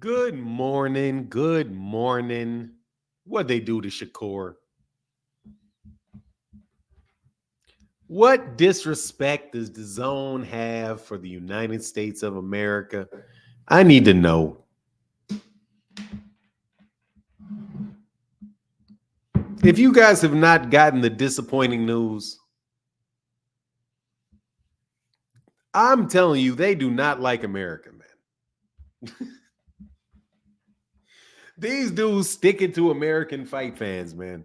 Good morning. Good morning. What they do to Shakur? What disrespect does the zone have for the United States of America? I need to know. If you guys have not gotten the disappointing news, I'm telling you, they do not like America, man. These dudes stick it to American fight fans, man.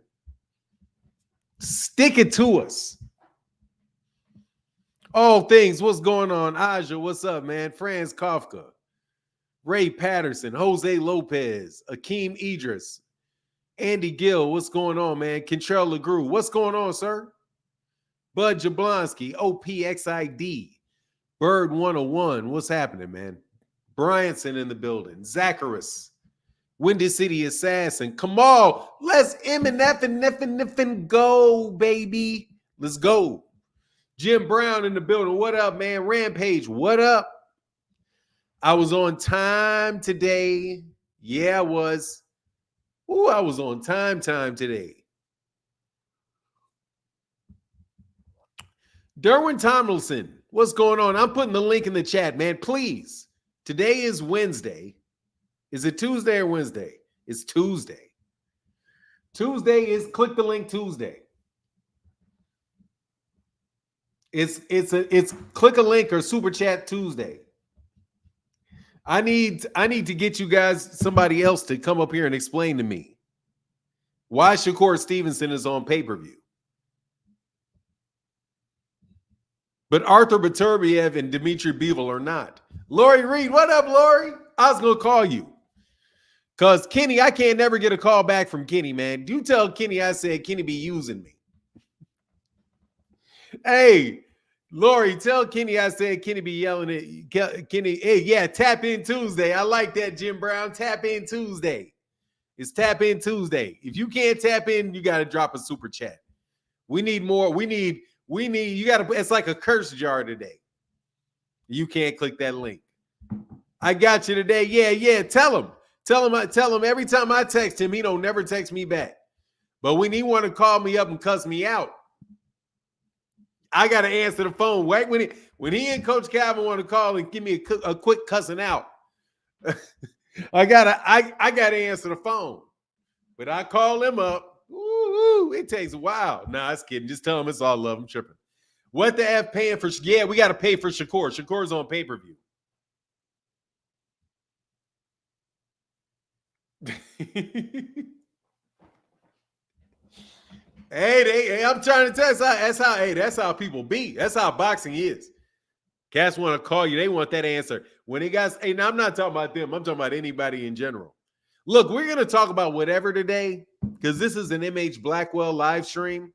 Stick it to us. All things, what's going on? Aja, what's up, man? Franz Kafka, Ray Patterson, Jose Lopez, Akeem Idris, Andy Gill, what's going on, man? Kentrell LeGrew, what's going on, sir? Bud Jablonski, OPXID, Bird 101, what's happening, man? Bryanson in the building, Zacharias, Windy City Assassin, Kamal, let's M and go, baby. Let's go. Jim Brown in the building, what up, man? Rampage, what up? I was on time today. Yeah, I was. Ooh, I was on time today. Derwin Tomlinson, what's going on? I'm putting the link in the chat, man. Please. Today is Wednesday. Is it Tuesday or Wednesday? It's Tuesday. Tuesday is click the link Tuesday. It's click a link or super chat Tuesday. I need to get you guys somebody else to come up here and explain to me why Shakur Stevenson is on pay-per-view. But Arthur Beterbiev and Dmitry Bivol are not. Lori Reed, what up, Lori? I was going to call you. Because Kenny, I can't never get a call back from Kenny, man. You tell Kenny I said Kenny be using me. Hey, Lori, tell Kenny I said Kenny be yelling at Kenny. Hey, yeah, tap in Tuesday. I like that, Jim Brown. Tap in Tuesday. It's tap in Tuesday. If you can't tap in, you got to drop a super chat. We need more. We need, you got to, it's like a curse jar today. You can't click that link. I got you today. Yeah. Tell him every time I text him, he don't never text me back. But when he want to call me up and cuss me out, I got to answer the phone. Right when he and Coach Calvin want to call and give me a quick cussing out, I gotta answer the phone. But I call him up. Ooh, it takes a while. Nah, it's kidding. Just tell him it's all love. I'm tripping. What the F paying for? Yeah, we got to pay for Shakur. Shakur's on pay-per-view. Hey, I'm trying to tell you, that's how people be. That's how boxing is. Cats want to call you. They want that answer. When they guys, hey, now I'm not talking about them. I'm talking about anybody in general. Look, we're going to talk about whatever today because this is an MH Blackwell live stream.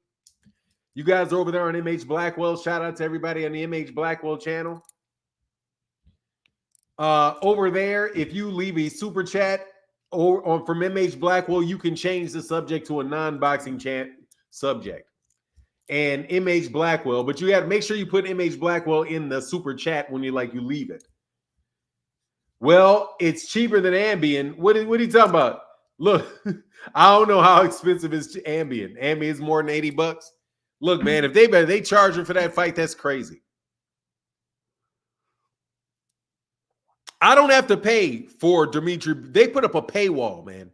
You guys are over there on MH Blackwell. Shout out to everybody on the MH Blackwell channel. Over there, if you leave a super chat or from MH Blackwell, you can change the subject to a non-boxing subject. And MH Blackwell, but you got to make sure you put MH Blackwell in the super chat when you leave it. Well, it's cheaper than Ambien. What are you talking about? Look, I don't know how expensive is Ambien. Ambien is more than $80. Look, man, if they charge him for that fight, that's crazy. I don't have to pay for Dimitri. They put up a paywall, man.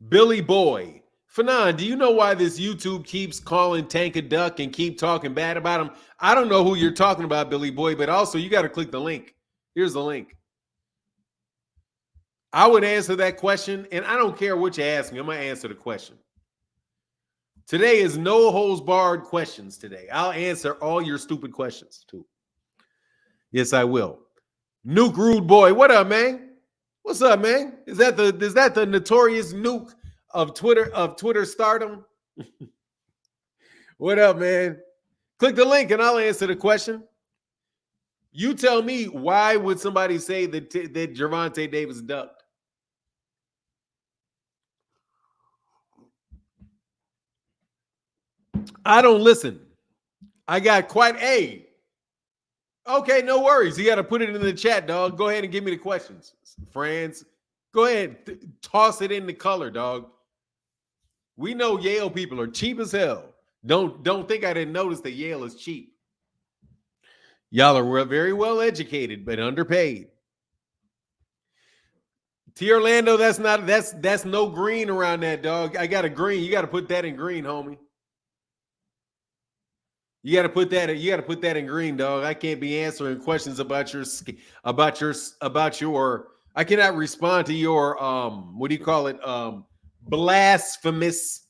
Billy Boy. Fanon, do you know why this YouTube keeps calling Tank a duck and keep talking bad about him? I don't know who you're talking about, Billy Boy, but also you got to click the link. Here's the link. I would answer that question, and I don't care what you ask me. I'm going to answer the question. Today is no holds barred questions today. I'll answer all your stupid questions, too. Yes, I will. Nuke Rude Boy, what up, man? What's up, man? Is that the notorious Nuke of Twitter stardom? What up, man? Click the link and I'll answer the question. You tell me, why would somebody say that Gervonta Davis ducked? I don't listen. I got quite a. Okay, no worries. You got to put it in the chat, dog. Go ahead and give me the questions, friends. Go ahead, toss it in the color, dog. We know Yale people are cheap as hell. Don't think I didn't notice that Yale is cheap. Y'all are very well educated, but underpaid. T Orlando, that's no green around that, dog. I got a green. You got to put that in green, homie. You got to put that in green, dog. I can't be answering questions about your I cannot respond to your what do you call it? Blasphemous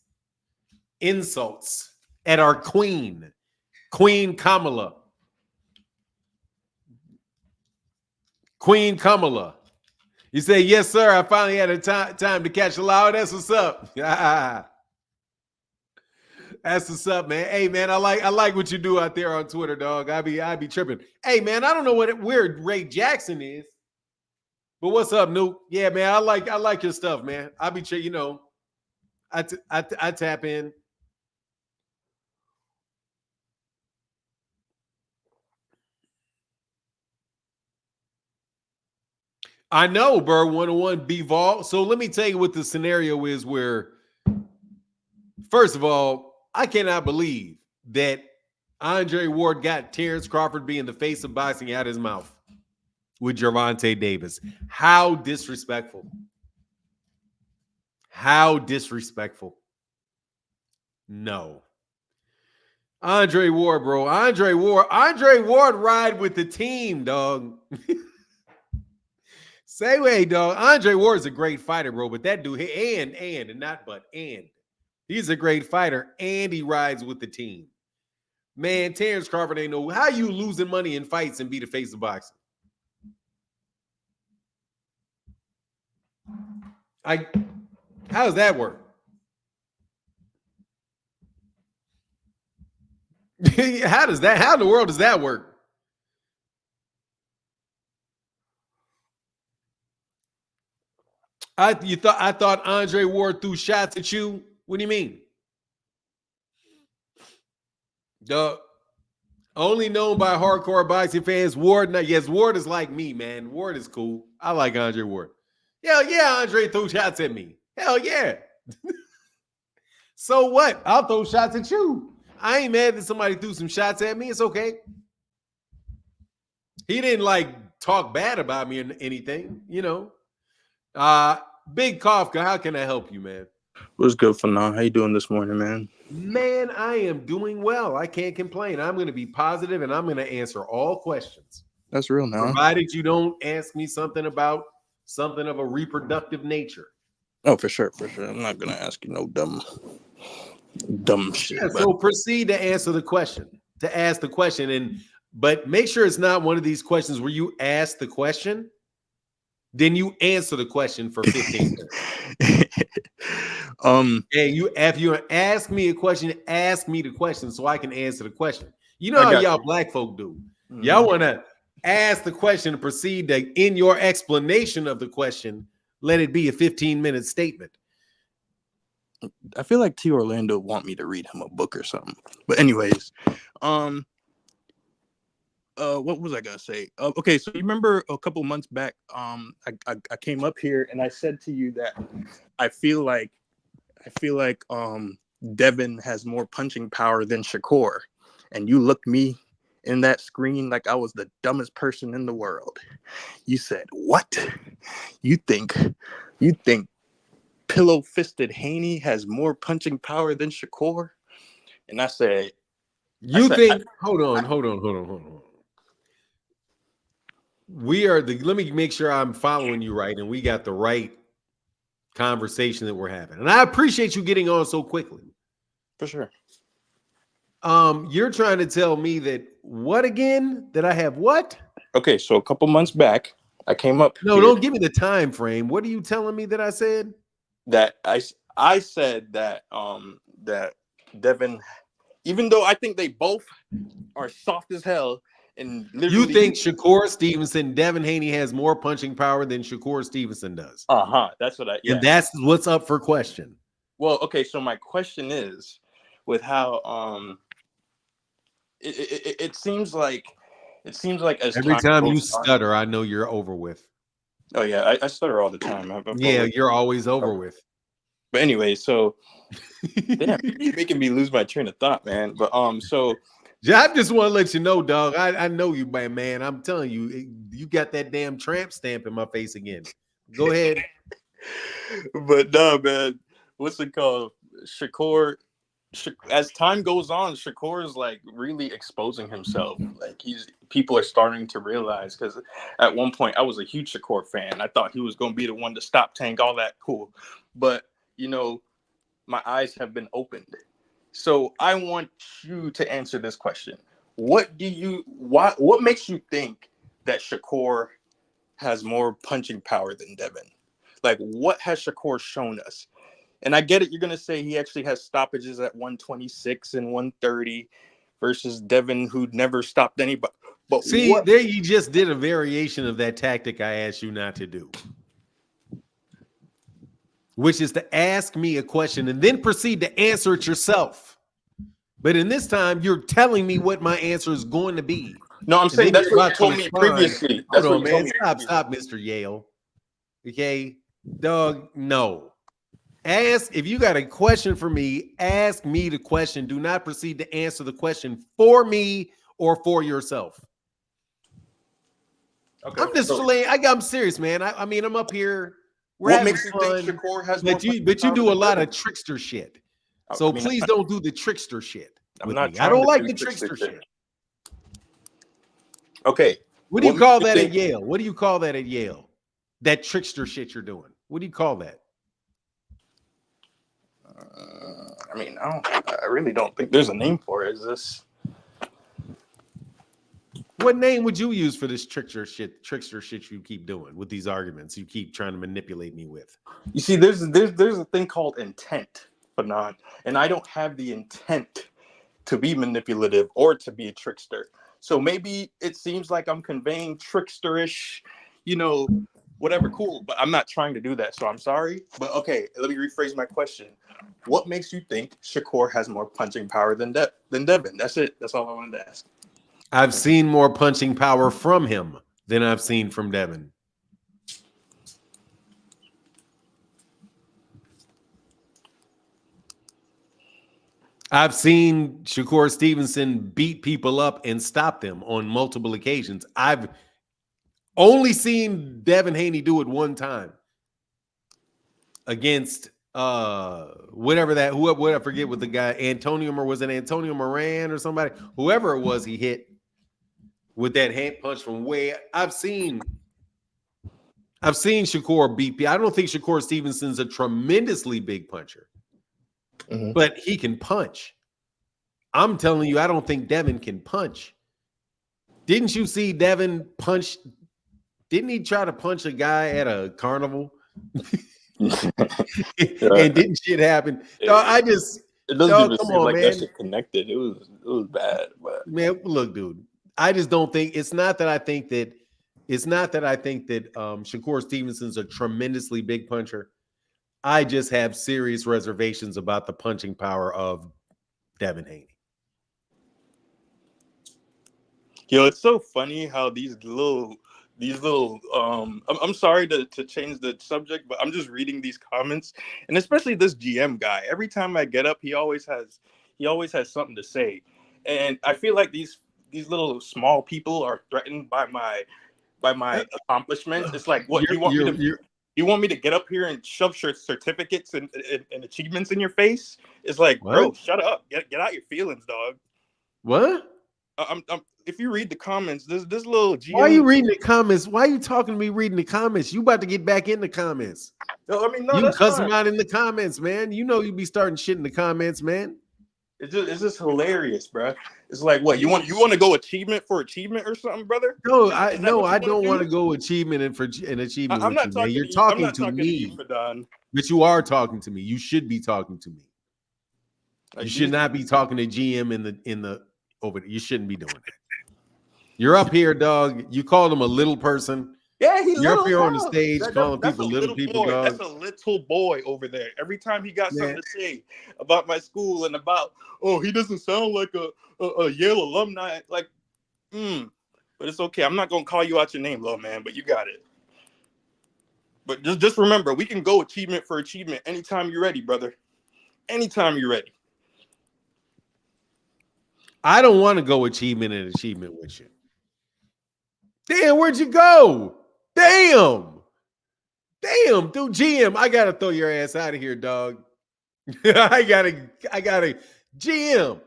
insults at our Queen Kamala. Queen Kamala. You say, yes, sir. I finally had a time to catch a loud. That's what's up. That's what's up, man. Hey, man, I like what you do out there on Twitter, dog. I be tripping. Hey, man, I don't know where Ray Jackson is, but what's up, Nuke? Yeah, man, I like your stuff, man. I be, I tap in. I know, bro. 101 B-Vol. So let me tell you what the scenario is where, first of all, I cannot believe that Andre Ward got Terence Crawford being the face of boxing out of his mouth with Gervonta Davis. How disrespectful. How disrespectful. No. Andre Ward, bro. Andre Ward ride with the team, dog. Say way, dog. Andre Ward is a great fighter, bro. But that dude, and he's a great fighter, and he rides with the team. Man, Terence Crawford ain't know how you losing money in fights and be the face of boxing. How does that work? How in the world does that work? I thought Andre Ward threw shots at you. What do you mean? Only known by hardcore boxing fans. Ward is like me, man. Ward is cool. I like Andre Ward. Hell yeah, Andre threw shots at me. Hell yeah. So what? I'll throw shots at you. I ain't mad that somebody threw some shots at me. It's okay. He didn't talk bad about me or anything, Big Kafka, how can I help you, man? What's good for now? How you doing this morning, man? Man, I am doing well. I can't complain. I'm going to be positive and I'm going to answer all questions. That's real now. Provided you don't ask me something about something of a reproductive nature. Oh, for sure. I'm not going to ask you no dumb shit. Yeah, so proceed to ask the question, but make sure it's not one of these questions where you ask the question, then you answer the question for 15 minutes. If you ask me a question, ask me the question so I can answer the question. You know how y'all black folk do. Mm-hmm. Y'all want to ask the question and proceed to, in your explanation of the question, let it be a 15-minute statement. I feel like T Orlando want me to read him a book or something. But anyways, what was I gonna say? Okay, so you remember a couple months back, I came up here and I said to you that I feel like Devin has more punching power than Shakur, and you looked me in that screen like I was the dumbest person in the world. You said, "What? You think pillow-fisted Haney has more punching power than Shakur?" And I said, hold on. Let me make sure I'm following you right and we got the right conversation that we're having. And I appreciate you getting on so quickly. For sure. You're trying to tell me that what again? That I have what? Okay, so a couple months back, I came up. No, don't give me the time frame. What are you telling me that I said? That I said that that Devin, even though I think they both are soft as hell, and you think Shakur Stevenson, Devin Haney has more punching power than Shakur Stevenson does? That's what yeah. And that's what's up for question. Well, okay, so my question is, with how it seems like it seems like as Every time time you goes on. stutter, I know you're over with. Oh yeah, I stutter all the time. Yeah, you're always over with. But anyway, so damn, you're making me lose my train of thought, man. But so I just want to let you know, dog. I know you, man. I'm telling you, you got that damn tramp stamp in my face again. Go ahead. but no, man. What's it called? Shakur. As time goes on, Shakur is like really exposing himself. Like people are starting to realize, because at one point I was a huge Shakur fan. I thought he was going to be the one to stop Tank, all that cool. But you know, my eyes have been opened. So I want you to answer this question. What makes you think that Shakur has more punching power than Devin? Like, what has Shakur shown us? And I get it, you're going to say he actually has stoppages at 126 and 130 versus Devin, who never stopped anybody. But see, there you just did a variation of that tactic I asked you not to do, which is to ask me a question and then proceed to answer it yourself. But in this time, you're telling me what my answer is going to be. No, I'm saying that's what you told me previously. Hold on, man. Stop, Mr. Yale. Okay, dog, no. If you got a question for me, ask me the question. Do not proceed to answer the question for me or for yourself. Okay. I'm serious, man. I mean, I'm up here. What makes you think Shakur has but you do a lot of trickster shit. So please don't do the trickster shit with me. I don't like the trickster shit. Okay. What do you call that at Yale? What do you call that at Yale? That trickster shit you're doing. What do you call that? I mean, I really don't think there's a name for it. Is this? What name would you use for this trickster shit you keep doing with these arguments you keep trying to manipulate me with? You see, there's a thing called intent, Fanon, and I don't have the intent to be manipulative or to be a trickster. So maybe it seems like I'm conveying tricksterish, whatever, cool, but I'm not trying to do that. So I'm sorry. But okay, let me rephrase my question. What makes you think Shakur has more punching power than Devin? That's it. That's all I wanted to ask. I've seen more punching power from him than I've seen from Devin. I've seen Shakur Stevenson beat people up and stop them on multiple occasions. I've only seen Devin Haney do it one time against whatever I forget what the guy, was it Antonio Moran or somebody? Whoever it was he hit with that hand punch from way. I've seen Shakur beat people. I don't think Shakur Stevenson's a tremendously big puncher. Mm-hmm. But he can punch. I'm telling you, I don't think Devin can punch. Didn't you see Devin punch? Didn't he try to punch a guy at a carnival? And didn't shit happen? It doesn't even seem like that shit connected. It was bad. But man, look, dude. I just don't think it's not that I think that Shakur Stevenson's a tremendously big puncher. I just have serious reservations about the punching power of Devin Haney. Yo, it's so funny how these little I'm sorry to change the subject, but I'm just reading these comments, and especially this GM guy. Every time I get up, he always has something to say. And I feel like these little small people are threatened by my accomplishments. It's like, what you want me to get up here and shove your certificates and achievements in your face? It's like, what? Bro, shut up. Get out your feelings, dog. What? If you read the comments, this little GM. Why are you reading the comments? Why are you talking to me reading the comments? You about to get back in the comments. No, I mean, no, you can cuss them out in the comments, man. You know you be starting shit in the comments, man. It's just hilarious, bro. It's like, what, you want to go achievement for achievement or something, brother? No, I don't want to go achievement and for an achievement. I'm not talking. You're talking to me, Fadon. But you are talking to me. You should be talking to me. You should not be talking to GM in the over there. You shouldn't be doing that. You're up here, dog. You called him a little person. Yeah, you're up here on the stage calling people little people, dog. That's a little boy over there. Every time he got something to say about my school and about, he doesn't sound like a Yale alumni. Like, But it's okay. I'm not gonna call you out your name, little man, but you got it. But just remember, we can go achievement for achievement anytime you're ready, brother. Anytime you're ready. I don't want to go achievement and achievement with you. Damn, where'd you go? Damn, dude, GM, I gotta throw your ass out of here, dog. I gotta, GM,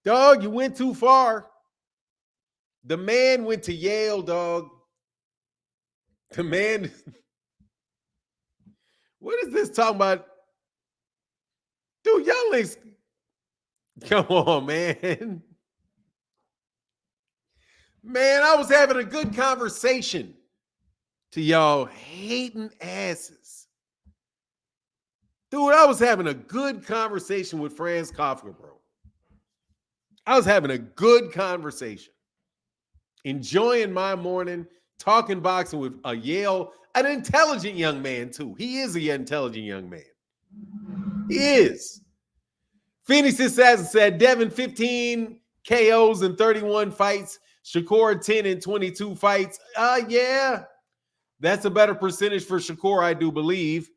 dog, you went too far. The man went to Yale, dog. The man, what is this talking about? Dude, y'all ain't, come on, man. Man, I was having a good conversation to y'all hating asses. Dude, I was having a good conversation with Franz Kafka, bro. I was having a good conversation. Enjoying my morning, talking boxing with a Yale, an intelligent young man, too. He is an intelligent young man. He is. Phoenix Assassin said, Devin 15 KOs in 31 fights. Shakur 10 in 22 fights. Yeah. That's a better percentage for Shakur, I do believe.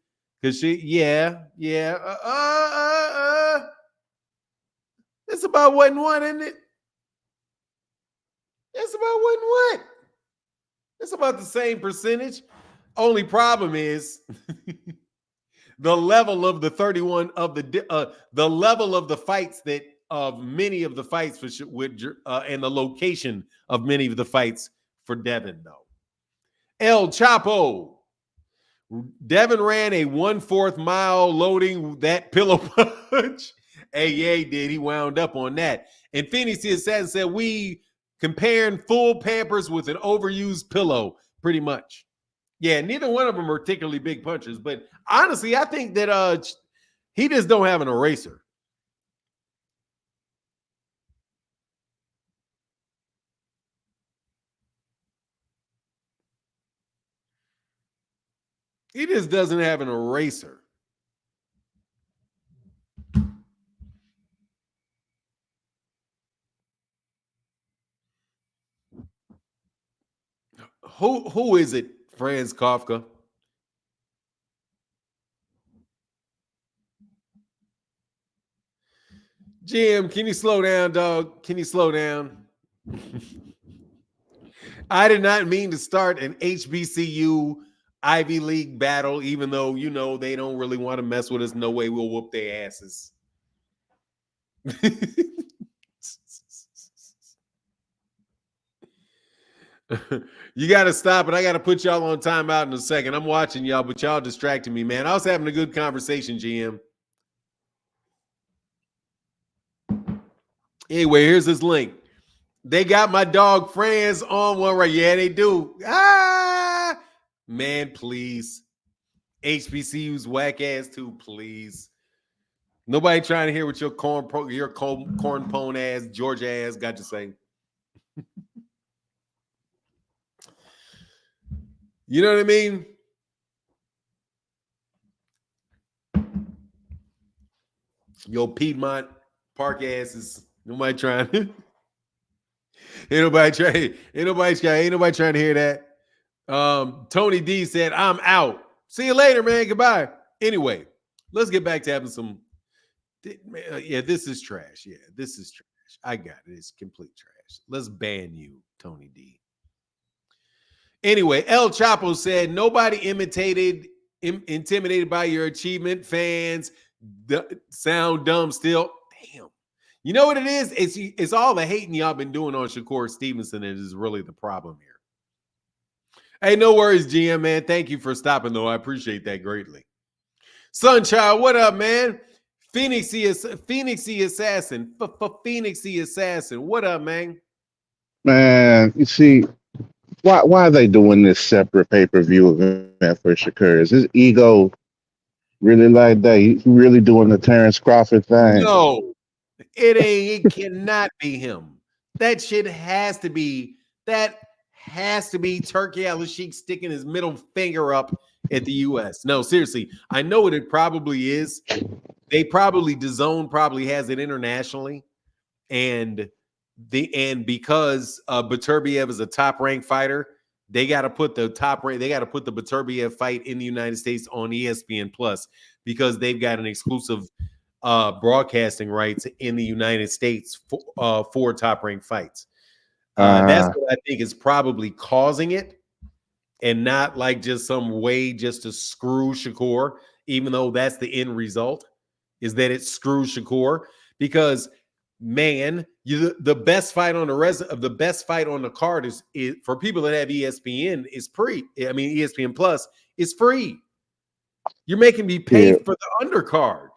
Because yeah. It's about 1-1, isn't it? It's about 1-1. It's about the same percentage. Only problem is the level of the 31 of the level of the fights that of many of the fights and the location of many of the fights for Devin, though. El Chapo. Devin ran a 1/4 mile loading that pillow punch. AA did. He wound up on that. And Phoenix the Assassin said, we comparing full Pampers with an overused pillow, pretty much. Yeah, neither one of them are particularly big punchers. But honestly, I think that he just don't have an eraser. He just doesn't have an eraser. Who is it, Franz Kafka? Jim, can you slow down, dog? Can you slow down? I did not mean to start an HBCU Ivy League battle, even though, you know, they don't really want to mess with us. No way we'll whoop their asses. You got to stop it. I got to put y'all on timeout in a second. I'm watching y'all, but y'all distracting me, man. I was having a good conversation, GM. Anyway, here's this link. They got my dog Franz on one right. Yeah, they do. Man, please. HBCU's whack ass too, please. Nobody trying to hear what your corn pone ass, Georgia ass got to say. You know what I mean? Yo, Piedmont Park ass is nobody trying. Ain't nobody trying to hear that. Tony D said, I'm out. See you later, man. Goodbye. Anyway, let's get back to having some. Yeah, this is trash. Yeah, this is trash. I got it. It's complete trash. Let's ban you, Tony D. Anyway, El Chapo said, nobody intimidated by your achievement. Fans sound dumb still. Damn. You know what it is? It's all the hating y'all been doing on Shakur Stevenson that is really the problem here. Hey, no worries, GM, man. Thank you for stopping, though. I appreciate that greatly. Sunchild, what up, man? Phoenix the Assassin. Phoenix the Assassin. What up, man? Man, you see, why are they doing this separate pay-per-view event for Shakur? Is his ego really like that? He really doing the Terence Crawford thing? No, it ain't. It cannot be him. That shit has to be. That has to be Turkey Al-Sheikh sticking his middle finger up at the U.S. No, seriously. I know what it probably is. DAZN probably has it internationally, and because Beterbiev is a top ranked fighter, they got to put the Beterbiev fight in the United States on ESPN Plus because they've got an exclusive broadcasting rights in the United States for top ranked fights. That's what I think is probably causing it, and not like just some way just to screw Shakur, even though that's the end result, is that it screws Shakur because, man, the best fight on the best fight on the card is for people that have ESPN is free. I mean, ESPN Plus is free. You're making me pay Yeah. for the undercard.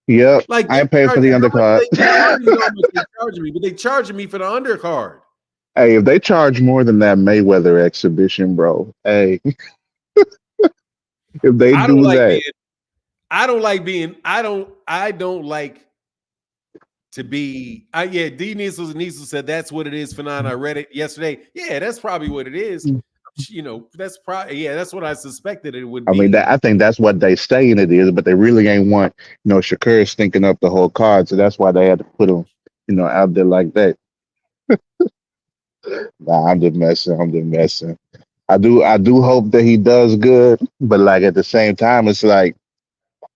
Yep. Like I ain't paying for the undercard. I don't even know how much they're charging me, but they're charging me for the undercard. Hey, if they charge more than that Mayweather exhibition, bro, hey, if they do that, I don't like to be. Yeah, D Niesel said that's what it is for nine. I read it yesterday. Yeah, that's probably what it is. You know, that's probably that's what I suspected it would be. I mean, I think that's what they saying it is, but they really ain't want Shakur stinking up the whole card, so that's why they had to put him out there like that. Nah, I'm just messing. I do hope that he does good, but like at the same time, it's like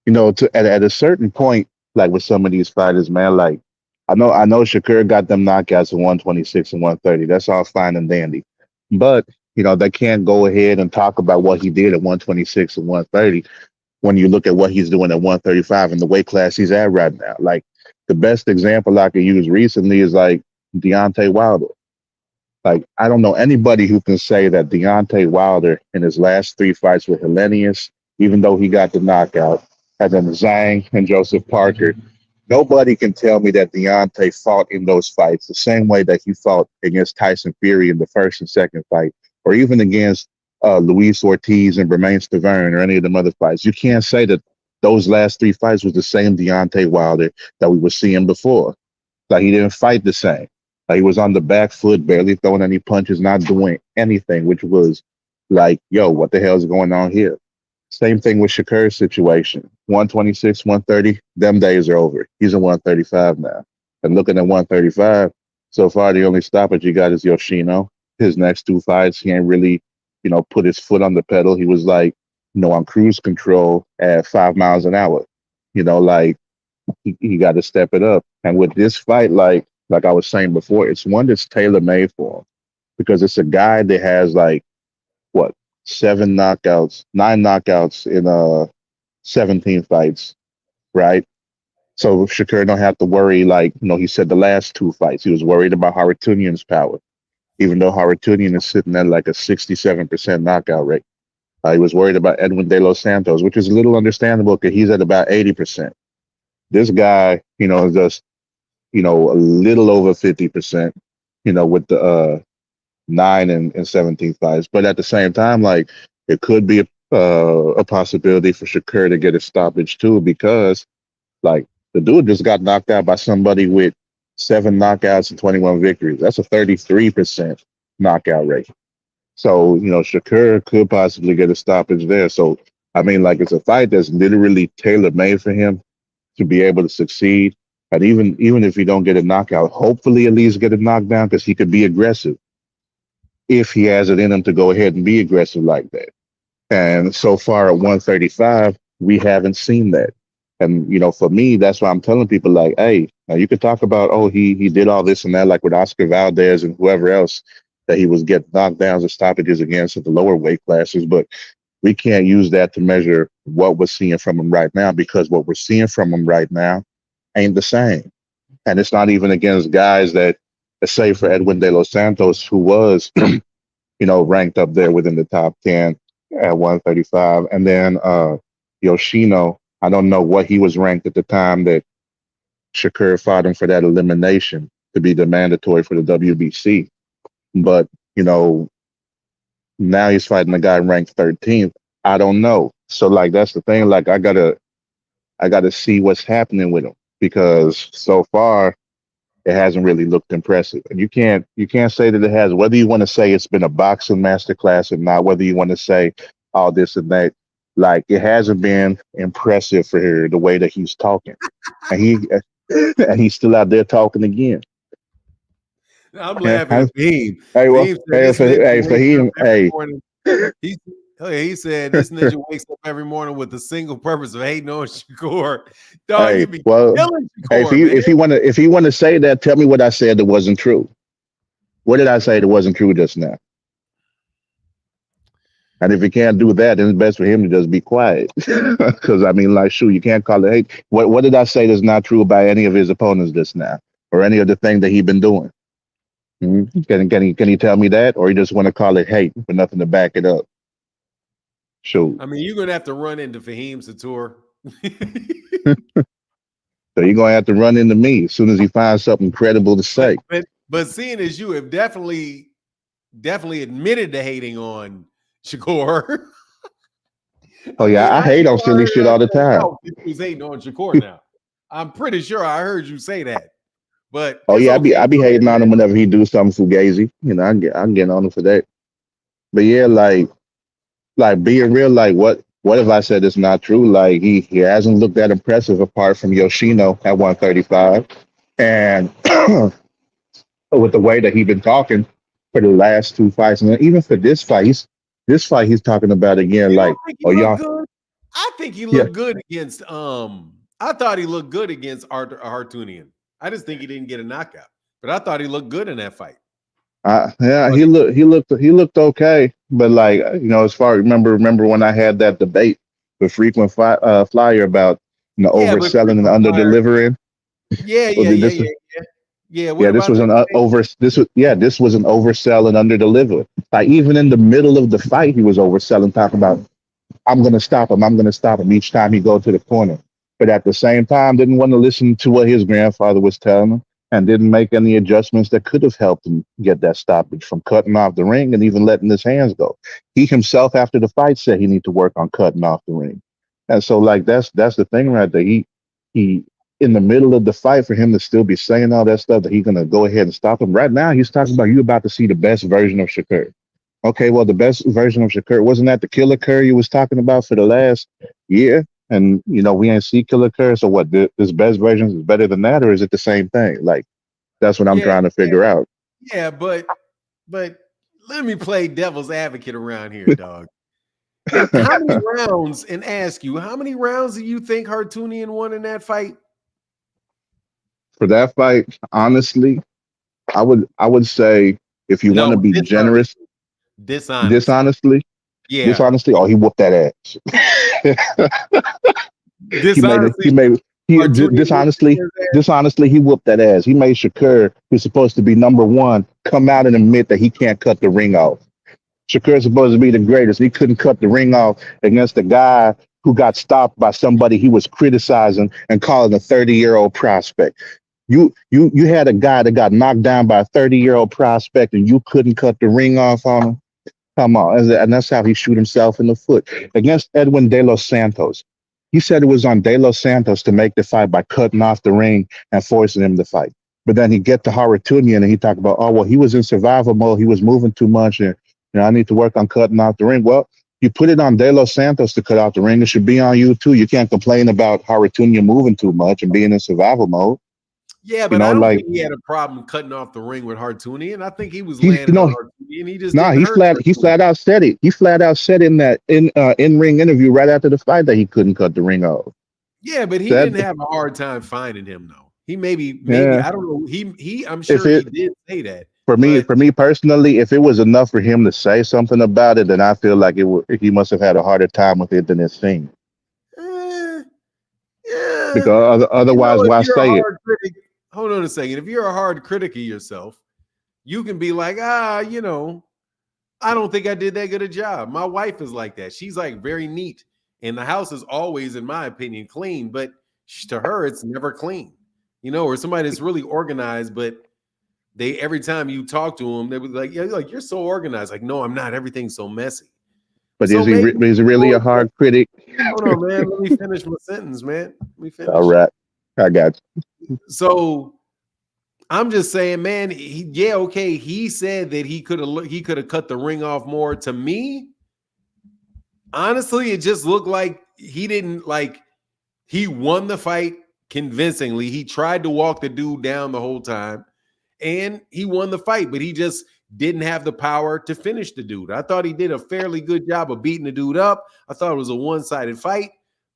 at a certain point, like with some of these fighters, man, like I know Shakur got them knockouts at 126 and 130. That's all fine and dandy, but they can't go ahead and talk about what he did at 126 and 130 when you look at what he's doing at 135 and the weight class he's at right now. Like the best example I could use recently is like Deontay Wilder. Like, I don't know anybody who can say that Deontay Wilder in his last 3 fights with Hellenius, even though he got the knockout, and then Zhang and Joseph Parker, nobody can tell me that Deontay fought in those fights the same way that he fought against Tyson Fury in the first and second fight, or even against Luis Ortiz and Bermane Stiverne or any of them other fights. You can't say that those last 3 fights was the same Deontay Wilder that we were seeing before. Like, he didn't fight the same. He was on the back foot, barely throwing any punches, not doing anything, which was like, yo, what the hell is going on here? Same thing with Shakur's situation. 126, 130, them days are over. He's at 135 now. And looking at 135, so far the only stoppage he got is Yoshino. His next 2 fights, he ain't really, put his foot on the pedal. He was like, on cruise control at 5 miles an hour. Like he got to step it up. And with this fight, like I was saying before, it's one that's tailor-made for him because it's a guy that has 9 knockouts in 17 fights, right? So Shakur don't have to worry, he said the last 2 fights, he was worried about Haratunian's power, even though Haratunian is sitting at like a 67% knockout rate. He was worried about Edwin De Los Santos, which is a little understandable because he's at about 80%. This guy, is just a little over 50%, with the 9 and 17 fights. But at the same time, it could be a possibility for Shakur to get a stoppage too, because the dude just got knocked out by somebody with 7 knockouts and 21 victories. That's a 33% knockout rate. So, Shakur could possibly get a stoppage there. So, I mean, it's a fight that's literally tailor-made for him to be able to succeed. And even if he don't get a knockout, hopefully at least get a knockdown because he could be aggressive if he has it in him to go ahead and be aggressive like that. And so far at 135, we haven't seen that. And, for me, that's why I'm telling people hey, now you could talk about, he did all this and that, like with Oscar Valdez and whoever else that he was getting knockdowns or stoppages against at the lower weight classes. But we can't use that to measure what we're seeing from him right now, because what we're seeing from him right now ain't the same. And it's not even against guys that, say for Edwin De Los Santos, who was, ranked up there within the top 10 at 135. And then Yoshino, I don't know what he was ranked at the time that Shakur fought him for that elimination to be the mandatory for the WBC. But, now he's fighting a guy ranked 13th. I don't know. So that's the thing. I gotta see what's happening with him, because so far it hasn't really looked impressive. And you can't say that it has, whether you want to say it's been a boxing masterclass or not, whether you want to say all this and that, it hasn't been impressive for her the way that he's talking. And he's still out there talking again. I'm laughing at Fahim. Hey, well, Fahim said this ninja wakes Fahim, up every morning. He said this ninja wakes up every morning with the single purpose of hating on Shakur. Dog, you be killing Shakur, man. if he wanna say that, tell me what I said that wasn't true. What did I say that wasn't true just now? And if he can't do that, then it's best for him to just be quiet. Because I mean, like, shoot, you can't call it hate. What did I say that's not true about any of his opponents just now, or any of the thing that he's been doing? Can he tell me that, or you just want to call it hate for nothing to back it up? Shoot. I mean, you're gonna have to run into Fahim Satur. So you're gonna have to run into me as soon as he finds something credible to say. But seeing as you have definitely admitted to hating on Shakur. Oh yeah, I hate on silly shit all the time. He's hating on Shakur now. I'm pretty sure I heard you say that. But oh yeah, I be hating on him whenever he do something fugazi. You know, I'm getting on him for that. But yeah, like being real, like what if I said it's not true? Like he hasn't looked that impressive apart from Yoshino at 135, and with the way that he's been talking for the last two fights, and even for this fight, he's talking about again like, oh y'all. Good? I think he looked good against. I thought he looked good against Hartunian. I just think he didn't get a knockout, but I thought he looked good in that fight. He looked okay, but like, you know, as far remember when I had that debate with Frequent Flyer about, you know, overselling and under delivering. Yeah. This was an oversell and under deliver. Like even in the middle of the fight, he was overselling, talking about, I'm going to stop him each time he go to the corner. But at the same time, didn't want to listen to what his grandfather was telling him, and didn't make any adjustments that could have helped him get that stoppage from cutting off the ring and even letting his hands go. He himself, after the fight, said he need to work on cutting off the ring. And so, like, that's the thing right there. He in the middle of the fight, for him to still be saying all that stuff, that he's going to go ahead and stop him. Right now, he's talking about, you about to see the best version of Shakur. Okay, well, the best version of Shakur, wasn't that the Killer Curry you was talking about for the last year? And, you know, we ain't see Killer Curry. So what, this best version is better than that, or is it the same thing? Like, that's what I'm trying to figure out. Yeah, but let me play devil's advocate around here, dog. How many rounds, and ask you, how many rounds do you think Hartunian won in that fight? For that fight, honestly, I would say, if you want to be generous, dishonestly, oh, he whooped that ass. Dishonestly, he whooped that ass. He made Shakur, who's supposed to be number one, come out and admit that he can't cut the ring off. Shakur's supposed to be the greatest. He couldn't cut the ring off against a guy who got stopped by somebody he was criticizing and calling a 30-year-old prospect. You had a guy that got knocked down by a 30-year-old prospect, and you couldn't cut the ring off on him. Come on, and that's how he shoot himself in the foot against Edwin De Los Santos. He said it was on De Los Santos to make the fight by cutting off the ring and forcing him to fight. But then he get to Hartunian and he talked about, oh, well, he was in survival mode. He was moving too much, and I need to work on cutting off the ring. Well, you put it on De Los Santos to cut out the ring. It should be on you too. You can't complain about Hartunian moving too much and being in survival mode. Yeah, but I don't think he had a problem cutting off the ring with Hartunian. I think he was landing on Hartunian. He flat out said it. He flat out said in that in-ring interview right after the fight that he couldn't cut the ring off. Yeah, but he didn't have a hard time finding him though. He maybe I don't know. I'm sure he did say that. For me personally, if it was enough for him to say something about it, then I feel like he must have had a harder time with it than it seemed. Yeah. Because otherwise, why say it? Hold on a second. If you're a hard critic of yourself, you can be like, I don't think I did that good a job. My wife is like that. She's like very neat, and the house is always, in my opinion, clean. But to her, it's never clean. Or somebody that's really organized, but they every time you talk to them, they was like, yeah, you're so organized. Like, no, I'm not. Everything's so messy. But is he really a hard critic? Hold on, man. Let me finish my sentence, man. Let me finish. All right, I got you. So I'm just saying, man, he said that he could have cut the ring off more. To me, honestly, it just looked like he won the fight convincingly. He tried to walk the dude down the whole time, and he won the fight, but he just didn't have the power to finish the dude. I thought he did a fairly good job of beating the dude up. I thought it was a one-sided fight,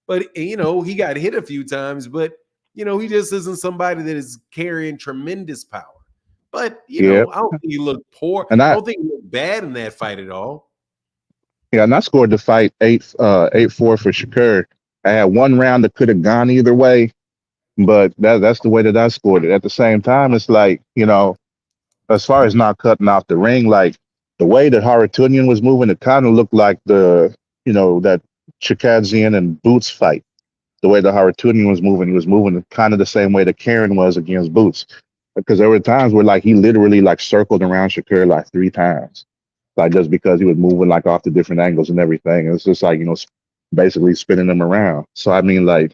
but he got hit a few times, but he just isn't somebody that is carrying tremendous power. But I don't think he looked poor. And I don't think he looked bad in that fight at all. Yeah, and I scored the fight 8-4 for Shakur. I had one round that could have gone either way, but that's the way that I scored it. At the same time, it's like, as far as not cutting off the ring, like the way that Haratunian was moving, it kind of looked like that Chikadzian and Boots fight. The way that Haratunian was moving, he was moving kind of the same way that Karen was against Boots. Because there were times where like he literally like circled around Shakur like 3 times. Like just because he was moving like off the different angles and everything. It's just like, basically spinning them around. So I mean, like,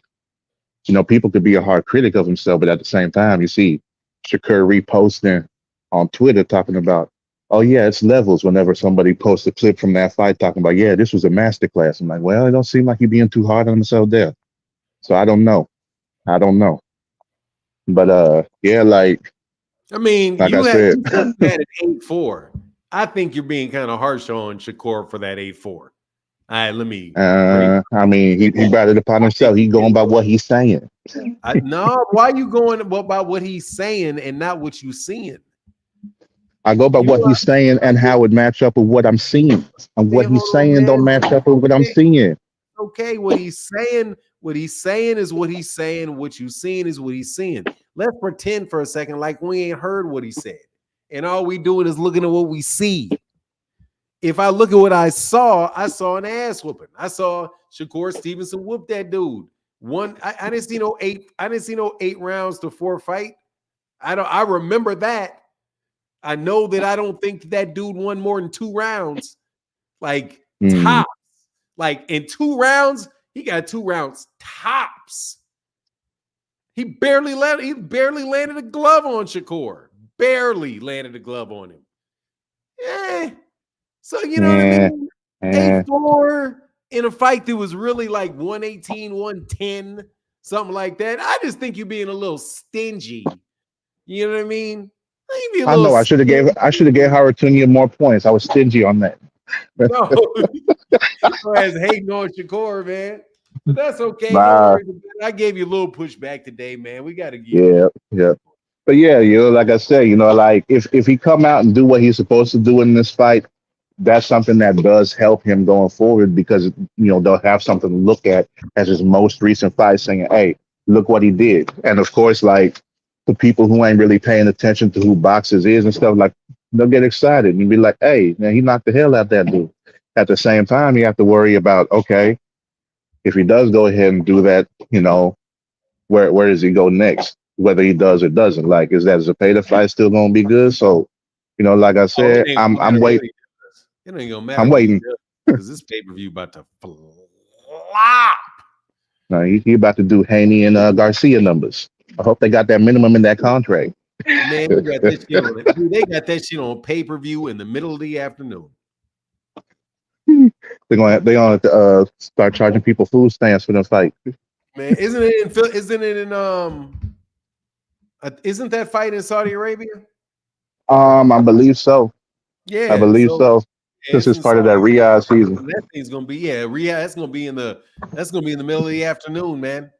people could be a hard critic of himself, but at the same time, you see Shakur reposting on Twitter talking about, oh yeah, it's levels whenever somebody posts a clip from that fight talking about, yeah, this was a masterclass. I'm like, well, it don't seem like you're being too hard on himself there. So I don't know. But yeah, like I mean, I you said, had it 8-4. I think you're being kind of harsh on Shakur for that 8-4. All right, let me. I mean, he brought it upon himself. He going by what he's saying. No, why are you going about what he's saying and not what you're seeing? I go by what he's saying and how it match up with what I'm seeing. And what he's saying don't match up with what I'm seeing. Okay, what he's saying is what he's saying. What you seeing is what he's seeing. Let's pretend for a second like we ain't heard what he said. And all we doing is looking at what we see. If I look at what I saw an ass whooping. I saw Shakur Stevenson whoop that dude. I didn't see no 8 rounds to 4 fight. I remember that. I know that I don't think that dude won more than 2 rounds. Like tops. Like in 2 rounds, he got 2 rounds tops. He barely landed a glove on Shakur. Barely landed a glove on him. Yeah. So you know what I mean? 8-4 in a fight that was really like 118, 110, something like that. I just think you're being a little stingy. You know what I mean? I know. I should have gave Haratunian more points. I was stingy on that. No, as hating on Shakur, man. But that's okay. No worries about it. I gave you a little pushback today, man. We got to give. Yeah. But yeah, like I said, like if he come out and do what he's supposed to do in this fight, that's something that does help him going forward because they'll have something to look at as his most recent fight, saying, "Hey, look what he did." And of course, like the people who ain't really paying attention to who boxers is and stuff, like they'll get excited and be like, "Hey, man, he knocked the hell out that dude." At the same time, you have to worry about, okay, if he does go ahead and do that, where does he go next? Whether he does or doesn't. Like, is that Zepeda fight still gonna be good? So, like I said, I'm waiting. It ain't gonna matter. I'm waiting because this pay-per-view about to flop. No, he about to do Haney and Garcia numbers. I hope they got that minimum in that contract. Man, they got that shit on it. Dude, they got that shit on pay-per-view in the middle of the afternoon. They're gonna start charging people food stamps for the fight. Man, isn't that fight in Saudi Arabia? I believe so. Yeah, I believe so. This is part of that Riyadh season. That thing's gonna be Riyadh. That's gonna be in the middle of the afternoon, man.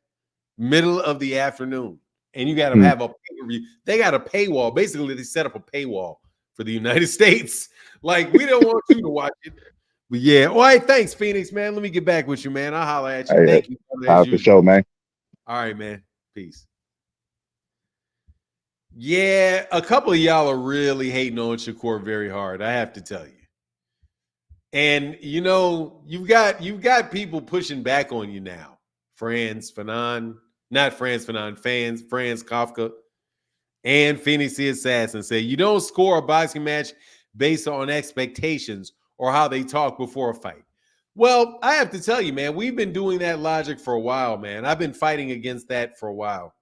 Middle of the afternoon, and you got to have a pay-per-view. They got a paywall. Basically, they set up a paywall for the United States. Like we don't want you to watch it. But yeah, all right. Thanks, Phoenix, man. Let me get back with you, man. I'll holler at you. Hey, thank you. For sure, man. All right, man. Peace. Yeah, a couple of y'all are really hating on Shakur very hard. I have to tell you. And you've got people pushing back on you now. Franz Kafka, and Phoenix the Assassin say you don't score a boxing match based on expectations or how they talk before a fight. Well, I have to tell you, man, we've been doing that logic for a while, man. I've been fighting against that for a while.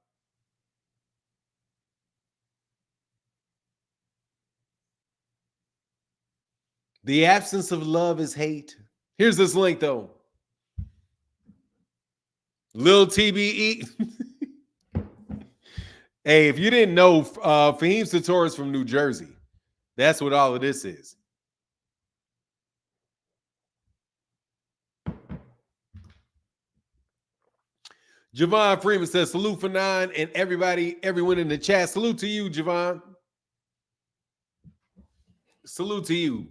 The absence of love is hate. Here's this link, though. Lil TBE. Hey, if you didn't know, Fahim Sator is from New Jersey. That's what all of this is. Javon Freeman says, salute for 9 and everyone in the chat. Salute to you, Javon. Salute to you.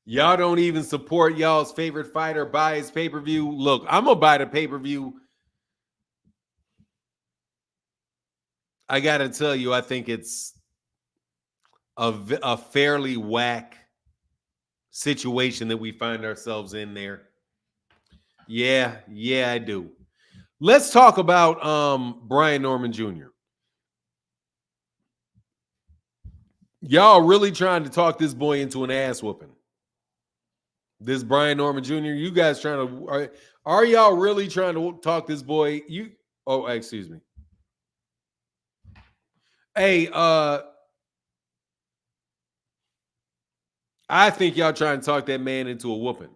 Y'all don't even support y'all's favorite fighter buy his pay-per-view. Look, I'm gonna buy the pay-per-view. I gotta tell you, I think it's a fairly whack situation that we find ourselves in there. Yeah, I do. Let's talk about Brian Norman Jr. Y'all really trying to talk this boy into an ass whooping. This Brian Norman Jr., you guys trying to are y'all really trying to talk this boy? Excuse me. Hey, I think y'all trying to talk that man into a whooping.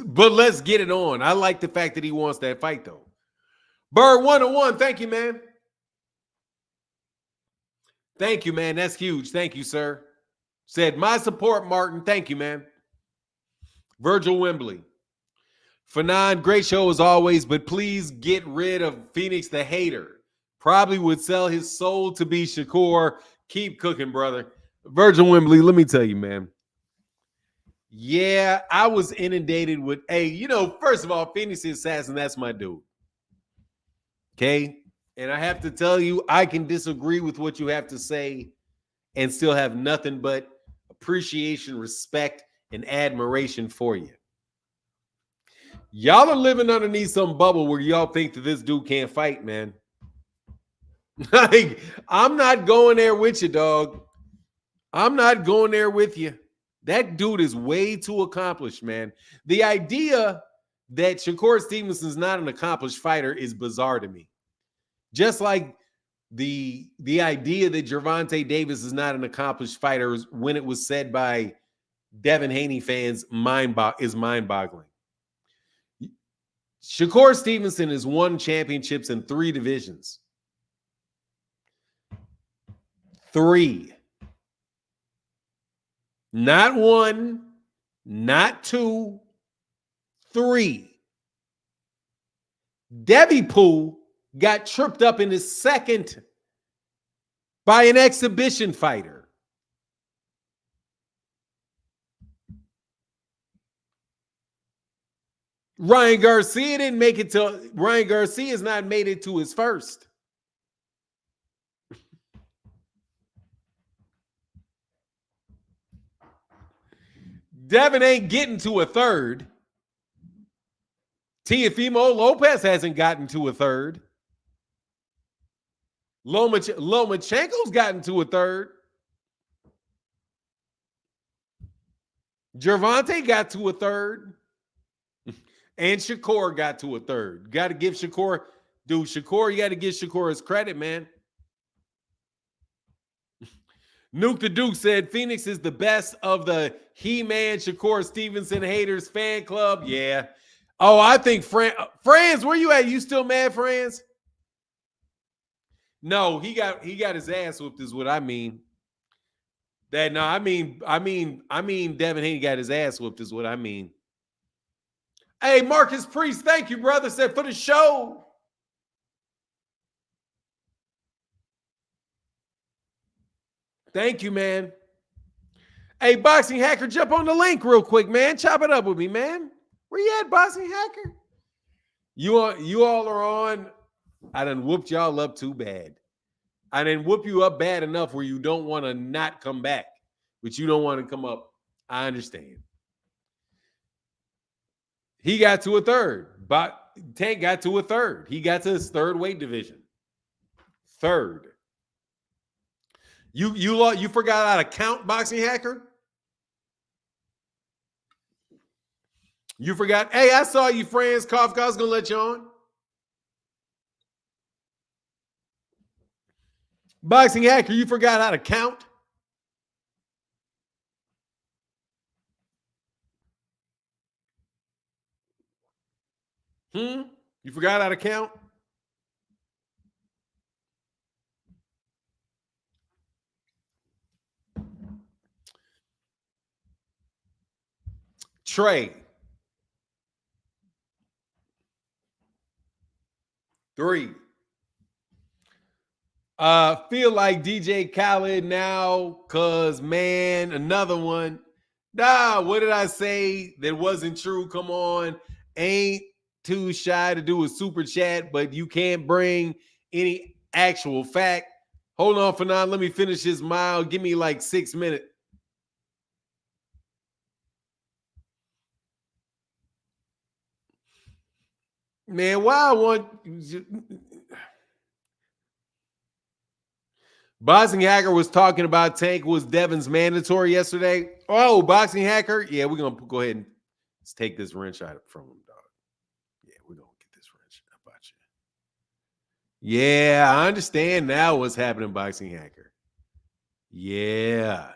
But let's get it on. I like the fact that he wants that fight, though. Bird 101, thank you, man. Thank you, man. That's huge. Thank you, sir. Said, my support, Martin. Thank you, man. Virgil Wembley. Fanon, great show as always, but please get rid of Phoenix the hater. Probably would sell his soul to be Shakur. Keep cooking, brother. Virgil Wembley, let me tell you, man. Yeah, I was inundated with, first of all, Phoenix the Assassin, that's my dude. Okay? And I have to tell you, I can disagree with what you have to say and still have nothing but appreciation, respect, and admiration for you. Y'all are living underneath some bubble where y'all think that this dude can't fight, man. Like, I'm not going there with you, dog. I'm not going there with you. That dude is way too accomplished, man. The idea that Shakur Stevenson is not an accomplished fighter is bizarre to me. Just like the idea that Gervonta Davis is not an accomplished fighter when it was said by Devin Haney fans is mind-boggling. Shakur Stevenson has won championships in 3 divisions. 3. Not 1, not 2, 3. Debbie Poole got tripped up in his second by an exhibition fighter. Ryan Garcia didn't make it to. Ryan Garcia has not made it to his first. Devin ain't getting to a third. Teofimo Lopez hasn't gotten to a third. Lomachenko's gotten to a third. Gervonta got to a third. And Shakur got to a third. Got to give Shakur, Shakur, you got to give Shakur his credit, man. Nuke the Duke said Phoenix is the best of the He-Man Shakur Stevenson haters fan club. Yeah. Oh, I think Franz, where you at? You still mad, Franz? No, he got his ass whooped is what I mean. I mean Devin Haney got his ass whooped is what I mean. Hey, Marcus Priest, thank you, brother. Said for the show. Thank you, man. Hey, Boxing Hacker, jump on the link real quick, man. Chop it up with me, man. Where you at, Boxing Hacker? You all are on. I done whooped y'all up too bad. I done whoop you up bad enough where you don't want to not come back, but you don't want to come up. I understand. He got to a third. But Tank got to a third. He got to his third weight division. Third. You forgot how to count, Boxing Hacker? You forgot? Hey, I saw you, friends. Kafka, I was going to let you on. Boxing Hacker, you forgot how to count? You forgot how to count? Trey. 3. Feel like DJ Khaled now, cause man, another one. Nah, what did I say that wasn't true? Come on. Ain't too shy to do a super chat, but you can't bring any actual fact. Hold on for now. Let me finish this mile. Give me like 6 minutes. Man, why I want Boxing Hacker was talking about Tank was Devin's mandatory yesterday. Oh, Boxing Hacker. Yeah, we're going to go ahead and take this wrench out from him, dog. Yeah, we're going to get this wrench. How about you? Yeah, I understand now what's happening, Boxing Hacker. Yeah.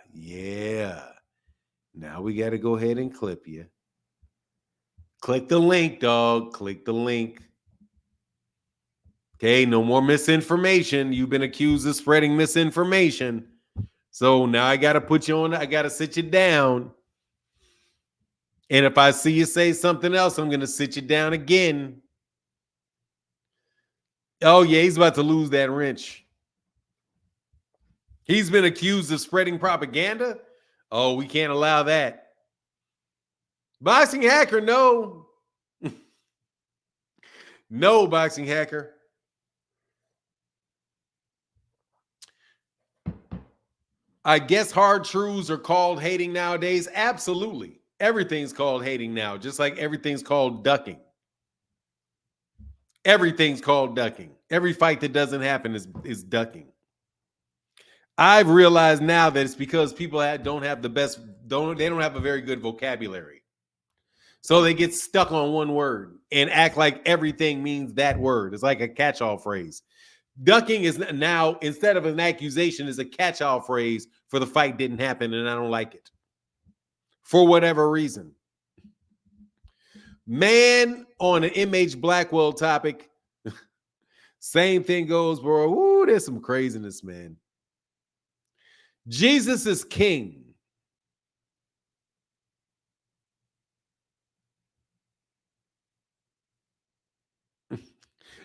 Now we got to go ahead and clip you. Click the link, dog. Click the link. Okay, no more misinformation. You've been accused of spreading misinformation. So now I got to put you on. I got to sit you down. And if I see you say something else, I'm going to sit you down again. Oh, yeah, he's about to lose that wrench. He's been accused of spreading propaganda. Oh, we can't allow that. Boxing Hacker, no. No, Boxing Hacker. I guess hard truths are called hating nowadays. Absolutely. Everything's called hating now, just like everything's called ducking. Everything's called ducking. Every fight that doesn't happen is ducking. I've realized now that it's because people don't have a very good vocabulary. So they get stuck on one word and act like everything means that word. It's like a catch-all phrase. Ducking is now, instead of an accusation, is a catch-all phrase for the fight didn't happen, and I don't like it. For whatever reason. Man, on an MH Blackwell topic, same thing goes, bro. Ooh, there's some craziness, man. Jesus is king.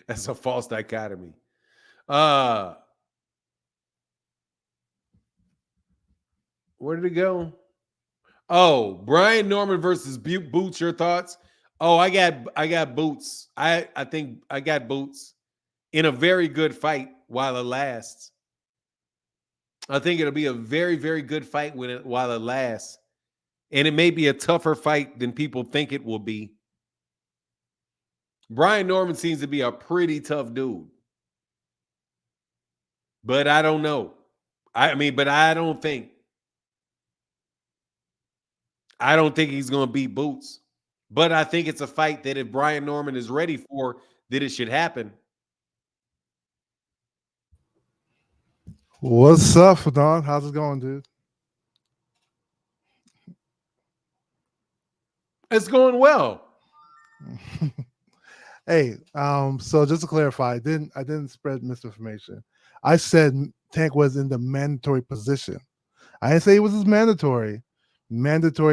That's a false dichotomy. Where did it go? Oh, Brian Norman versus Boots. Your thoughts? Oh, I got Boots. I think I got Boots in a very good fight while it lasts. I think it'll be a very, very good fight while it lasts. And it may be a tougher fight than people think it will be. Brian Norman seems to be a pretty tough dude. But I don't know. I don't think he's going to beat Boots. But I think it's a fight that if Brian Norman is ready for, that it should happen. What's up, Don? How's it going, dude? It's going well. Hey, so just to clarify, I didn't spread misinformation. I said Tank was in the mandatory position. I didn't say it was his mandatory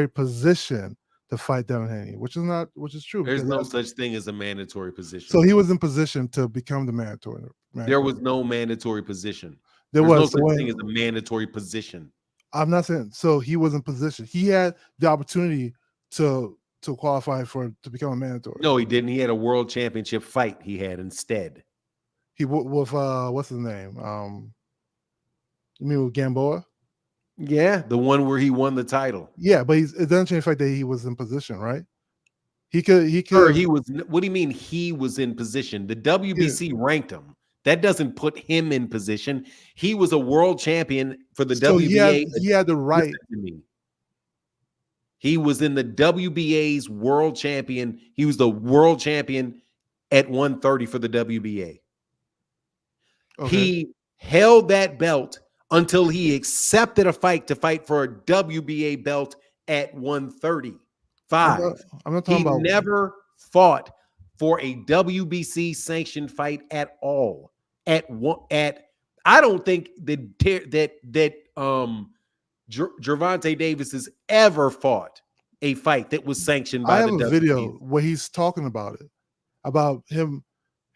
position to fight Devin Haney, which is true. There's no such thing as a mandatory position. So he was in position to become the mandatory. There was no mandatory position. There's no such thing as a mandatory position. I'm not saying so. He was in position. He had the opportunity to qualify to become a mandatory. No, he didn't. He had a world championship fight. He had instead. He with what's his name? You mean with Gamboa? Yeah, the one where he won the title. Yeah, but it doesn't change the fact that he was in position, right? He could. Sure, he was. What do you mean he was in position? The WBC ranked him. That doesn't put him in position. He was a world champion for the WBA. He had the right. He was in the WBA's world champion. He was the world champion at 130 for the WBA. Okay. He held that belt until he accepted a fight to fight for a WBA belt at 135. I'm not talking about. He never fought for a WBC sanctioned fight at all. I don't think that Gervonta Davis has ever fought a fight that was sanctioned by I have the a WBC. video where he's talking about it, about him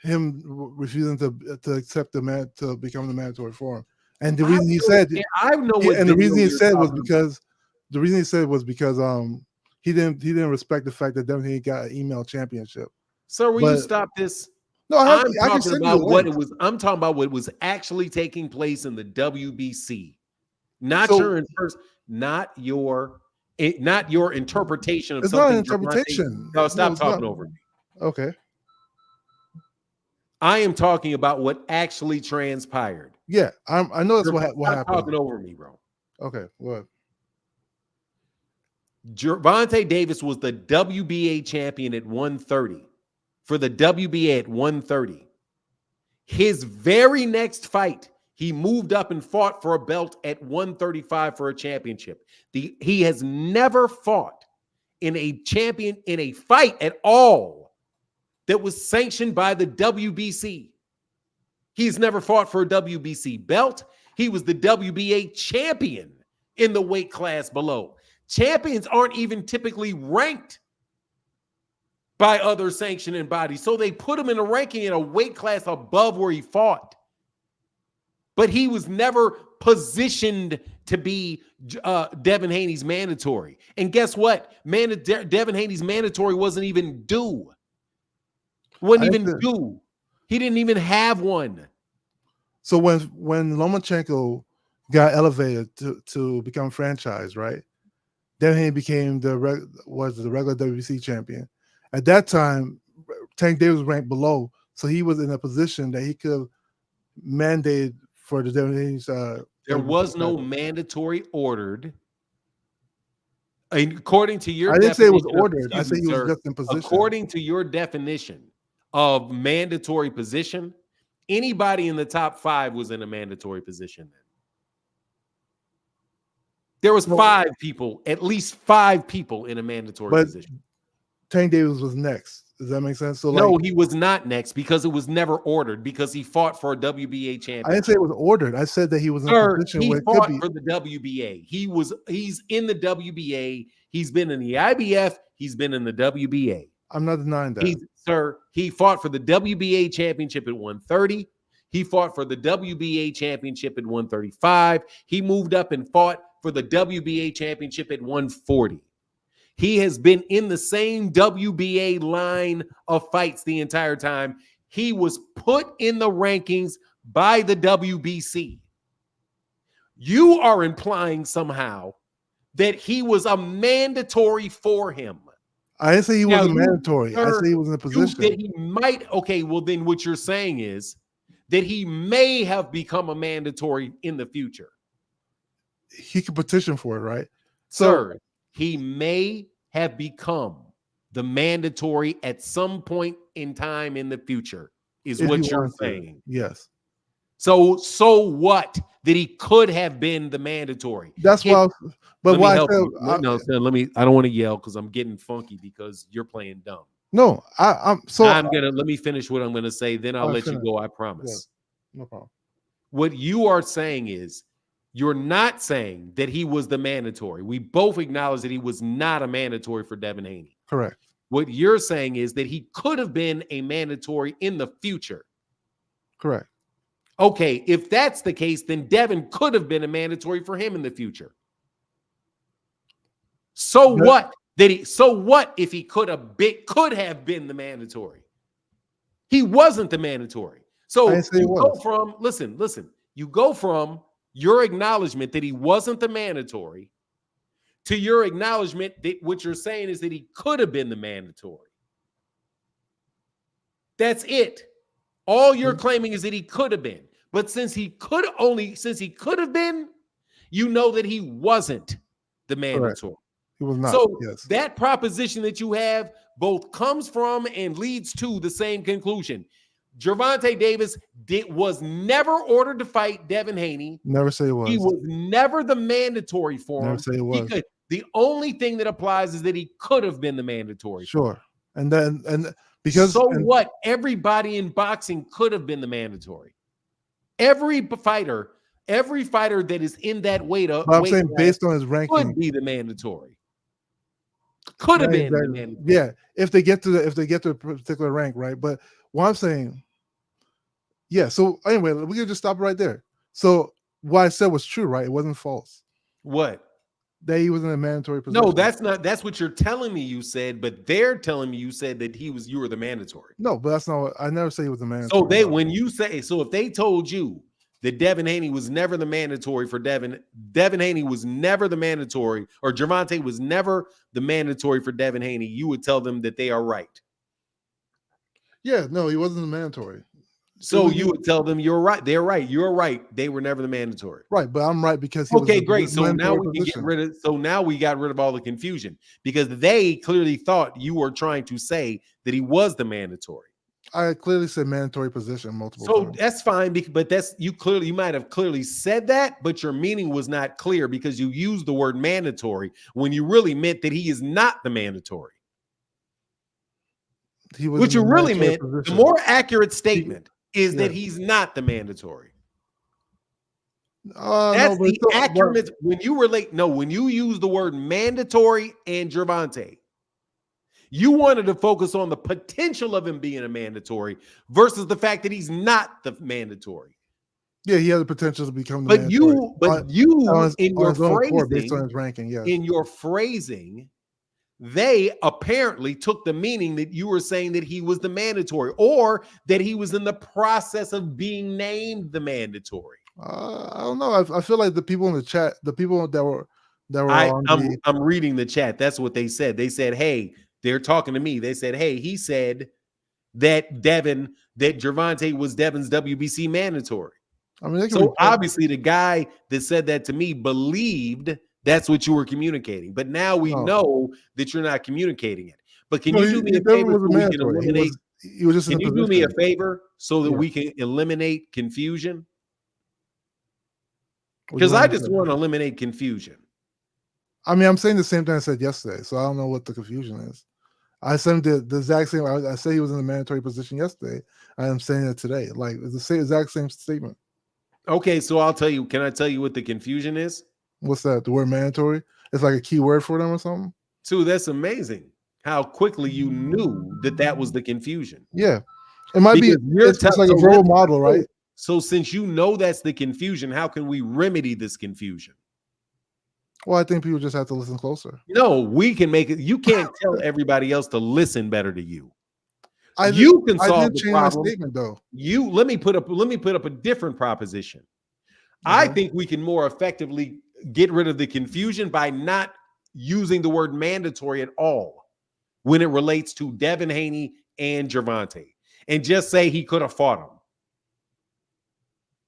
refusing to accept to become the mandatory for him. And the reason he said, I know what, and the reason he video said you're was talking because the reason he said was because he didn't respect the fact that Devin Haney got an email championship. Sir, will you stop this? No, I can talking send about you the what link. it was. I'm talking about what was actually taking place in the WBC, not your interpretation of It's something. not an interpretation. No, stop it's talking not. over me. Okay. I am talking about what actually transpired. Yeah, I know that's what Stop happened. talking over me, bro. Okay, what? Gervonta Davis was the WBA champion at 130 for the WBA at 130. His very next fight, he moved up and fought for a belt at 135 for a championship. He has never fought in a fight at all that was sanctioned by the WBC. He's never fought for a WBC belt. He was the WBA champion in the weight class below. Champions aren't even typically ranked by other sanctioning bodies, so they put him in a ranking in a weight class above where he fought. But he was never positioned to be Devin Haney's mandatory. And guess what? Devin Haney's mandatory wasn't even due. Wasn't even due. He didn't even have one. So when Lomachenko got elevated to become franchise, right? Then he became the regular WBC champion. At that time, Tank Davis was ranked below, so he was in a position that he could mandate for the WBC. There was no mandatory ordered. According to your I didn't say it was definition ordered. I said he was just in position. According to your definition of mandatory position, anybody in the top 5 was in a mandatory position then. There was 5 people, at least 5 people in a mandatory position. Tank Davis was next. Does that make sense? So no, he was not next because it was never ordered because he fought for a WBA championship. I didn't say it was ordered. I said that he was in a position where it could be. For the WBA. He's in the WBA. He's been in the IBF. He's been in the WBA. I'm not denying that. He fought for the WBA championship at 130. He fought for the WBA championship at 135. He moved up and fought for the WBA championship at 140. He has been in the same WBA line of fights the entire time. He was put in the rankings by the WBC. You are implying somehow that he was a mandatory for him. I didn't say he wasn't mandatory. I said he was in a position. That he might. Okay, well, then what you're saying is that he may have become a mandatory in the future. He could petition for it, right? Sir, he may have become the mandatory at some point in time in the future, is what you're saying. Yes. So what? That he could have been the mandatory. That's why. But why? I don't want to yell because I'm getting funky because you're playing dumb. No, let me finish what I'm gonna say. Then I'll let you go. I promise. Yeah, no problem. What you are saying is, you're not saying that he was the mandatory. We both acknowledge that he was not a mandatory for Devin Haney. Correct. What you're saying is that he could have been a mandatory in the future. Correct. Okay, if that's the case, then Devin could have been a mandatory for him in the future. So what if he could have been the mandatory? He wasn't the mandatory. So you go from you go from your acknowledgement that he wasn't the mandatory to your acknowledgement that what you're saying is that he could have been the mandatory. That's it. All you're claiming is that he could have been. But since he could have been, you know that he wasn't the mandatory. Correct. He was not. So that proposition that you have both comes from and leads to the same conclusion. Gervonta Davis was never ordered to fight Devin Haney. Never say it was. He was never the mandatory for him. Never say it was. The only thing that applies is that he could have been the mandatory. Sure. Because so what? Everybody in boxing could have been the mandatory. Every fighter that is in that weight but I'm saying class based on his ranking, could be the mandatory. Could have been the mandatory. Yeah, if they get to a particular rank, right? But what I'm saying, yeah. So anyway, we can just stop right there. So what I said was true, right? It wasn't false. What? That he was in a mandatory position. No, that's not. That's what you're telling me you said, but they're telling me you said that you were the mandatory. No, but that's not what I never say he was the mandatory. So if they told you that Devin Haney was never the mandatory for Devin Haney was never the mandatory, or Gervonta was never the mandatory for Devin Haney, you would tell them that they are right. Yeah, no, he wasn't the mandatory. So you would tell them you're right. They're right. You're right. They were never the mandatory. Right, but I'm right because he okay, was great. So now we can get rid of. So now we got rid of all the confusion because they clearly thought you were trying to say that he was the mandatory. I clearly said mandatory position multiple so times. That's fine, but you might have clearly said that, but your meaning was not clear because you used the word mandatory when you really meant that he is not the mandatory. What you really meant, the more accurate statement is that he's not the mandatory. That's the accurate. When you use the word mandatory and Gervonta, you wanted to focus on the potential of him being a mandatory versus the fact that he's not the mandatory. Yeah, he has the potential to become the mandatory. Based on his ranking, yes. In your phrasing, they apparently took the meaning that you were saying that he was the mandatory or that he was in the process of being named the mandatory. I don't know. I feel like the people in the chat, the people that were I'm reading the chat. That's what they said. They said, hey, they're talking to me. They said, hey, he said that Gervonta was Devin's WBC mandatory. I mean, so obviously the guy that said that to me believed that's what you were communicating. But now we know that you're not communicating it. But can you do me a favor so we can eliminate? Can you do me a favor so that we can eliminate confusion? Because I just want to eliminate confusion. I mean, I'm saying the same thing I said yesterday, so I don't know what the confusion is. I said the exact same. I said he was in the mandatory position yesterday. I am saying it today. Like it's the same exact same statement. Okay, so I'll tell you. Can I tell you what the confusion is? What's that? The word mandatory? It's like a key word for them or something? So that's amazing how quickly you knew that was the confusion. Yeah. It might be it's like a verbal model, right? So since you know that's the confusion, how can we remedy this confusion? Well, I think people just have to listen closer. No, we can make it. You can't tell everybody else to listen better to you. You can solve the problem. My statement, though. Let me put up a different proposition. I think we can more effectively get rid of the confusion by not using the word mandatory at all when it relates to Devin Haney and Gervonta, and just say he could have fought him.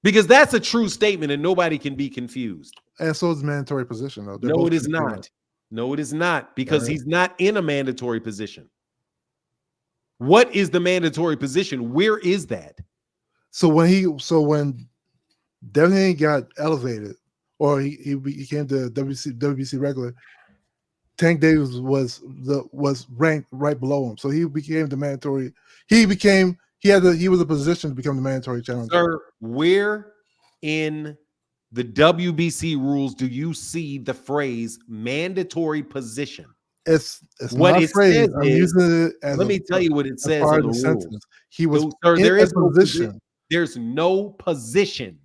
Because that's a true statement and nobody can be confused. And so it's mandatory position, though. No, it is not. No, it is not, because he's not in a mandatory position. What is the mandatory position? Where is that? So when Devin Haney got elevated, or he became the WBC regular, Tank Davis was ranked right below him. So he became the mandatory. He was a position to become the mandatory challenger. Sir, where in the WBC rules do you see the phrase mandatory position? It's what it says. I'm using it as let me tell you what it says in the rules. Sentence. He was there is no position. There's no position.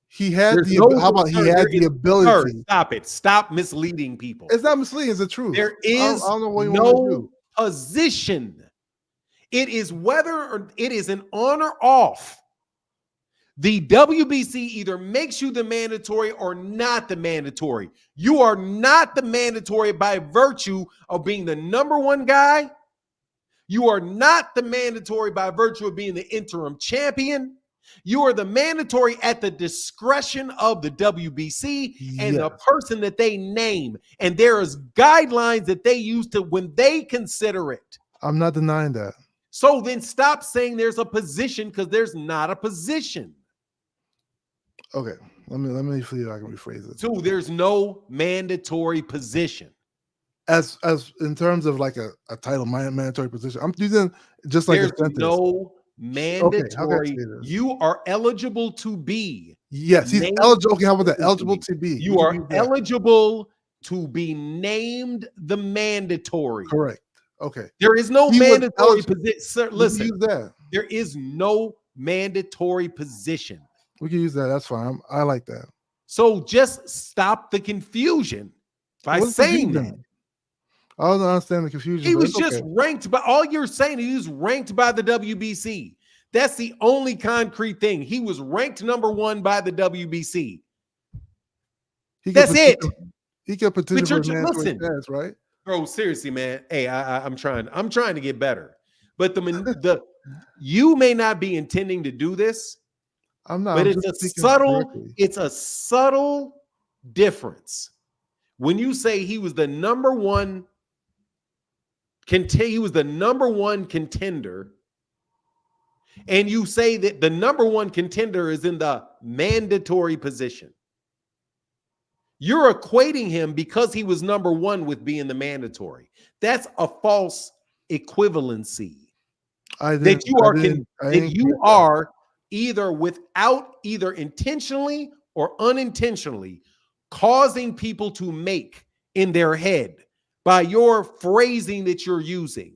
He had the ability. Sir, stop it. Stop misleading people. It's not misleading. It's the truth. There is no position. It is whether it is an on or off. The WBC either makes you the mandatory or not the mandatory. You are not the mandatory by virtue of being the number one guy. You are not the mandatory by virtue of being the interim champion. You are the mandatory at the discretion of the WBC and the person that they name. And there is guidelines that they use to when they consider it. I'm not denying that. So then stop saying there's a position, because there's not a position. Okay, let me see if I can rephrase it. So there's no mandatory position. as in terms of like a title mandatory position. I'm using just like There's a sentence. no Okay, how can I mandatory. say this? You are eligible to be. Yes, he's named eligible. Okay, how about that? the Eligible team. to be. We You can are use that. eligible to be named the mandatory. Correct. Okay. There is no He was mandatory eligible. position. Sir, We can listen, use that. there is no mandatory position. We can use that. That's fine. I like that. So just stop the confusion by What's saying confusion? that. I don't understand the confusion. He but was it's just okay. ranked by all you're saying. He was ranked by the WBC. That's the only concrete thing. He was ranked number 1 by the WBC. He That's it. He could petition for Richard, mandatory listen. status, right? Bro, seriously, man. Hey, I'm trying to get better. But you may not be intending to do this, I'm not. but I'm it's a subtle difference. When you say he was the number one contender, and you say that the number one contender is in the mandatory position, you're equating him because he was number 1 with being the mandatory. That's a false equivalency. That you are either intentionally or unintentionally causing people to make in their head by your phrasing that you're using.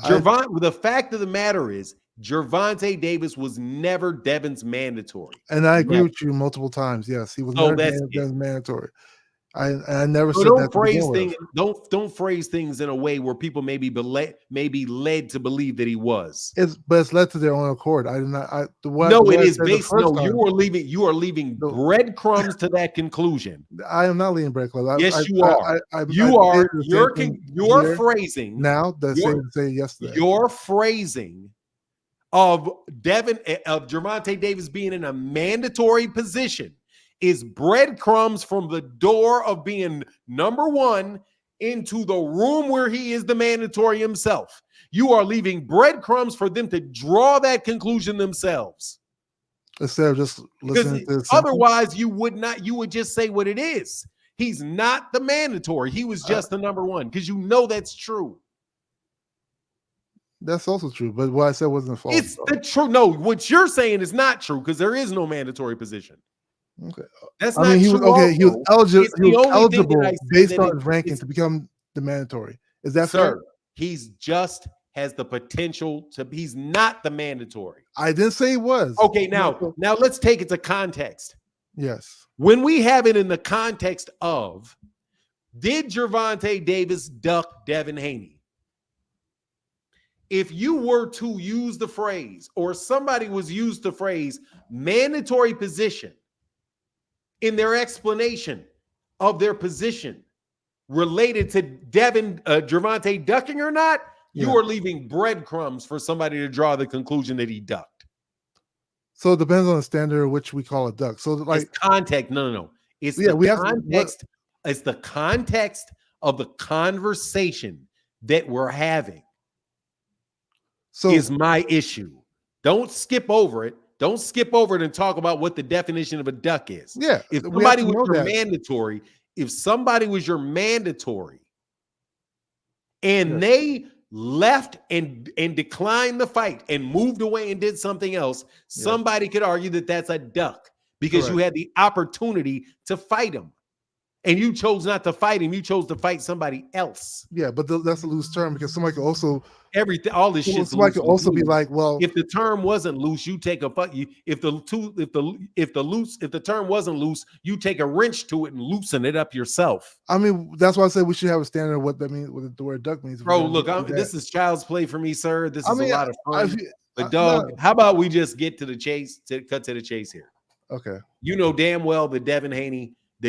The fact of the matter is, Gervonta Davis was never Devin's mandatory. And I agree with you multiple times. Yes, he was never Devin's mandatory. I never said don't that. Phrase things. Don't phrase things in a way where people may be led to believe that he was. But it's led to their own accord. I did not. It is based. No, you are leaving breadcrumbs to that conclusion. I am not leaving breadcrumbs. Yes, you are. Your phrasing now. The same say yesterday. Your phrasing of Gervonta Davis being in a mandatory position is breadcrumbs from the door of being number 1 into the room where he is the mandatory himself. You are leaving breadcrumbs for them to draw that conclusion themselves. Instead of just listening to otherwise you would just say what it is. He's not the mandatory. He was just the number 1, because that's true. That's also true, but what I said wasn't false. It's the true. No, what you're saying is not true, because there is no mandatory position. Okay, that's not true. He was eligible. He was eligible based on his ranking to become the mandatory. Is that fair? He's just has the potential to. He's not the mandatory. I didn't say he was. Okay, now let's take it to context. Yes. When we have it in the context of, did Gervonta Davis duck Devin Haney? If you were to use the phrase, or somebody was used the phrase mandatory position in their explanation of their position related to Gervonta ducking or not, you are leaving breadcrumbs for somebody to draw the conclusion that he ducked. So it depends on the standard of which we call a duck. So it's context. No. It's context. It's the context of the conversation that we're having. So is my issue. Don't skip over it. Don't skip over it and talk about what the definition of a duck is. Yeah. If somebody was your mandatory, and they left and declined the fight and moved away and did something else, somebody could argue that that's a duck, because you had the opportunity to fight him. And you chose not to fight him. You chose to fight somebody else. Yeah, but that's a loose term, because somebody could also all this shit. Somebody could also be like, well, if the term wasn't loose, you take a fuck. If the term wasn't loose, you take a wrench to it and loosen it up yourself. I mean, that's why I said we should have a standard of what that means, what the word duck means. Bro, look, this is child's play for me, sir. This is a lot of fun. How about we just get to the chase? Cut to the chase here. Okay. You know damn well that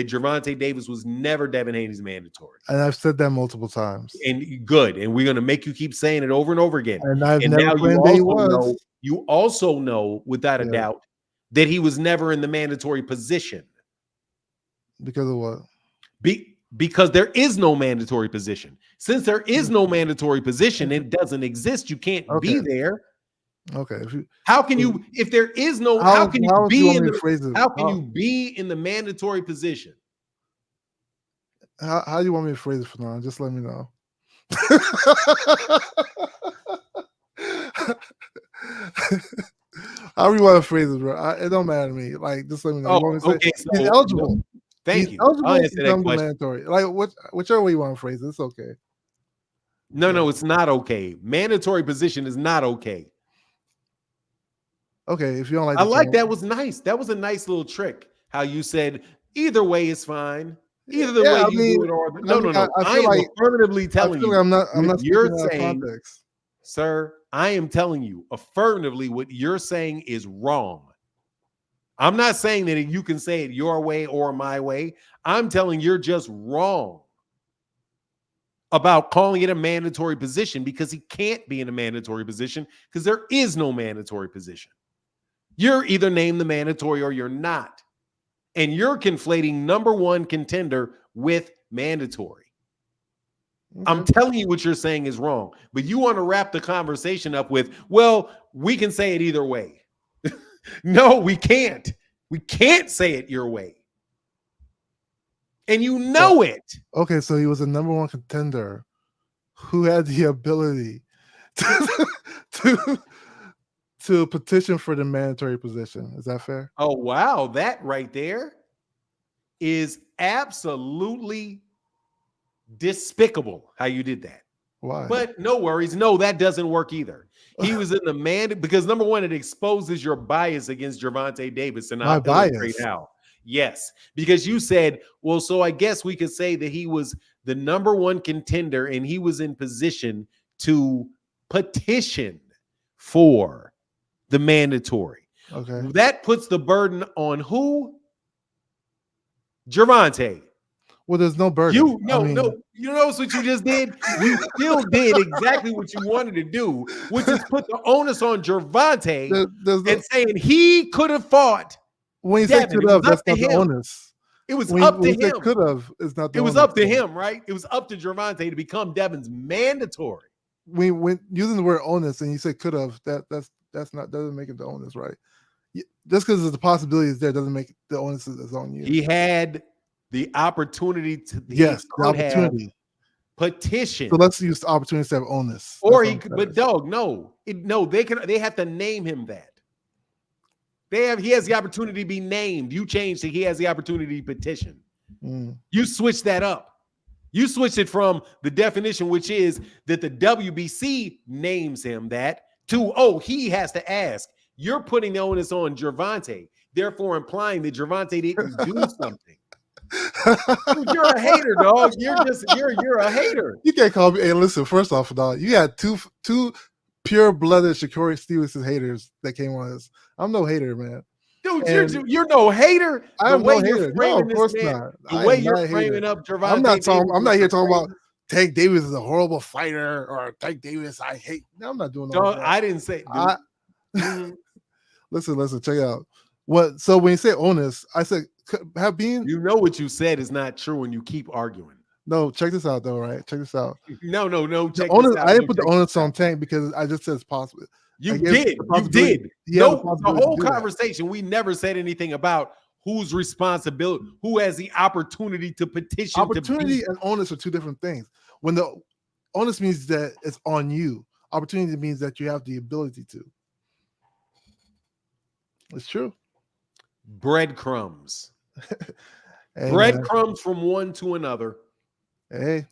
Gervonta Davis was never Devin Haney's mandatory. And I've said that multiple times. And good. And we're going to make you keep saying it over and over again. And never claimed that he was. You also know, without a doubt, that he was never in the mandatory position. Because of what? Because there is no mandatory position. Since there is no mandatory position, it doesn't exist. You can't be there. Okay. How can you, if there is no, how can you be in the mandatory position? How do you want me to phrase it for now? Just let me know. However you want to phrase it, bro. It don't matter to me. Like, just let me know. You want me to say Okay. he's So eligible. thank He's you. eligible I'll to answer that become the question. mandatory. Like, whichever way you want to phrase it, it's okay. No, it's not okay. Mandatory position is not okay. Okay, if you don't like I the like term. that was nice. That was a nice little trick. How you said either way is fine. Either the Yeah, way I you mean, do it or no. I I feel am like affirmatively telling you I'm not what speaking you're out of saying, context. sir. I am telling you affirmatively what you're saying is wrong. I'm not saying that you can say it your way or my way. I'm telling you're just wrong about calling it a mandatory position because he can't be in a mandatory position because there is no mandatory position. You're either named the mandatory or you're not. And you're conflating number one contender with mandatory. Okay. I'm telling you what you're saying is wrong, but you want to wrap the conversation up with, well, we can say it either way. No, we can't. We can't say it your way. And you know it. Okay, so he was a number one contender who had the ability to petition for the mandatory position. Is that fair? Oh, wow. That right there is absolutely despicable how you did that. Why? But no worries. No, that doesn't work either. He was in the man because number one, it exposes your bias against Gervonta Davis, and I'll illustrate how. Yes, because you said, well, so I guess we could say that he was the number one contender and he was in position to petition for the mandatory. Okay. That puts the burden on who? Gervonta. Well, there's no burden. You notice what you just did? You still did exactly what you wanted to do, which is put the onus on Gervonta and saying he could have fought. When you say could have, that's not the onus. It was up to him. Could have is not the onus. It was up to him, right? It was up to Gervonta to become Devin's mandatory. When using the word onus and you say could have, doesn't make it the onus, right? Just because the possibility is there doesn't make the onus is on you. He had the opportunity to the opportunity petition. So let's use the opportunity instead of onus. Or he could, but dog, they have to name him that. He has the opportunity to be named. You changed it. He has the opportunity to petition. You switch that up. You switch it from the definition, which is that the WBC names him that, to, he has to ask. You're putting the onus on Gervonta, therefore implying that Gervonta didn't do something. You're a hater, dog. You're a hater. You can't call me. Hey, listen. First off, dog, you had two pure-blooded Shakur Stevenson haters that came on this. I'm no hater, man. Dude, you're no hater. I'm no hater. No, of course not. The way you're framing up Gervonta. I'm not here talking about Tank Davis is a horrible fighter or Tank Davis I hate. No, I'm not doing that. I didn't say. Listen. Check it out. What? So when you say onus, I said have been. You know what you said is not true, and you keep arguing. No, check this out though, right? Check this out. No. Check onus, this out. I didn't put the onus on Tank because I just said it's possible. You did. No, the whole conversation, we never said anything about whose responsibility, who has the opportunity to petition. Opportunity and onus are two different things. When the onus means that it's on you, opportunity means that you have the ability to. It's true. Breadcrumbs. Hey, breadcrumbs from one to another. Hey.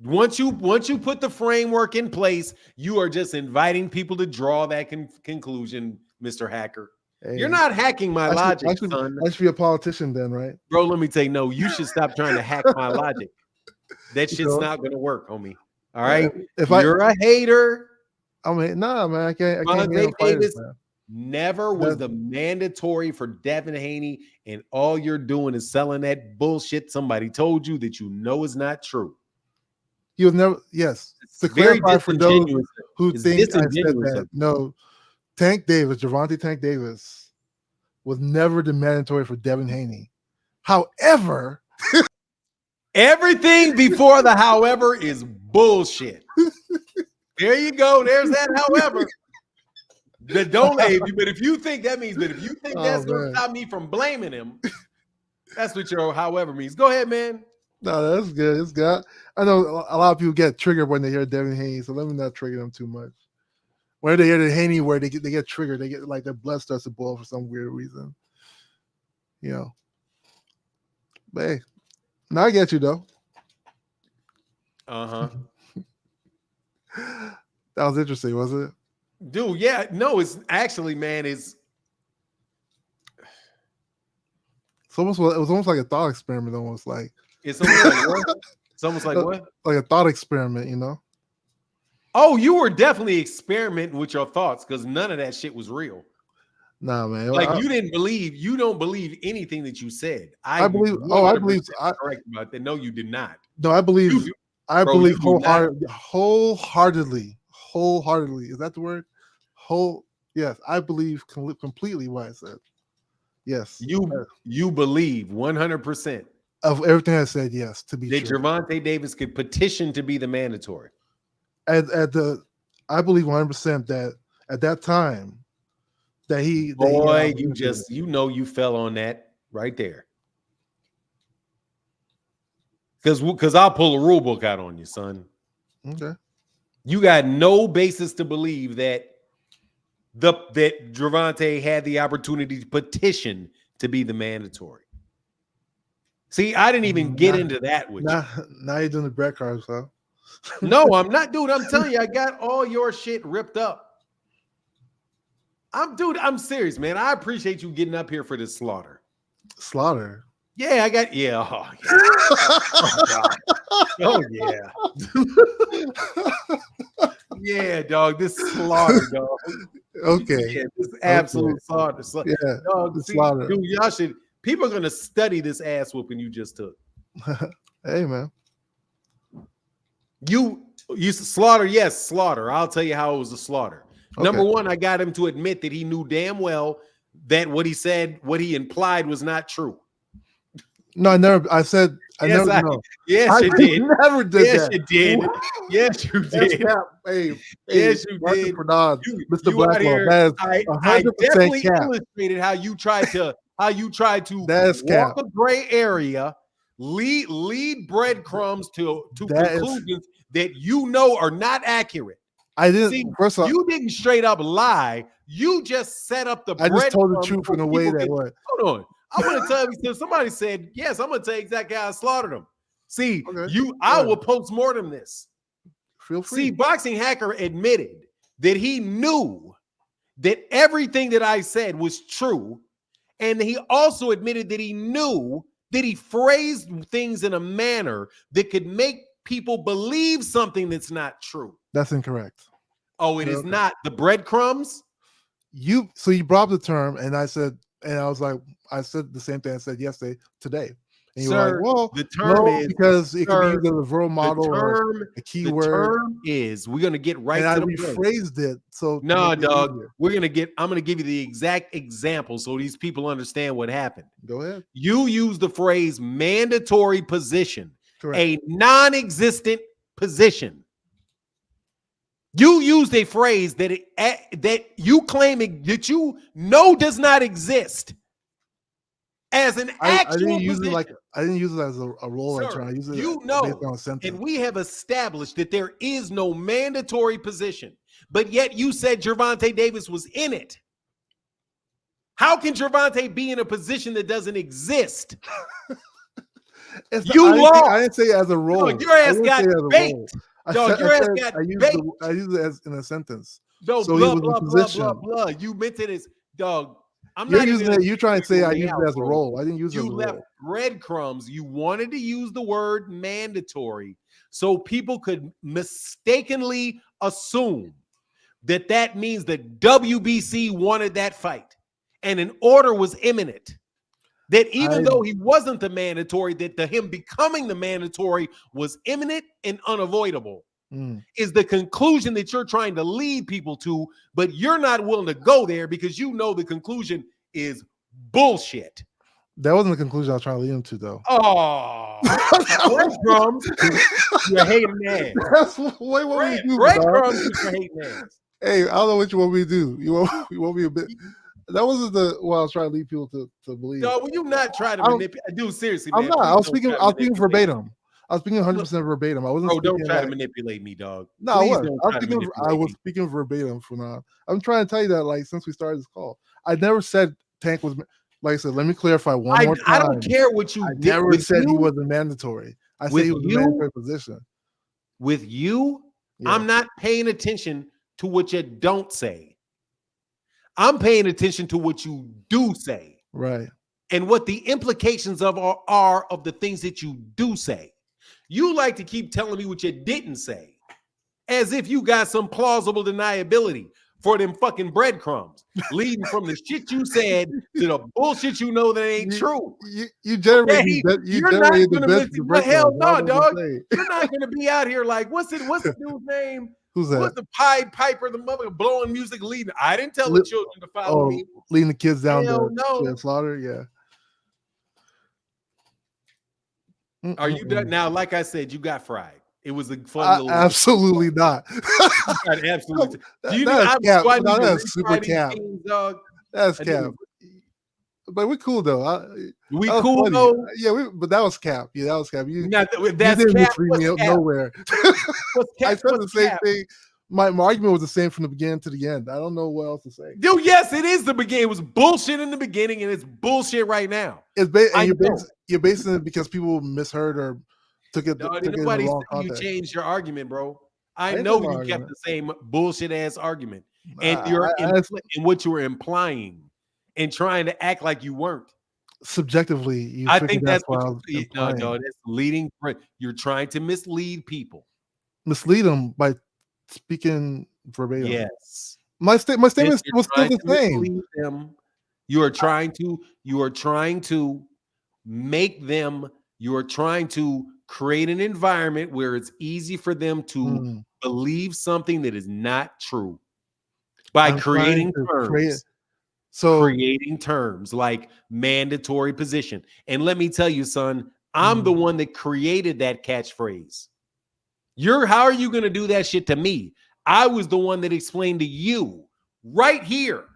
Once you put the framework in place, you are just inviting people to draw that conclusion, Mr. Hacker. Hey. You're not hacking my logic, son. I should be a politician then, right? Bro, let me tell you, no, you should stop trying to hack my logic. That shit's not going to work, homie. All right? If you're a hater. I mean, nah, man, I can't Davis never was the mandatory for Devin Haney, and all you're doing is selling that bullshit somebody told you that you know is not true. He was never, yes. To clarify for those who think I said that, no, Gervonta Tank Davis was never the mandatory for Devin Haney. However, everything before the however is bullshit. There you go. There's that however. But if you think that means, but if you think that's going to stop me from blaming him, that's what your however means. Go ahead, man. No, that's good. It's good. I know a lot of people get triggered when they hear Devin Haney, so let me not trigger them too much. When they hear the Haney word, they get triggered. They get like their blood starts to boil for some weird reason. You know. But hey, now I get you though. Uh-huh. That was interesting, wasn't it? Dude, yeah. No, it's actually, man, it was almost like a thought experiment, almost like it's almost like what? It's almost like what? Like a thought experiment, you know? Oh, you were definitely experimenting with your thoughts because none of that shit was real. Nah, man. Like you don't believe anything that you said. I believe. Correct about that. No, you did not. No, I believe. I believe wholeheartedly. Is that the word? Yes, I believe completely what I said. Yes, you believe 100% of everything I said. Yes, to be that true. Gervonta Davis could petition to be the mandatory. I believe 100% that at that time that he. Boy, you fell on that right there. Because I'll pull a rule book out on you, son. Okay. You got no basis to believe that that Gervonta had the opportunity to petition to be the mandatory. See, I didn't even get into that with you. Now you're doing the breadcrumbs, huh? No, I'm not, dude. I'm telling you, I got all your shit ripped up. I'm serious, man. I appreciate you getting up here for this slaughter. Slaughter? Yeah, Oh, yeah. Oh, God. Oh, yeah. Yeah, dog. This slaughter, dog. Okay. Yeah, this absolute slaughter. Yeah, dog, slaughter. Dude, people are going to study this ass whooping you just took. Hey, man. You slaughter, yes, slaughter. I'll tell you how it was a slaughter. Okay. Number one, I got him to admit that he knew damn well that what he said, what he implied was not true. No, I never. I said I yes, never. No. Yes, you did. Never did yes, that. You did. Yes, you did. Hey, yes, you did. Mr. Blackwell. I definitely illustrated how you tried to walk a gray area, lead breadcrumbs to conclusions that you know are not accurate. I didn't. See, first off, you didn't straight up lie. You just set up the. I just told the truth in a way that was. Hold on. I'm going to tell you, since somebody said, yes, I'm going to tell you exactly how I slaughtered them. See, I will post-mortem this. Feel free. See, Boxing Hacker admitted that he knew that everything that I said was true. And he also admitted that he knew that he phrased things in a manner that could make people believe something that's not true. That's incorrect. Oh, it is not. The breadcrumbs? So you brought up the term, and I said, and I was like, I said the same thing I said yesterday, today. And you were like, well, the term is because it could be the referral model or a keyword. The term is, we're going to get right and to the point. I rephrased it. So no, dog, I'm going to give you the exact example so these people understand what happened. Go ahead. You use the phrase mandatory position, correct. A non-existent position. You used a phrase that you claim that you know does not exist as an actual I didn't use position. I didn't use it as a role. Sir, I use it based on a sentence. And we have established that there is no mandatory position, but yet you said Gervonta Davis was in it. How can Gervonta be in a position that doesn't exist? I didn't say it as a role. No, your ass got baked. Dog, your ass got baked. I used it as in a sentence. No, so blah. You meant it as, dog. You're using it. You're trying to say I used it as a role. I didn't use it as a role. You left breadcrumbs. You wanted to use the word mandatory so people could mistakenly assume that means that WBC wanted that fight and an order was imminent. That even though he wasn't the mandatory, that him becoming the mandatory was imminent and unavoidable is the conclusion that you're trying to lead people to, but you're not willing to go there because you know the conclusion is bullshit. That wasn't the conclusion I was trying to lead him to, though. Oh, breadcrumbs, you're hating ass. Breadcrumbs, you're hating ass. Hey, I don't know what you want me to do. You want me a bit. That wasn't what I was trying to lead people to believe. No, will you not try to manipulate? Dude, seriously, I'm man. not. please I was don't speaking. try to I was speaking manipulate me. verbatim. I was speaking 100% verbatim. I wasn't. Bro, don't speaking try to like, manipulate me, dog. no, I Please was. don't I was try to speaking. I manipulate was me. speaking verbatim for now. I'm trying to tell you that, like, since we started this call, I never said Tank was. Like I said, let me clarify one more time. I don't care what you I did. never with said he you, wasn't mandatory. I said with he was a you- mandatory position. With you, Yeah. I'm not paying attention to what you don't say. I'm paying attention to what you do say. Right. And what the implications are of the things that you do say. You like to keep telling me what you didn't say, as if you got some plausible deniability for them fucking breadcrumbs, leading from the shit you said to the bullshit you know that ain't true. You generate Okay? you You're not generate the gonna best. miss. Well, hell no, dog. You're not gonna be out here like what's the dude's name? Who's that? What's the Pied Piper, the mother blowing music leading? I didn't tell the children to follow me. Leading the kids down Hell to no. slaughter. Yeah. Are you done now? Like I said, you got fried. It was a fun little. Absolutely not. Absolutely. Do you That's cap. do I need to That's super retry these cap. things, dog? That's I cap. do. But we're cool though. We that was cool funny. though. Yeah, but that was cap. Yeah, that was cap. You That's didn't cap. misread What's me out cap? nowhere. What's cap? I said the What's same cap? thing. My argument was the same from the beginning to the end. I don't know what else to say. Dude, yes, it is the beginning. It was bullshit in the beginning, and it's bullshit right now. You're basing it because people misheard or took it. No, took it in the nobody wrong said you context. changed your argument, bro. I didn't know change my you kept argument. the same bullshit ass argument, and I- in what you were implying and trying to act like you weren't. Subjectively, you I figured think that's what I what was you, no, implying. that's leading. You're trying to mislead people. Mislead them by speaking verbatim. Yes. My statement You're was still trying the to same. mislead them. You are trying to make them. You are trying to create an environment where it's easy for them to believe something that is not true by creating terms. Creating terms like mandatory position. And let me tell you, son, I'm the one that created that catchphrase. How are you going to do that shit to me? I was the one that explained to you right here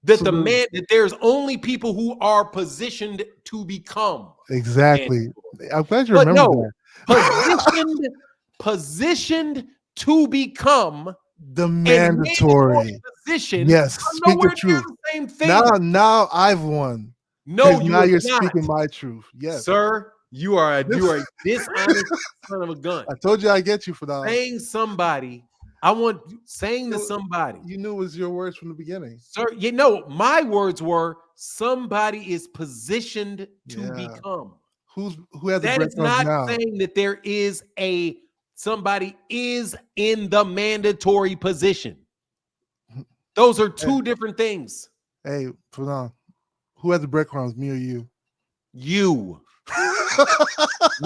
that that there's only people who are positioned to become. Exactly. I'm glad you remember that. Positioned to become the mandatory position. Yes, speak the truth. The same thing. Now I've won. No, now you're speaking my truth. Yes, sir. You are a dishonest son of a gun. I told you I get you for that. Saying to somebody. You knew it was your words from the beginning. Sir, my words were somebody is positioned to become. Who has that is not now? Saying that there is somebody is in the mandatory position. Those are two different things. Hey, hold on. Who has the breadcrumbs, me or you? You.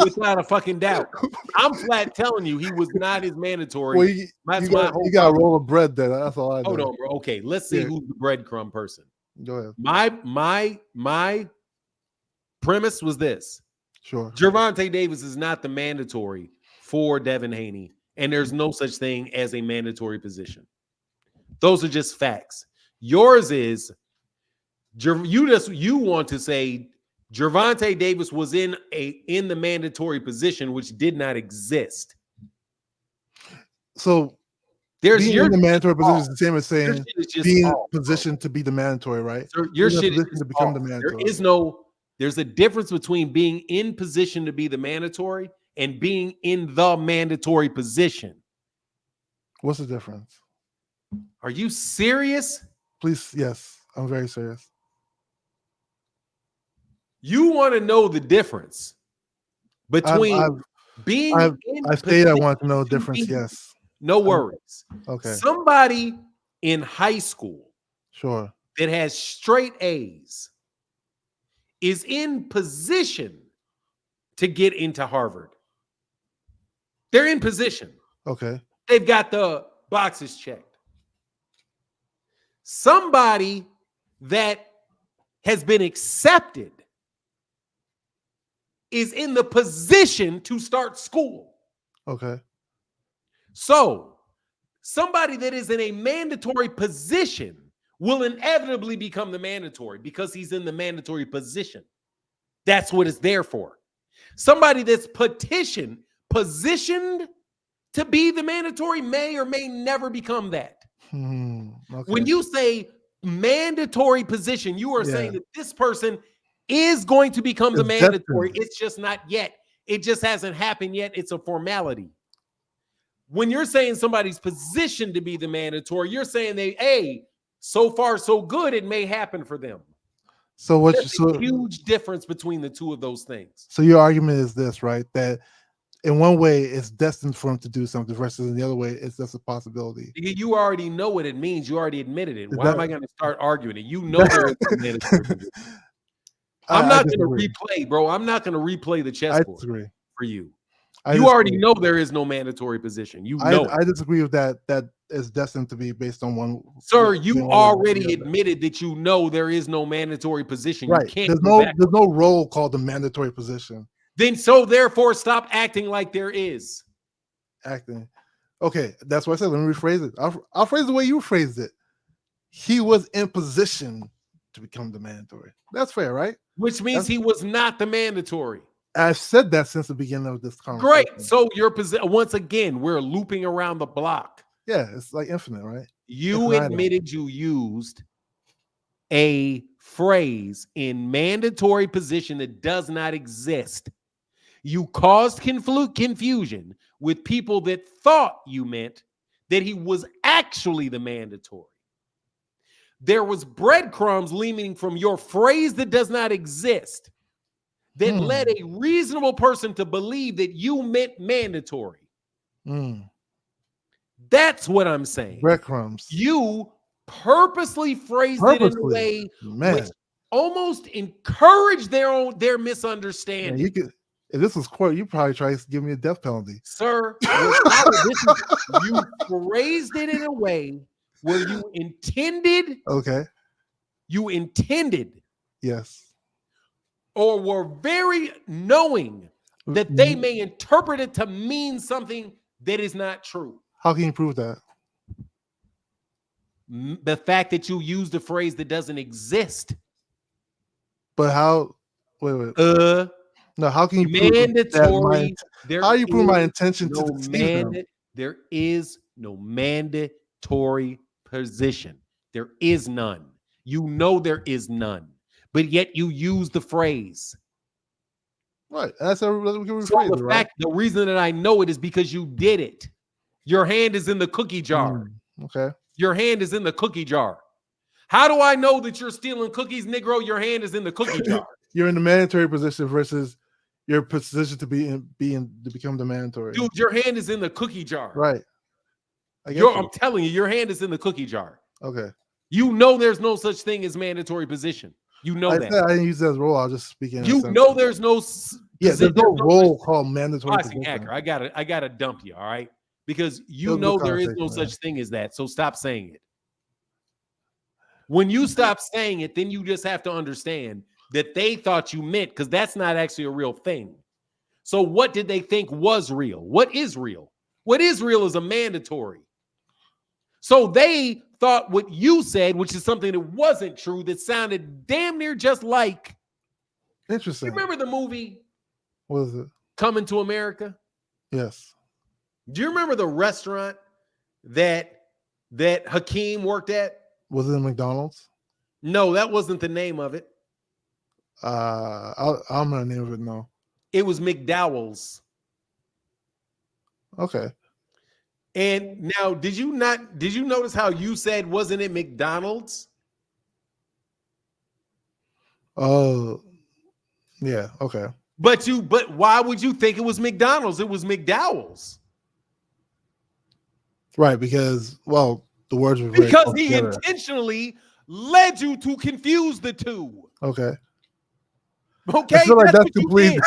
Without a fucking doubt. I'm flat telling you he was not his mandatory. Well, you got a roll of bread there. That's all I know. Hold on, bro. Okay, let's see who's the breadcrumb person. Go ahead. My premise was this. Sure. Gervonta Davis is not the mandatory for Devin Haney, and there's no such thing as a mandatory position. Those are just facts. Yours is you want to say Gervonta Davis was in the mandatory position, which did not exist. So being in the mandatory position is the same as saying being positioned to be the mandatory, right? So your shit is to become the mandatory. There's a difference between being in position to be the mandatory and being in the mandatory position. What's the difference? Are you serious? Please, yes, I'm very serious. You want to know the difference between being I stated I want to know the difference, yes. No worries. Okay. Somebody in high school sure that has straight A's is in position to get into Harvard. They're in position. Okay. They've got the boxes checked. Somebody that has been accepted is in the position to start school. Okay. So, somebody that is in a mandatory position will inevitably become the mandatory because he's in the mandatory position. That's what it's there for. Somebody that's positioned to be the mandatory may or may never become that. Okay. When you say mandatory position, you are saying that this person is going to become the mandatory. It's just not yet. It just hasn't happened yet. It's a formality. When you're saying somebody's positioned to be the mandatory, you're saying so far so good, it may happen for them. So There's a huge difference between the two of those things. So your argument is this, right? That in one way it's destined for him to do something versus in the other way it's just a possibility. You already know what it means. You already admitted it. Why am I going to start arguing it? You know there is a mandatory position. I'm not going to replay, bro. I'm not going to replay the chessboard for you. You already know there is no mandatory position. You know I disagree with that. That is destined to be based on one. Sir, you already admitted that you know there is no mandatory position. Right. You can't there's no role called the mandatory position. Then therefore stop acting like there is. Acting. Okay, that's what I said. Let me rephrase it. I'll phrase it the way you phrased it. He was in position to become the mandatory. That's fair, right? Which means he was not the mandatory. I've said that since the beginning of this conversation. Great. So your position, once again, we're looping around the block. Yeah, it's like infinite, right? You admitted you used a phrase in mandatory position that does not exist. You caused confusion with people that thought you meant that he was actually the mandatory. There was breadcrumbs leading from your phrase that does not exist that led a reasonable person to believe that you meant mandatory. That's what I'm saying. Breadcrumbs. You purposely phrased it in a way which almost encouraged their misunderstanding. Yeah, if this was court, you probably try to give me a death penalty. Sir, you phrased it in a way where you intended. Okay. You intended. Yes. Or were very knowing that they may interpret it to mean something that is not true. How can you prove that? The fact that you used a phrase that doesn't exist. But how? Wait. No, how can you mandatory? Prove how do you prove my intention to deceive them? There is no mandatory position. There is none. You know there is none. But yet you use the phrase. Right. That's how we can rephrase it, right? The reason that I know it is because you did it. Your hand is in the cookie jar. Okay. Your hand is in the cookie jar. How do I know that you're stealing cookies, Negro? Your hand is in the cookie jar. You're in the mandatory position versus your position to become the mandatory. Dude, your hand is in the cookie jar. Right. I'm telling you, your hand is in the cookie jar. Okay. You know there's no such thing as mandatory position. You know that. I didn't use that as role. I was just speaking. You know there's no. There's no role called mandatory position. Hacker, I gotta dump you. All right, because you know there is no such thing as that. So stop saying it. When you stop saying it, then you just have to understand that they thought you meant, because that's not actually a real thing. So what did they think was real? What is real? What is real is a mandatory. So they thought what you said, which is something that wasn't true, that sounded damn near just like. Interesting. You remember the movie? What is it? Coming to America? Yes. Do you remember the restaurant that Hakeem worked at? Was it a McDonald's? No, that wasn't the name of it. I'm not the name of it. No. It was McDowell's. Okay. And now, did you notice how you said, wasn't it McDonald's? Oh, yeah. Okay. But why would you think it was McDonald's? It was McDowell's. Right, because the words were because he intentionally led you to confuse the two. Okay. Okay. I feel like that's completely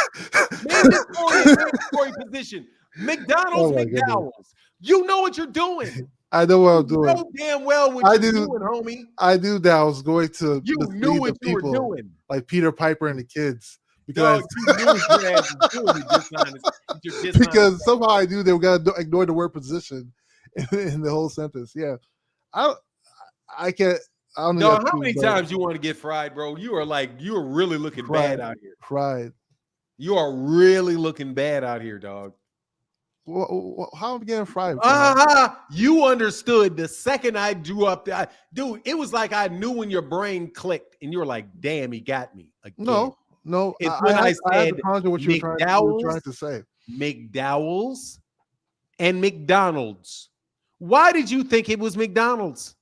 mandatory position. McDonald's, McDowell's. Goodness. You know what you're doing. I know what I'm doing. You know damn well what you're doing, homie. I knew that I was going to. You knew what you were doing. Like Peter Piper and the kids. Because because somehow I knew they were gonna ignore the word position in the whole sentence. Yeah, I can't. I only No, got how two, many but times you want to get fried, bro? You are really looking bad out here. fried. You are really looking bad out here, dog. How am I getting fried? Fernando? You understood the second I drew up. Dude, it was like I knew when your brain clicked, and you were like, "Damn, he got me again." No. It's when I had said to conjure what you were trying to say. McDowell's and McDonald's. Why did you think it was McDonald's?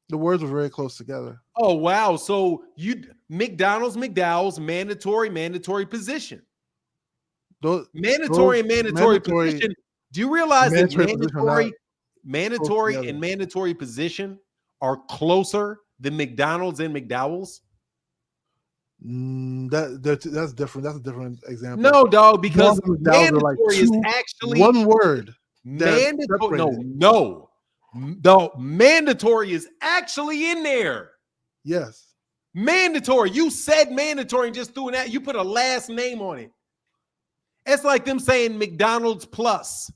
The words were very close together. Oh, wow. So McDonald's, McDowell's, mandatory position. Mandatory position. Do you realize that mandatory and mandatory position are closer than McDonald's and McDowell's? That's different. That's a different example. No, dog, because mandatory is actually one word. Mandatory. No. The mandatory is actually in there. Yes. Mandatory. You said mandatory and just threw it out. You put a last name on it. It's like them saying McDonald's plus.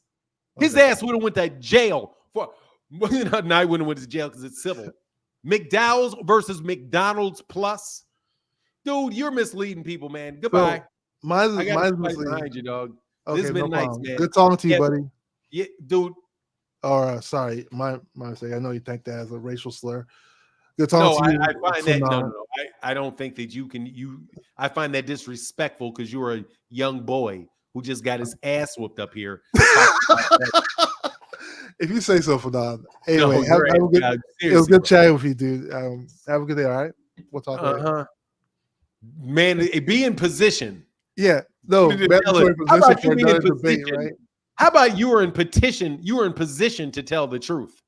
His ass would have went to jail for. No, he wouldn't have went to jail because it's civil. McDowell's versus McDonald's plus. Dude, you're misleading people, man. Goodbye. So, mine's behind you, dog. Okay, this has been nice, man. Good talking to you, buddy. Yeah, dude. Or sorry, my mistake. I know you think that as a racial slur. Good talking to you. I find that no. I don't think that you can. I find that disrespectful because you're a young boy who just got his ass whooped up here. If you say so, Fernando. Anyway, it was good chatting with you, dude. Have a good day. All right, we'll talk later. Man, be in position. Yeah, no. How about you be in position? Right? How about you were in petition? You were in position to tell the truth.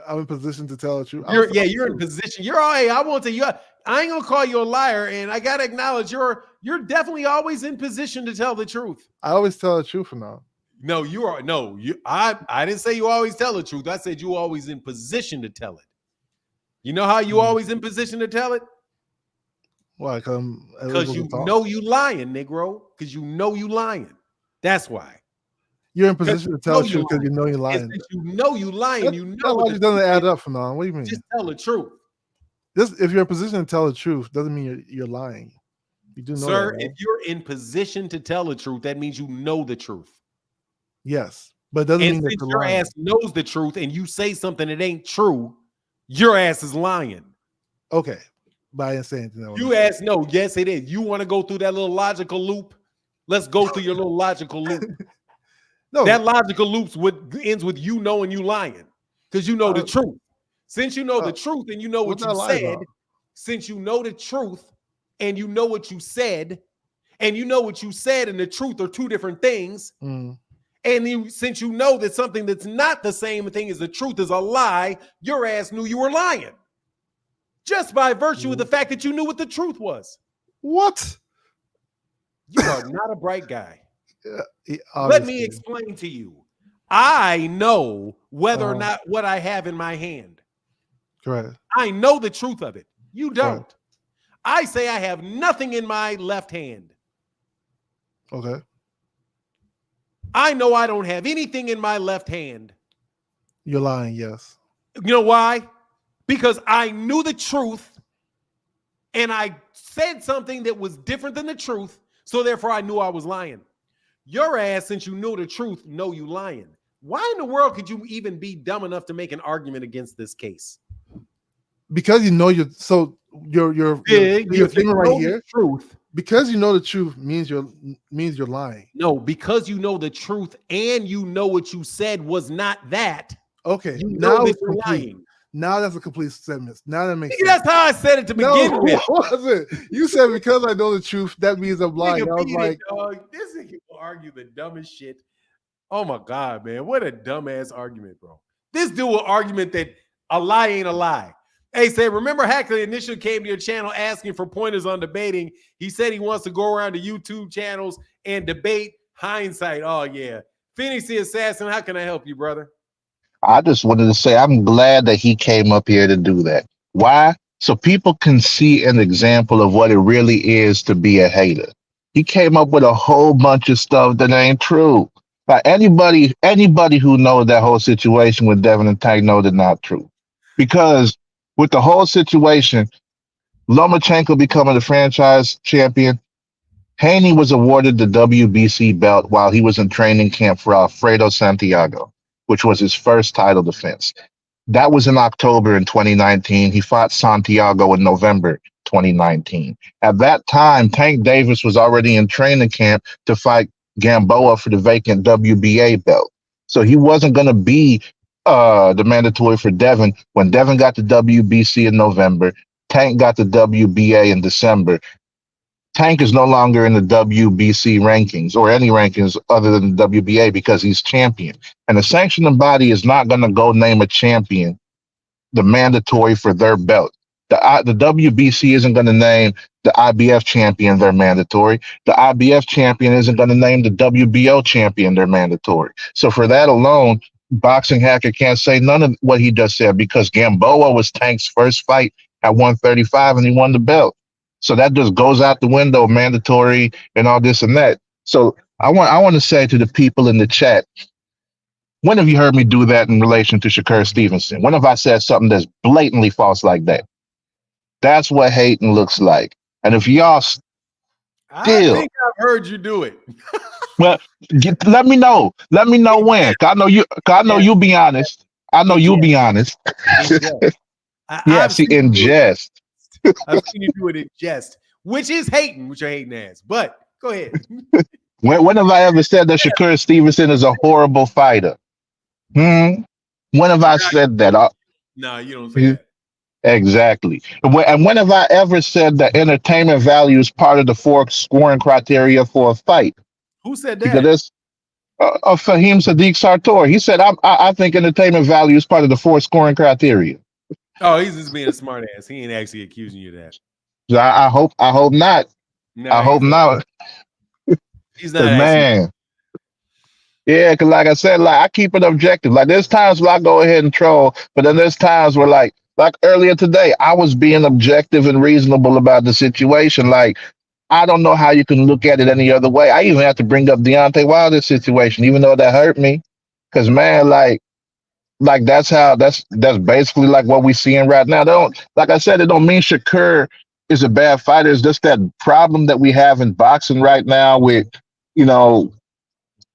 I'm in position to tell the truth. You're in position. You're all. Hey, I won't tell you. I ain't gonna call you a liar, and I gotta acknowledge you're definitely always in position to tell the truth. I always tell the truth now. No, you are. No, you. I didn't say you always tell the truth. I said you always in position to tell it. You know how you always in position to tell it? Why? Because you know you lying, Negro. Because you know you lying. That's why. You're in position to tell the truth because you know you're lying. You know you lying. That logic doesn't add up for now. What do you mean? Just tell the truth. If you're in position to tell the truth, doesn't mean you're lying. You do know, sir. that, right? If you're in position to tell the truth, that means you know the truth. Yes, but it doesn't mean that your lying. Ass knows the truth, and you say something that ain't true, your ass is lying. Okay, but I didn't say anything. You ass no. Yes, it is. You want to go through that little logical loop? Let's go through your little logical loop. No, that logical loops ends with you knowing you lying because you know the truth. Since you know the truth and you know what you said, since you know the truth and you know what you said, and you know what you said and the truth are two different things. And since you know that something that's not the same thing as the truth is a lie, your ass knew you were lying just by virtue of the fact that you knew what the truth was. What? You are not a bright guy. Let me explain to you. I know whether or not what I have in my hand. Correct. I know the truth of it. You don't. Correct. I say I have nothing in my left hand. Okay. I know I don't have anything in my left hand. You're lying, yes. You know why? Because I knew the truth and I said something that was different than the truth, so therefore I knew I was lying. Your ass, since you know the truth, know you lying. Why in the world could you even be dumb enough to make an argument against this case? Because you know your thing right here. Truth. Because you know the truth means you're lying. No, because you know the truth and you know what you said was not that. Okay, you know that you're lying. Now that's a complete sentence. Now that makes sense. That's how I said it to begin with. What was it? You said because I know the truth, that means I'm lying. I was like, this nigga will argue the dumbest shit. Oh my God, man. What a dumbass argument, bro. This dude will argument that a lie ain't a lie. Hey, say, remember Hackley initially came to your channel asking for pointers on debating. He said he wants to go around to YouTube channels and debate hindsight. Oh, yeah. Phoenix the Assassin, how can I help you, brother? I just wanted to say I'm glad that he came up here to do that. Why? So people can see an example of what it really is to be a hater. He came up with a whole bunch of stuff that ain't true. Like anybody who knows that whole situation with Devin and Tank know they're not true. Because with the whole situation, Lomachenko becoming the franchise champion. Haney was awarded the WBC belt while he was in training camp for Alfredo Santiago, which was his first title defense. That was in October in 2019. He fought Santiago in November 2019. At that time, Tank Davis was already in training camp to fight Gamboa for the vacant WBA belt. So he wasn't going to be the mandatory for Devin. When Devin got the WBC in November, Tank got the WBA in December. Tank is no longer in the WBC rankings or any rankings other than the WBA because he's champion. And the sanctioning body is not going to go name a champion the mandatory for their belt. The WBC isn't going to name the IBF champion their mandatory. The IBF champion isn't going to name the WBO champion their mandatory. So for that alone, Boxing Hacker can't say none of what he just said because Gamboa was Tank's first fight at 135 and he won the belt. So that just goes out the window, mandatory and all this and that. So I want to say to the people in the chat, when have you heard me do that in relation to Shakur Stevenson? When have I said something that's blatantly false like that? That's what hating looks like. And if y'all I still, think I've heard you do it. well, let me know. Let me know when. 'Cause I know you. 'Cause I know you'll be honest. I know you'll be honest. Yeah, see, in jest. I've seen you do it in jest, which is hating, which you're hating ass. But go ahead. When have I ever said that Shakur Stevenson is a horrible fighter? When have I said that? No, you don't say that. Exactly. And when have I ever said that entertainment value is part of the four scoring criteria for a fight? Who said that? Because it's Fahim Sadiq Sartor. He said, I think entertainment value is part of the four scoring criteria. Oh, he's just being a smart ass. He ain't actually accusing you of that. So I hope not. No, I hope not. He's not. Man. Yeah, because like I said, like I keep it objective. Like there's times where I go ahead and troll, but then there's times where like earlier today, I was being objective and reasonable about the situation. Like I don't know how you can look at it any other way. I even have to bring up Deontay Wilder's situation, even though that hurt me. Because man, like that's basically like what we seeing right now. They don't, like I said, it don't mean Shakur is a bad fighter. It's just that problem that we have in boxing right now with,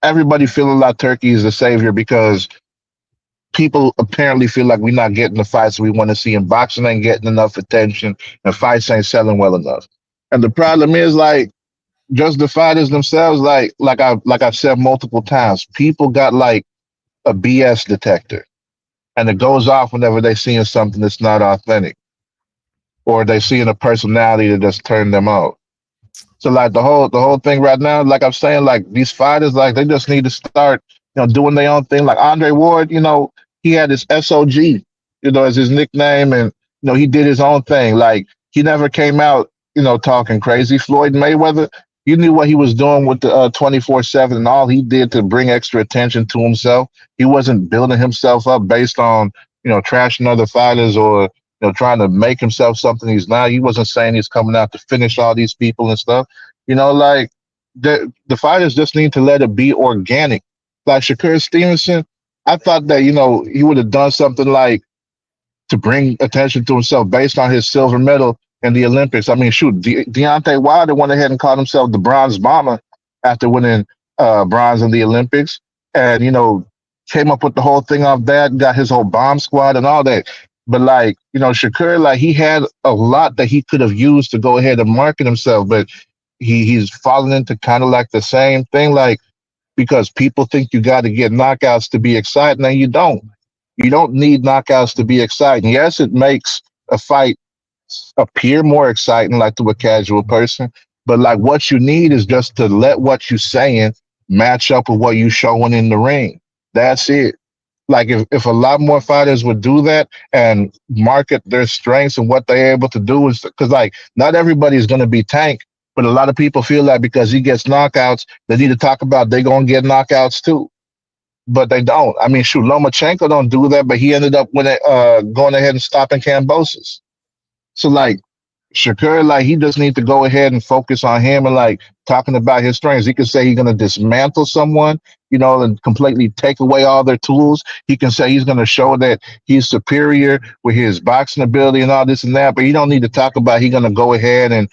everybody feeling like Turkey is the savior because people apparently feel like we're not getting the fights we want to see, and boxing ain't getting enough attention, and fights ain't selling well enough. And the problem is like just the fighters themselves, like I've said multiple times, people got like a BS detector, and it goes off whenever they seeing something that's not authentic, or they seeing a personality that just turned them off. So like the whole thing right now, like I'm saying, like these fighters, like they just need to start, doing their own thing. Like Andre Ward, he had his SOG, as his nickname, and he did his own thing. Like he never came out, talking crazy. Floyd Mayweather, you knew what he was doing with the 24/7 and all he did to bring extra attention to himself. He wasn't building himself up based on, trashing other fighters or trying to make himself something he's not. He wasn't saying he's coming out to finish all these people and stuff. Like the fighters just need to let it be organic. Like Shakur Stevenson, I thought that, he would have done something like to bring attention to himself based on his silver medal in the Olympics. I mean, shoot, Deontay Wilder went ahead and called himself the Bronze Bomber after winning bronze in the Olympics and, came up with the whole thing off that, got his whole bomb squad and all that. But like, Shakur, like he had a lot that he could have used to go ahead and market himself, but he's fallen into kind of like the same thing, like because people think you got to get knockouts to be exciting, and you don't. You don't need knockouts to be exciting. Yes, it makes a fight appear more exciting, like to a casual person, but like what you need is just to let what you're saying match up with what you're showing in the ring. That's it. Like if a lot more fighters would do that and market their strengths and what they're able to do, is because like not everybody's going to be Tank, but a lot of people feel that because he gets knockouts, they need to talk about they're going to get knockouts too. But they don't. I mean, shoot, Lomachenko don't do that, but he ended up going ahead and stopping Kambosos. So like Shakur, like he just need to go ahead and focus on him and like talking about his strengths. He can say he's gonna dismantle someone, and completely take away all their tools. He can say he's gonna show that he's superior with his boxing ability and all this and that. But you don't need to talk about he's gonna go ahead and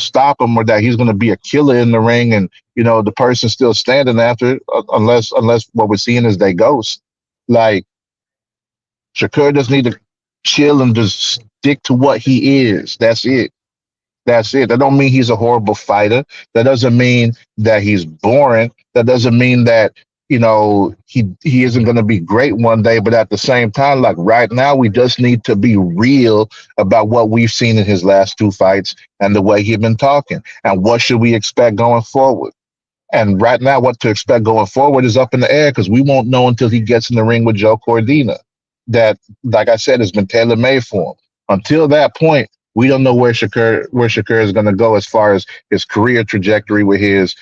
stop him or that he's gonna be a killer in the ring and the person still standing after it, unless what we're seeing is they ghost. Like Shakur just need to chill and just stick to what he is. That's it. That's it. That don't mean he's a horrible fighter. That doesn't mean that he's boring. That doesn't mean that he isn't going to be great one day. But at the same time, like right now, we just need to be real about what we've seen in his last two fights and the way he's been talking and what should we expect going forward. And right now, what to expect going forward is up in the air because we won't know until he gets in the ring with Joe Cordina. That, like I said, has been tailor made for him. Until that point, we don't know where Shakur is going to go as far as his career trajectory with his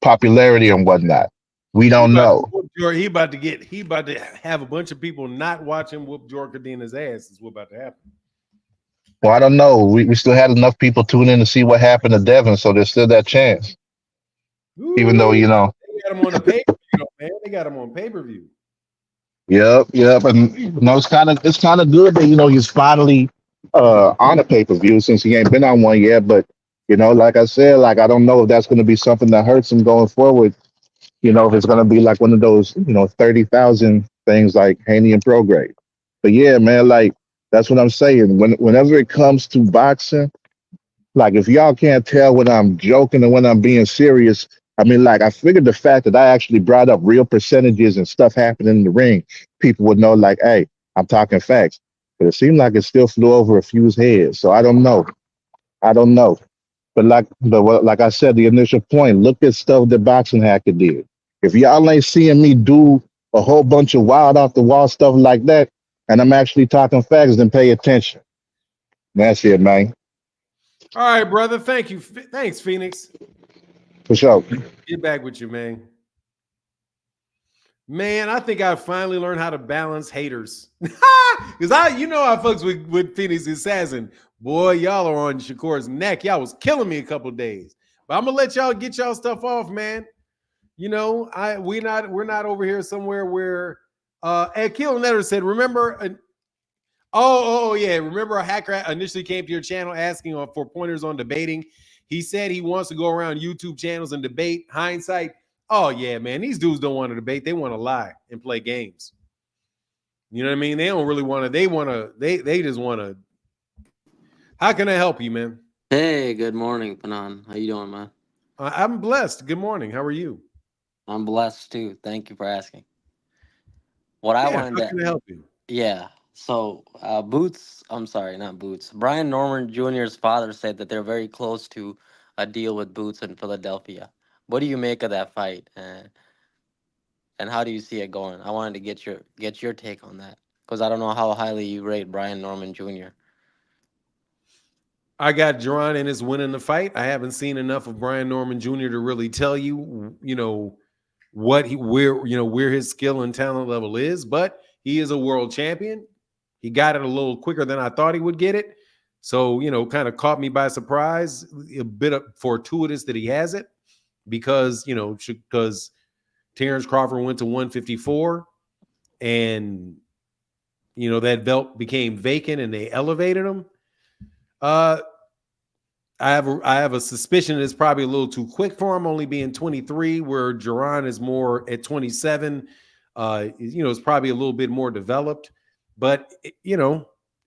popularity and whatnot. We don't know. He about to have a bunch of people not watching whoop George Cordina's ass. Is what about to happen. Well, I don't know. We still had enough people tune in to see what happened to Devin, so there's still that chance. Even though They got him on the pay per view, man. They got him on pay per view. Yep, and it's kind of good that he's finally on a pay per view since he ain't been on one yet. But like I said, like I don't know if that's going to be something that hurts him going forward. If it's going to be like one of those 30,000 things like Haney and Prograde. But yeah, man, like that's what I'm saying. Whenever it comes to boxing. Like, if y'all can't tell when I'm joking and when I'm being serious, I mean, like, I figured the fact that I actually brought up real percentages and stuff happening in the ring, people would know, like, hey, I'm talking facts. But it seemed like it still flew over a few's heads. So I don't know. I don't know. But like I said, the initial point, look at stuff that Boxing Hacker did. If y'all ain't seeing me do a whole bunch of wild off the wall stuff like that, and I'm actually talking facts, then pay attention. That's it, man. All right, brother. Thank you. Thanks, Phoenix. For sure. Get back with you, man. Man, I think I finally learned how to balance haters. Because I fucks with Phoenix Assassin. Boy, y'all are on Shakur's neck. Y'all was killing me a couple days. But I'm gonna let y'all get y'all stuff off, man. We're not over here somewhere where Akil Netter said, remember yeah. Remember a hacker initially came to your channel asking for pointers on debating. He said he wants to go around YouTube channels and debate. Hindsight, oh yeah, man. These dudes don't want to debate. They want to lie and play games. You know what I mean? They don't really want to. They just want to. How can I help you, man? Hey, good morning, Panan. How you doing, man? I'm blessed. Good morning. How are you? I'm blessed too. Thank you for asking. What I Yeah, wanted how to, can I help you? yeah. So, Boots. I'm sorry, not Boots. Brian Norman Jr.'s father said that they're very close to a deal with Boots in Philadelphia. What do you make of that fight, and how do you see it going? I wanted to get your take on that because I don't know how highly you rate Brian Norman Jr. I got Jerron in his winning the fight. I haven't seen enough of Brian Norman Jr. to really tell you, where his skill and talent level is, but he is a world champion. He got it a little quicker than I thought he would get it. So, kind of caught me by surprise, a bit of fortuitous that he has it because Terence Crawford went to 154 and, that belt became vacant and they elevated him. I have a suspicion it's probably a little too quick for him, only being 23, where Jerron is more at 27. It's probably a little bit more developed. But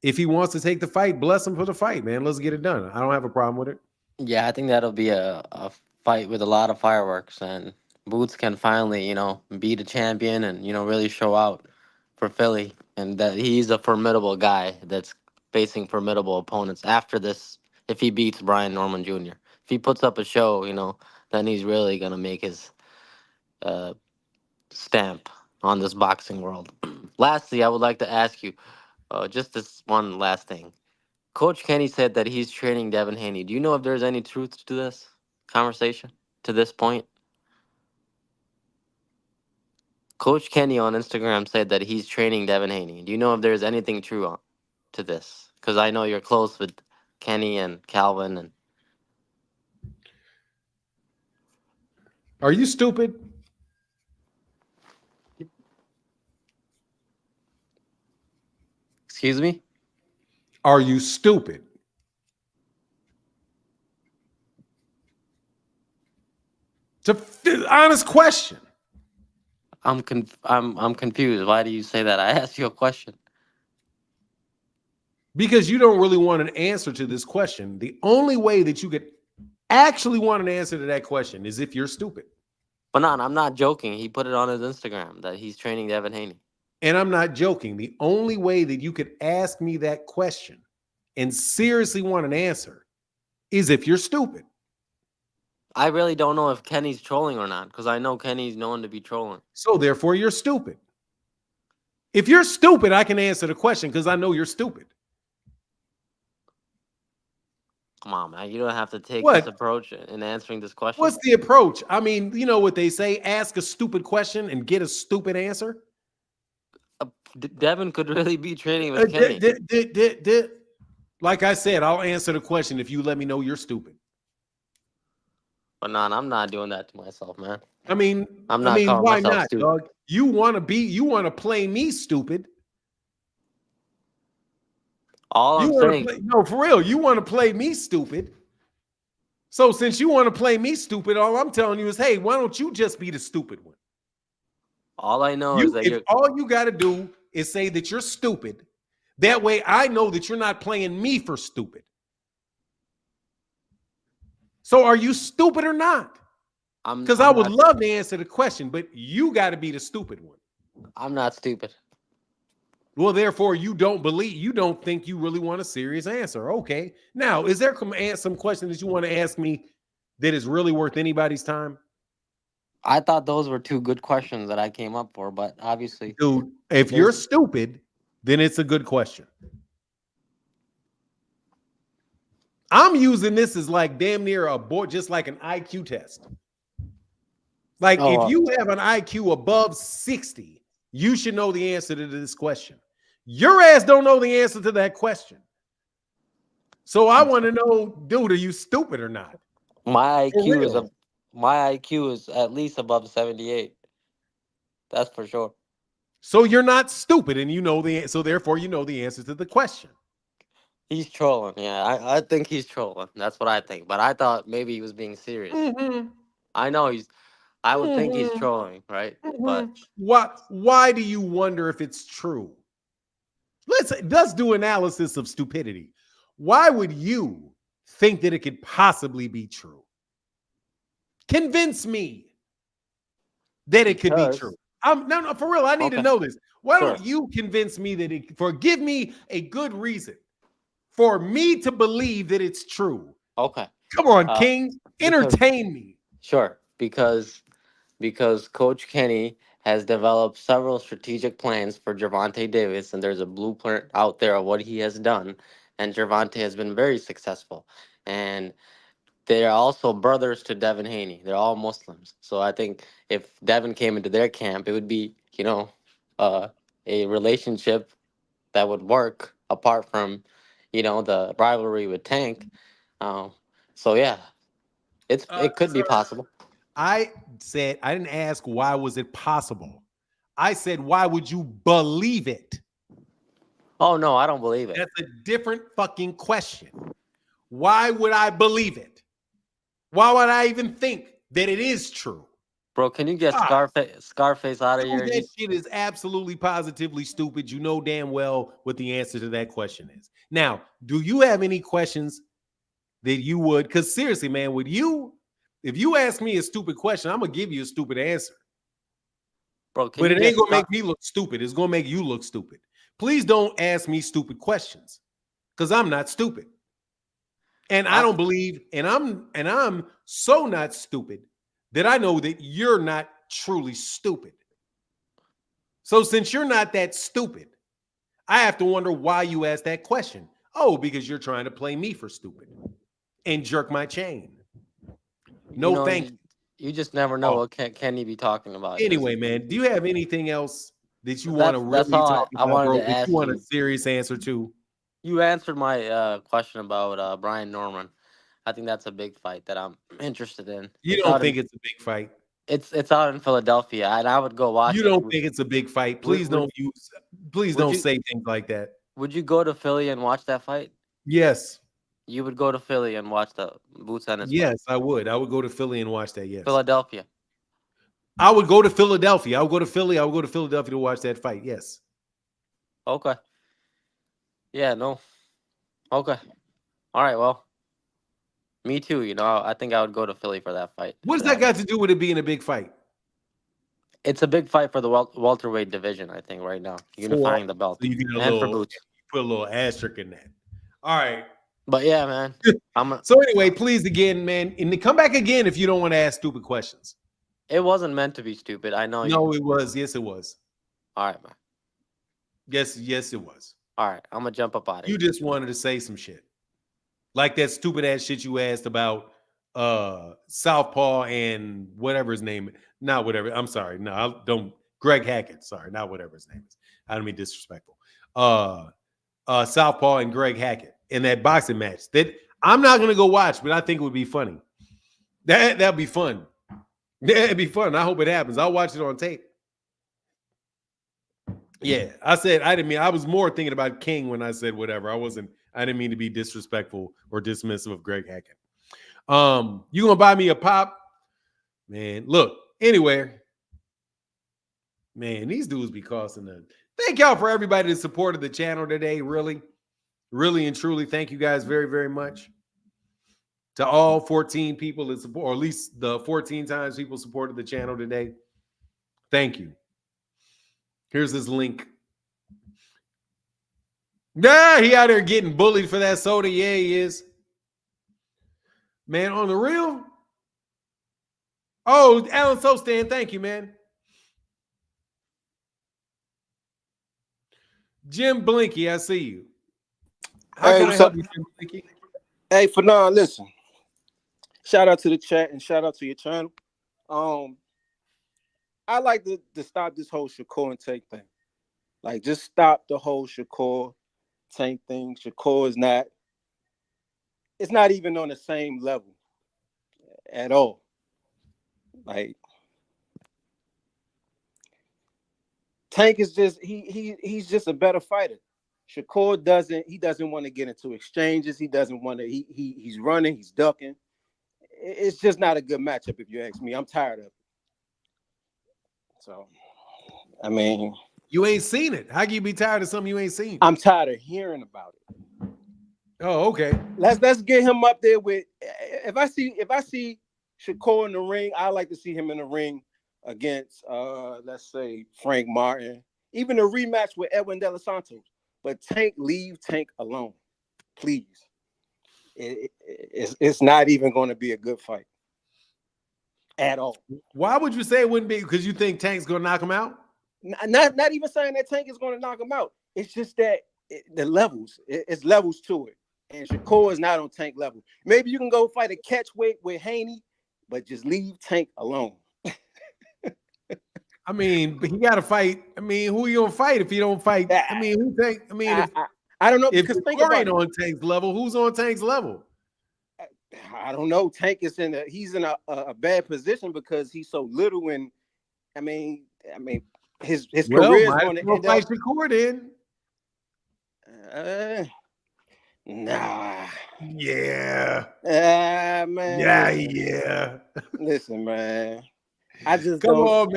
if he wants to take the fight, bless him for the fight, man. Let's get it done. I don't have a problem with it. Yeah, I think that'll be a fight with a lot of fireworks, and Boots can finally, be the champion and, really show out for Philly, and that he's a formidable guy that's facing formidable opponents after this. If he beats Brian Norman Jr., if he puts up a show, then he's really gonna make his uh, stamp on this boxing world. Lastly, I would like to ask you just this one last thing. Coach Kenny said that he's training Devin Haney. Do you know if there's any truth to this conversation to this point? Coach Kenny on Instagram said that he's training Devin Haney. Do you know if there's anything true on? to this? Because I know you're close with Kenny and Calvin. And Are you stupid? excuse me? Are you stupid? It's an honest question. I'm confused. Why do you say that? I asked you a question. Because you don't really want an answer to this question. The only way that you could actually want an answer to that question is if you're stupid. But I'm not joking. He put it on his Instagram that he's training Devin Haney. And I'm not joking. The only way that you could ask me that question and seriously want an answer is if you're stupid. I really don't know if Kenny's trolling or not, because I know Kenny's known to be trolling. So therefore, you're stupid. If you're stupid, I can answer the question because I know you're stupid. Come on, man. You don't have to take What? this approach in answering this question. What's the approach? I mean, you know what they say, ask a stupid question and get a stupid answer. Devin could really be training with Kenny. Like I said, I'll answer the question if you let me know you're stupid. But I'm not doing that to myself, man. I mean, I'm not calling why myself not, stupid. dog? You want to play me stupid. All I'm saying, No, for real, you want to play me stupid. So since you want to play me stupid, all I'm telling you is, hey, why don't you just be the stupid one? all I know is that you're all you got to do is say that you're stupid. That way I know that you're not playing me for stupid. So are you stupid or not? Because I would love to answer the question, but you got to be the stupid one. I'm not stupid. Well, therefore, you don't think you really want a serious answer. Okay. Now, is there some question that you want to ask me that is really worth anybody's time? I thought those were two good questions that I came up for, but obviously, dude, if you're stupid, then it's a good question. I'm using this as like damn near a board, just like an IQ test. Like if you have an IQ above 60, you should know the answer to this question. Your ass don't know the answer to that question. So I want to know, dude, are you stupid or not? My IQ is at least above 78. That's for sure. So you're not stupid, and so therefore you know the answer to the question. He's trolling. Yeah, I think he's trolling. That's what I think. But I thought maybe he was being serious. Mm-hmm. I know I would think he's trolling, right? Mm-hmm. But why do you wonder if it's true? Let's do analysis of stupidity. Why would you think that it could possibly be true? Convince me that it could be true. No, for real. I need to know this. Why don't you convince me that give me a good reason for me to believe that it's true? Okay. Come on, King. Entertain me. Sure. Because Coach Kenny has developed several strategic plans for Gervonta Davis, and there's a blueprint out there of what he has done, and Gervonta has been very successful. And they are also brothers to Devin Haney. They're all Muslims. So I think if Devin came into their camp, it would be, a relationship that would work apart from, the rivalry with Tank. So yeah, it could be possible. I said, I didn't ask why was it possible. I said, why would you believe it? Oh, no, I don't believe it. That's a different fucking question. Why would I believe it? Why would I even think that it is true? Bro, can you get Scarface out of here? That shit is absolutely positively stupid. You know damn well what the answer to that question is. Now, do you have any questions that you would? Because seriously, man, if you ask me a stupid question, I'm going to give you a stupid answer. Bro, but it ain't going to make me look stupid. It's going to make you look stupid. Please don't ask me stupid questions because I'm not stupid. And I don't believe, and I'm so not stupid that I know that you're not truly stupid. So since you're not that stupid, I have to wonder why you asked that question. Oh, because you're trying to play me for stupid and jerk my chain. No, thank you. You just never know what Kenny be talking about. Anyway, man, do you have anything else that you want to really talk about, bro? That you want a serious answer to? You answered my question about Brian Norman. I think that's a big fight that I'm interested in. You It's don't out in think it's a big fight? it's out in Philadelphia, and I would go watch You it. don't think it's a big fight? Would Please would, please would don't you say things like that. would you go to Philly and watch that fight? Yes. You would go to Philly and watch the Boots Ennis fight. Yes, I would. I would go to Philly and watch that. Yes. Philadelphia. I would go to Philadelphia. I would go to Philly. I would go to Philadelphia to watch that fight. Yes. Okay. Yeah. No. Okay. All right. Well, me too. I think I would go to Philly for that fight. What does that got to do with it being a big fight? It's a big fight for the welterweight division. I think right now, unifying the belt, So you get and for Boots. put a little asterisk in that. All right. But yeah, man. So anyway, please again, man, and come back again if you don't want to ask stupid questions. It wasn't meant to be stupid. I know. No, it was. Yes, it was. All right, man. Yes, it was. All right, I'm gonna jump up out of You here. just wanted to say some shit. Like that stupid ass shit you asked about Southpaw and whatever his name is. Not whatever. I'm sorry. No, I don't. Greg Hackett. Sorry, not whatever his name is. I don't mean disrespectful. Southpaw and Greg Hackett in that boxing match that I'm not gonna go watch, but I think it would be funny. That'd be fun. That'd be fun. I hope it happens. I'll watch it on tape. Yeah, I was more thinking about King when I said whatever. I didn't mean to be disrespectful or dismissive of Greg Hackett. You gonna buy me a pop? Man, look, anyway. Man, these dudes be costing them. Thank y'all for everybody that supported the channel today. Really, really and truly. Thank you guys very, very much. To all 14 people that support, or at least the 14 times people supported the channel today. Thank you. Here's his link. Nah, he out there getting bullied for that soda. Yeah, he is. Man, on the real. Oh, Alan Sostan, thank you, man. Jim Blinky, I see you. How can I help you, Jim Blinky? Hey, Fanon, listen. Shout out to the chat and shout out to your channel. I like to stop this whole Shakur and Tank thing. Like, just stop the whole Shakur Tank thing. Shakur is not. It's not even on the same level at all. Like, Tank is just he's just a better fighter. Shakur doesn't want to get into exchanges. He doesn't want to. He's running. He's ducking. It's just not a good matchup, if you ask me. I'm tired of it. So, I mean, you ain't seen it. How can you be tired of something you ain't seen? I'm tired of hearing about it. Oh, okay. Let's get him up there with. If I see Shakur in the ring, I like to see him in the ring against, let's say, Frank Martin, even a rematch with Edwin De Los Santos. But leave Tank alone, please. It's not even going to be a good fight at all. Why would you say it wouldn't be? Because you think Tank's going to knock him out? Not even saying that Tank is going to knock him out. It's just that the levels. It's levels to it, and Shakur is not on Tank level. Maybe you can go fight a catchweight with Haney, but just leave Tank alone. I mean, but he got to fight. I mean, who you gonna fight if you don't fight? I mean, who Tank? I mean, I don't know. If Because think Shakur ain't about on Tank's level, who's on Tank's level? I don't know. Tank is he's in a bad position because he's so little, and I mean his career is going to end fight up. Shakur then. Nah. Yeah. Man. Yeah. Listen, man. I just Come on,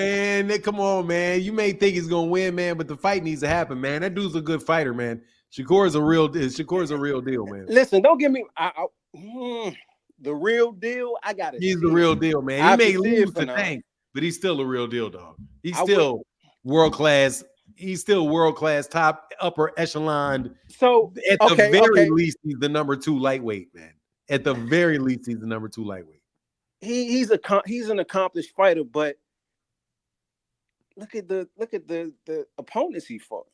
man. You may think he's gonna win, man, but the fight needs to happen, man. That dude's a good fighter, man. Shakur's a real deal, man. Listen, don't give me the real deal. I got it. He's the real deal, man. He may lose to Tank, but he's still a real deal, dog. He's still world class. He's still world class, top upper echelon. So at the very least, he's the number 2 lightweight, man. At the very least, he's the number 2 lightweight. He's an accomplished fighter, but look at the opponents he fought.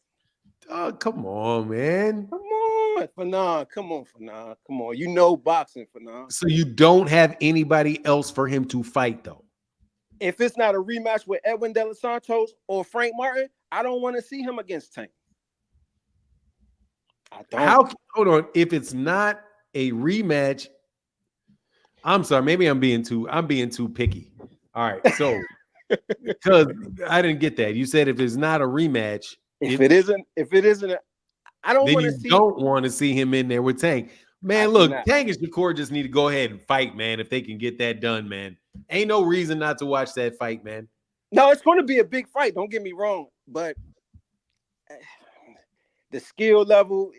Oh, come on, man. Come on, Fanon. Come on. You know boxing, Fanon. So you don't have anybody else for him to fight, though. If it's not a rematch with Edwin De Los Santos or Frank Martin, I don't want to see him against Tank. I don't. Hold on? If it's not a rematch, I'm sorry. Maybe I'm being too picky. All right, so because I didn't get that. You said if it's not a rematch, If it isn't, I don't then want to you see. don't want to see him in there with Tank. Man, I do look, not. Tank and Shakur just need to go ahead and fight, man. If they can get that done, man, ain't no reason not to watch that fight, man. No, it's going to be a big fight. Don't get me wrong, but the skill level.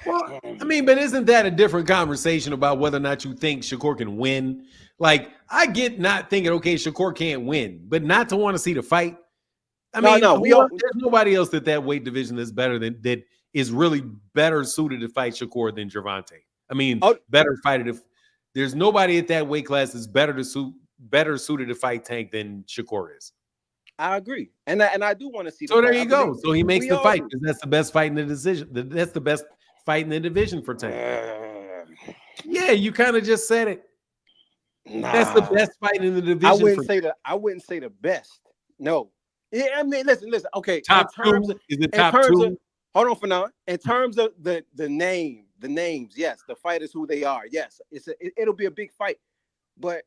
Well, I mean, but isn't that a different conversation about whether or not you think Shakur can win? Like, I get not thinking, okay, Shakur can't win, but not to want to see the fight. I mean, there's nobody else that weight division is better than that is really better suited to fight Shakur than Gervonta. I mean, better fighted if there's nobody at that weight class that's better suited to fight Tank than Shakur is. I agree, and I do want to see. So there you go. So he makes the fight because that's the best fight in the decision. That's the best fight in the division for Tank. Yeah, you kind of just said it. Nah. That's the best fight in the division. I wouldn't say the best. No. Yeah, I mean, listen. Okay. Top two? Is it top two? Hold on for now. In terms of the names, yes, the fighters who they are, yes, it'll be a big fight, but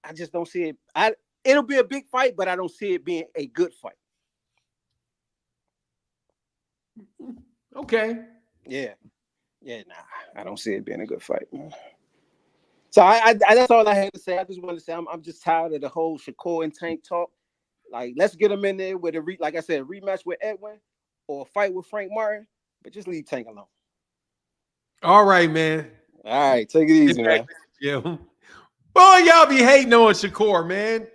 I just don't see it. It'll be a big fight, but I don't see it being a good fight. Okay. Yeah. Nah, I don't see it being a good fight. So I that's all I had to say. I just want to say I'm just tired of the whole Shakur and Tank talk. Like, let's get them in there with like I said, a rematch with Edwin or a fight with Frank Martin, but just leave Tank alone. All right, man. All right, take it easy, man. Yeah. Boy, y'all be hating on Shakur, man.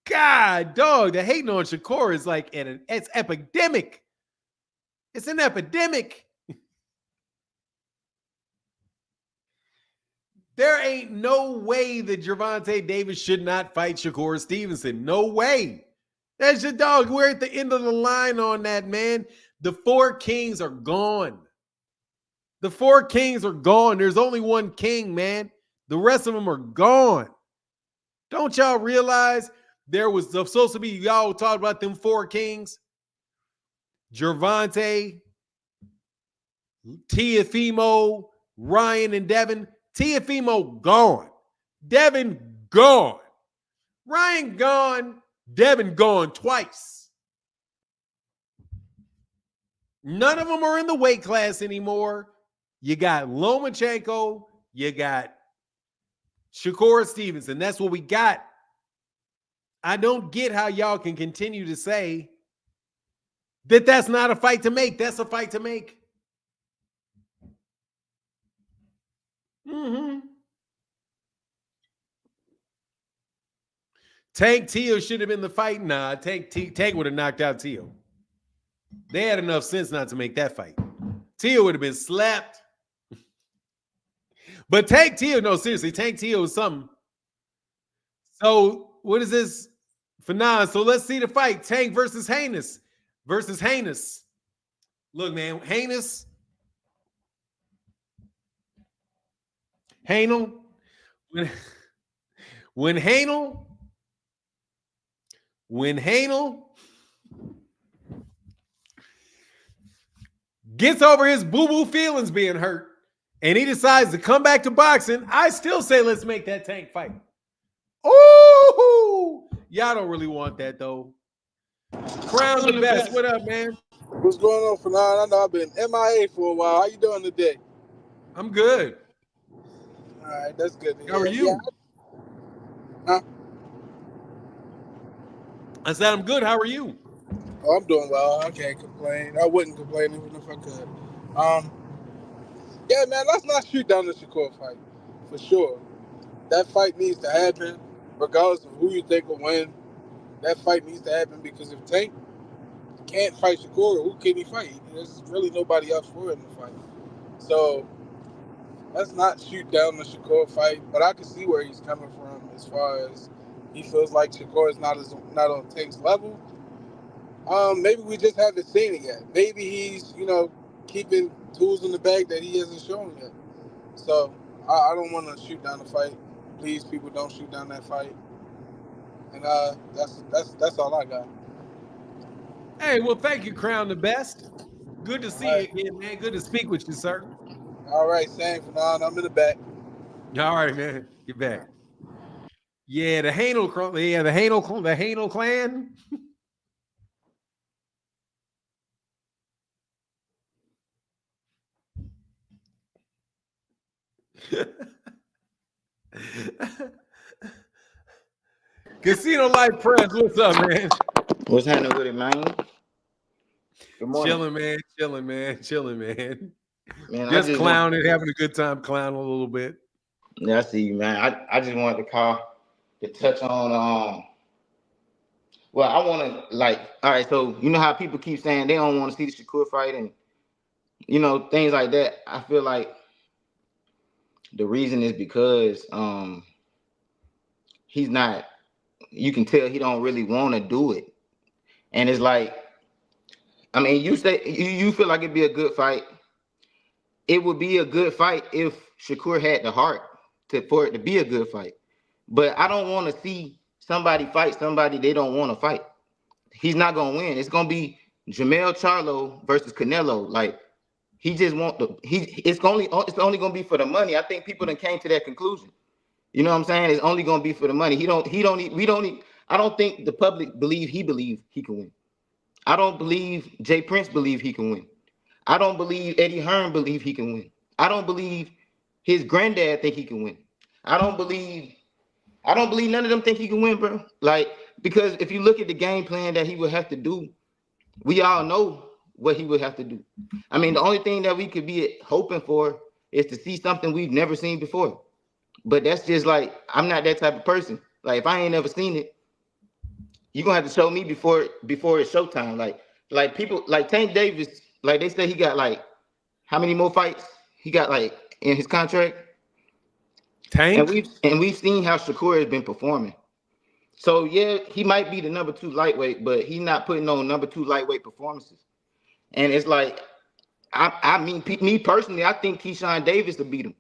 God, dog, the hating on Shakur is like it's epidemic. It's an epidemic. There ain't no way that Gervonta Davis should not fight Shakur Stevenson. No way. That's your dog. We're at the end of the line on that, man. The 4 kings are gone. The 4 kings are gone. There's only one king, man. The rest of them are gone. Don't y'all realize there was supposed to be, y'all talked about them 4 kings? Gervonta, Teofimo, Ryan, and Devin. Teofimo gone. Devin gone. Ryan gone. Devin gone twice. None of them are in the weight class anymore. You got Lomachenko. You got Shakur Stevenson. That's what we got. I don't get how y'all can continue to say that that's not a fight to make. That's a fight to make. Tank Teo should have been the fight. Nah, Tank would have knocked out Teo. They had enough sense not to make that fight. Teo would have been slapped. But Tank Teo, no, seriously, Tank Teo is something. So what is this? For now, so let's see the fight. Tank versus Haney. Look, man, Haney. When Haney gets over his boo-boo feelings being hurt and he decides to come back to boxing, I still say let's make that Tank fight. Oh, y'all don't really want that though. Crown the best. What up, man? What's going on, Fernand? I know I've been MIA for a while. How you doing today? I'm good. All right, that's good. How are you? Huh? I said I'm good. How are you? Oh, I'm doing well. I can't complain. I wouldn't complain even if I could. Yeah, man, let's not shoot down the Shakur fight for sure. That fight needs to happen, regardless of who you think will win. That fight needs to happen because if Tank can't fight Shakur, who can he fight? There's really nobody else for him to fight. So let's not shoot down the Shakur fight. But I can see where he's coming from as far as he feels like Shakur is not on Tank's level. Maybe we just haven't seen it yet. Maybe he's, keeping tools in the bag that he hasn't shown yet. So I don't want to shoot down the fight. Please, people, don't shoot down that fight. And that's all I got. Hey, well, thank you, Crown the Best. Good to see All you right. again, man. Good to speak with you, sir. All right, same for now. I'm in the back. All right, man. Get back. Yeah, the Hanel, the Hanel clan. Casino Life Press, what's up, man? What's happening with it, man? Good morning, Chilling, man. Chilling, man. Chilling, man. man. I Just just want, clowning, having a good time clowning a little bit. yeah, I see you, man. I just wanted to call to touch on well, I want to like, all right. So you know how people keep saying they don't want to see the Shakur fight, and things like that. I feel like the reason is because he's not. You can tell he don't really want to do it, and it's like, I mean, you say you feel like it'd be a good fight. It would be a good fight if Shakur had the heart for it to be a good fight. But I don't want to see somebody fight somebody they don't want to fight. He's not gonna win. It's gonna be Jamel Charlo versus Canelo. Like he just want the it's only gonna be for the money. I think people done came to that conclusion. You know what I'm saying? It's only gonna be for the money. I don't think the public believe he can win. I don't believe Jay Prince believe he can win. I don't believe Eddie Hearn believe he can win. I don't believe his granddad think he can win. I don't believe none of them think he can win, bro. Like, because if you look at the game plan that he would have to do, we all know what he would have to do. I mean, the only thing that we could be hoping for is to see something we've never seen before. But that's just like, I'm not that type of person. Like, if I ain't never seen it, you're gonna have to show me before it's showtime. Like people like Tank Davis, like they say he got like how many more fights he got like in his contract? And Tank? we've seen how Shakur has been performing. So yeah, he might be the number 2 lightweight, but he's not putting on number 2 lightweight performances. And it's like, I mean, me personally, I think Keyshawn Davis will beat him.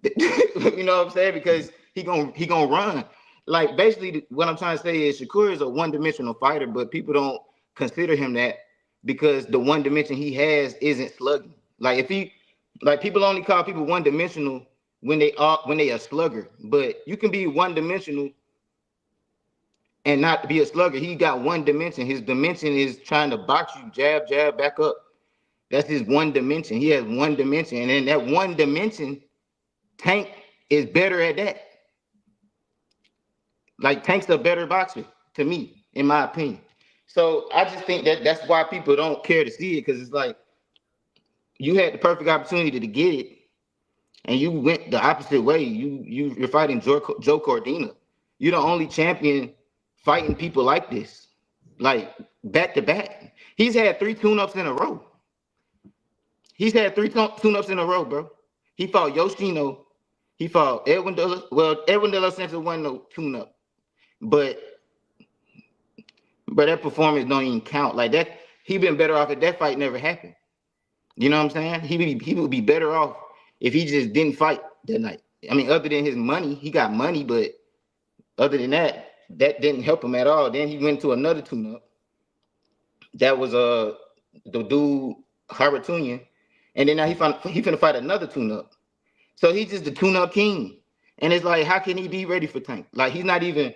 You know what I'm saying? Because he gonna run. Like basically, what I'm trying to say is Shakur is a one-dimensional fighter, but people don't consider him that because the one dimension he has isn't slugging. Like people only call people one-dimensional when they a slugger, but you can be one-dimensional and not be a slugger. He got one dimension. His dimension is trying to box you, jab, jab, back up. That's his one dimension. He has one dimension, and in that one dimension, Tank is better at that. Like Tank's a better boxer to me, in my opinion. So I just think that's why people don't care to see it, because it's like you had the perfect opportunity to get it, and you went the opposite way. You're fighting Joe Cordina. You're the only champion fighting people like this, like back to back. He's had 3 tune-ups in a row. He's had 3 tune-ups in a row, bro. He fought Yoshino. He fought Edwin De La Santos wasn't no tune-up, but that performance don't even count. Like that, he been better off if that fight never happened. You know what I'm saying? He would be better off if he just didn't fight that night. I mean, other than his money, he got money, but other than that didn't help him at all. Then he went to another tune-up. That was the dude Haratunian, and then now he finna fight another tune-up. So he's just the tune-up king. And it's like, how can he be ready for Tank? Like he's not even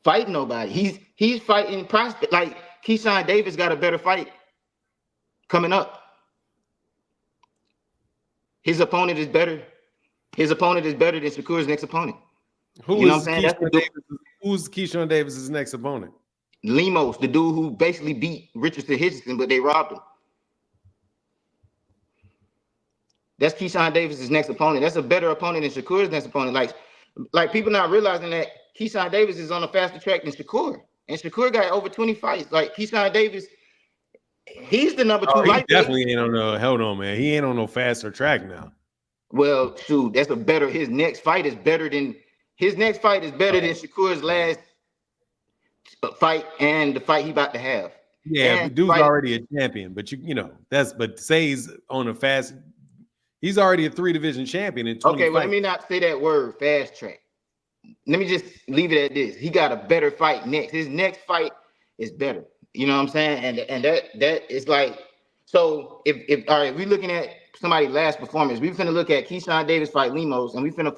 fighting nobody. He's fighting prospect. Like Keyshawn Davis got a better fight coming up. His opponent is better. His opponent is better than Shakur's next opponent. You know what I'm saying? That's the dude. Who's Keyshawn Davis's next opponent? Lemos, the dude who basically beat Richardson Hitchison, but they robbed him. That's Keyshawn Davis's next opponent. That's a better opponent than Shakur's next opponent. Like people not realizing that Keyshawn Davis is on a faster track than Shakur. And Shakur got over 20 fights. Like Keyshawn Davis, he's the number 2 lightweight. He definitely ain't on no, hold on, man. He ain't on no faster track now. Well, shoot, his next fight is better than Shakur's last fight and the fight he about to have. Yeah, but dude's already a champion, but but say he's on a fast. He's already a 3-division champion in 20 Okay, well, fights. let me not say that word, fast track. Let me just leave it at this. He got a better fight next. His next fight is better. You know what I'm saying? And that is like, So if all right, we looking at somebody's last performance. We finna look at Keyshawn Davis fight Lemos, and we finna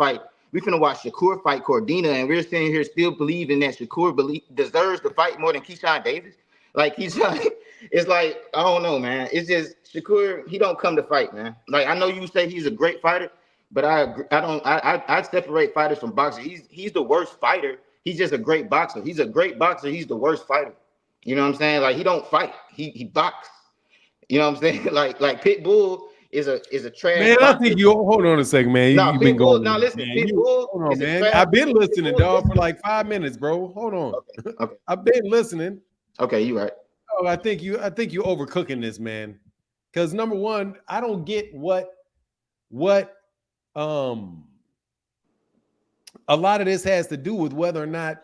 watch Shakur fight Cordina, and we're sitting here still believing that Shakur deserves to fight more than Keyshawn Davis. Like Keyshawn, it's like I don't know, man. It's just Shakur. He don't come to fight, man. Like I know you say he's a great fighter, but I separate fighters from boxers. He's the worst fighter. He's just a great boxer. He's a great boxer. He's the worst fighter. You know what I'm saying? Like he don't fight. He boxes. You know what I'm saying? Like Pitbull is a trash Man, boxer. I think you hold on a second, man. No, You've been Pitbull. going. Now listen, man. Pitbull Hold on, is a man. trash. I've been listening, Pitbull, dog, for like 5 minutes, bro. Hold on. Okay. I've been listening. Okay, you right. Oh, I think you overcooking this, man. Because number one, I don't get what a lot of this has to do with whether or not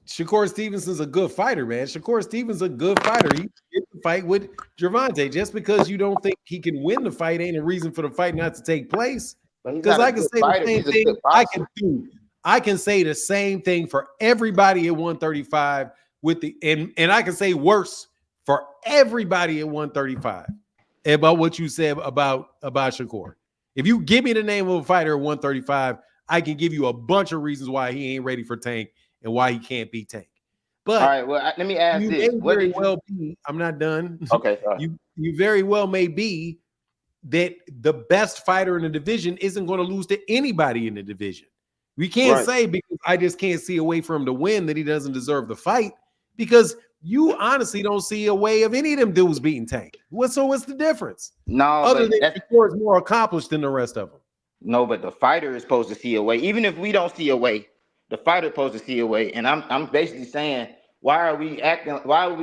Shakur Stevenson's a good fighter, man. Shakur Stevenson's a good fighter. He get the fight with Gervonta. Just because you don't think he can win the fight ain't a reason for the fight not to take place. Because I can say the same thing. I can say the same thing for everybody at 135 with the and I can say worse for everybody at 135 about what you said about Shakur. If you give me the name of a fighter at 135, I can give you a bunch of reasons why he ain't ready for Tank and why he can't beat Tank. But all right, well, let me ask you this. may very well be, I'm not done. Okay, right. You very well may be that the best fighter in the division isn't going to lose to anybody in the division. We can't say because I just can't see a way for him to win that he doesn't deserve the fight, because you honestly don't see a way of any of them dudes beating Tank. What's the difference? No, other than Shakur is more accomplished than the rest of them. No, but the fighter is supposed to see a way. Even if we don't see a way, the fighter is supposed to see a way. And I'm basically saying, why are we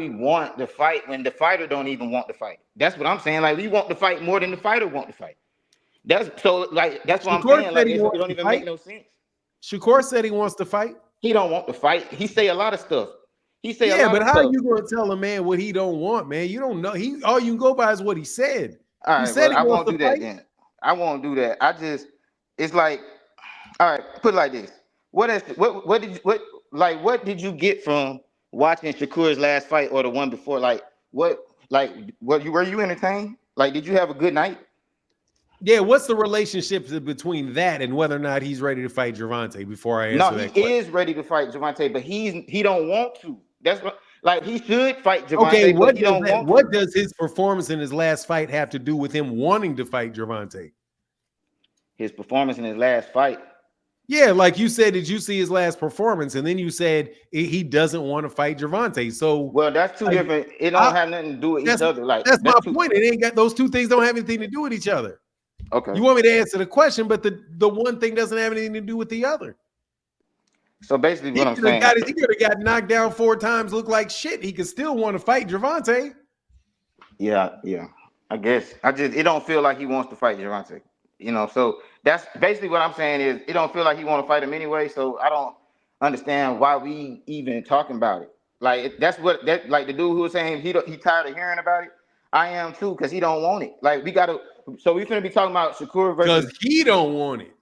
want the fight when the fighter don't even want the fight? That's what I'm saying. Like, we want the fight more than the fighter want the fight. That's what I'm saying. Like, it don't even make no sense. Shakur said he wants to fight. He don't want to fight. He say a lot of stuff. But how are you going to tell a man what he don't want, man? You don't know. All you can go by is what he said. All right, he said I won't do that then. I won't do that. It's like, all right, put it like this. What did you get from watching Shakur's last fight or the one before? Were you entertained? Like, did you have a good night? Yeah, what's the relationship between that and whether or not he's ready to fight Gervonta? Before I answer that question. No, he is ready to fight Gervonta, but he don't want to. That's what, like, he should fight Gervonta. Okay, what does his performance in his last fight have to do with him wanting to fight Gervonta? His performance in his last fight. Yeah, like you said, did you see his last performance? And then you said he doesn't want to fight Gervonta. So, well, that's two different. It don't have nothing to do with each other. Like, that's my point. It ain't got, those two things don't have anything to do with each other. Okay. You want me to answer the question, but the one thing doesn't have anything to do with the other. So basically, what I'm saying, he could have got knocked down 4 times, looked like shit. He could still want to fight Gervonta. Yeah. I guess it don't feel like he wants to fight Gervonta. You know, so that's basically what I'm saying is it don't feel like he want to fight him anyway. So I don't understand why we even talking about it. Like that's like the dude who was saying he tired of hearing about it. I am too, because he don't want it. Like we finna be talking about Shakur versus. Because he don't want it.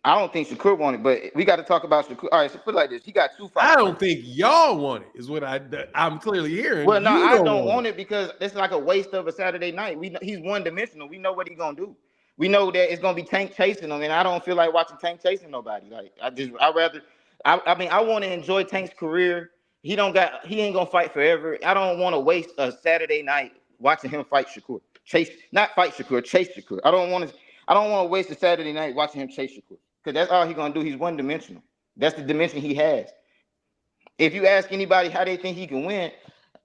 I don't think Shakur want it, but we got to talk about Shakur. All right, so put it like this: he got 2 fights. I don't think y'all want it. Is what I'm clearly hearing. Well, no, I don't want it because it's like a waste of a Saturday night. He's one dimensional. We know what he's gonna do. We know that it's gonna be Tank chasing him, and I don't feel like watching Tank chasing nobody. Like I want to enjoy Tank's career. He ain't gonna fight forever. I don't want to waste a Saturday night watching him fight Shakur. Chase Shakur. I don't want to waste a Saturday night watching him chase Shakur, because that's all he's gonna do. He's one dimensional. That's the dimension he has. If you ask anybody how they think he can win,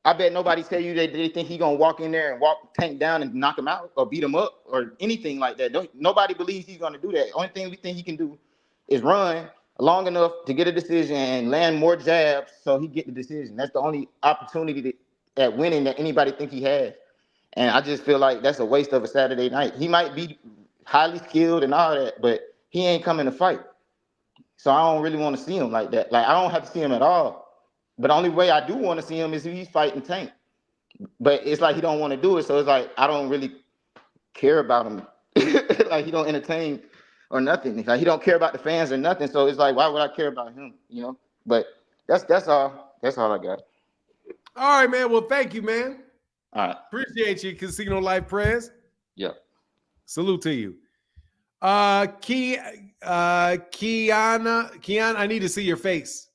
I bet nobody tell you that they think he gonna walk in there and walk Tank down and knock him out or beat him up or anything like that. Nobody believes he's gonna do that. Only thing we think he can do is run long enough to get a decision and land more jabs so he get the decision. That's the only opportunity at winning that anybody think he has. And I just feel like that's a waste of a Saturday night. He might be highly skilled and all that, but he ain't coming to fight. So I don't really want to see him like that. Like, I don't have to see him at all. But the only way I do want to see him is if he's fighting Tank. But it's like he don't want to do it, so it's like I don't really care about him. Like, he don't entertain or nothing. It's like he don't care about the fans or nothing. So it's like, why would I care about him? You know? But that's all. That's all I got. All right, man. Well, thank you, man. All right. Appreciate you, Casino Life Prez. Yep. Salute to you. Kiana, I need to see your face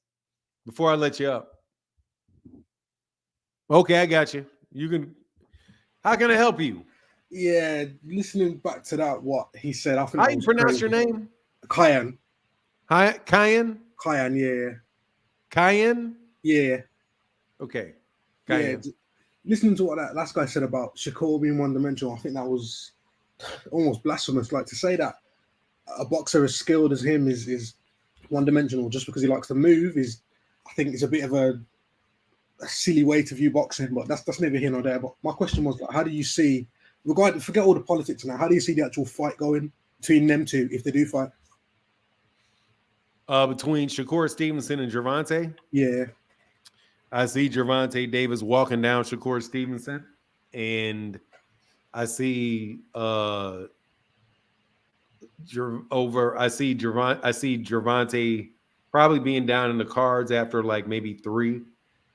before I let you up. Okay, I got you. You can. How can I help you? Yeah, listening back to that, what he said, I think How that you was pronounce crazy. your name? Kyan. Kyan? Kyan, yeah. Kyan? Yeah. Okay. Yeah. Kyan. Listening to what that last guy said about Shakur being one-dimensional, I think that was almost blasphemous. Like, to say that a boxer as skilled as him is one-dimensional just because he likes to move is, I think, it's a bit of a silly way to view boxing, but that's neither here nor there. But my question was, like, how do you see, forget all the politics now, how do you see the actual fight going between them two if they do fight? Between Shakur Stevenson and Gervonta? Yeah. I see Gervonta Davis walking down Shakur Stevenson, and I see Gervonta probably being down in the cards after like maybe 3,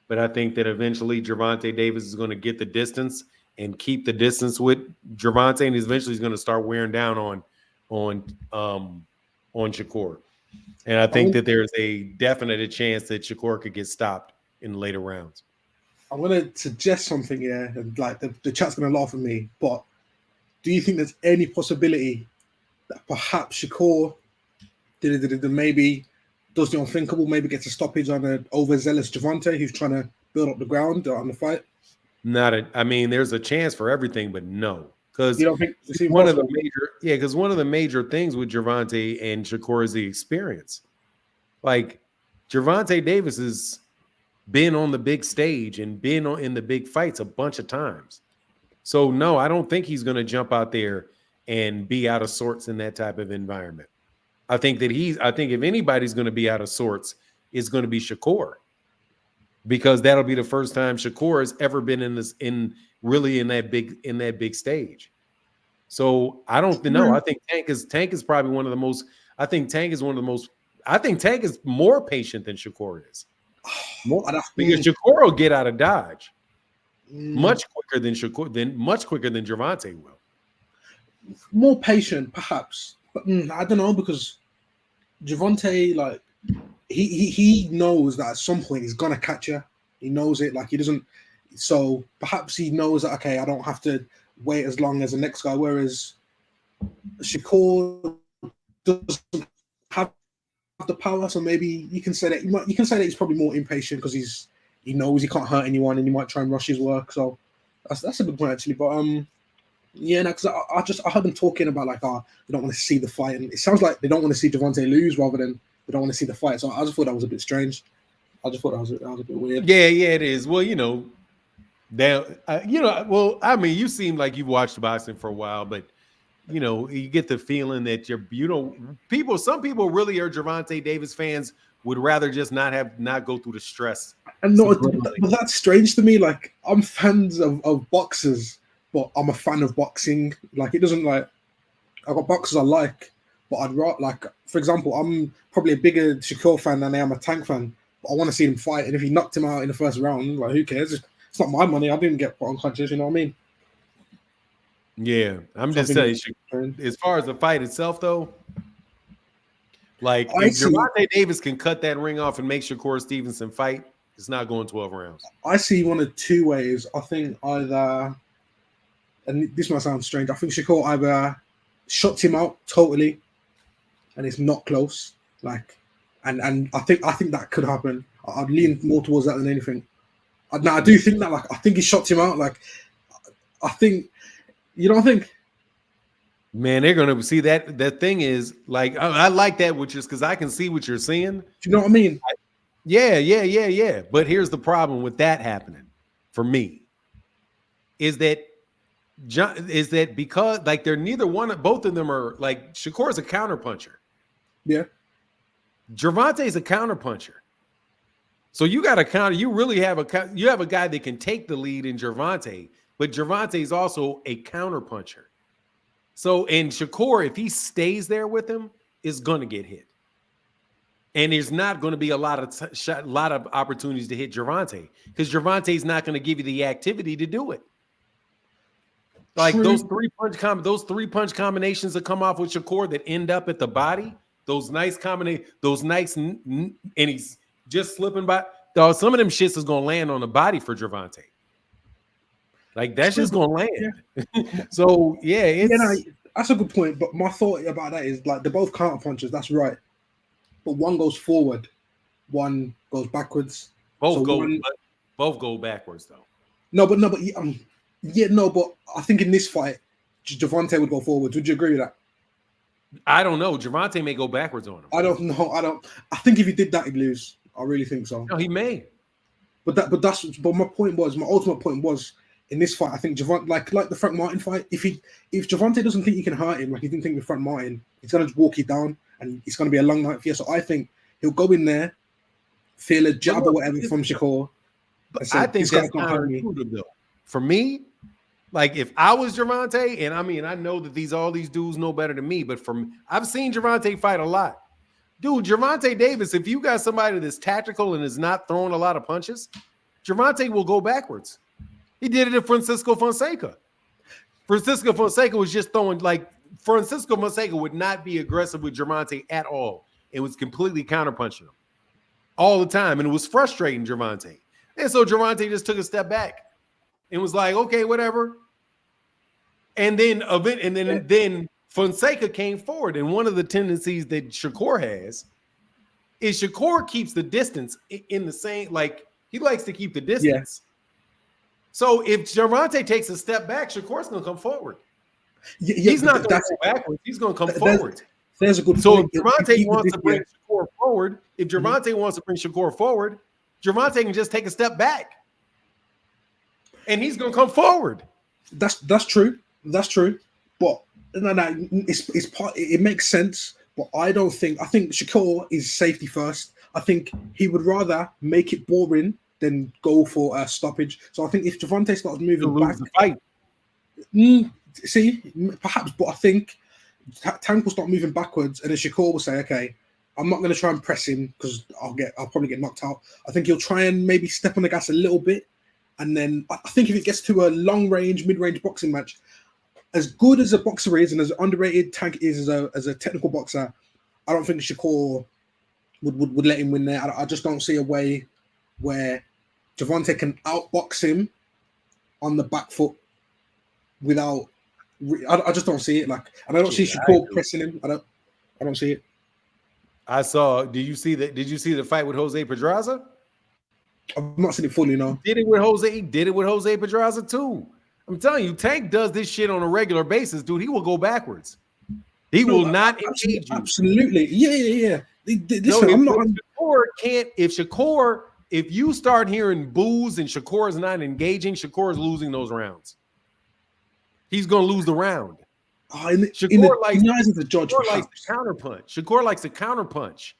but I think that eventually Gervonta Davis is going to get the distance and keep the distance with Gervonta, and eventually he's going to start wearing down on Shakur. And I think that there's a definite chance that Shakur could get stopped in the later rounds. I'm going to suggest something here, and like the chat's going to laugh at me, but do you think there's any possibility that perhaps Shakur maybe does the unthinkable, maybe gets a stoppage on an overzealous Gervonta who's trying to build up the ground on the fight? I mean, there's a chance for everything, but no. Because you don't think one of the major things with Gervonta and Shakur is the experience. Like, Gervonta Davis has been on the big stage and been in the big fights a bunch of times. So no, I don't think he's going to jump out there and be out of sorts in that type of environment. I think if anybody's going to be out of sorts, it's going to be Shakur, because that'll be the first time Shakur has ever been in that big stage. So I don't know. I think Tank is probably one of the most. I think Tank is more patient than Shakur is. Because Shakur will get out of Dodge much quicker than Gervonta will. More patient, perhaps, but I don't know, because Gervonta, like, he knows that at some point he's gonna catch you. He knows it. Like, he doesn't. So perhaps he knows that, okay, I don't have to wait as long as the next guy. Whereas Shakur doesn't have the power, so maybe you can say that he's probably more impatient because he knows he can't hurt anyone and he might try and rush his work. So that's a good point, actually. But yeah, because I heard them talking about, like, they don't want to see the fight, and it sounds like they don't want to see Gervonta lose rather than they don't want to see the fight. So I just thought that was a bit strange. I just thought that was a bit weird. Yeah, it is. Well, I mean, you seem like you've watched boxing for a while, but you get the feeling that some people really are Gervonta Davis fans would rather just not go through the stress. And but that's strange to me. Like, I'm fans of boxers, but I'm a fan of boxing. Like, it doesn't, like, I got boxers I like, but I'd rather, like, for example, I'm probably a bigger Shakur fan than I am a Tank fan. But I want to see him fight, and if he knocked him out in the first round, like, who cares? It's not my money. I didn't get put unconscious. You know what I mean? Yeah, I'm just saying. As far as the fight itself, though, like, if Gervonta Davis can cut that ring off and make Shakur Stevenson fight, it's not going 12 rounds. I see one of two ways. I think either, and this might sound strange, I think Shakur either shuts him out totally, and it's not close. Like, and I think that could happen. I'd lean more towards that than anything. Now, I do think that, like, I think he shuts him out. Like, I think, you don't think? Man, they're gonna see that. The thing is, like, I like that, which is because I can see what you're seeing. Do you know what I mean? Yeah. But here's the problem with that happening for me is that because, like, they're both of them are, like, Shakur's a counterpuncher. Yeah. Gervonta's a counterpuncher. So you got a counter. You really have a guy that can take the lead in Gervonta, but Gervonta is also a counterpuncher. So, and Shakur, if he stays there with him, is going to get hit, and there's not going to be a lot of opportunities to hit Gervonta, because Gervonta is not going to give you the activity to do it. Like True. those three punch combinations that come off with Shakur that end up at the body. Those nice and he's just slipping by. Dog, some of them shits is gonna land on the body for Gervonta. Like that's True, just gonna land. yeah. So yeah, it's that's a good point. But my thought about that is like they're both counter punches. That's right. But one goes forward, one goes backwards. both go backwards though. But I think in this fight, Gervonta would go forwards. Would you agree with that? I don't know. Gervonta may go backwards on him. I don't know. I think if he did that, he'd lose. I really think so. No, he may. But my ultimate point was in this fight. I think Gervonta, like the Frank Martin fight, if Gervonta doesn't think you can hurt him, like he didn't think with Frank Martin, he's gonna just walk you down, and it's gonna be a long night for you. So I think he'll go in there, feel a jab or whatever from Shakur. I think that's counterintuitive though. For me, like if I was Gervonta, and I mean I know that all these dudes know better than me, but I've seen Gervonta fight a lot. Dude, Gervonta Davis, if you got somebody that's tactical and is not throwing a lot of punches, Gervonta will go backwards. He did it at Francisco Fonseca. Francisco Fonseca was just throwing Francisco Fonseca would not be aggressive with Gervonta at all. It was completely counterpunching him all the time, and it was frustrating Gervonta. And so Gervonta just took a step back and was like, okay, whatever. And then Fonseca came forward. And one of the tendencies that Shakur has is Shakur keeps the distance in the same, like he likes to keep the distance. Yeah. So if Gervonta takes a step back, Shakur's going to come forward. He's not going to go backwards. He's going to come forward. There's a good so point. If Gervonta wants to bring Shakur forward, Gervonta can just take a step back. And he's going to come forward. That's true. That's true. But it's part. It makes sense. But I think Shakur is safety first. I think he would rather make it boring than go for a stoppage. So I think if Gervonta starts moving back, the fight. Perhaps. But I think Tank will start moving backwards, and then Shakur will say, "Okay, I'm not going to try and press him because I'll probably get knocked out." I think he'll try and maybe step on the gas a little bit. And then I think if it gets to a long-range, mid-range boxing match, as good as a boxer is and as underrated Tank is as a technical boxer, I don't think Shakur would let him win there. I just don't see a way where Gervonta can outbox him on the back foot without. I just don't see it. And I don't see Shakur pressing him. I don't see it. I saw. Did you see the fight with Jose Pedraza? I've not seen it fully, no. He did it with Jose Pedraza too. I'm telling you, Tank does this shit on a regular basis, dude. He will go backwards. He will not engage you. Absolutely. Yeah. Listen, If you start hearing boos and Shakur is not engaging, Shakur is losing those rounds. He's going to lose the round. Shakur likes to counterpunch. Shakur likes to counterpunch.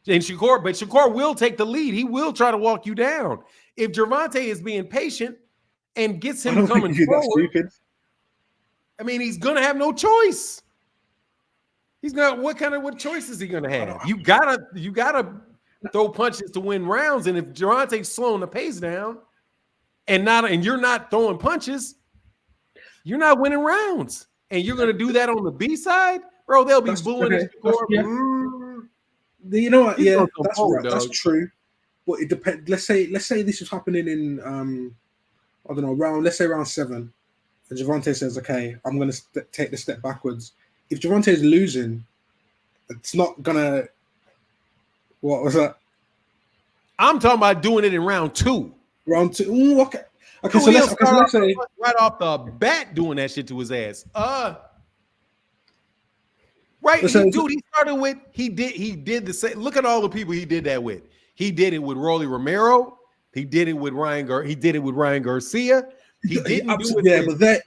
And Shakur will take the lead. He will try to walk you down. If Gervonta is being patient and gets him coming forward, I mean, he's gonna have no choice. He's gonna what choice is he gonna have? You gotta throw punches to win rounds. And if Gervonta's slowing the pace down and you're not throwing punches, you're not winning rounds. And you're gonna do that on the B side, bro. They'll be booing Shakur. You know what? Yeah, that's right. That's true. But it depends. Let's say this is happening in I don't know, round 7, and Gervonta says, "Okay, I'm going to take the step backwards." If Gervonta is losing, it's not gonna. What was that? I'm talking about doing it in round 2. Round 2. Ooh, okay. So let's say right off the bat doing that shit to his ass. Right, he started with he did the same. Look at all the people he did that with. He did it with Rolly Romero. He did it with Ryan Garcia. He didn't do it.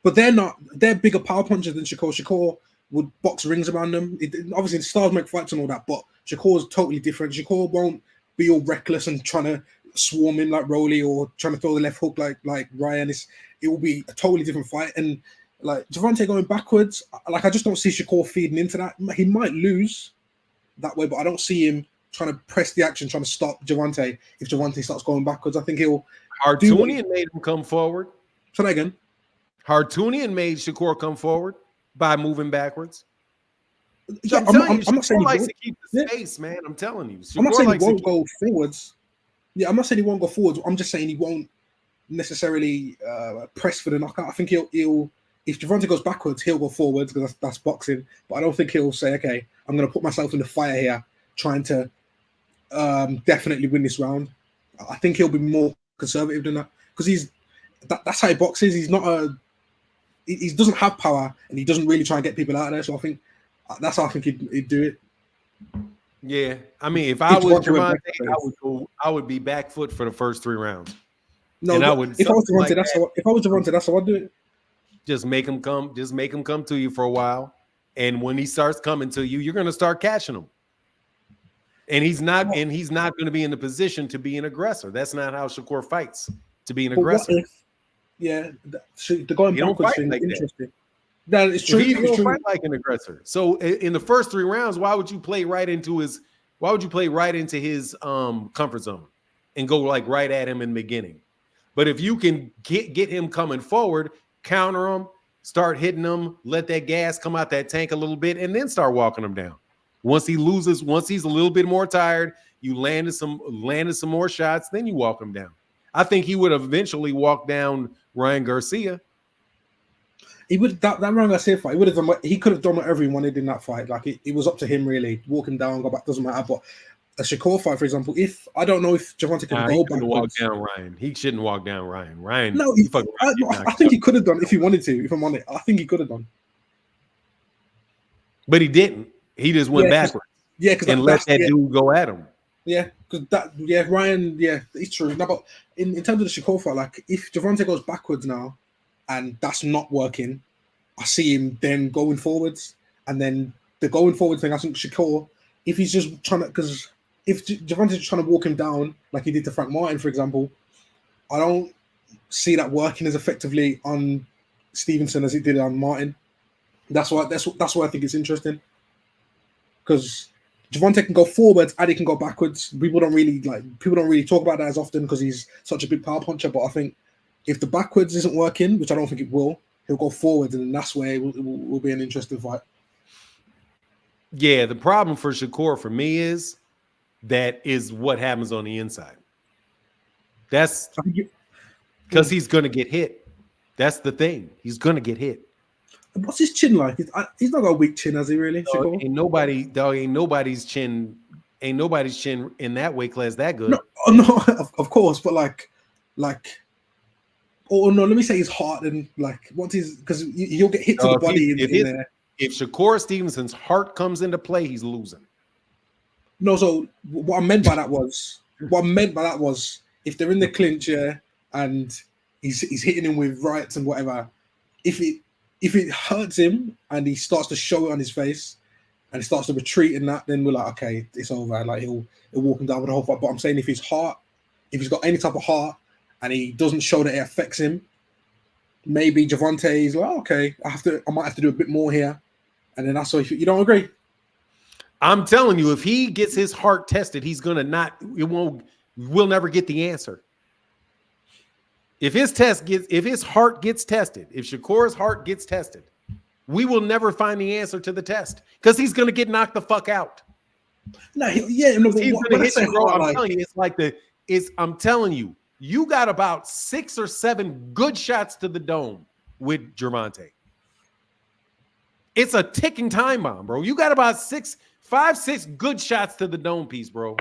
But they're not. They're bigger power punchers than Shakur. Shakur would box rings around them. Obviously, the stars make fights and all that, but Shakur's totally different. Shakur won't be all reckless and trying to swarm in like Rolly or trying to throw the left hook like Ryan. It will be a totally different fight. And like Gervonta going backwards, I just don't see Shakur feeding into that. He might lose that way, but I don't see him trying to press the action, trying to stop Gervonta. If Gervonta starts going backwards, I think he'll. Hartunian made him come forward. Say that again. Hartunian made Shakur come forward by moving backwards. Yeah, I'm telling you, I'm not saying Shakur he likes won't. to keep the Yeah. space, man. I'm telling you. I'm not Shakur saying he likes to won't keep go forwards. Yeah, I'm not saying he won't go forwards. I'm just saying he won't necessarily press for the knockout. I think he'll if Gervonta goes backwards, he'll go forwards because that's boxing. But I don't think he'll say, okay, I'm going to put myself in the fire here, trying to definitely win this round. I think he'll be more conservative than that because that's how he boxes. He's not he doesn't have power and he doesn't really try and get people out of there. So I think that's how I think he'd do it. Yeah, I mean, if I was Gervonta went Gervonta, I would be back foot for the first 3 rounds. No, and I would if I was something Gervonta, like if I was Gervonta, that's how I'd do it. just make him come to you for a while, and when he starts coming to you, you're going to start catching him. And he's not going to be in the position to be an aggressor. That's not how Shakur fights, to be an aggressor. The going backwards thing is interesting. That is true. He don't true. fight like an aggressor. So in the first 3 rounds, why would you play right into his comfort zone and go like right at him in the beginning? But if you can get him coming forward, counter him, start hitting him, let that gas come out that tank a little bit, and then start walking him down. Once he's a little bit more tired, you landed some more shots, then you walk him down. I think he would have eventually walked down Ryan Garcia. He would that Ryan Garcia fight. He could have done whatever he wanted in that fight. Like it was up to him really. Walk him down, go back, doesn't matter. But a Shakur fight, for example, I don't know if Gervonta can go backwards. Walk down Ryan. He shouldn't walk down Ryan. No, I think he could have done if he wanted to. If I'm on it, I think he could have done. But he didn't. He just went backwards. Yeah, because let that dude go at him. Yeah, because Ryan. Yeah, it's true. No, but in terms of the Shakur fight, like if Gervonta goes backwards now, and that's not working, I see him then going forwards, and then the going forward thing. I think Shakur, if he's just trying to, because if Gervonta's trying to walk him down like he did to Frank Martin, for example, I don't see that working as effectively on Stevenson as it did on Martin. That's why I think it's interesting, because Gervonta can go forwards, Addy can go backwards. People don't really talk about that as often because he's such a big power puncher. But I think if the backwards isn't working, which I don't think it will, he'll go forwards, and then that's where it will be an interesting fight. Yeah, the problem for Shakur for me is what happens on the inside. That's because he's going to get hit. That's the thing. He's going to get hit. What's his chin like? He's not got a weak chin, has he really? Ain't nobody's chin in that weight class that good. No, of course, but like, oh no, let me say his heart and like what is, because he'll get hit to the body in there. If Shakur Stevenson's heart comes into play, he's losing. No, so what I meant by that was if they're in the clinch, and he's hitting him with rights and whatever, if it hurts him and he starts to show it on his face and he starts to retreat in that, then we're like, okay, it's over. Like he'll walk him down with the whole fight. But I'm saying if he's got any type of heart and he doesn't show that it affects him, maybe Gervonta is like, okay, I might have to do a bit more here. And then that's why you don't agree. I'm telling you, if he gets his heart tested, we'll never get the answer. If his heart gets tested, if Shakur's heart gets tested, we will never find the answer to the test because he's going to get knocked the fuck out. No, he's going to hit you, bro. I'm telling you, I'm telling you, you got about 6 or 7 good shots to the dome with Gervonta. It's a ticking time bomb, bro. You got about 5, 6 good shots to the dome piece, bro,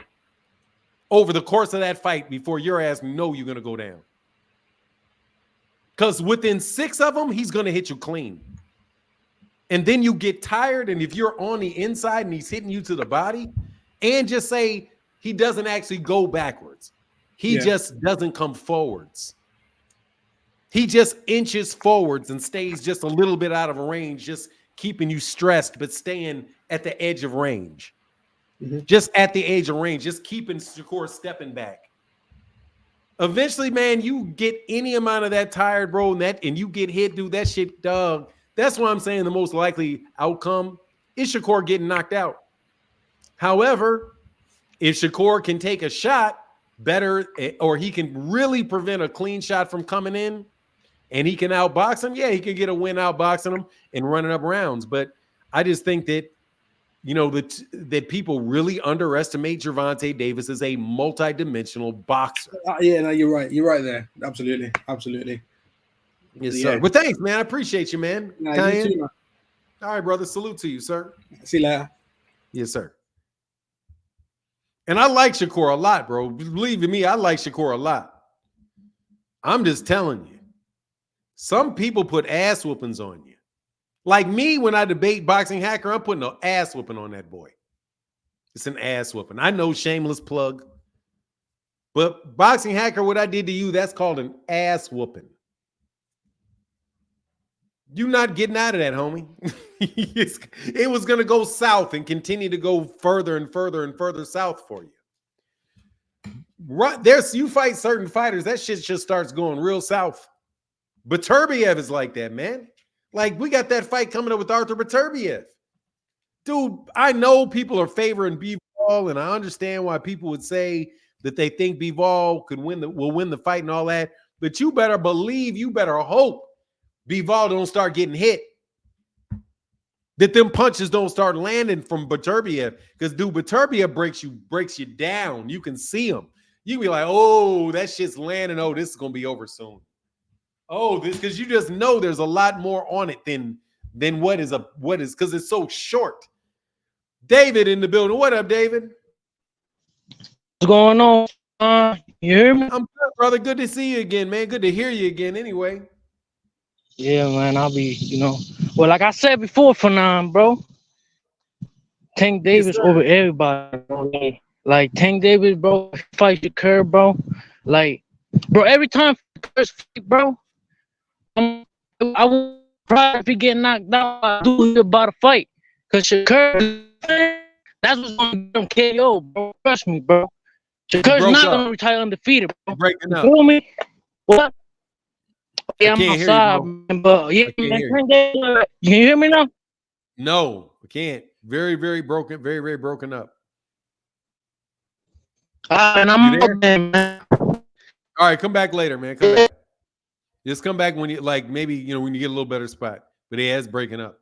over the course of that fight before your ass know you're going to go down. Because within 6 of them, he's going to hit you clean. And then you get tired, and if you're on the inside and he's hitting you to the body, and just say he doesn't actually go backwards. He just doesn't come forwards. He just inches forwards and stays just a little bit out of range, just keeping you stressed, but staying at the edge of range. Mm-hmm. Just at the edge of range, just keeping Shakur stepping back. Eventually, man, you get any amount of that tired, bro, and you get hit, dude, that shit, dog. That's why I'm saying the most likely outcome is Shakur getting knocked out. However, if Shakur can take a shot better, or he can really prevent a clean shot from coming in, and he can outbox him, yeah, he can get a win outboxing him and running up rounds. But I just think that, you know, that people really underestimate Gervonta Davis as a multi-dimensional boxer. Yeah, no, you're right. You're right there. Absolutely. Absolutely. Yes, Yeah. sir. Well, thanks, man. I appreciate you, man. Nah, you too, man. All right, brother. Salute to you, sir. See you later. Yes, sir. And I like Shakur a lot, bro. Believe me, I like Shakur a lot. I'm just telling you, some people put ass whoopings on you. Like me, when I debate Boxing Hacker, I'm putting an ass whooping on that boy. It's an ass whooping. I know, shameless plug. But Boxing Hacker, what I did to you, that's called an ass whooping. You're not getting out of that, homie. It was going to go south and continue to go further and further and further south for you. Right there's, you fight certain fighters, that shit just starts going real south. Beterbiev is like that, man. Like, we got that fight coming up with Arthur Beterbiev. Dude, I know people are favoring Bivol, and I understand why people would say that they think Bivol will win the fight and all that. But you better believe, you better hope Bivol don't start getting hit. That them punches don't start landing from Beterbiev. Because, dude, Beterbiev breaks you down. You can see him. You can be like, oh, that shit's landing. Oh, this is going to be over soon. Oh, this, because you just know there's a lot more on it than what is because it's so short. David in the building. What up, David? What's going on? You hear me? I'm good, brother. Good to see you again, man. Good to hear you again anyway. Yeah, man. I'll be, well, like I said before, for now, bro. Tank Davis over everybody, bro. Like Tank Davis, bro, fight Shakur, bro. Like, bro, every time first fight, bro, I won't cry if he get knocked out. I do hear about a fight. Because Shakur, that's what's going to get him KO, bro. Trust me, bro. Shakur's not going to retire undefeated, bro. Breaking up. You feel me? What? Yeah, I'm outside, man, but yeah, man, you can hear me now? No, I can't. Very, very broken. Very, very broken up. And I'm up there, man. All right, come back later, man. Come back. Just come back when you maybe when you get a little better spot. But it is breaking up.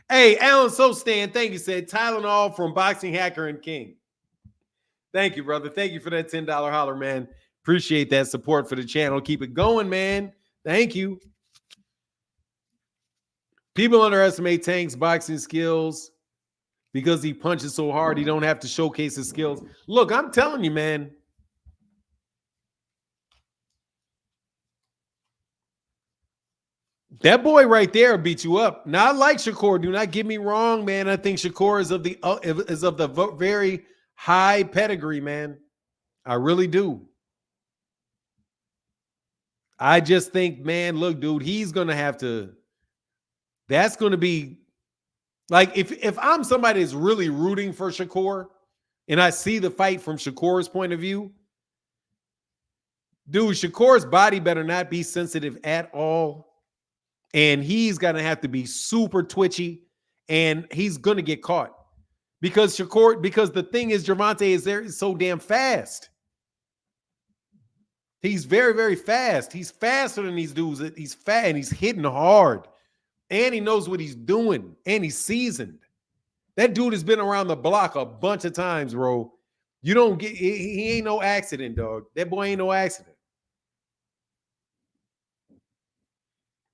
Hey, Alan Sostan, thank you. Said Tylenol from Boxing Hacker and King. Thank you, brother. Thank you for that $10 holler, man. Appreciate that support for the channel. Keep it going, man. Thank you. People underestimate Tank's boxing skills because he punches so hard he don't have to showcase his skills. Look, I'm telling you, man. That boy right there beat you up. Now, I like Shakur. Do not get me wrong, man. I think Shakur is of the very high pedigree, man. I really do. I just think, man, look, dude, he's going to have to. That's going to be like if I'm somebody that's really rooting for Shakur and I see the fight from Shakur's point of view, dude, Shakur's body better not be sensitive at all. And he's going to have to be super twitchy and he's going to get caught because the thing is, Gervonta is so damn fast. He's very, very fast. He's faster than these dudes. He's fat and he's hitting hard. And he knows what he's doing. And he's seasoned. That dude has been around the block a bunch of times, bro. You don't get, he ain't no accident, dog. That boy ain't no accident.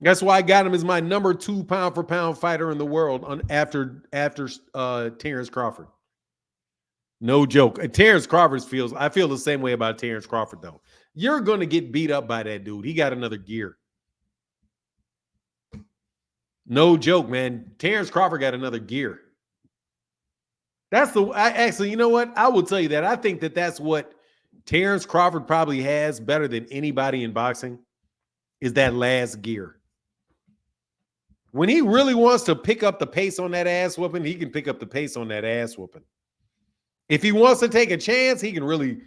That's why I got him as my number 2 pound for pound fighter in the world after Terence Crawford. No joke. Terence Crawford I feel the same way about Terence Crawford, though. You're going to get beat up by that dude. He got another gear. No joke, man. Terence Crawford got another gear. Actually, you know what? I will tell you that. I think that's what Terence Crawford probably has better than anybody in boxing is that last gear. When he really wants to pick up the pace on that ass whooping, he can pick up the pace on that ass whooping. If he wants to take a chance, he can really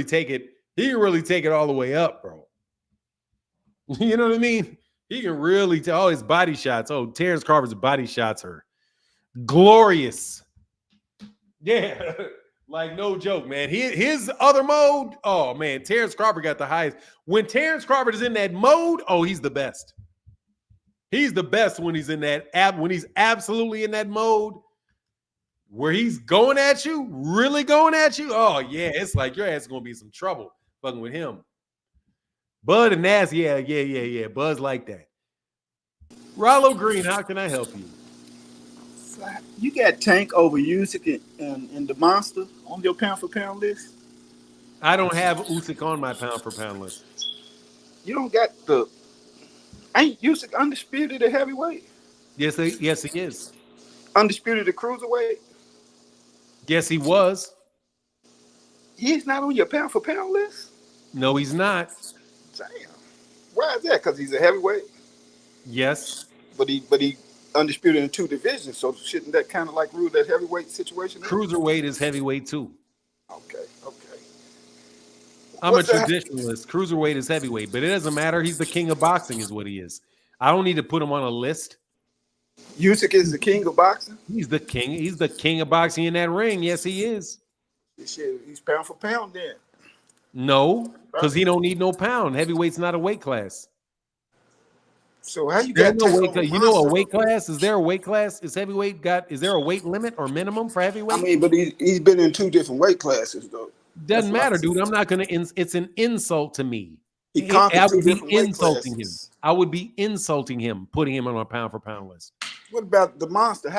take it. He can really take it all the way up, bro. You know what I mean? He can really tell his body shots. Oh, Terence Crawford's body shots are glorious. Yeah. Like, no joke, man. His other mode, oh, man, Terence Crawford got the highest. When Terence Crawford is in that mode, oh, he's the best. He's the best when he's in that when he's absolutely in that mode where he's going at you, really going at you. Oh, yeah, it's like your ass is going to be in some trouble fucking with him. Bud and Nas, yeah. Bud's like that. Rollo Green, how can I help you? You got Tank over Usyk and the Monster on your pound for pound list? I don't have Usyk on my pound for pound list. You don't got ain't Usyk undisputed at heavyweight? Yes, he is. Undisputed at cruiserweight? Yes, he was. He's not on your pound for pound list? No, he's not. Damn. Why is that? Because he's a heavyweight? Yes. But he undisputed in 2 divisions, so shouldn't that kind of like rule that heavyweight situation? Cruiserweight is heavyweight too. Okay. I'm a traditionalist. Cruiserweight is heavyweight, but it doesn't matter. He's the king of boxing is what he is. I don't need to put him on a list. Usyk is the king of boxing? He's the king. He's the king of boxing in that ring. Yes, he is. He's pound for pound then. No, because he don't need no pound. Heavyweight's not a weight class. So how you got no weight class? You know a weight class? Is there a weight class? Is heavyweight is there a weight limit or minimum for heavyweight? I mean, but he's been in 2 different weight classes though. Doesn't matter, dude. I'm not gonna. It's an insult to me. He conquered 2 different weight insulting classes. him. I would be insulting him, putting him on a pound for pound list. What about the Monster?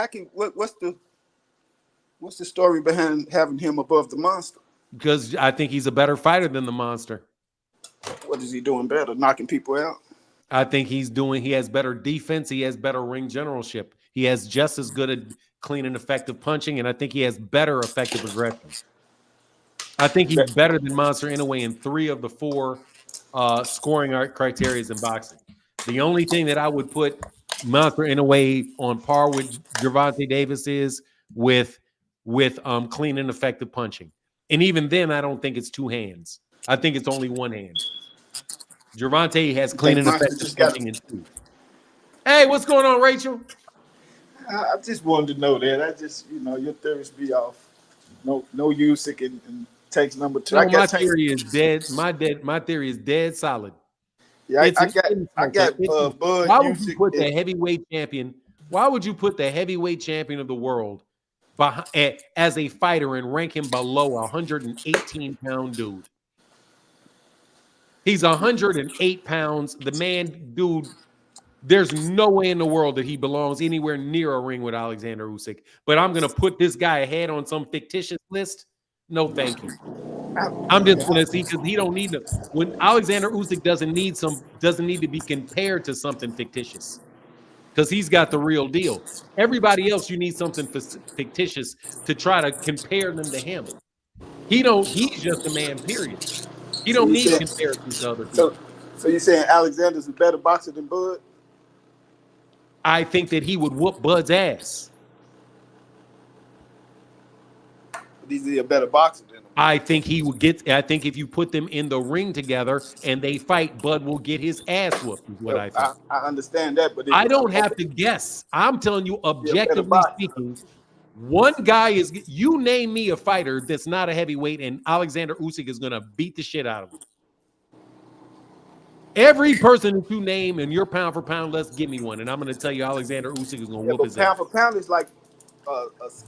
What's the story behind having him above the Monster? Because I think he's a better fighter than the Monster. What is he doing better? Knocking people out? I think he has better defense. He has better ring generalship. He has just as good at clean and effective punching, and I think he has better effective aggression. I think he's better than Monster Inoue in 3 of the 4 scoring criteria in boxing. The only thing that I would put Monster Inoue on par with Gervonta Davis is with clean and effective punching. And even then, I don't think it's 2 hands. I think it's only 1 hand. Gervonta has clean and effective punching in 2. Hey, what's going on, Rachel? I just wanted to know that. Your theories be off. No Usyk and takes number 2. No, my theory is dead. My theory is dead solid. Yeah, I got Bud. Why would you put the heavyweight champion? Why would you put the heavyweight champion of the world as a fighter and rank him below a 118-pound dude? He's 108 pounds. The man, dude, there's no way in the world that he belongs anywhere near a ring with Alexander Usyk. But I'm going to put this guy ahead on some fictitious list. No, thank you. I'm just going to see because he don't need to. When Alexander Usyk doesn't need to be compared to something fictitious because he's got the real deal. Everybody else, you need something fictitious to try to compare them to him. He's just a man, period. He don't need comparisons to other people. So you're saying Alexander's a better boxer than Bud? I think that he would whoop Bud's ass. But is he a better boxer than him? I think if you put them in the ring together and they fight, Bud will get his ass whooped, is what I think. I understand that, but I don't have to guess. I'm telling you, objectively speaking, one guy you name me a fighter that's not a heavyweight, and Alexander Usyk is going to beat the shit out of him. Every person that you name in your pound for pound list, give me one, and I'm going to tell you Alexander Usyk is going to whoop his ass. Pound for pound is like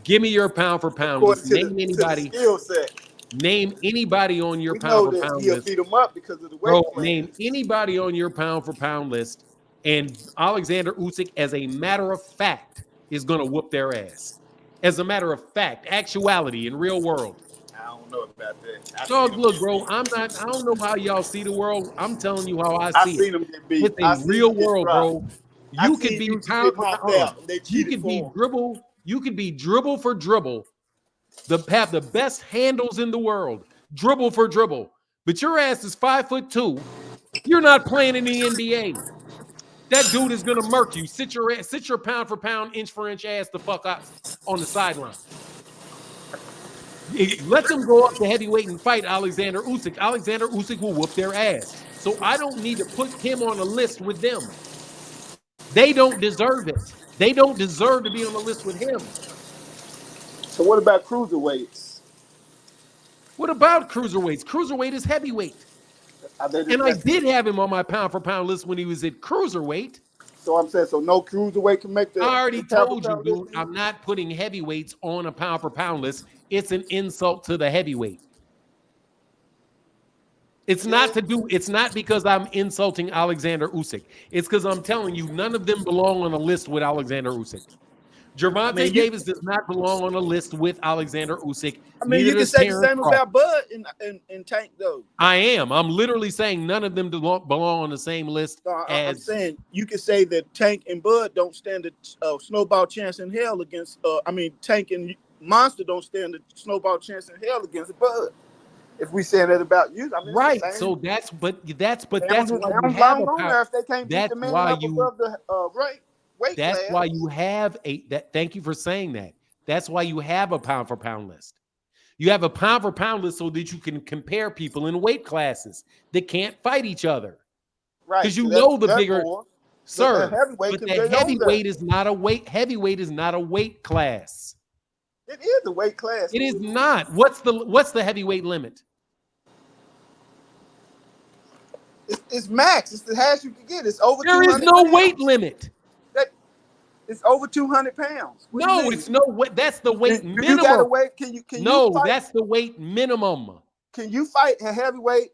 give me your pound for pound list. Name anybody. Name anybody on your pound for pound list. He'll beat him up because of the weight. Name anybody on your pound for pound list, and Alexander Usyk, as a matter of fact, is going to whoop their ass. As a matter of fact, actuality in real world. I don't know about that. Dog, look, bro, I don't know how y'all see the world. I'm telling you how I see it. Them get beat. It's a real world, bro. You could be pound for pound. You could be dribble. You could be dribble for dribble. Have the best handles in the world, dribble for dribble. But your ass is 5'2". You're not playing in the NBA. That dude is gonna murk you. Sit your pound for pound, inch for inch ass the fuck up on the sideline. Let them go up to heavyweight and fight Alexander Usyk. Alexander Usyk will whoop their ass. So I don't need to put him on a list with them. They don't deserve it. They don't deserve to be on the list with him. So what about cruiserweights? What about cruiserweights? Cruiserweight is heavyweight. And I did have him on my pound for pound list when he was at cruiserweight. So I'm saying, so no cruiserweight can make the. I already the pound for told you, pound dude, list? I'm not putting heavyweights on a pound for pound list. It's an insult to the heavyweight. It's not because I'm insulting Alexander Usyk. It's because I'm telling you, none of them belong on a list with Alexander Usyk. Gervonta Davis does not belong on a list with Alexander Usyk. I mean, Neither you can does say the Terence same Crawford. about Bud and Tank, though. I am. I'm literally saying none of them belong on the same list. No, I'm saying you can say that Tank and Bud don't stand a snowball chance in hell against. Tank and Monster don't stand a snowball chance in hell against Bud. If we say that about you, I mean, right. So that's why you have a power. If they can't beat the man up above the weight that's class. why you have thank you for saying that. That's why you have a pound for pound list. You have a pound for pound list so that you can compare people in weight classes that can't fight each other. Right. Because you know the bigger, sir. But the heavyweight is not a weight. Heavyweight is not a weight class. It is a weight class. It is not. What's the heavyweight limit? It's max. It's the highest you can get. It's over. There is no weight limit. It's over 200 pounds. No, it's no weight. That's the weight minimum. You got to wait. Can you that's the weight minimum. Can you fight a heavyweight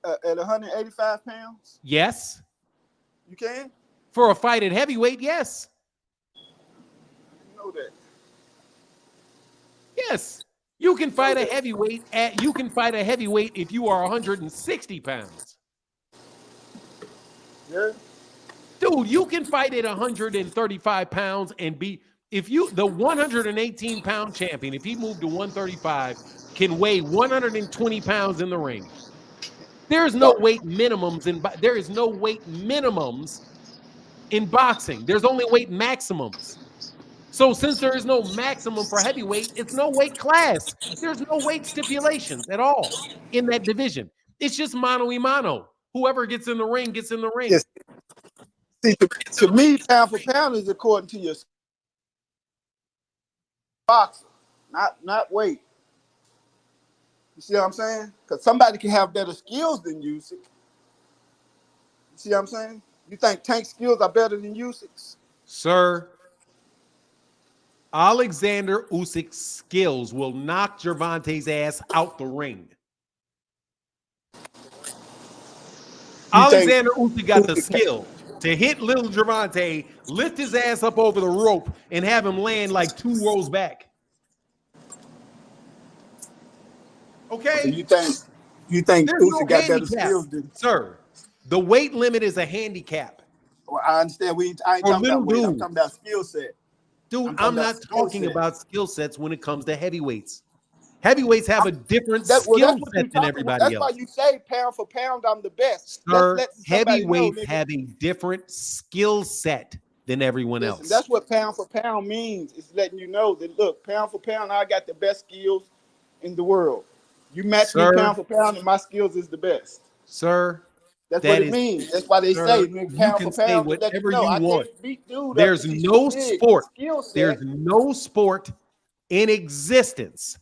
at 185 pounds? Yes. You can? For a fight at heavyweight, yes. You know that. Yes. You can fight a heavyweight if you are 160 pounds. Yeah. Dude, you can fight at 135 pounds and be the 118-pound champion, if he moved to 135, can weigh 120 pounds in the ring. There's no weight minimums there is no weight minimums in boxing. There's only weight maximums. So since there is no maximum for heavyweight, it's no weight class. There's no weight stipulations at all in that division. It's just mano y mano. Whoever gets in the ring gets in the ring. Yes. See, to me, pound for pound is according to your boxer, not weight. You see what I'm saying? Because somebody can have better skills than Usyk. You see what I'm saying? You think Tank's skills are better than Usyk's? Sir, Alexander Usyk's skills will knock Gervonta's ass out the ring. Alexander Usyk got the skill to hit little Gervonta, lift his ass up over the rope, and have him land like 2 rows back. Okay? So you think Usyk got better skills than... Sir, the weight limit is a handicap. Well, I understand. I ain't talking about weight. I'm talking about skill set. Dude, I'm not talking about skill sets when it comes to heavyweights. Heavyweights have a different skill set than everybody else. That's why you say pound for pound, I'm the best. Sir, heavyweights have a different skill set than everyone else. That's what pound for pound means. It's letting you know that, look, pound for pound, I got the best skills in the world. You match me pound for pound, and my skills is the best. Sir, that's what it means. That's why they say pound for pound. Whatever you want. There's no sport. There's no sport in existence.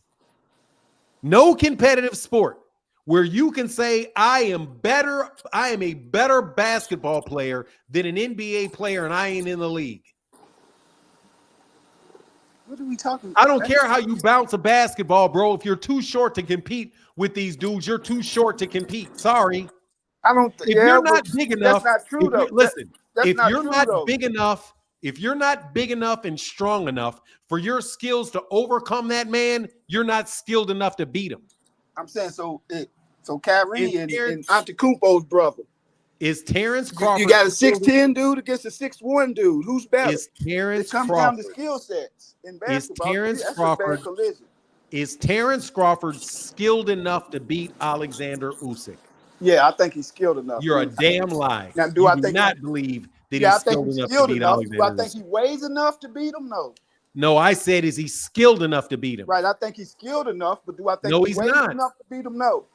No competitive sport where you can say I am a better basketball player than an NBA player and I ain't in the league. What are we talking about? I don't care how you bounce a basketball, bro. If you're too short to compete with these dudes, you're too short to compete. Sorry. I don't if you're not big enough, that's not true though. Listen, if you're not big enough, if you're not big enough and strong enough for your skills to overcome that man, you're not skilled enough to beat him. I'm saying so Kyrie and Antetokounmpo's brother. Is Terence Crawford? You got a 6'10" dude against a 6'1" dude. Who's better? Is Terence Crawford? It comes down to skill sets in basketball. Is Terence Crawford skilled enough to beat Alexander Usyk? Yeah, I think he's skilled enough. You're a damn lie. Now, I not believe that he's skilled enough to beat Alexander? Do I think he weighs enough to beat him? No. No, I said, is he skilled enough to beat him? Right, I think he's skilled enough, but do I think he's weighs not enough to beat him? No.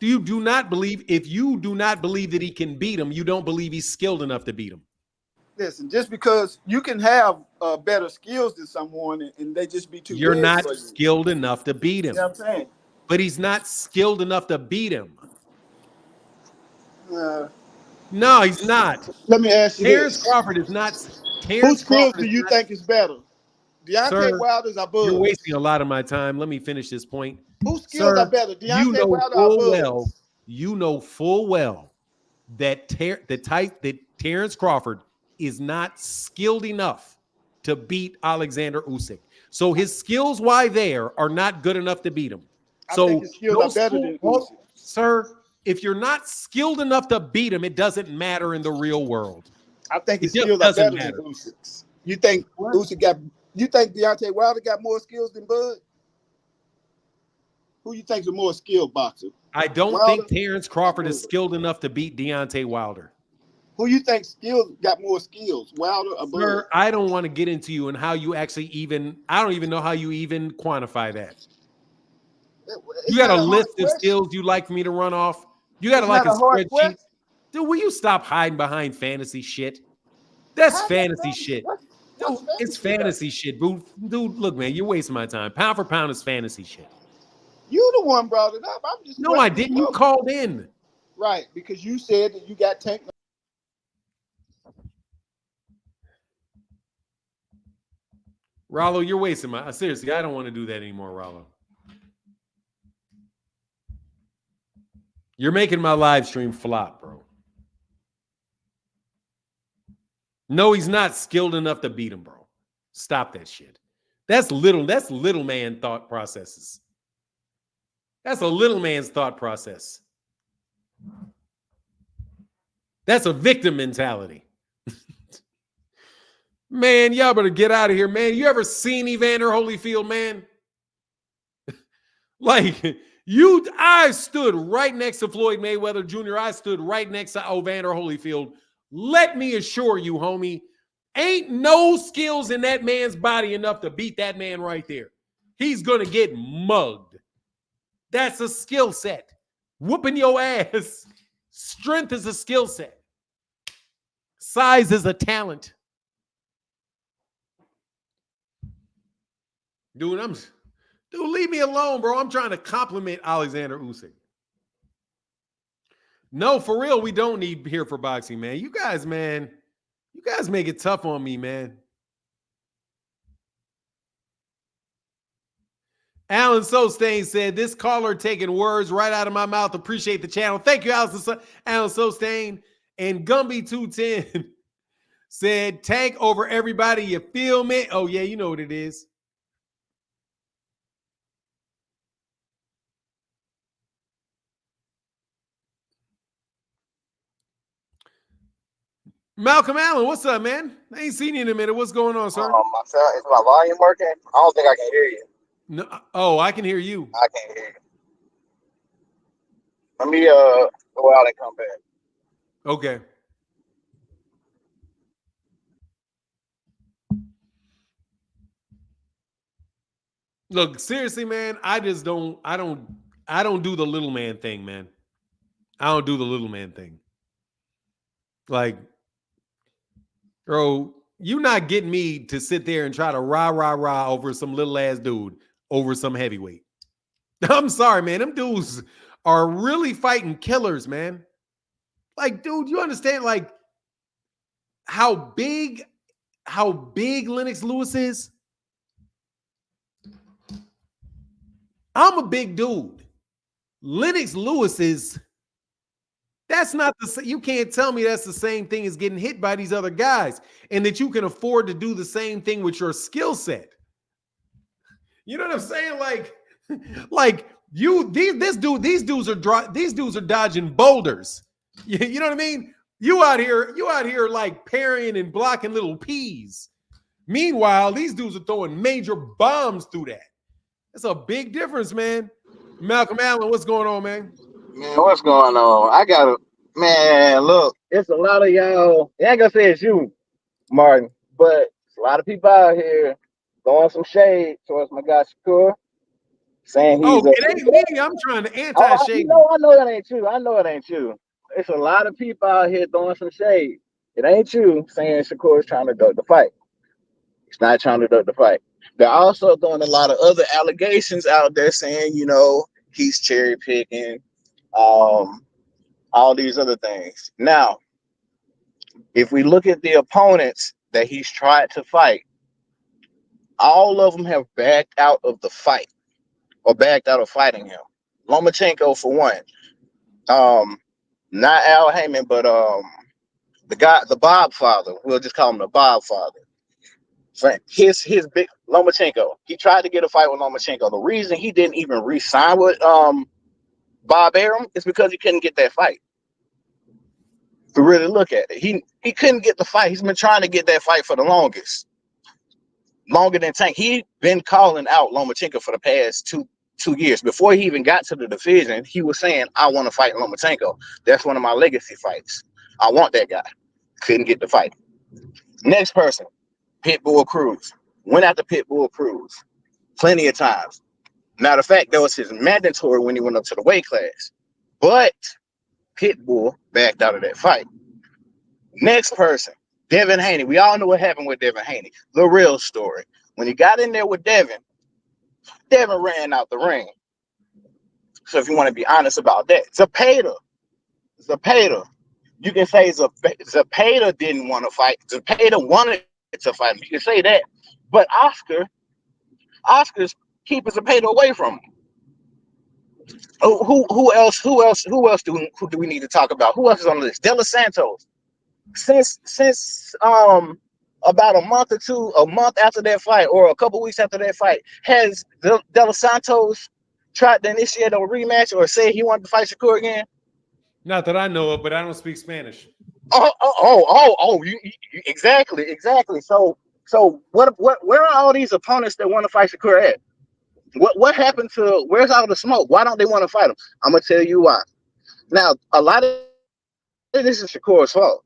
If you do not believe that he can beat him, you don't believe he's skilled enough to beat him. Listen, just because you can have better skills than someone and they just be too You're big not for you. skilled enough to beat him. You know what I'm saying? but he's not skilled enough to beat him. No, he's not. Let me ask you Terence this: Crawford is not. whose Terence skills Crawford do is you not. think is better, Deontay Sir, Wilder's or you're Buzz? wasting a lot of my time. Let me finish this point. Whose skills are Sir, better, you Deontay know Wilder or full Buzz? well, that Terence Crawford is not skilled enough to beat Alexander Usyk. So his skills, why there, are not good enough to beat him. I think So his skills are better than Usyk. Sir, if you're not skilled enough to beat him, it doesn't matter in the real world. I think his It just skills are doesn't better matter. than Usyk's. You think What? Usyk got? You think Deontay Wilder got more skills than Bud? Who you think's a more skilled boxer? I don't Wilder think Terence Crawford is skilled enough to beat Deontay Wilder. Who you think got more skills, Wilder or Bud? Sir, I don't want to get into you and how you actually I don't even know how you even quantify that. You got a list of skills you'd like for me to run off? You got like a spreadsheet? Dude, will you stop hiding behind fantasy shit? That's fantasy shit. Dude, it's fantasy shit, dude. Dude, look, man, you're wasting my time. Pound for pound is fantasy shit. You the one brought it up. I'm just No, I didn't. You called in. Right, because you said that you got Tank. Rollo, you're wasting my seriously, I don't want to do that anymore, Rollo. You're making my live stream flop, bro. No, he's not skilled enough to beat him, bro. Stop that shit. That's little man thought processes. That's a little man's thought process. That's a victim mentality. Man, y'all better get out of here, man. You ever seen Evander Holyfield, man? Like, I stood right next to Floyd Mayweather Jr. I stood right next to Evander Holyfield. Let me assure you, homie, ain't no skills in that man's body enough to beat that man right there. He's going to get mugged. That's a skill set. Whooping your ass. Strength is a skill set. Size is a talent. Dude, leave me alone, bro. I'm trying to compliment Alexander Usyk. No, for real, we don't need here for boxing, man. You guys make it tough on me, man. Alan Sostain said, this caller taking words right out of my mouth. Appreciate the channel. Thank you, Alan Sostain. And Gumby210 said, Tank over everybody. You feel me? Oh, yeah, you know what it is. Malcolm Allen, what's up, man? I ain't seen you in a minute. What's going on, sir? Is my volume working? I don't think I can hear you. No, oh, I can hear you. I can't hear you. Let me go out and come back. Okay. Look, seriously, man, I don't do the little man thing, man. I don't do the little man thing. Like, bro, you not getting me to sit there and try to rah over some little ass dude over some heavyweight. I'm sorry, man. Them dudes are really fighting killers, man. Like, dude, you understand like how big Lennox Lewis is? I'm a big dude. Lennox Lewis is, that's not the, you can't tell me that's the same thing as getting hit by these other guys and that you can afford to do the same thing with your skill set. You know what I'm saying? Like these dudes are dodging boulders. You know what I mean? You out here like parrying and blocking little peas. Meanwhile, these dudes are throwing major bombs through that. That's a big difference, man. Malcolm Allen, what's going on, man? Man, what's going on? Look, it's a lot of y'all. I ain't gonna say it's you, Martin, but it's a lot of people out here throwing some shade towards my guy Shakur, saying he's it ain't me. I'm trying to anti-shade. I know that ain't you. I know it ain't you. It's a lot of people out here throwing some shade. It ain't you saying Shakur is trying to duck the fight. He's not trying to duck the fight. They're also throwing a lot of other allegations out there saying, He's cherry picking. All these other things. Now, if we look at the opponents that he's tried to fight, all of them have backed out of the fight or backed out of fighting him. Lomachenko for one. Not Al Heyman, but the guy, the Bob father. We'll just call him the Bob father. His big Lomachenko. He tried to get a fight with Lomachenko. The reason he didn't even re-sign with Bob Arum is because he couldn't get that fight. To really look at it, he couldn't get the fight. He's been trying to get that fight for the longest, longer than Tank. He'd been calling out Lomachenko for the past two years. Before he even got to the division, he was saying, "I want to fight Lomachenko. That's one of my legacy fights. I want that guy." Couldn't get the fight. Next person, Pitbull Cruz. Went after Pitbull Cruz plenty of times. Matter of fact, that was his mandatory when he went up to the weight class. But Pitbull backed out of that fight. Next person, Devin Haney. We all know what happened with Devin Haney. The real story. When he got in there with Devin ran out the ring. So if you want to be honest about that, Zepeda. You can say Zepeda didn't want to fight. Zepeda wanted to fight him. You can say that. But Oscar's keeping Zepeda away from him. Who else do we need to talk about? Who else is on the list? De Los Santos. Since about a month after that fight, or a couple weeks after that fight, has De Los Santos tried to initiate a rematch or say he wanted to fight Shakur again? Not that I know of, but I don't speak Spanish. You exactly. So where are all these opponents that want to fight Shakur at? What happened to, where's all the smoke? Why don't they want to fight him? I'm gonna tell you why. Now, a lot of this is Shakur's fault.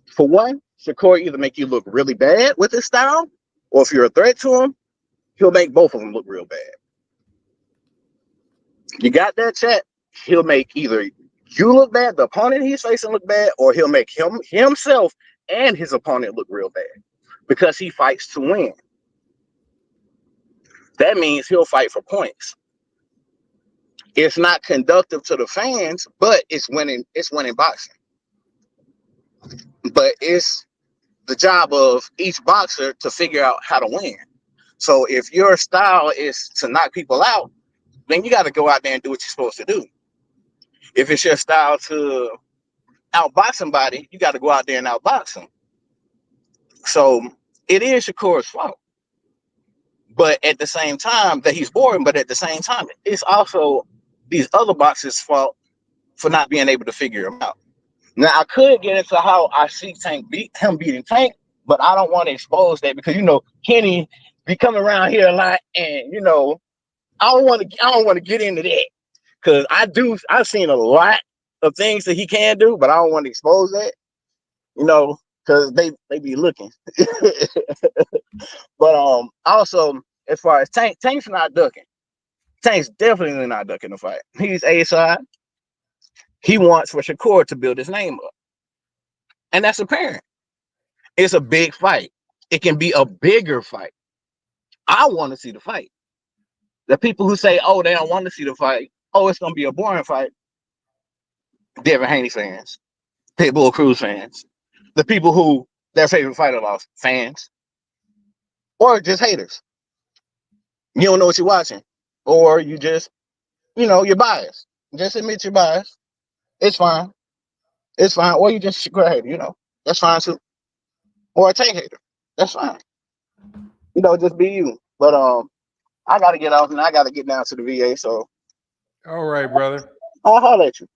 For one, Shakur either make you look really bad with his style, or if you're a threat to him, he'll make both of them look real bad. You got that, chat? He'll make either you look bad, the opponent he's facing look bad, or he'll make himself and his opponent look real bad because he fights to win. That means he'll fight for points. It's not conductive to the fans, but it's winning boxing. But it's the job of each boxer to figure out how to win. So if your style is to knock people out, then you got to go out there and do what you're supposed to do. If it's your style to outbox somebody, you got to go out there and outbox them. So it is Shakur's fault. But at the same time that he's boring, but at the same time, it's also these other boxers' fault for not being able to figure him out. Now, I could get into how I see Tank beating Tank, but I don't want to expose that because, Kenny be coming around here a lot, and, I don't want to get into that because I've seen a lot of things that he can do, but I don't want to expose that, because they be looking. But also, as far as Tank's not ducking. Tank's definitely not ducking the fight. He's A-side. He wants for Shakur to build his name up. And that's apparent. It's a big fight. It can be a bigger fight. I want to see the fight. The people who say, they don't want to see the fight, it's going to be a boring fight. Devin Haney fans. Pitbull Cruz fans. The people who their favorite fighter lost, fans. Or just haters. You don't know what you're watching. Or you just, you're biased. Just admit you're biased. It's fine. It's fine. Or you just Shakur hater, that's fine too. Or a Tank hater. That's fine. Just be you. But I gotta get off and I gotta get down to the VA. So all right, brother. I'll holler at you.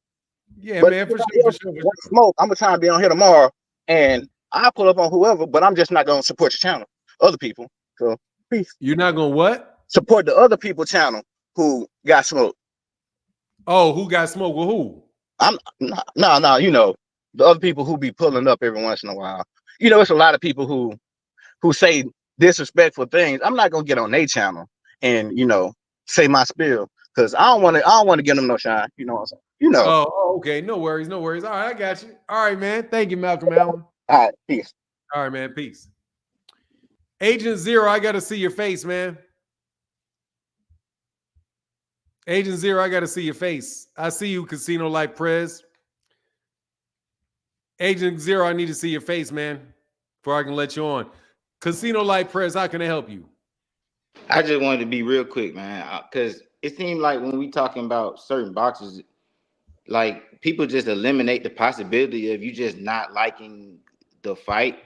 Yeah, but man, for sure. Smoke, I'm gonna try and be on here tomorrow and I'll pull up on whoever, but I'm just not gonna support your channel. Other people. So peace. You're not gonna what? Support the other people channel who got smoked. Oh, who got smoked with who? I'm no, the other people who be pulling up every once in a while. It's a lot of people who say disrespectful things. I'm not gonna get on their channel and say my spiel because I don't want to give them no shine. You know what I'm saying? Oh, okay. No worries. All right, I got you. All right, man. Thank you, Malcolm Allen. All right, peace. All right, man. Peace. Agent Zero, I got to see your face, man. Agent Zero, I got to see your face. I see you, Casino Life Prez. Agent Zero, I need to see your face, man, before I can let you on. Casino Life Prez, how can I help you? I just wanted to be real quick, man, because it seemed like when we talking about certain boxers, like people just eliminate the possibility of you just not liking the fight,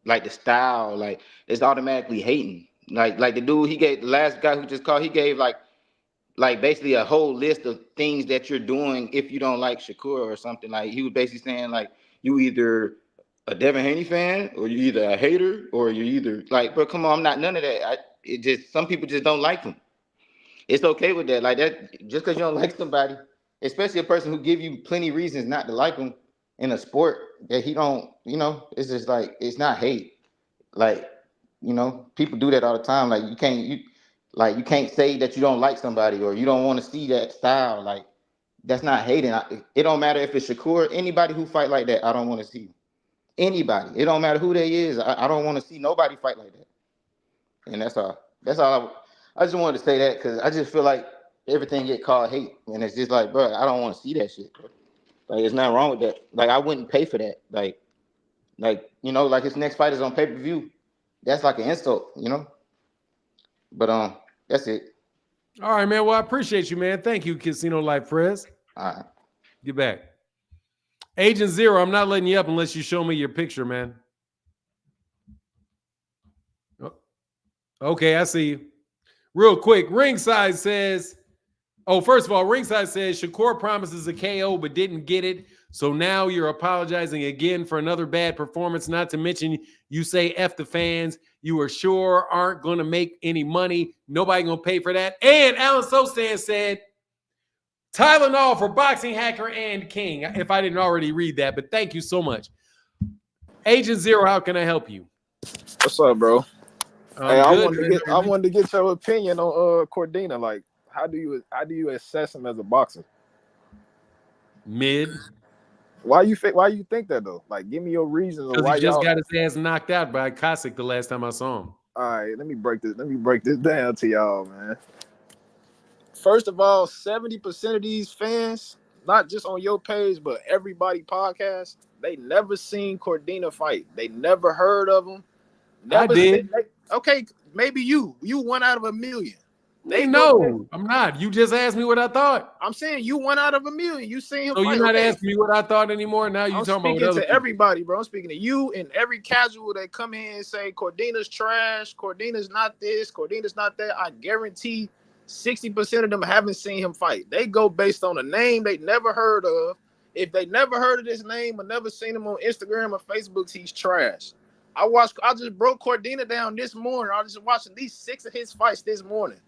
like the style, like it's automatically hating. Like the dude he gave, the last guy who just called, he gave like basically a whole list of things that you're doing if you don't like Shakur or something. Like he was basically saying like you either a Devin Haney fan or you're either a hater or you're either like, bro, come on, I'm not none of that. It just some people just don't like him. It's okay with that. Like that, just because you don't like somebody, especially a person who give you plenty of reasons not to like him in a sport that he don't, it's just like it's not hate. Like, people do that all the time. Like you can't say that you don't like somebody or you don't want to see that style. Like that's not hating. It don't matter if it's Shakur, anybody who fight like that, I don't want to see. Anybody. It don't matter who they is. I don't want to see nobody fight like that. And that's all. That's all. I just wanted to say that because I just feel like everything get called hate, and it's just like, bro, I don't want to see that shit, bro. Like, there's nothing wrong with that. Like, I wouldn't pay for that. Like his next fight is on pay-per-view. That's like an insult, But that's it. All right, man. Well, I appreciate you, man. Thank you, Casino Life Prez. All right. Get back. Agent Zero, I'm not letting you up unless you show me your picture, man. Okay, I see you. Real quick, Ringside says, first of all, Ringside says Shakur promises a KO but didn't get it. So now you're apologizing again for another bad performance. Not to mention you say F the fans. You are sure aren't going to make any money. Nobody going to pay for that. And Alan Sostan said, Tylenol for Boxing Hacker and King. If I didn't already read that, but thank you so much. Agent Zero, how can I help you? What's up, bro? Hey, I wanted to get your opinion on Cordina. Like, how do you assess him as a boxer? Mid. Why you think that though? Like, give me your reasons. Because he just got his ass knocked out by Cossack the last time I saw him. All right, let me break this down to y'all, man. First of all, 70% of these fans, not just on your page, but everybody podcast, they never seen Cordina fight. They never heard of him. I did. Okay, maybe you 1 out of a million. I'm not. You just asked me what I thought. I'm saying you 1 out of a million. You seen him. So fight. you're not asking me what I thought anymore. Now you talking about what other to everybody, bro. I'm speaking to you and every casual that come in and say Cordina's trash, Cordina's not this, Cordina's not that. I guarantee 60% of them haven't seen him fight. They go based on a name they never heard of. If they never heard of this name or never seen him on Instagram or Facebook, he's trash. I just broke Cordina down this morning. I just watched at least 6 of his fights this morning.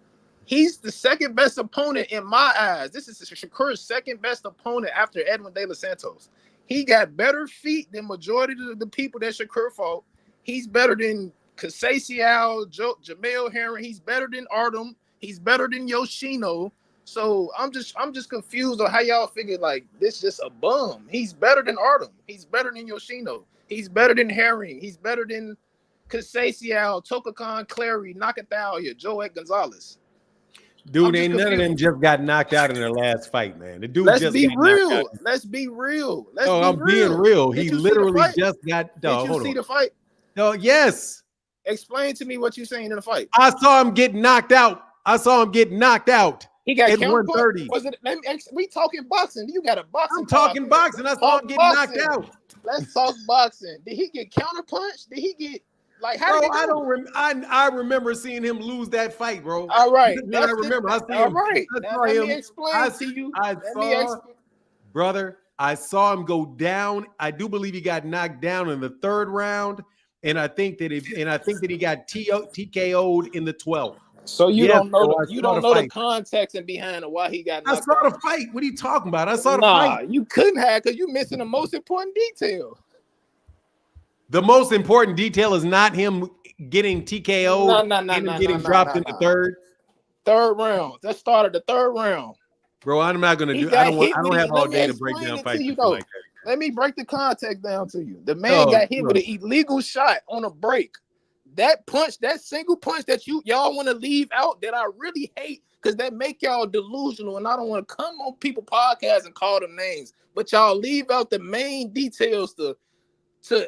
He's the second best opponent in my eyes. This is Shakur's second best opponent after Edwin De Los Santos. He got better feet than majority of the people that Shakur fought. He's better than Casasiao, Jamel Herring. He's better than Artem. He's better than Yoshino. So I'm just confused on how y'all figure like this just a bum. He's better than Artem. He's better than Yoshino. He's better than Herring. He's better than Casasiao, Tokakon, Clary, Nakatalia, Joet Gonzalez. Dude, ain't none of them just got knocked out in their last fight, man. The dude Let's just be got real. knocked out. Let's be real. I'm being real. He literally just got. Did you see the fight? No, yes. Explain to me what you're saying in the fight. I saw him get knocked out. He got at 130. We talking boxing? You got a boxing? I'm talking boxing. I saw him get knocked out. Let's talk boxing. Did he get counterpunched? Did he get like how? Bro, I remember seeing him lose that fight, bro. All right, I remember. I see him. All right, let me explain to you. Brother, I saw him go down. I do believe he got knocked down in the 3rd round, and I think that he got TKO'd in the 12th. So you don't know the context and behind why he got knocked out. I saw the fight. What are you talking about? I saw the fight. You couldn't have because you're missing the most important detail. The most important detail is not him getting TKO'd and getting dropped in the 3rd. 3rd round. That started the 3rd round. Bro, I'm not gonna do. I don't have all day to break down fights like that. Let me break the context down to you. The man got hit with an illegal shot on a break. that punch, that single punch that y'all want to leave out that I really hate because that make y'all delusional, and I don't want to come on people podcasts and call them names, but y'all leave out the main details to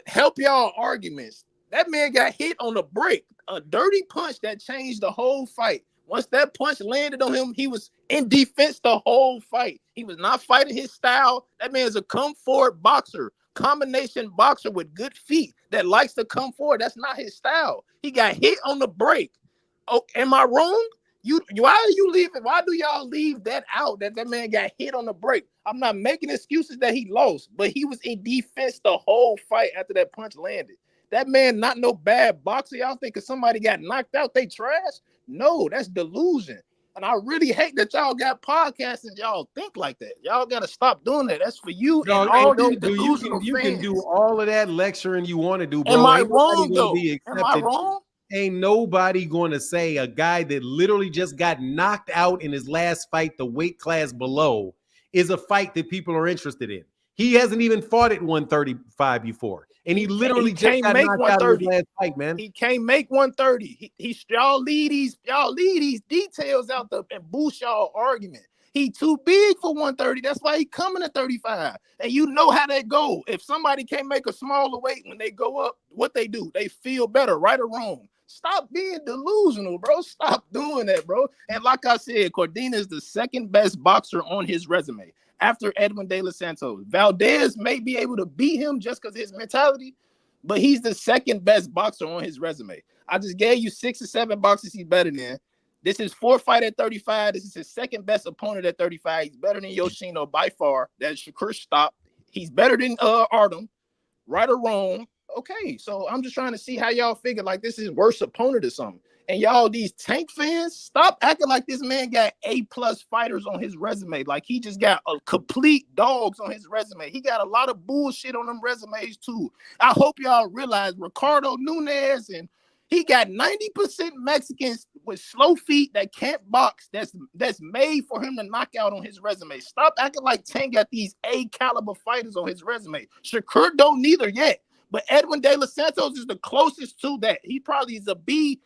help y'all arguments. That man got hit on the break, a dirty punch that changed the whole fight. Once that punch landed on him, he was in defense the whole fight. He was not fighting his style. That man's a come forward boxer, combination boxer with good feet that likes to come forward. That's not his style. He got hit on the break. Oh, am I wrong? Why are you leaving? Why do y'all leave that out? That man got hit on the break. I'm not making excuses that he lost, but he was in defense the whole fight after that punch landed. That man not no bad boxer. Y'all think if somebody got knocked out, they trash? No, that's delusion. And I really hate that y'all got podcasts and y'all think like that. Y'all got to stop doing that. That's for you and all these delusional you fans. can do all of that lecturing you want to do, bro. Am I Ain't wrong, though? Be Am I wrong? Ain't nobody going to say a guy that literally just got knocked out in his last fight, the weight class below, is a fight that people are interested in. He hasn't even fought at 135 before. And he literally just got knocked out in his last fight, man. He can't make 130. Y'all leave these details out there and boost y'all argument. He too big for 130. That's why he coming at 35. And you know how that go. If somebody can't make a smaller weight when they go up, what they do? They feel better, right or wrong. Stop being delusional, bro. Stop doing that, bro. And like I said, Cordina is the second best boxer on his resume after Edwin De Los Santos. Valdez may be able to beat him just because of his mentality, but he's the second best boxer on his resume. I just gave you 6 or 7 boxers he's better than. This is 4th fight at 35. This is his second best opponent at 35. He's better than Yoshino by far. That Shakur stopped. He's better than Artem, right or wrong. Okay, so I'm just trying to see how y'all figure like this is worse opponent or something. And y'all, these Tank fans, stop acting like this man got A+ fighters on his resume. Like he just got a complete dogs on his resume. He got a lot of bullshit on them resumes too. I hope y'all realize Ricardo Nunes, and he got 90% Mexicans with slow feet that can't box. That's made for him to knock out on his resume. Stop acting like Tank got these A caliber fighters on his resume. Shakur don't neither yet. But Edwin De Los Santos is the closest to that. He probably is a B+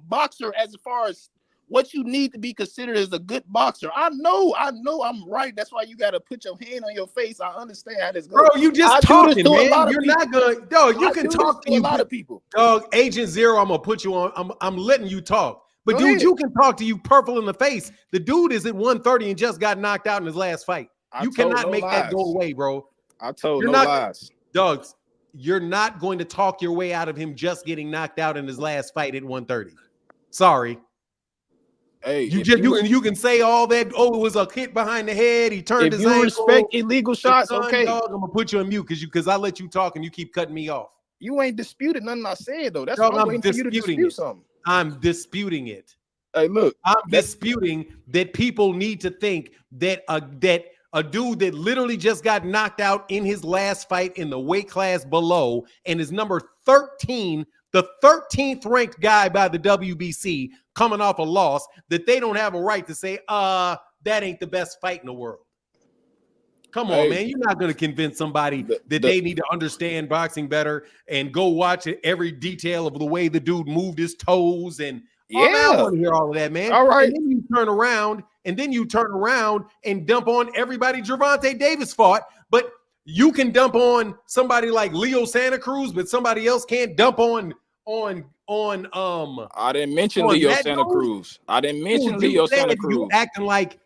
boxer as far as what you need to be considered as a good boxer. I know I'm right. That's why you got to put your hand on your face. I understand how this goes. Bro, you just talking, man. You're not good. Dog, you can talk to a lot of people. Dog, Agent Zero, I'm going to put you on. I'm letting you talk. But, dude, you can talk to you purple in the face. The dude is at 130 and just got knocked out in his last fight. You cannot make that go away, bro. I told no lies. Dogs, you're not going to talk your way out of him just getting knocked out in his last fight at 130. Sorry. Hey, you can say all that. Oh, it was a hit behind the head. He turned his ankle. If you respect illegal shots, okay. Dog, I'm gonna put you on mute because I let you talk and you keep cutting me off. You ain't disputed nothing I said though. That's why I'm waiting for you to dispute something. I'm disputing it. Hey, look, I'm disputing that people need to think that a dude that literally just got knocked out in his last fight in the weight class below and is number 13, the 13th ranked guy by the WBC, coming off a loss, that they don't have a right to say, that ain't the best fight in the world. Come on, man. You're not going to convince somebody that they need to understand boxing better and go watch every detail of the way the dude moved his toes and I want to hear all of that, man. All right. And then you turn around and dump on everybody Gervonta Davis fought, but you can dump on somebody like Leo Santa Cruz, but somebody else can't dump on I didn't mention Leo Santa Cruz. I didn't mention Leo Santa Cruz.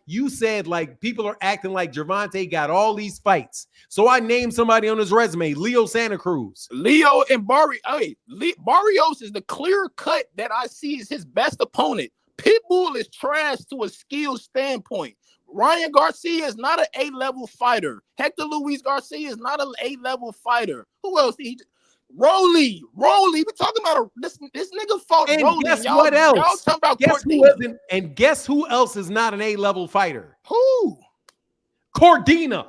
You said people are acting like Gervonta got all these fights. So I named somebody on his resume, Leo Santa Cruz. Leo and Barrios is the clear cut that I see is his best opponent. Pitbull is trash to a skill standpoint. Ryan Garcia is not an A-level fighter. Hector Luis Garcia is not an A-level fighter. Who else? Rolly. We're talking about this nigga fought and Rolly. Guess what else? Y'all talking about guess who else is not an A-level fighter? Who? Cordina.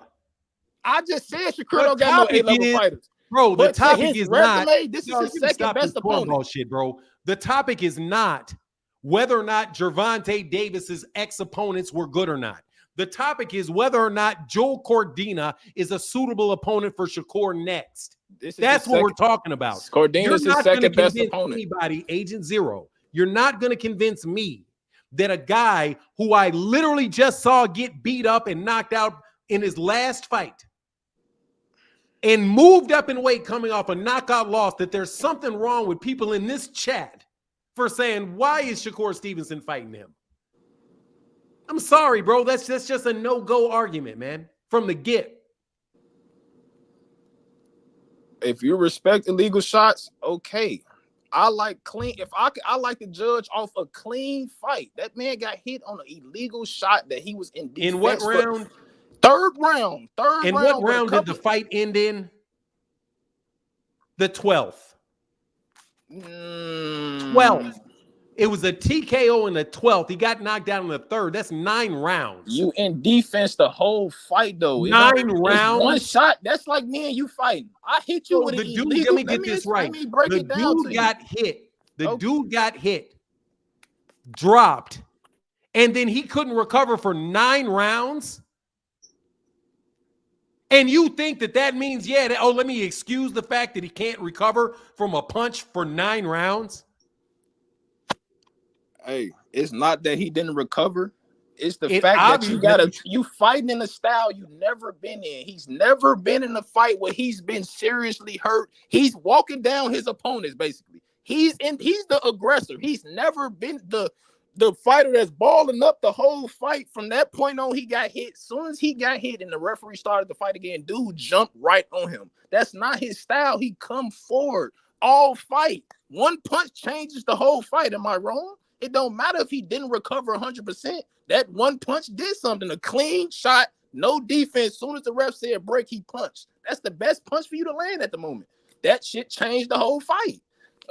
I just said Shakur don't got no A-level fighters. Bro, the topic is not. This is his second best opponent. Shit, bro. The topic is not whether or not Gervonta Davis's ex-opponents were good or not. The topic is whether or not Joel Cordina is a suitable opponent for Shakur next. That's what we're talking about. Cordina's You're his not going to second best convince opponent. anybody, Agent Zero. You're not going to convince me that a guy who I literally just saw get beat up and knocked out in his last fight and moved up in weight coming off a knockout loss, that there's something wrong with people in this chat for saying, why is Shakur Stevenson fighting him? I'm sorry, bro. That's just a no-go argument, man, from the get. If you respect illegal shots, okay. I like clean. I like to judge off a clean fight. That man got hit on an illegal shot that he was in defense. In what round? Third round. And what round did the fight end in? The 12th. 12th. It was a TKO in the 12th. He got knocked down in the 3rd. That's 9 rounds. You in defense the whole fight, though. 9 rounds. One shot. That's like me and you fighting. I hit you with an illegal. Let me get this right. The dude got hit. The dude got hit, dropped, and then he couldn't recover for 9 rounds. And you think that means, let me excuse the fact that he can't recover from a punch for 9 rounds? Hey, it's not that he didn't recover. It's the fact that you fighting in a style you've never been in. He's never been in a fight where he's been seriously hurt. He's walking down his opponents, basically. He's the aggressor. He's never been the fighter that's balling up the whole fight. From that point on, he got hit. As soon as he got hit and the referee started the fight again, dude jumped right on him. That's not his style. He come forward all fight. One punch changes the whole fight. Am I wrong? It don't matter if he didn't recover 100%. That one punch did something. A clean shot, no defense. As soon as the ref said break, he punched. That's the best punch for you to land at the moment. That shit changed the whole fight.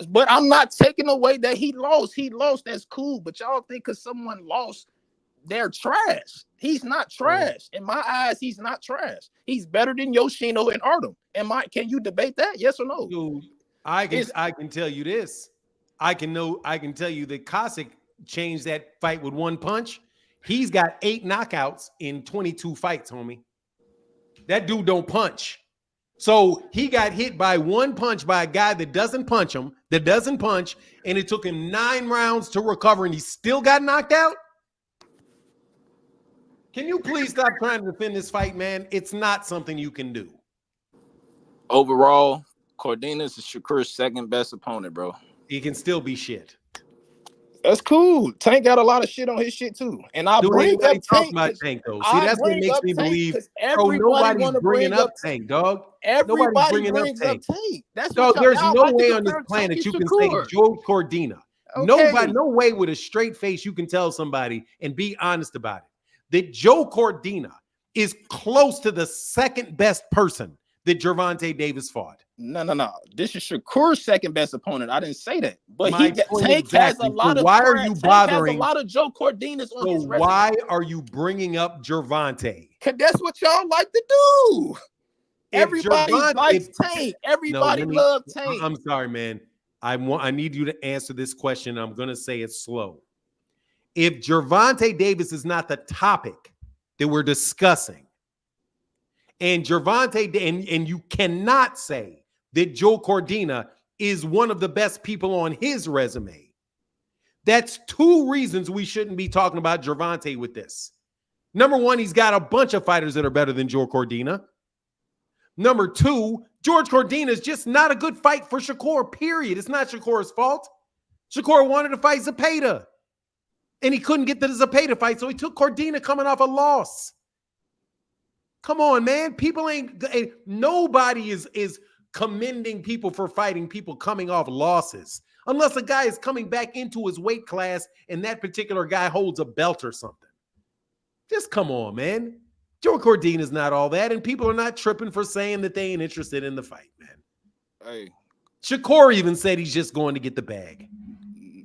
But I'm not taking away that he lost. He lost. That's cool. But y'all think because someone lost, they're trash. He's not trash. In my eyes, he's not trash. He's better than Yoshino and Artem. Can you debate that? Yes or no? Dude, I can tell you this. I can tell you that Cossack changed that fight with one punch. He's got 8 knockouts in 22 fights, homie. That dude don't punch. So he got hit by one punch by a guy that doesn't punch him, and it took him 9 rounds to recover, and he still got knocked out? Can you please stop trying to defend this fight, man? It's not something you can do. Overall, Cordina's is Shakur's second best opponent, bro. He can still be shit. That's cool. Tank got a lot of shit on his shit too, and I bring up Tank. About Tank though. See, that's what makes me believe. Bro, nobody's bringing up Tank, dog. Everybody brings up Tank. That's dog. There's no way on this planet you can say Joe Cordina. Okay. No way with a straight face you can tell somebody and be honest about it that Joe Cordina is close to the second best person that Gervonta Davis fought. No. This is Shakur's second best opponent. I didn't say that. But Tank has a lot of why are you bothering? Has a lot of Joe Cordinas on his resume. Why are you bringing up Gervonta? Because that's what y'all like to do. Everybody likes Tank. Everybody loves Tank. I'm sorry, man. I need you to answer this question. I'm going to say it slow. If Gervonta Davis is not the topic that we're discussing, and Gervonta, and you cannot say that Joe Cordina is one of the best people on his resume. That's 2 reasons we shouldn't be talking about Gervonta with this. Number 1, he's got a bunch of fighters that are better than Joe Cordina. Number 2, George Cordina is just not a good fight for Shakur, period. It's not Shakur's fault. Shakur wanted to fight Zepeda, and he couldn't get to the Zepeda fight, so he took Cordina coming off a loss. Come on, man. Nobody is commending people for fighting people coming off losses. Unless a guy is coming back into his weight class and that particular guy holds a belt or something. Just come on, man. Joe Cordina is not all that, and people are not tripping for saying that they ain't interested in the fight, man. Hey. Shakur even said he's just going to get the bag.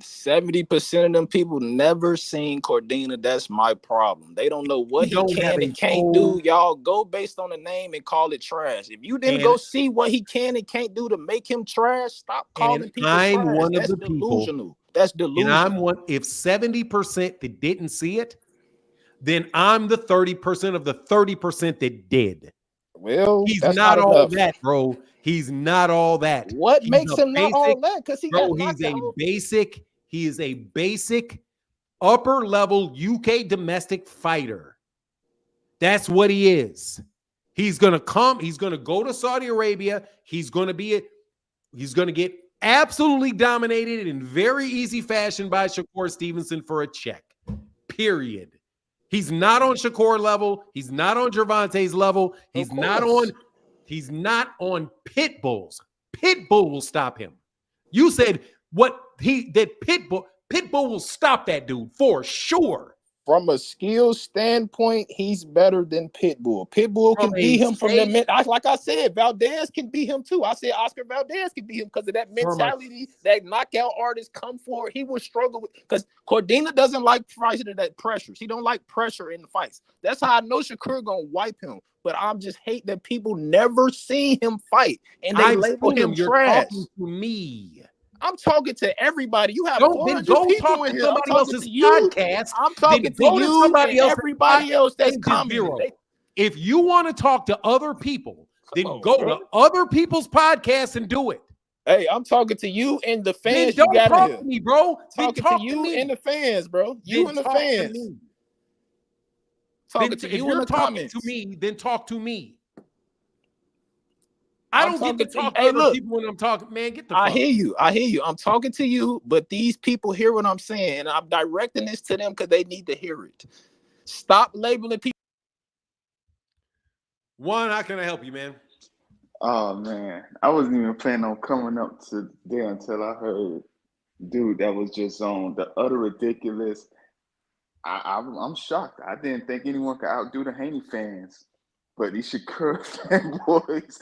70% of them people never seen Cordina. That's my problem. They don't know what he can and can't do. Y'all go based on the name and call it trash. If you didn't go see what he can and can't do to make him trash, stop calling people trash. I'm one of the people. That's delusional. And I'm one. If 70% that didn't see it, then I'm the 30% of the 30% that did. Well, He's that's not not all enough. that, bro. He's not all that. What He's makes a him not basic, all that? Because he bro. got knocked out. He is a basic upper level UK domestic fighter. That's what he is. He's gonna come. He's gonna go to Saudi Arabia. He's gonna get absolutely dominated in very easy fashion by Shakur Stevenson for a check. Period. He's not on Shakur level. He's not on Gervonta's level. He's not on Pitbull's. Pitbull will stop him. You said Pitbull will stop that dude for sure. From a skill standpoint, he's better than Pitbull. Pitbull can beat him from the like I said, Valdez can beat him too. I said Oscar Valdez can beat him because of that mentality that knockout artists come for. He will struggle with because Cordina doesn't like fights that pressures. He don't like pressure in the fights. That's how I know Shakur gonna wipe him. But I'm just hate that people never see him fight and they label him You're trash. talking to me. I'm talking to everybody. You have Don't 400 go people talk in to here. somebody I'm talking else's to you. podcast. I'm talking to you and everybody else that's commenting. If you want to talk to other people, then go to other people's podcasts and do it. Hey, I'm talking to you and the fans. Then You got talk in here. to me, bro. Talking to you and the fans, bro. You and the fans. Talking to you in the comments. To me, then talk to me. I don't get to talk to other people when I'm talking. Man, get the fuck. I hear you. I'm talking to you, but these people hear what I'm saying, and I'm directing this to them because they need to hear it. Stop labeling people. One, how can I help you, man? Oh man, I wasn't even planning on coming up today until I heard, dude, that was just on the utter ridiculous. I'm shocked. I didn't think anyone could outdo the Haney fans, but these Shakur fanboys.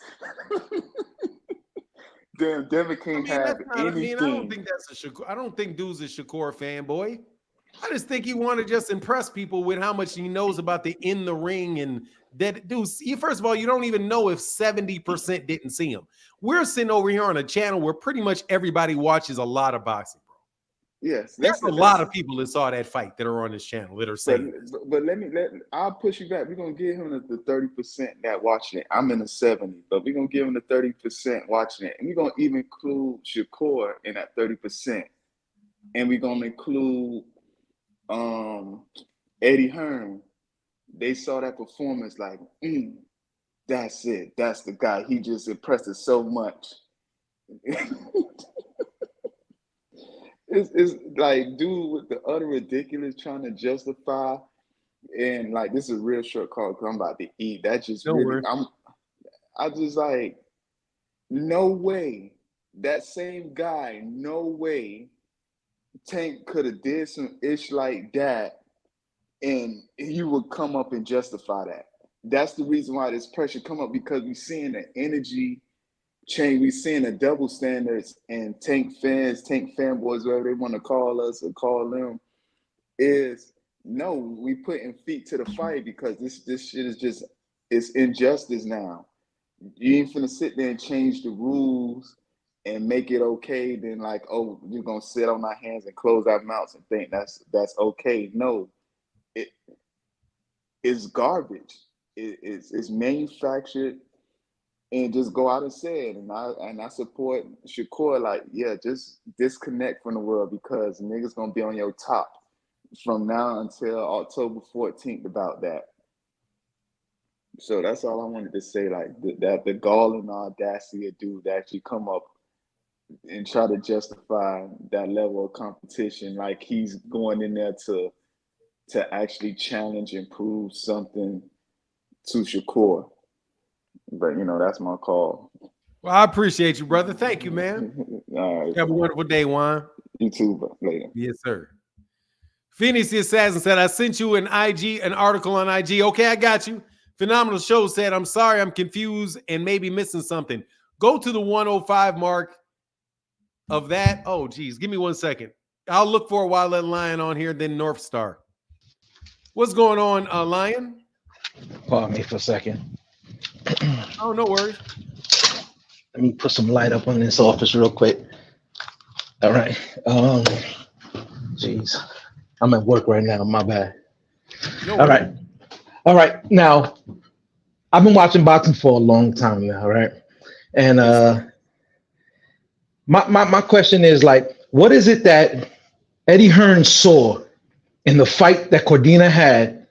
Damn, Devin can't have anything. I don't think that's a Shakur. I don't think dude's a Shakur fanboy. I just think he wanted to just impress people with how much he knows about the in the ring and that dude. First of all, you don't even know if 70% didn't see him. We're sitting over here on a channel where pretty much everybody watches a lot of boxing, bro. Yes, there's a lot of people that saw that fight that are on this channel that are saying. But I'll push you back. We're gonna give him the 30% that watching it. I'm in the 70, but we're gonna give him the 30% watching it, and we're gonna even include Shakur in that 30%, and we're gonna include Eddie Hearn. They saw that performance like, that's it. That's the guy. He just impressed us so much. It's like, dude, with the utter ridiculous trying to justify, and like, this is a real short call because I'm about to eat. That just really, I just like, no way. That same guy, no way Tank could have did some ish like that, and you would come up and justify that. That's the reason why this pressure come up, because we seeing the energy change. We seeing the double standards, and Tank fans, Tank fanboys, whatever they want to call us or call them, is no, we putting feet to the fight because this shit is just, it's injustice now. You ain't finna sit there and change the rules and make it okay, then like, oh, we're gonna sit on our hands and close our mouths and think that's okay. No, it's garbage. It's manufactured, and just go out and say it. And I support Shakur, like, yeah, just disconnect from the world, because niggas gonna be on your top from now until October 14th about that. So that's all I wanted to say. Like, that the gall and audacity of dude to actually come up and try to justify that level of competition, like he's going in there to actually challenge and prove something to Shakur. But that's my call. Well, I appreciate you, brother. Thank you, man. All right. Have a wonderful day, Juan. You too, but later. Yes, sir. Phoenix the Assassin said, I sent you an article on IG. Okay, I got you. Phenomenal Show said, I'm sorry, I'm confused and maybe missing something. Go to the 105 mark of that. Oh, geez. Give me 1 second. I'll look for a while. Let Lion on here, then North Star. What's going on, Lion? Pardon me for a second. Oh, no worries. Let me put some light up on this office real quick. All right. Jeez. I'm at work right now. My bad. All right. Now, I've been watching boxing for a long time now, right? And Yes, sir. my question is like, what is it that Eddie Hearn saw in the fight that Cordina had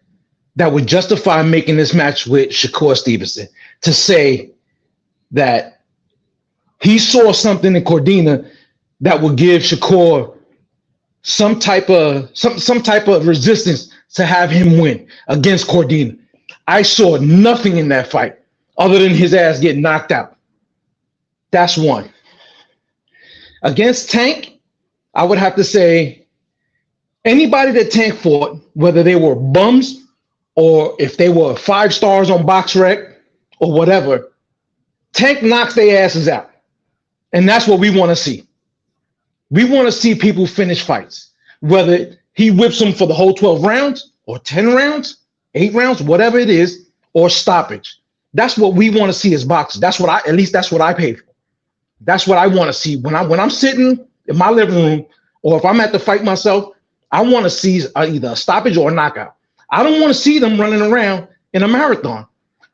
that would justify making this match with Shakur Stevenson to say that he saw something in Cordina that would give Shakur some type of resistance to have him win against Cordina. I saw nothing in that fight other than his ass getting knocked out. That's one. Against Tank, I would have to say anybody that Tank fought, whether they were bums or if they were 5 stars on BoxRec or whatever, Tank knocks their asses out. And that's what we want to see. We want to see people finish fights, whether he whips them for the whole 12 rounds or 10 rounds, 8 rounds, whatever it is, or stoppage. That's what we want to see as boxers. That's what at least that's what I pay for. That's what I want to see when I'm sitting in my living room, or if I'm at the fight myself. I want to see either a stoppage or a knockout. I don't want to see them running around in a marathon.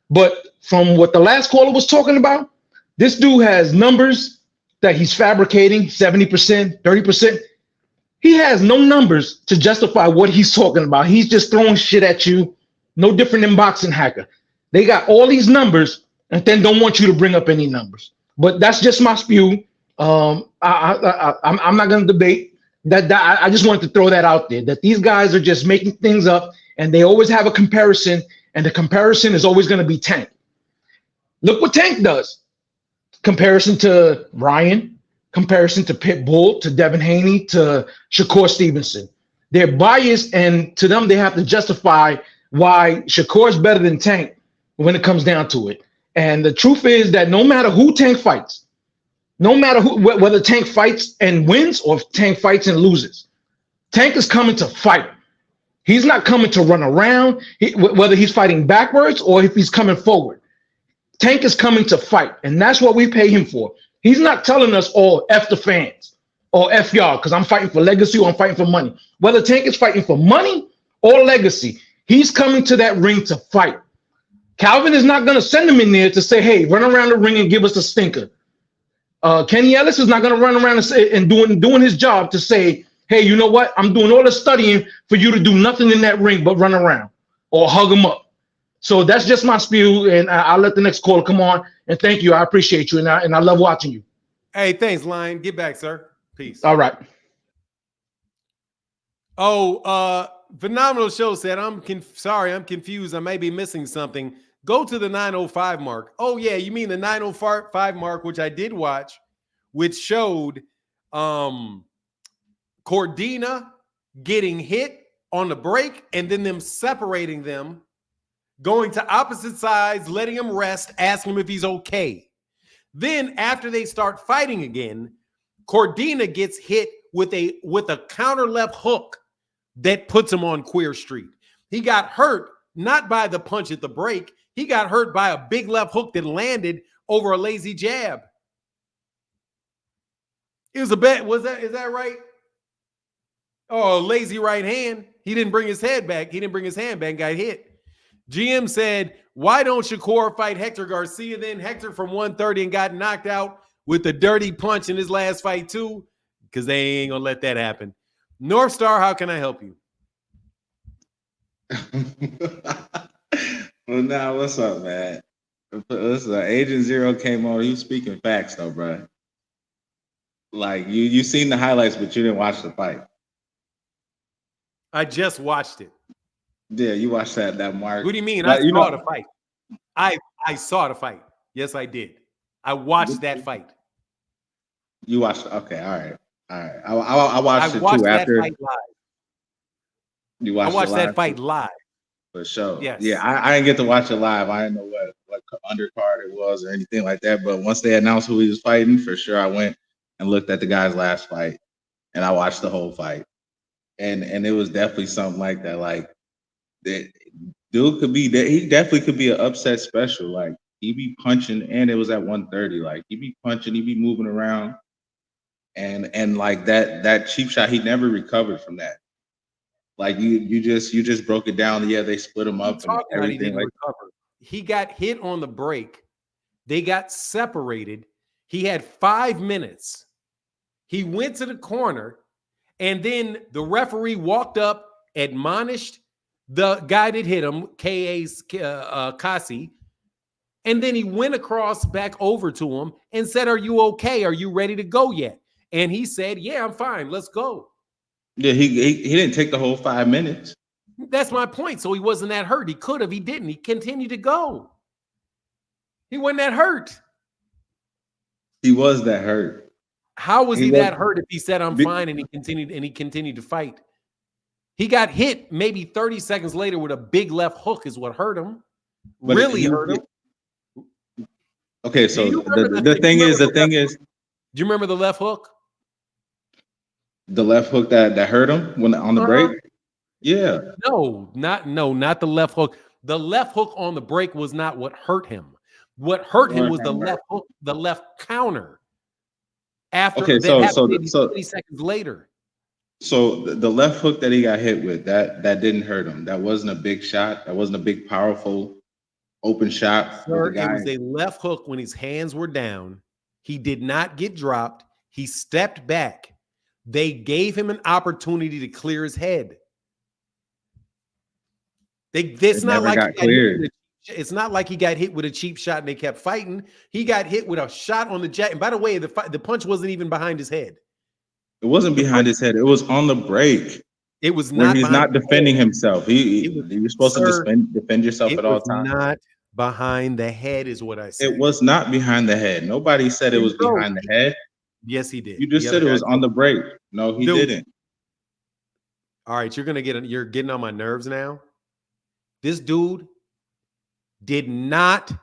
But from what the last caller was talking about, this dude has numbers that he's fabricating 70%, 30%. He has no numbers to justify what he's talking about. He's just throwing shit at you, no different than boxing hacker. They got all these numbers and then don't want you to bring up any numbers. But that's just my spew. I'm not going to debate that. I just wanted to throw that out there, that these guys are just making things up and they always have a comparison, and the comparison is always going to be Tank. Look what Tank does. Comparison to Ryan, comparison to Pitbull, to Devin Haney, to Shakur Stevenson. They're biased, and to them, they have to justify why Shakur is better than Tank when it comes down to it. And the truth is that no matter who Tank fights, no matter whether Tank fights and wins or if Tank fights and loses, Tank is coming to fight. He's not coming to run around, whether he's fighting backwards or if he's coming forward. Tank is coming to fight, and that's what we pay him for. He's not telling us, oh, F the fans or F y'all because I'm fighting for legacy or I'm fighting for money. Whether Tank is fighting for money or legacy, he's coming to that ring to fight. Calvin is not going to send him in there to say, hey, run around the ring and give us a stinker. Kenny Ellis is not going to run around and doing his job to say, hey, you know what? I'm doing all the studying for you to do nothing in that ring but run around or hug him up. So that's just my spiel, and I'll let the next caller come on. And thank you. I appreciate you, and I love watching you. Hey, thanks, Lion. Get back, sir. Peace. All right. Oh, Phenomenal Show said, I'm confused. I may be missing something. Go to the 905 mark. Oh, yeah, you mean the 905 mark, which I did watch, which showed Cordina getting hit on the break and then them separating them, going to opposite sides, letting him rest, asking him if he's okay. Then after they start fighting again, Cordina gets hit with a counter left hook that puts him on Queer Street. He got hurt not by the punch at the break. He got hurt by a big left hook that landed over a lazy jab. It was a bet. Is that right? Oh, lazy right hand. He didn't bring his head back. He didn't bring his hand back and got hit. GM said, why don't Shakur fight Hector Garcia then? Hector from 130 and got knocked out with a dirty punch in his last fight too, because they ain't going to let that happen. North Star, how can I help you? Well, now, what's up, man? Listen, Agent Zero came on. He was speaking facts, though, bro. Like, you seen the highlights, but you didn't watch the fight. I just watched it. Yeah, you watched that mark. What do you mean? Like, I saw the fight. I saw the fight. Yes, I did. I watched that fight. You watched? Okay, all right. I watched it too after. That fight live. You watched? I watched that fight live. For sure. Yes. Yeah, I didn't get to watch it live. I didn't know what undercard it was or anything like that. But once they announced who he was fighting, for sure, I went and looked at the guy's last fight, and I watched the whole fight. And it was definitely something like that. Like, that dude could be that. He definitely could be an upset special. Like, he be punching, and it was at 130. Like, he be punching, he be moving around, and like that cheap shot, he never recovered from that. Like, you just broke it down. Yeah, they split him up and everything. Like, he got hit on the break. They got separated. He had 5 minutes. He went to the corner, and then the referee walked up, admonished the guy that hit him, K.A.'s Kasi, and then he went across back over to him and said, "Are you okay? Are you ready to go yet?" And he said, "Yeah, I'm fine. Let's go." Yeah, he didn't take the whole 5 minutes. That's my point. So he wasn't that hurt. He could have. He didn't. He continued to go. He wasn't that hurt. He was that hurt. How was he was, that hurt if he said, "I'm fine," and he continued to fight? He got hit maybe 30 seconds later with a big left hook is what hurt him. Really hurt him. Okay, so the thing is, do you remember the left hook? The left hook that hurt him when on the break? Yeah. No, not the left hook. The left hook on the break was not what hurt him. What hurt him was the left hook, the left counter. After okay, that happened 30 seconds later. So the left hook that he got hit with, that didn't hurt him. That wasn't a big shot. That wasn't a big, powerful, open shot. Sir, it was a left hook when his hands were down. He did not get dropped. He stepped back. They gave him an opportunity to clear his head. It's not like he got hit with a cheap shot and they kept fighting. He got hit with a shot on the jack. And by the way, the punch wasn't even behind his head. It wasn't behind his head. It was on the break. It was not. He's not defending himself. You're supposed to defend yourself at all times. Not behind the head is what I said. It was not behind the head. Nobody said it was behind the head. Yes, he did. You just said it was on the break. No, he didn't. All right, you're getting on my nerves now. This dude did not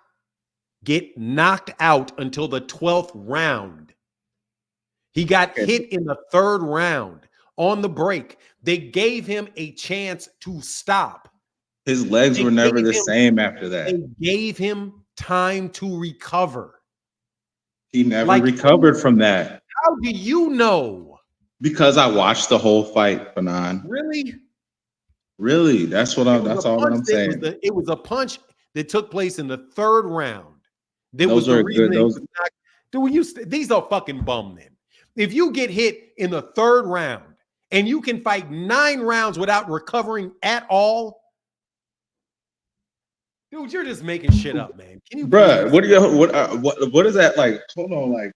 get knocked out until the 12th round. He got hit in the 3rd round on the break. They gave him a chance to stop. His legs were never the same after that. They gave him time to recover. He never recovered from that. How do you know? Because I watched the whole fight, Fanon. Really? Really? That's all I'm saying. It was a punch that took place in the 3rd round. Those are good. These are fucking bum then. If you get hit in the 3rd round and you can fight 9 rounds without recovering at all, dude, you're just making shit up, man. Can you, bruh? What is that like? Hold on, like,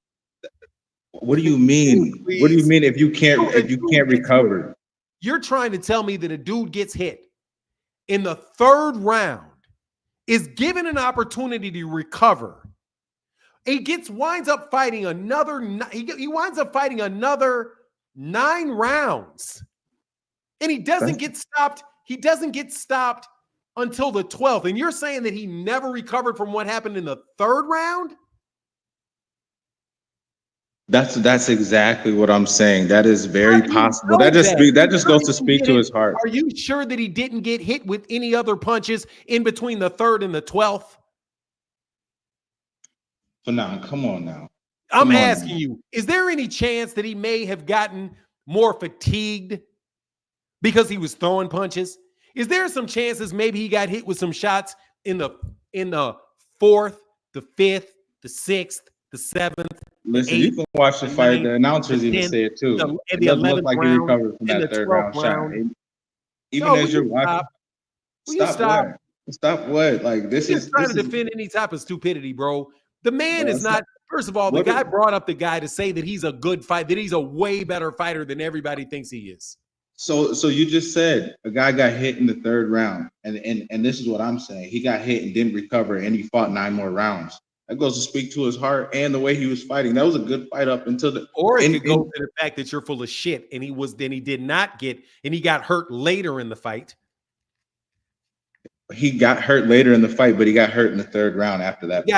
what do you mean? What do you mean if you can't recover? You're trying to tell me that a dude gets hit in the 3rd round, is given an opportunity to recover. He winds up fighting another 9 rounds, and he doesn't get stopped. He doesn't get stopped until the 12th. And you're saying that he never recovered from what happened in the 3rd round? That's exactly what I'm saying. That is very possible. That just goes to speak to his heart. Are you sure that he didn't get hit with any other punches in between the 3rd and the 12th? Fanon, come on now. I'm asking you, is there any chance that he may have gotten more fatigued because he was throwing punches? Is there some chances maybe he got hit with some shots in the 4th, the 5th, the 6th, the 7th? Listen, you can watch the fight. The announcers even say it too. It doesn't look like he recovered from that 3rd round shot. Even as you're watching, stop. Stop what? Like this is trying to defend any type of stupidity, bro. The man is not. First of all, the guy brought up the guy to say that he's a good fight, that he's a way better fighter than everybody thinks he is. So you just said a guy got hit in the 3rd round, and this is what I'm saying. He got hit and didn't recover, and he fought 9 more rounds. That goes to speak to his heart and the way he was fighting. That was a good fight up until the. Or it could go to the fact that you're full of shit, and he got hurt later in the fight. He got hurt later in the fight, but he got hurt in the 3rd round after that. He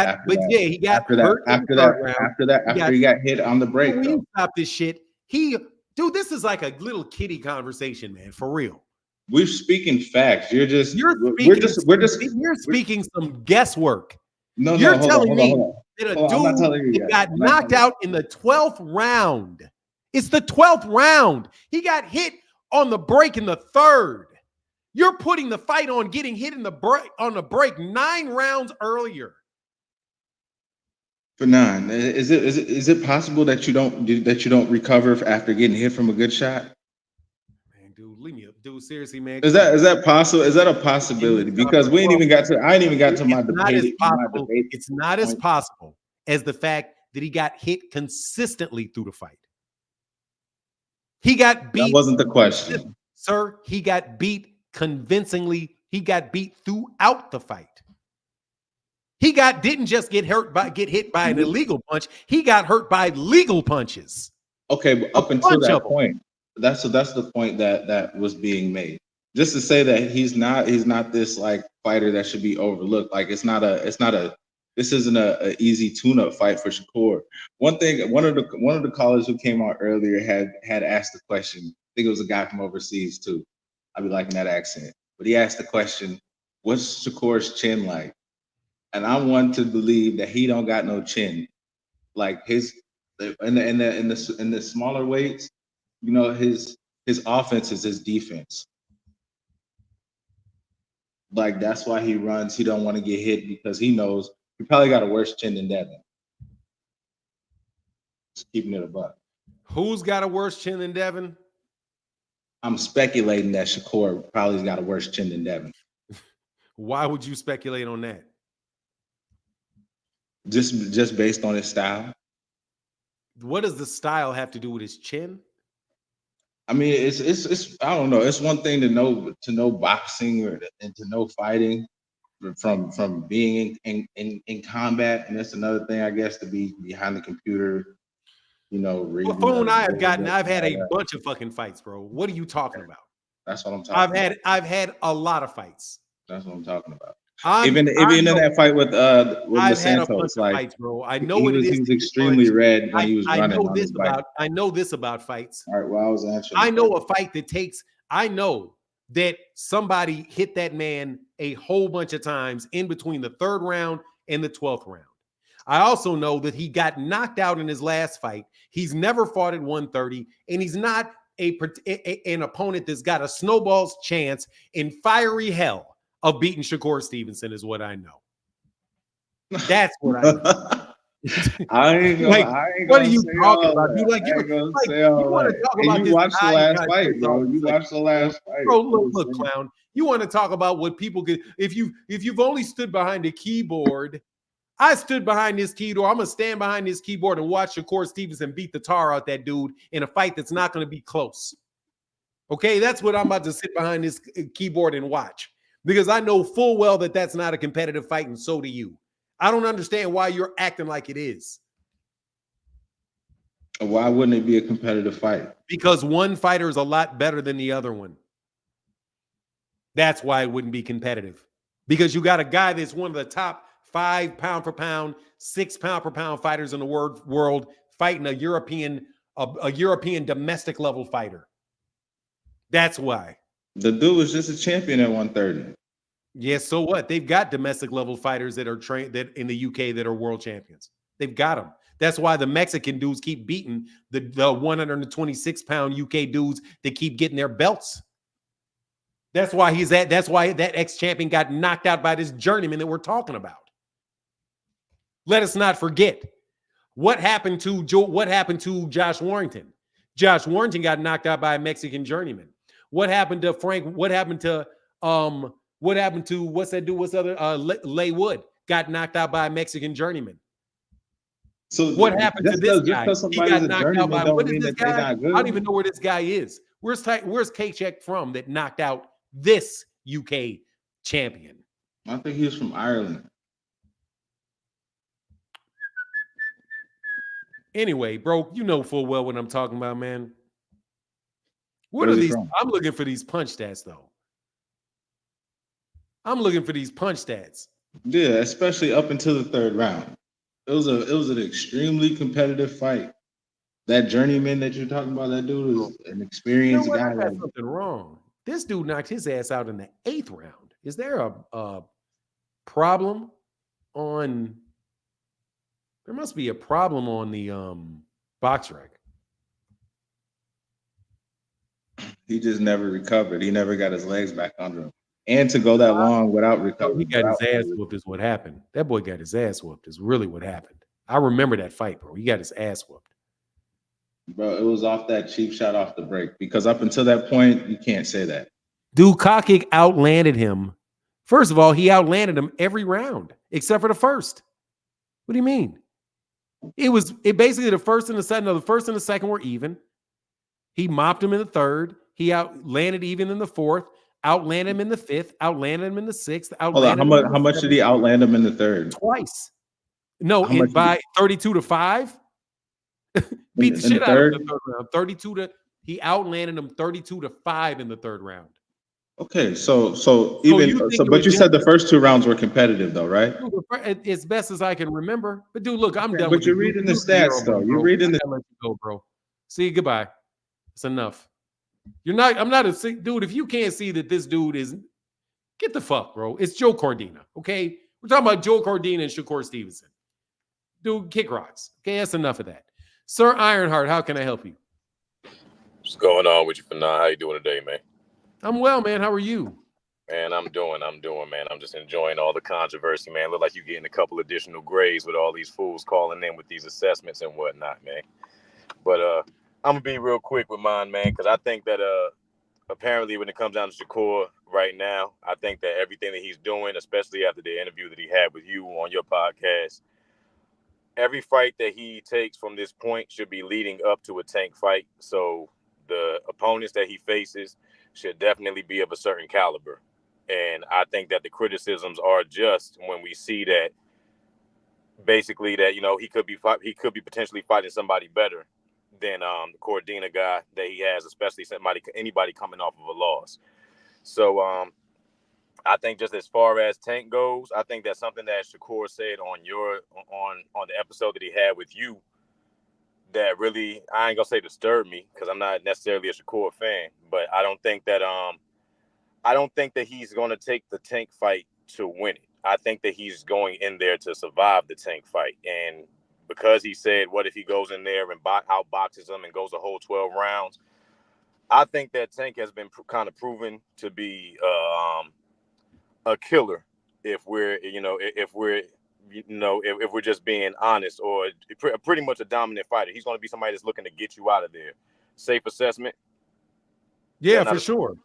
got hurt after he got hit on the break. When you stop this shit, dude, this is like a little kiddie conversation, man, for real. We're speaking facts. You're speaking some guesswork. You're telling me that a dude got knocked out in the 12th round. It's the 12th round. He got hit on the break in the 3rd. You're putting the fight on getting hit in the break on the break 9 rounds earlier. For 9, is it possible that you don't recover after getting hit from a good shot? Man, dude, leave me up, dude. Seriously, man. Is that possible? Is that a possibility? Because I ain't even got to my debate. It's not as possible as the fact that he got hit consistently through the fight. He got beat. That wasn't the question, sir. He got beat convincingly. He got beat throughout the fight. He didn't just get hit by an illegal punch. He got hurt by legal punches. Okay, but up until that point, that's the point that was being made. Just to say that he's not this like fighter that should be overlooked. Like this isn't a easy tune-up fight for Shakur. One of the callers who came out earlier had asked the question. I think it was a guy from overseas too. I'd be liking that accent. But he asked the question, what's Shakur's chin like? And I want to believe that he don't got no chin. Like in the smaller weights, you know, his offense is his defense. Like that's why he runs. He don't want to get hit because he knows he probably got a worse chin than Devin. Just keeping it a buck. Who's got a worse chin than Devin? I'm speculating that Shakur probably's got a worse chin than Devin. Why would you speculate on that? Just based on his style. What does the style have to do with his chin? I mean, it's I don't know. It's one thing to know boxing and to know fighting from being in combat, and it's another thing, I guess, to be behind the computer. You know, reading. Well, I've had a bunch of fucking fights, bro. What are you talking about? That's what I'm talking about. I've had a lot of fights. That's what I'm talking about. Even in that fight with I've had a bunch Santos, of like fights, bro. I know what it is. He was extremely red when he was running. I know this about fights. All right, well, I was answering. I know a fight that takes. I know that somebody hit that man a whole bunch of times in between the 3rd round and the 12th round. I also know that he got knocked out in his last fight. He's never fought at 130, and he's not an opponent that's got a snowball's chance in fiery hell of beating Shakur Stevenson, is what I know. That's what I know. What are you talking about? You want to talk about this? You watched the last fight, bro. You watched the last fight, bro. Look, clown. You want to talk about what people get? If you've only stood behind a keyboard, I stood behind this keyboard. I'm gonna stand behind this keyboard and watch Shakur Stevenson beat the tar out that dude in a fight that's not gonna be close. Okay, that's what I'm about to sit behind this keyboard and watch. Because I know full well that that's not a competitive fight, and so do you. I don't understand why you're acting like it is. Why wouldn't it be a competitive fight? Because one fighter is a lot better than the other one. That's why it wouldn't be competitive. Because you got a guy that's one of the top 5 pound for pound, 6 pound per pound fighters in the world fighting a European domestic level fighter. That's why. The dude was just a champion at 130. Yeah, so what? They've got domestic level fighters that are trained that in the UK that are world champions. They've got them. That's why the Mexican dudes keep beating the 126 pound UK dudes that keep getting their belts. That's why that ex-champion got knocked out by this journeyman that we're talking about. Let us not forget what happened to Josh Warrington. Josh Warrington got knocked out by a Mexican journeyman. What happened to Frank? What happened to what's that dude? What's the other? Leigh Wood got knocked out by a Mexican journeyman. So what happened to this guy? He got knocked out by what is this guy? I don't even know where this guy is. Where's K-Check from that knocked out this UK champion? I think he was from Ireland. Anyway, bro, you know full well what I'm talking about, man. What are these? I'm looking for these punch stats, though. I'm looking for these punch stats. Yeah, especially up until the 3rd round. It was an extremely competitive fight. That journeyman that you're talking about, that dude was an experienced guy. I got something wrong. This dude knocked his ass out in the 8th round. Is there a problem on? There must be a problem on the box rec. He just never recovered. He never got his legs back under him. And to go that long without He recovering, got his ass whooped is what happened. That boy got his ass whooped is really what happened. I remember that fight, bro. He got his ass whooped. bro, it was off that cheap shot off the break. Because up until that point, you can't say that. Dude, Kokick outlanded him. First of all, he outlanded him every round except for the first. What do you mean? It basically the first and the second. No, the first and the second were even. He mopped him in the third. He outlanded even in the fourth. Outlanded him in the fifth. Outlanded him in the sixth. Hold on, Outlanded him in how the much did seventh. he outland him in the third? Twice. No, How much by 32-5. Beat the in shit the out of him third? in the third round. 32 to he outlanded him 32-5 in the third round. Okay, so you think it but was you just said the first two rounds were competitive though, right? as best as I can remember. But dude, look, I'm Okay, done but with you. you're reading the Do the zero stats though. one, You're bro. reading I the gotta let you go, bro. See, goodbye. It's enough. I'm not a dude. If you can't see that this dude is, get the fuck, bro. It's Joe Cordina, okay? We're talking about Joe Cordina and Shakur Stevenson. Dude, kick rocks. Okay, that's enough of that. Sir Ironheart, how can I help you? What's going on with you, Fanon? How you doing today, man? I'm well, man. How are you? Man, I'm doing, man. I'm just enjoying all the controversy, man. Look like you're getting a couple additional grades with all these fools calling in with these assessments and whatnot, man. But I'm gonna be real quick with mine, man, because I think that apparently when it comes down to Shakur right now, I think that everything that he's doing, especially after the interview that he had with you on your podcast, every fight that he takes from this point should be leading up to a Tank fight. So the opponents that he faces should definitely be of a certain caliber. And I think that the criticisms are just when we see that basically that, he could be potentially fighting somebody better than the Cordina guy that he has, especially anybody coming off of a loss. So I think just as far as Tank goes, I think that's something that Shakur said on the episode that he had with you that really, I ain't gonna say disturbed me because I'm not necessarily a Shakur fan, but I don't think that he's gonna take the Tank fight to win it. I think that he's going in there to survive the Tank fight, and because he said, "What if he goes in there and outboxes him and goes a whole 12 rounds?" I think that Tank has been kind of proven to be a killer if we're just being honest, or pretty much a dominant fighter. He's going to be somebody that's looking to get you out of there. Safe assessment? Yeah, for sure.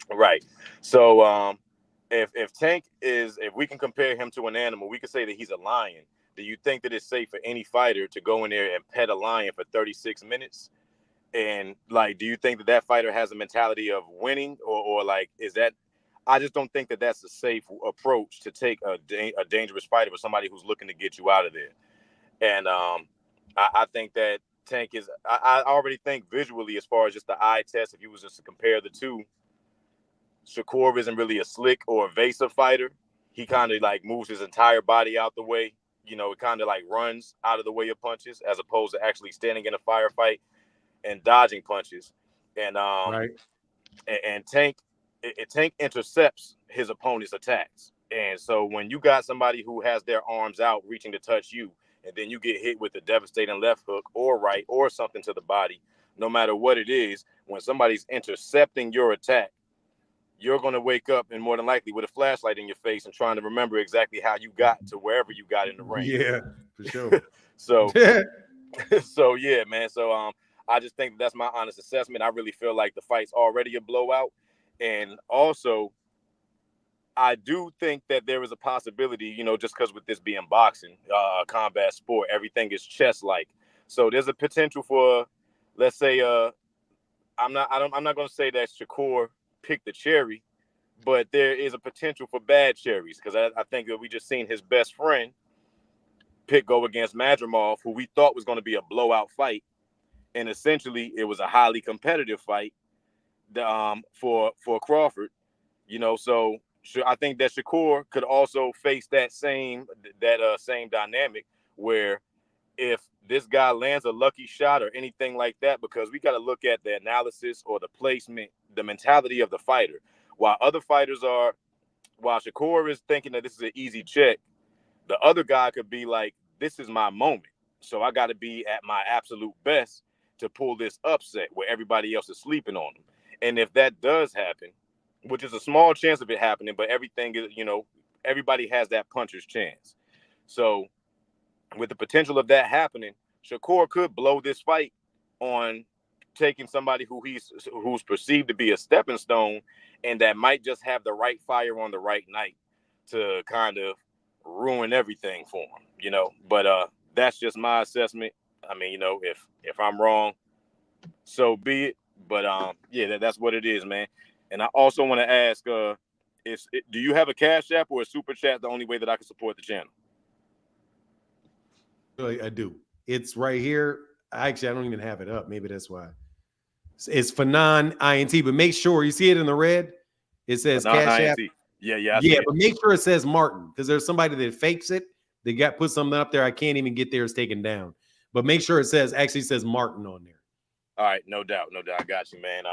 Right. So if Tank if we can compare him to an animal, we could say that he's a lion. Do you think that it's safe for any fighter to go in there and pet a lion for 36 minutes? And do you think that fighter has a mentality of winning, or is that? I just don't think that that's a safe approach to take a dangerous fighter with somebody who's looking to get you out of there. And I think that Tank is. I already think visually, as far as just the eye test, if you was just to compare the two, Shakur isn't really a slick or evasive fighter. He kind of moves his entire body out the way. It kind of runs out of the way of punches, as opposed to actually standing in a firefight and dodging punches. And right. And Tank intercepts his opponent's attacks. And so when you got somebody who has their arms out reaching to touch you, and then you get hit with a devastating left hook or right or something to the body, no matter what it is, when somebody's intercepting your attack, you're going to wake up and more than likely with a flashlight in your face and trying to remember exactly how you got to wherever you got in the ring. Yeah, for sure. So yeah, man. So I just think that's my honest assessment. I really feel like the fight's already a blowout. And also, I do think that there is a possibility, just because with this being boxing, combat sport, everything is chess-like. So there's a potential for, let's say, I'm not going to say that Shakur picked the cherry, but there is a potential for bad cherries, because I think that we just seen his best friend Pitt go against Madrimov, who we thought was going to be a blowout fight, and essentially it was a highly competitive fight for Crawford. So I think that Shakur could also face that same dynamic, where if this guy lands a lucky shot or anything like that, because we got to look at the analysis or the placement, the mentality of the fighter. While Shakur is thinking that this is an easy check, the other guy could be like, this is my moment. So I got to be at my absolute best to pull this upset where everybody else is sleeping on him. And if that does happen, which is a small chance of it happening, but everything is, everybody has that puncher's chance. So with the potential of that happening, Shakur could blow this fight on taking somebody who's perceived to be a stepping stone, and that might just have the right fire on the right night to kind of ruin everything for him, But that's just my assessment. I mean, if I'm wrong, so be it. But yeah, that's what it is, man. And I also want to ask, do you have a Cash App or a Super Chat? The only way that I can support the channel. I do. It's right here. Actually, I don't even have it up. Maybe that's why. It's Fanon INT, but make sure you see it in the red. It says Fanon Cash App. INT. Yeah, but make sure it says Martin, because there's somebody that fakes it. They put something up there. I can't even get there. It's taken down. But make sure it says Martin on there. All right, no doubt. I got you, man.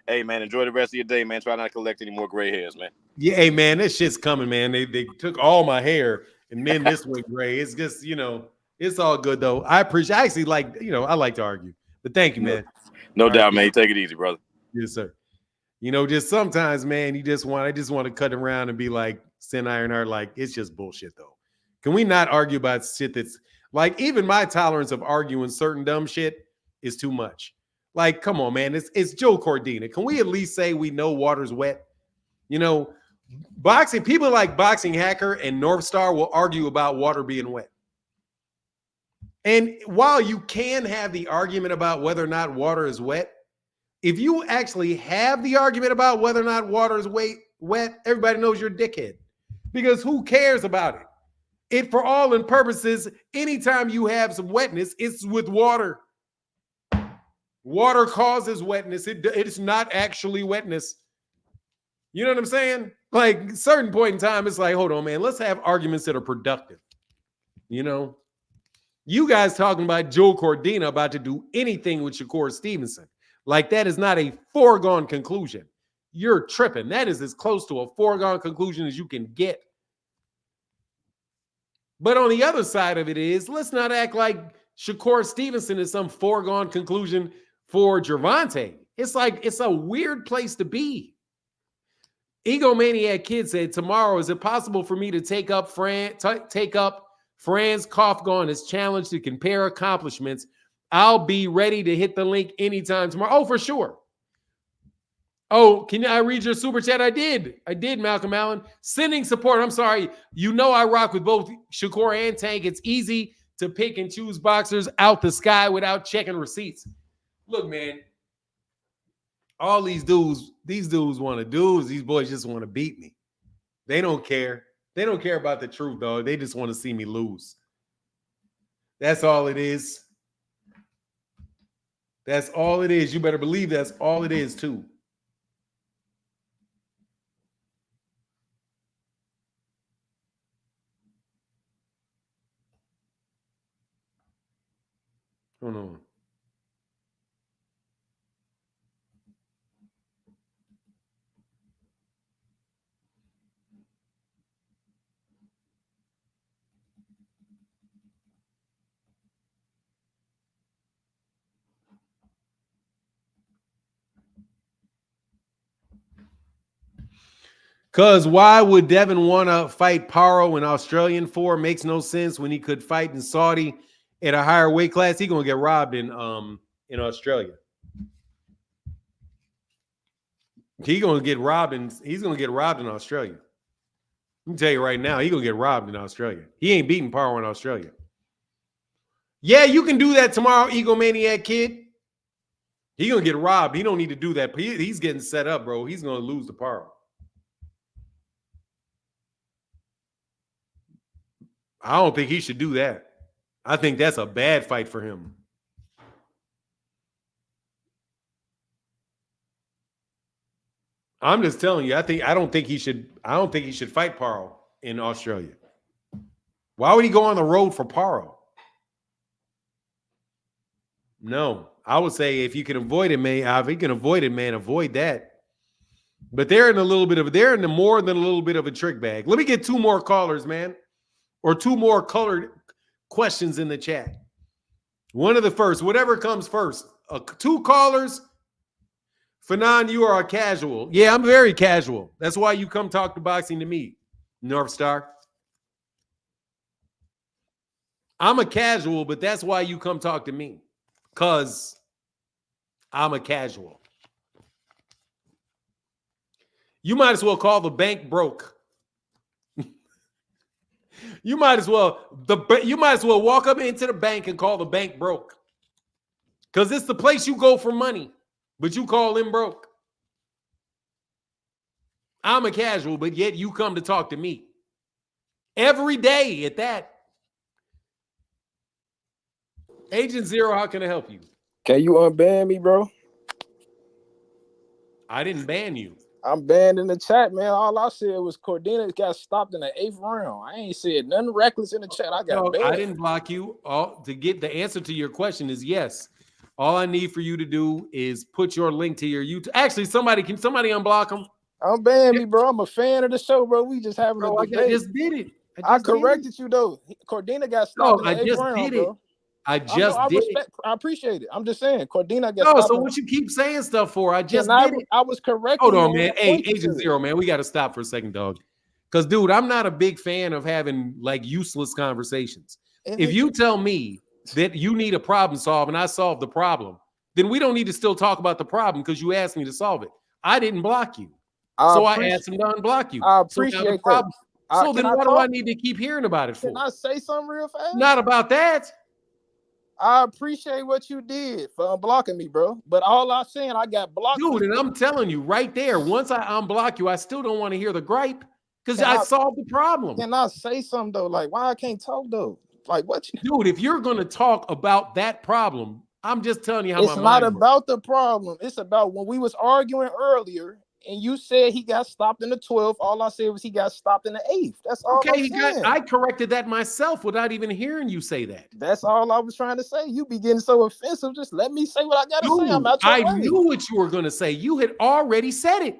Hey, man, enjoy the rest of your day, man. Try not to collect any more gray hairs, man. Yeah, hey, man, this shit's coming, man. They took all my hair, and then this went gray. It's just, it's all good, though. I actually like, I like to argue. But thank you, man. No doubt, man. Take it easy, brother. Yes, sir. Just sometimes, man, I just want to cut around and be like, send Ironheart, like, it's just bullshit, though. Can we not argue about shit that's, like, even my tolerance of arguing certain dumb shit is too much. Like, come on, man. It's Joe Cordina. Can we at least say we know water's wet? Boxing, people like Boxing Hacker and North Star will argue about water being wet. And while you can have the argument about whether or not water is wet, if you actually have the argument about whether or not water is wet, everybody knows you're a dickhead. Because who cares about it? It, for all and purposes, anytime you have some wetness, it's with water. Water causes wetness. It's not actually wetness. You know what I'm saying? Like, certain point in time, it's like, hold on, man. Let's have arguments that are productive. You guys talking about Joe Cordina about to do anything with Shakur Stevenson. Like, that is not a foregone conclusion. You're tripping. That is as close to a foregone conclusion as you can get. But on the other side of it is, let's not act like Shakur Stevenson is some foregone conclusion for Gervonta. It's like, it's a weird place to be. Egomaniac Kid said, tomorrow, is it possible for me to take up Franz Kofgon's challenge to compare accomplishments? I'll be ready to hit the link anytime tomorrow. Oh, for sure. Oh, can I read your super chat? I did, Malcolm Allen. Sending support. I'm sorry. I rock with both Shakur and Tank. It's easy to pick and choose boxers out the sky without checking receipts. Look, man, all these dudes want to do is these boys just want to beat me. They don't care. They don't care about the truth, though. They just want to see me lose. That's all it is. That's all it is. You better believe that's all it is, too. Hold on. Because why would Devin want to fight Paro in Australian for? Makes no sense when he could fight in Saudi at a higher weight class. He's going to get robbed in Australia. He's going to get robbed in Australia. I can tell you right now, he's going to get robbed in Australia. He ain't beating Paro in Australia. Yeah, you can do that tomorrow, Egomaniac Kid. He's going to get robbed. He don't need to do that. He's getting set up, bro. He's going to lose to Paro. I don't think he should do that. I think that's a bad fight for him. I'm just telling you, I don't think he should fight Paro in Australia. Why would he go on the road for Paro? No. I would say if you can avoid it, man, avoid that. But they're in more than a little bit of a trick bag. Let me get two more callers, man. Or two more colored questions in the chat. One of the first, whatever comes first. 2 callers, Fanon, you are a casual. Yeah, I'm very casual. That's why you come talk to boxing to me, North Star. I'm a casual, but that's why you come talk to me. Because I'm a casual. You might as well call the bank broke. You might as well walk up into the bank and call the bank broke. Because it's the place you go for money, but you call them broke. I'm a casual, but yet you come to talk to me. Every day at that. Agent Zero, how can I help you? Can you unban me, bro? I didn't ban you. I'm banned in the chat, man. All I said was Cordina got stopped in the 8th round. I ain't said nothing reckless in the chat. I got banned. I didn't block you. To get the answer to your question is yes. All I need for you to do is put your link to your YouTube. Actually, can somebody unblock him? Unban me, bro. I'm a fan of the show, bro. We just having a debate. I just did it. I corrected you though. Cordina got stopped in the 8th round, bro. I appreciate it. I'm just saying, Cordina got stopped. So what you keep saying stuff for? I did it. I was correct. Hold on, man. Hey, Agent Zero, man, we got to stop for a second, dog. Because, dude, I'm not a big fan of having like useless conversations. If you tell me that you need a problem solved and I solve the problem, then we don't need to still talk about the problem because you asked me to solve it. I didn't block you, so I asked him to unblock you. I appreciate that. So then what do I need to keep hearing about it for? Can I say something real fast? Not about that. I appreciate what you did for unblocking me, bro. But all I'm saying, I got blocked. Dude, and I'm telling you right there, once I unblock you, I still don't want to hear the gripe because I solved the problem. Can I say something, though? Like, why I can't talk, though? Like, what? Dude, if you're going to talk about that problem, I'm just telling you how it's not about the problem. It's about when we was arguing earlier and you said he got stopped in the 12th. All I said was he got stopped in the 8th. That's all I'm saying. I corrected that myself without even hearing you say that. That's all I was trying to say. You be getting so offensive. Just let me say what I got to say. I'm out your way. I knew what you were going to say. You had already said it.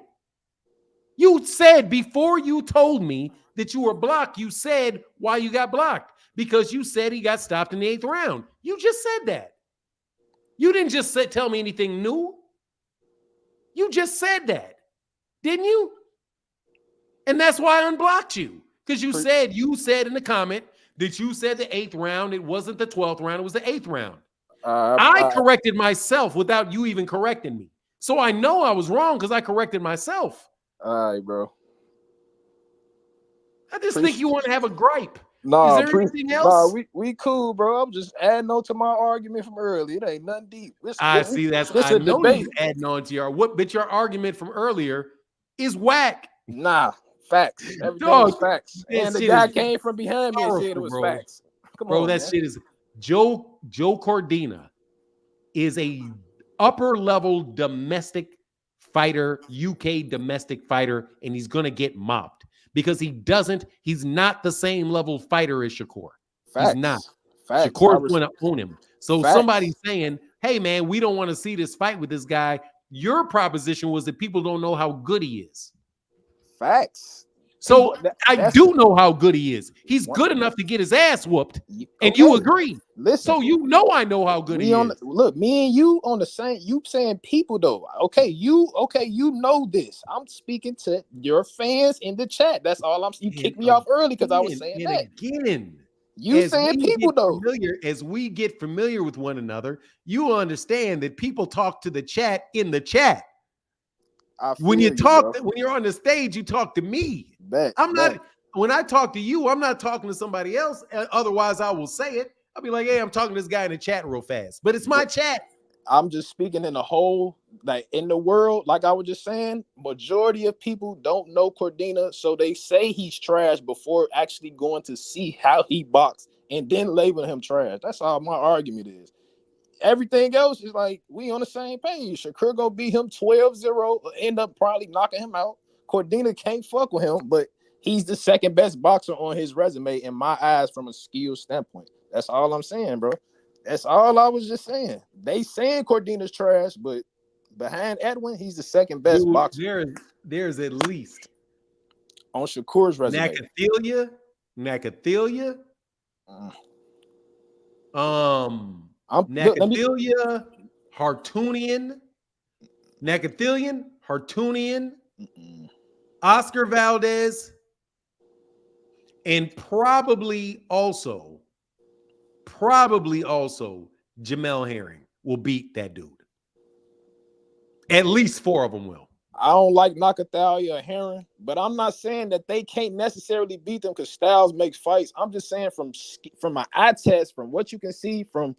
You said before you told me that you were blocked, you said why you got blocked. Because you said he got stopped in the 8th round. You just said that. You didn't just tell me anything new. You just said that. Didn't you? And that's why I unblocked you. Because you said in the comment that you said the 8th round. It wasn't the 12th round. It was the 8th round. I corrected myself without you even correcting me. So I know I was wrong because I corrected myself. All right, bro. I just think you want to have a gripe. Nah, is there anything else? Nah, we cool, bro. I'm just adding on to my argument from earlier. It ain't nothing deep. I know you adding on to but your argument from earlier is whack. Nah, facts. Everything is facts. And the guy came from behind me and said it was facts. Come on, that shit is Joe Cordina is a upper level domestic fighter, UK domestic fighter, and he's gonna get mopped. Because he's not the same level fighter as Shakur. Facts. He's not. Facts. Shakur's going to own him. So somebody's saying, hey, man, we don't want to see this fight with this guy. Your proposition was that people don't know how good he is. Facts. So I do know how good he is. He's good enough to get his ass whooped. And you agree. Listen. So you know I know how good he is. Look, me and you on the same, you saying people though. Okay, you know this. I'm speaking to your fans in the chat. That's all you kicked me off early because I was saying that. Again. You saying people though. As we get familiar with one another, you will understand that people talk to the chat in the chat. When you're on the stage, you talk to me. When I talk to you, I'm not talking to somebody else. Otherwise, I will say it. I'll be like, hey, I'm talking to this guy in the chat real fast. But it's my chat. I'm just speaking in the whole, like in the world, like I was just saying, majority of people don't know Cordina, so they say he's trash before actually going to see how he boxed and then label him trash. That's all my argument is. Everything else is like, we on the same page. Shakur go beat him 12-0, end up probably knocking him out. Cordina can't fuck with him, but he's the second best boxer on his resume in my eyes from a skill standpoint. That's all I'm saying, bro. That's all I was just saying. They saying Cordina's trash, but behind Edwin, he's the second best boxer. There's at least on Shakur's resume. Nakathilia. Nakathilia, Hartunian, Nakathilian, Hartunian, Oscar Valdez, and probably also Jamel Herring will beat that dude. At least 4 of them will. I don't like Nakathalia or Herring, but I'm not saying that they can't necessarily beat them because Styles makes fights. I'm just saying from my eye test, from what you can see, from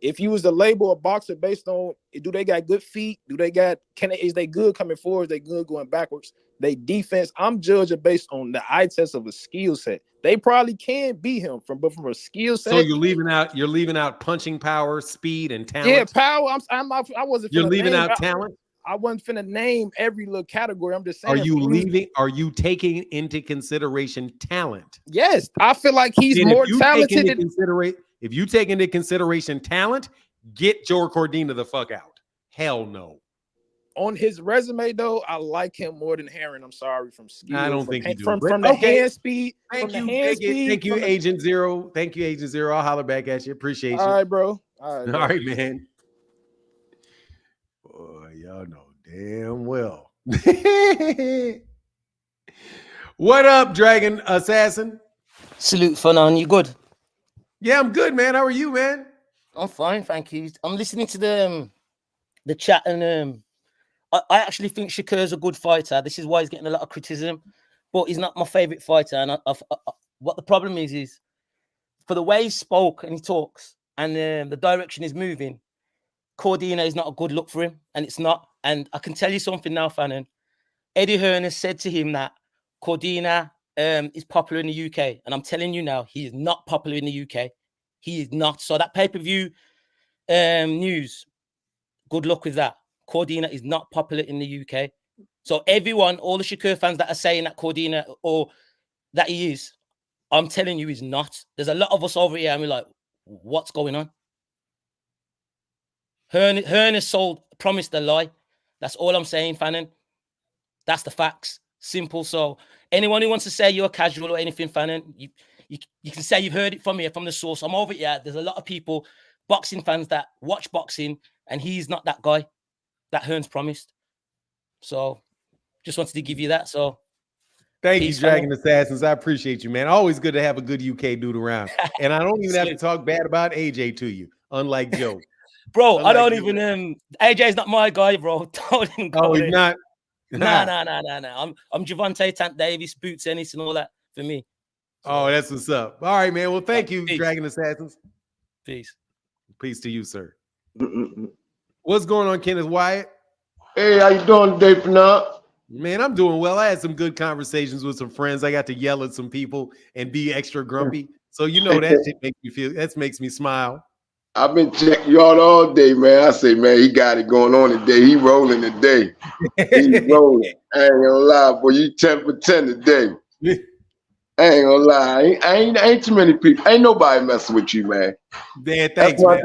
if you was to label a boxer based on do they got good feet, is they good coming forward, is they good going backwards, they defense. I'm judging based on the eye test of a skill set. They probably can beat him from a skill set. So you're leaving out punching power, speed, and talent. Yeah, power. I wasn't. You're leaving out talent. I wasn't finna name every little category. I'm just saying. Are you taking into consideration talent? Yes, I feel like he's more talented. If you take into consideration talent, get Joe Cordina the fuck out. Hell no. On his resume, though, I like him more than Herring. I'm sorry, from skill. I don't think you do. From the hand speed. Thank you, Agent Zero. Thank you, Agent Zero. I'll holler back at you. Appreciate you. All right, bro. All right, man. Boy, y'all know damn well. What up, Dragon Assassin? Salute, Fanon. You good? Yeah, I'm good, man. How are you, man? I'm fine, thank you. I'm listening to the chat, and I actually think Shakur's a good fighter. This is why he's getting a lot of criticism, but he's not my favorite fighter. And what the problem is for the way he spoke and he talks and the direction he's moving, Cordina is not a good look for him, and it's not. And I can tell you something now, Fannin. Eddie Hearn has said to him that Cordina is popular in the UK, and I'm telling you now, he is not popular in the UK. He is not. So that pay-per-view news, good luck with that. Cordina is not popular in the UK. So everyone, all the Shakur fans that are saying that Cordina or that he is, I'm telling you he's not. There's a lot of us over here and we're like, what's going on? Hearn has promised a lie. That's all I'm saying, Fannin. That's the facts. Simple. So anyone who wants to say you're casual or anything, Fannin, you can say you've heard it from here, from the source. I'm over here. There's a lot of people, boxing fans that watch boxing, and he's not that guy that Hearn's promised. So just wanted to give you that. So thank you, Dragon Assassins. I appreciate you, man. Always good to have a good UK dude around. And I don't even have to talk bad about AJ to you, unlike Joe. Bro, I don't even AJ's not my guy, bro. Don't even go he's not. Nah. I'm Gervonta, Tank Davis, Boots Ennis, and all that for me. So, oh, that's what's up. All right, man. Well, thank you, Dragon Assassins. Peace. Peace to you, sir. What's going on, Kenneth Wyatt? Hey, how you doing today, Fernand? Man, I'm doing well. I had some good conversations with some friends. I got to yell at some people and be extra grumpy. So you know that shit makes me feel. That makes me smile. I've been checking y'all all day, man. I say, man, he got it going on today. He rolling today. He's rolling. I ain't gonna lie, boy. You 10 for 10 today. I ain't gonna lie. I ain't too many people. Ain't nobody messing with you, man. Man, thanks, man.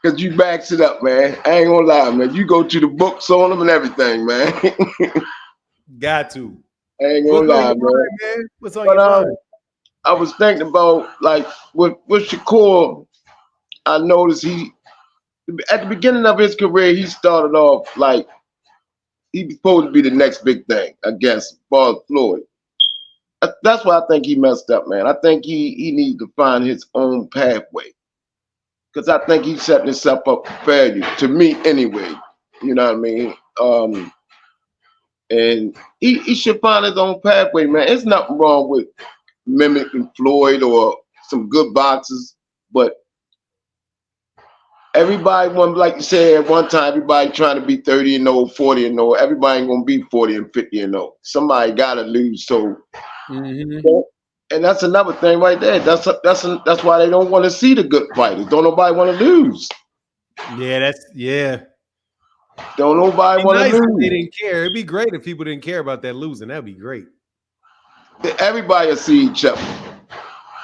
Because you backs it up, man. I ain't gonna lie, man. You go to the books on them and everything, man. Got to. I ain't gonna lie, man. What's on your mind? I was thinking about, like, with Shakur, I noticed at the beginning of his career, he started off like he was supposed to be the next big thing against Ball Floyd. That's why I think he messed up, man. I think he needs to find his own pathway. Because I think he's setting himself up for failure, to me anyway. You know what I mean? And he should find his own pathway, man. There's nothing wrong with mimicking Floyd or some good boxers, but everybody, like you said at one time, everybody trying to be 30-0, 40-0. Everybody ain't gonna be 40 and 50-0. Somebody gotta lose. So, and that's another thing right there. That's why they don't want to see the good fighters. Don't nobody want to lose. Yeah, Don't nobody want to lose. They didn't care. It'd be great if people didn't care about that losing. That'd be great. Everybody will see each other.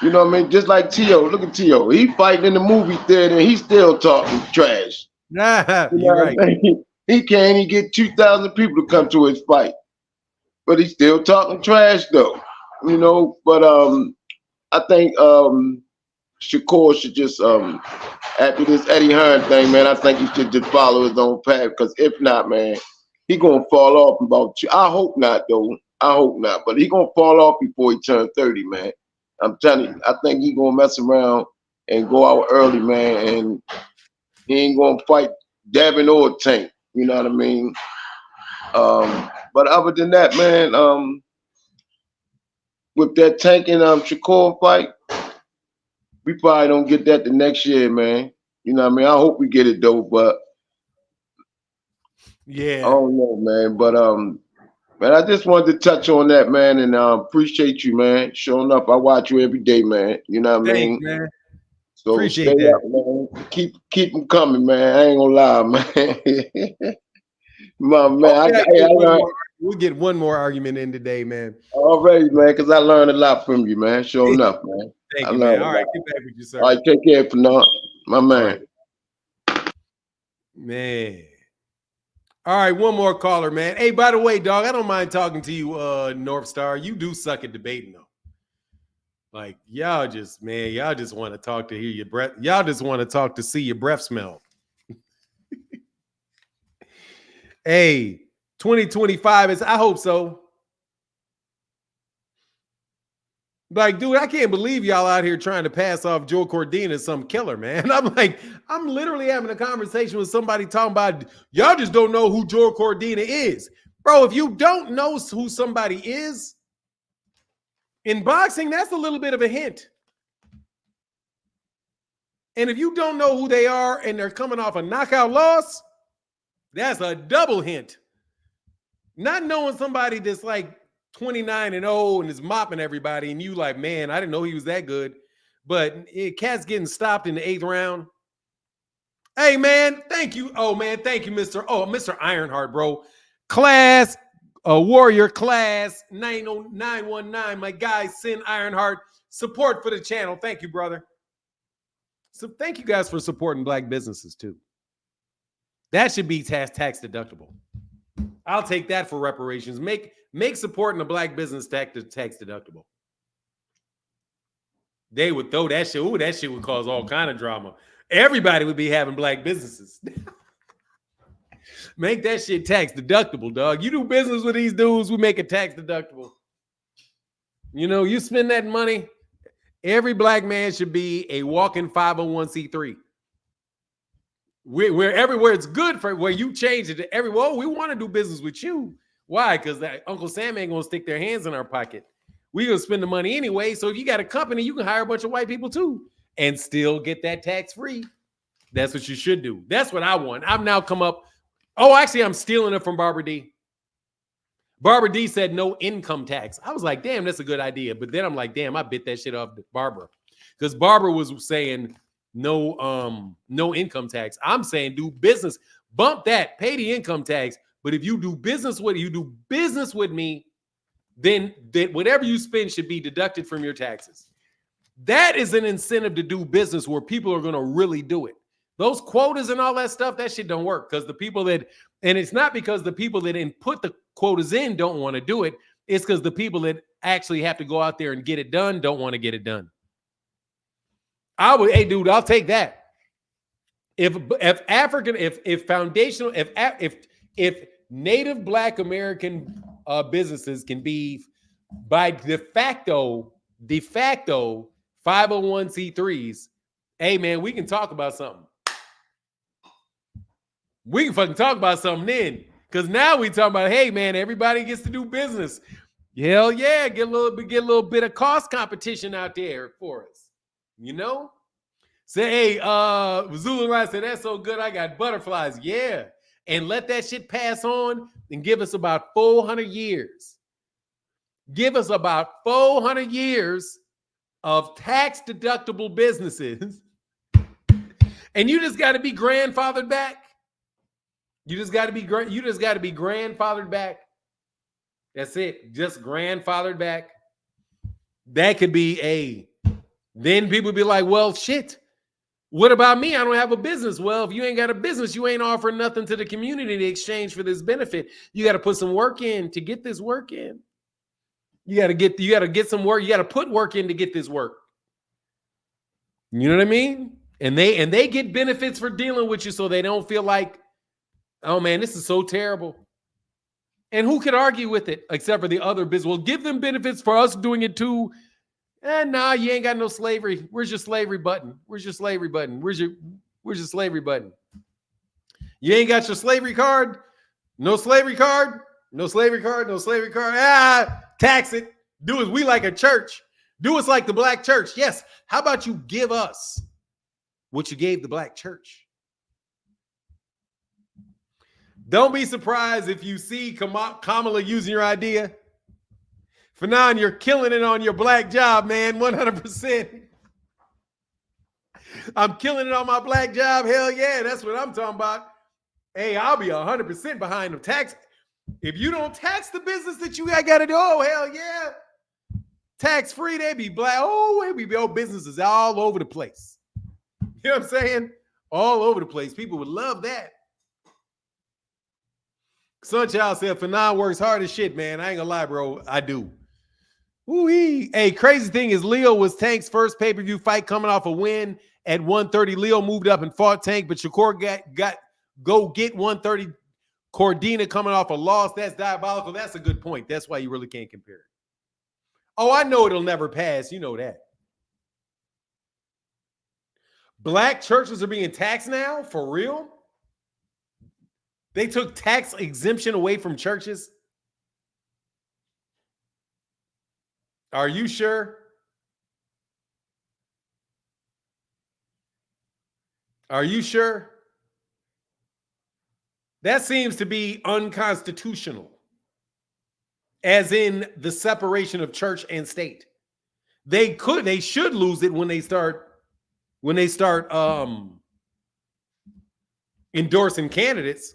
You know what I mean? Just like T.O. Look at T.O. He fighting in the movie theater and he's still talking trash. You're right. I mean? He can't even get 2,000 people to come to his fight. But he's still talking trash though. You know, but I think Shakur should just after this Eddie Hearn thing, man, I think he should just follow his own path. Because if not, man, he gonna fall off about you. I hope not, though. I hope not. But he gonna fall off before he turns 30, man. I'm telling you, I think he gonna mess around and go out early, man, and he ain't gonna fight Devin or Tank. You know what I mean? But other than that, man, with that Tank and Shakur fight, we probably don't get that the next year, man. You know what I mean? I hope we get it though, but yeah, I don't know, man. But man, I just wanted to touch on that, man, and appreciate you, man. Showing up, I watch you every day, man. You know what I mean? Thanks, man. So Appreciate stay that. up, man. Keep them coming, man. I ain't gonna lie, man. My man, We'll get one more argument in today, man. Already, man, because I learned a lot from you, man. Sure enough, man. Thank I you, learned man. All a right, lot. get back with you, sir. All right, take care for now, my man. Man. All right, one more caller, man. Hey, by the way, dog, I don't mind talking to you, North Star. You do suck at debating, though. Like, y'all just want to talk to hear your breath. Y'all just want to talk to see your breath smell. Hey, 2025 is, I hope so. Like, dude, I can't believe y'all out here trying to pass off Joe Cordina as some killer, man. I'm like, I'm literally having a conversation with somebody talking about, y'all just don't know who Joe Cordina is. Bro, if you don't know who somebody is, in boxing, that's a little bit of a hint. And if you don't know who they are and they're coming off a knockout loss, that's a double hint. Not knowing somebody that's like 29-0 and is mopping everybody, and you like, man, I didn't know he was that good. But Cat's getting stopped in the 8th round. Hey, man, thank you. Oh, man, thank you, Mr. Ironheart, bro. Class, Warrior Class 90919. My guy, Sin Ironheart. Support for the channel. Thank you, brother. So thank you guys for supporting black businesses, too. That should be tax deductible. I'll take that for reparations. Make supporting a black business tax deductible. They would throw that shit. Ooh, that shit would cause all kind of drama. Everybody would be having black businesses. Make that shit tax deductible, dog. You do business with these dudes, we make it tax deductible. You know, you spend that money. Every black man should be a walking 501c3. We're everywhere. It's good for where you change it to everywhere. Oh, we want to do business with you. Why? Because Uncle Sam ain't gonna stick their hands in our pocket. We're gonna spend the money anyway. So if you got a company, you can hire a bunch of white people too and still get that tax free. That's what you should do. That's what I want. I've now come up. Oh, actually, I'm stealing it from Barbara D. Barbara D said no income tax. I was like, damn, that's a good idea. But then I'm like, damn, I bit that shit off to Barbara. Because Barbara was saying no income tax. I'm saying do business. Bump that, pay the income tax. But if you do business with me, then whatever you spend should be deducted from your taxes. That is an incentive to do business where people are going to really do it. Those quotas and all that stuff, that shit don't work because the people that, and it's not because the people that didn't put the quotas in don't want to do it. It's because the people that actually have to go out there and get it done don't want to get it done. Hey, dude, I'll take that. If Native Black American businesses can be by de facto 501c3s, hey man, we can talk about something. We can fucking talk about something then, because now we talking about, hey man, everybody gets to do business. Hell yeah, get a little bit of cost competition out there for us. You know, say, hey, Zulu Line said that's so good. I got butterflies. Yeah, and let that shit pass on and give us about 400 years. Give us about 400 years of tax deductible businesses, and you just got to be grandfathered back. You just got to be grandfathered back. That's it. Just grandfathered back. That could be then people be like, well, shit. What about me? I don't have a business. Well, if you ain't got a business, you ain't offering nothing to the community in exchange for this benefit. You got to put some work in to get this work in. You got to get some work. You got to put work in to get this work. You know what I mean? And they get benefits for dealing with you, so they don't feel like, oh man, this is so terrible. And who could argue with it except for the other business? Well, give them benefits for us doing it too. And nah, you ain't got no slavery. Where's your slavery button? Where's your slavery button? Where's your slavery button? You ain't got your slavery card? No slavery card? No slavery card? No slavery card? Ah, tax it. Do as we like a church. Do us like the black church. Yes. How about you give us what you gave the black church? Don't be surprised if you see Kamala using your idea. Fanon, you're killing it on your black job, man. 100%. I'm killing it on my black job. Hell yeah, that's what I'm talking about. Hey, I'll be 100% behind the tax. If you don't tax the business that you got to do, oh, hell yeah. Tax-free, they be black. Oh, they be old businesses all over the place. You know what I'm saying? All over the place. People would love that. Sunchild said, Fanon works hard as shit, man. I ain't gonna lie, bro. I do. Ooh-wee. Hey, crazy thing is Leo was Tank's first pay-per-view fight coming off a win at 130. Leo moved up and fought Tank, but Shakur got go get 130. Cordina coming off a loss. That's diabolical. That's a good point. That's why you really can't compare it. Oh, I know it'll never pass. You know that. Black churches are being taxed now? For real? They took tax exemption away from churches? Are you sure? Are you sure? That seems to be unconstitutional, as in the separation of church and state. They should lose it when they start endorsing candidates.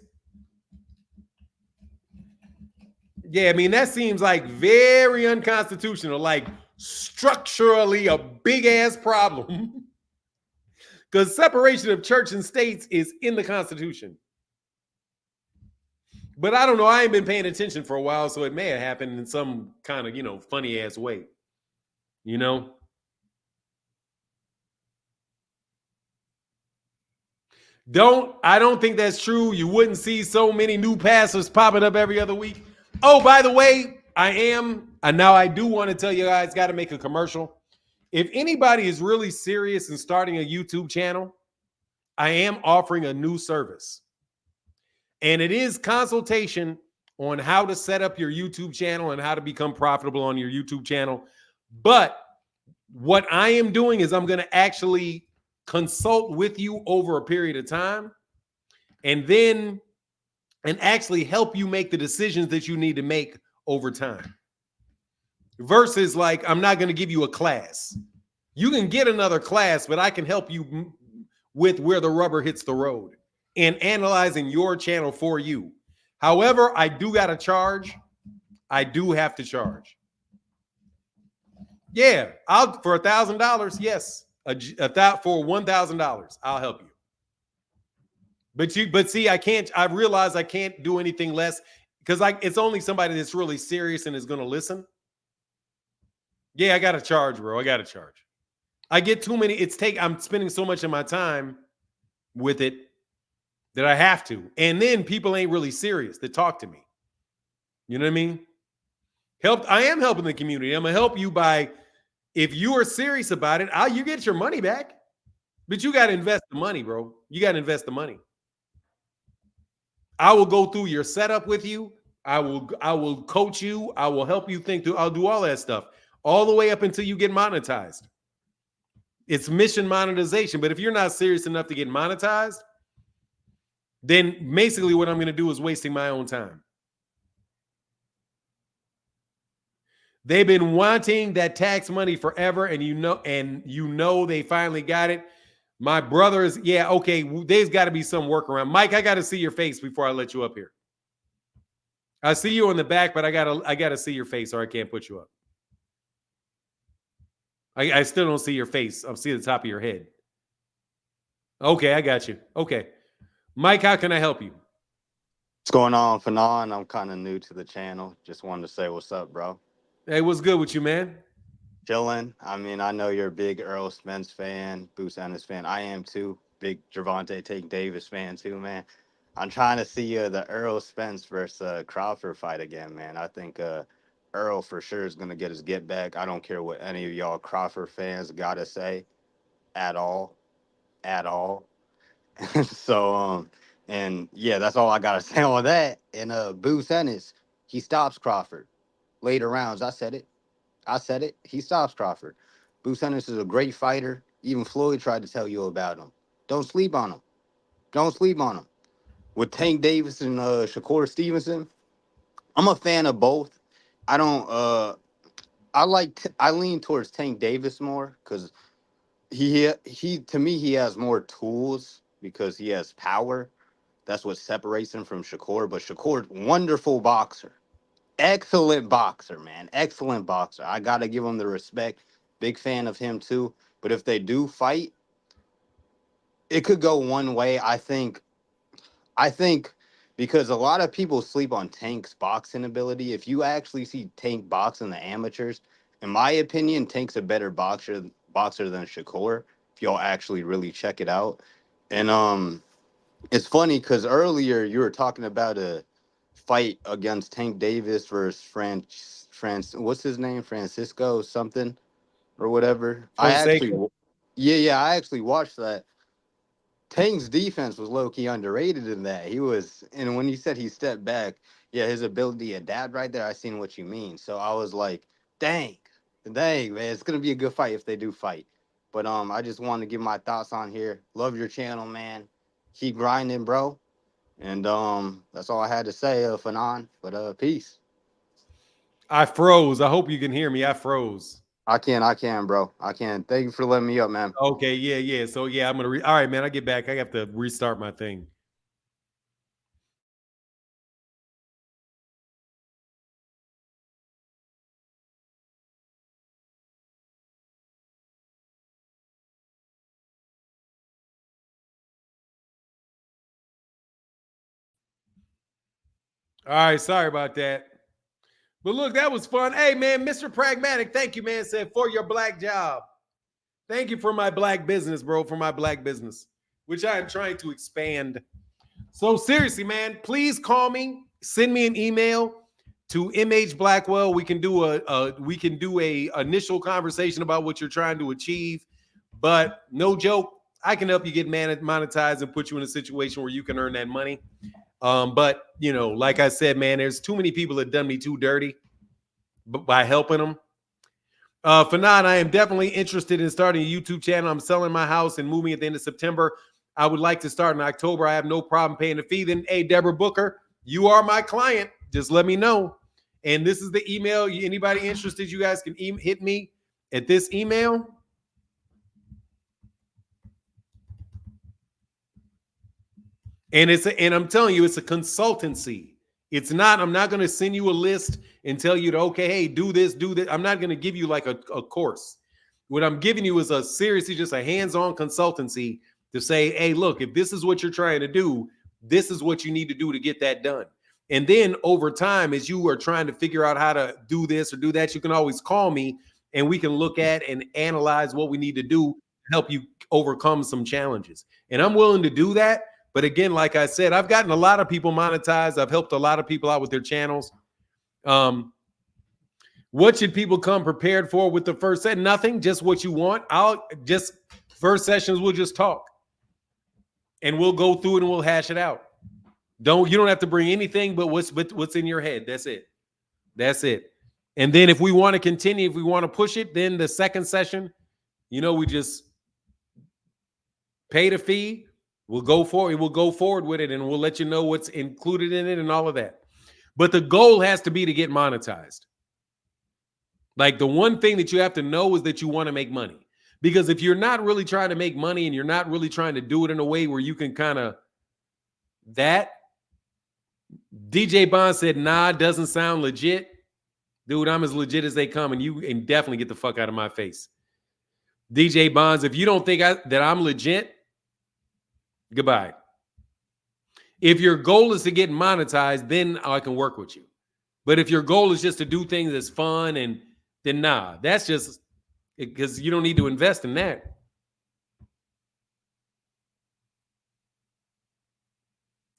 Yeah, I mean, that seems like very unconstitutional, like structurally a big-ass problem. Because separation of church and states is in the Constitution. But I don't know. I ain't been paying attention for a while, so it may have happened in some kind of, funny-ass way. I don't think that's true. You wouldn't see so many new pastors popping up every other week. Oh, by the way, now I do want to tell you guys, got to make a commercial. If anybody is really serious in starting a YouTube channel, I am offering a new service. And it is consultation on how to set up your YouTube channel and how to become profitable on your YouTube channel. But what I am doing is I'm going to actually consult with you over a period of time and actually help you make the decisions that you need to make over time. Versus I'm not going to give you a class. You can get another class, but I can help you with where the rubber hits the road and analyzing your channel for you. However, I do got to charge. I do have to charge. Yeah, for $1,000. Yes, for $1,000, I'll help you. But see, I realize I can't do anything less because it's only somebody that's really serious and is going to listen. Yeah, I got to charge, bro. I got to charge. I get too many. I'm spending so much of my time with it that I have to. And then people ain't really serious that talk to me. You know what I mean? I am helping the community. I'm going to help you if you are serious about it, you get your money back. But you got to invest the money, bro. You got to invest the money. I will go through your setup with you. I will coach you. I will help you think through. I'll do all that stuff all the way up until you get monetized. It's mission monetization. But if you're not serious enough to get monetized, then basically what I'm going to do is wasting my own time. They've been wanting that tax money forever, and they finally got it. My brothers, yeah, okay, there's got to be some workaround. Mike, I got to see your face before I let you up here. I see you in the back, but I gotta see your face, or I can't put you up. I still don't see your face. I'll see the top of your head. Okay, I got you. Okay. Mike, how can I help you? What's going on, Fanon? I'm kind of new to the channel. Just wanted to say what's up, bro. Hey, what's good with you, man? Chilling. I mean, I know you're a big Earl Spence fan, Boots Ennis fan. I am too. Big Gervonta Tank Davis fan too, man. I'm trying to see the Earl Spence versus Crawford fight again, man. I think Earl for sure is gonna get his get back. I don't care what any of y'all Crawford fans gotta say at all, at all. So and yeah, that's all I gotta say on that. And Boots Ennis, he stops Crawford later rounds. I said it. I said it. He stops Crawford. Boots Ennis is a great fighter. Even Floyd tried to tell you about him. Don't sleep on him. Don't sleep on him. With Tank Davis and Shakur Stevenson, I'm a fan of both. I don't. I lean towards Tank Davis more because he to me he has more tools because he has power. That's what separates him from Shakur. But Shakur, wonderful boxer. Excellent boxer, man. Excellent boxer. I gotta give him the respect. Big fan of him too. But if they do fight, it could go one way. I think because a lot of people sleep on Tank's boxing ability. If you actually see Tank box in the amateurs, in my opinion, Tank's a better boxer than Shakur. If y'all actually really check it out. And it's funny because earlier you were talking about a fight against Tank Davis versus what's his name? Francisco something or whatever. Fonseca. I actually watched that. Tank's defense was low key underrated in that. And when you said he stepped back, yeah, his ability to adapt right there, I seen what you mean. So I was like, dang, man, it's gonna be a good fight if they do fight. But I just wanted to give my thoughts on here. Love your channel, man. Keep grinding, bro. And that's all I had to say, Fanon. But peace. I froze. I hope you can hear me. I froze. I can, bro. I can. Thank you for letting me up, man. Okay, yeah. So yeah, I'm gonna all right, man. I get back. I have to restart my thing. All right, sorry about that. But look, that was fun. Hey, man, Mr. Pragmatic, thank you, man. Said for your black job. Thank you for my black business, bro. For my black business, which I am trying to expand. So seriously, man, please call me. Send me an email to MH Blackwell. We can do a initial conversation about what you're trying to achieve. But no joke, I can help you get monetized and put you in a situation where you can earn that money. But you know, like I said, man, there's too many people that done me too dirty by helping them. Fanon, I am definitely interested in starting a YouTube channel. I'm selling my house and moving at the end of September. I would like to start in October. I have no problem paying the fee. Then, hey, Deborah Booker, you are my client. Just let me know. And this is the email. Anybody interested, you guys can hit me at this email. And I'm telling you, it's a consultancy. It's not, I'm not going to send you a list and tell you to, okay, hey, do this, do this. I'm not going to give you like a course. What I'm giving you is seriously just a hands-on consultancy to say, hey, look, if this is what you're trying to do, this is what you need to do to get that done. And then over time, as you are trying to figure out how to do this or do that, you can always call me and we can look at and analyze what we need to do to help you overcome some challenges. And I'm willing to do that. But again, like I said, I've gotten a lot of people monetized. I've helped a lot of people out with their channels. What should people come prepared for with the first set? Nothing, just what you want. First sessions, we'll just talk. And we'll go through it and we'll hash it out. You don't have to bring anything but what's in your head. That's it. That's it. And then if we want to continue, if we want to push it, then the second session, we just pay the fee. We'll go forward with it, and we'll let you know what's included in it and all of that. But the goal has to be to get monetized. Like the one thing that you have to know is that you want to make money. Because if you're not really trying to make money and you're not really trying to do it in a way where you can DJ Bond said, nah, doesn't sound legit. Dude, I'm as legit as they come, and you can definitely get the fuck out of my face. DJ Bonds, if you don't think that I'm legit, goodbye. If your goal is to get monetized, then I can work with you. But if your goal is just to do things that's fun, then nah, that's just because you don't need to invest in that.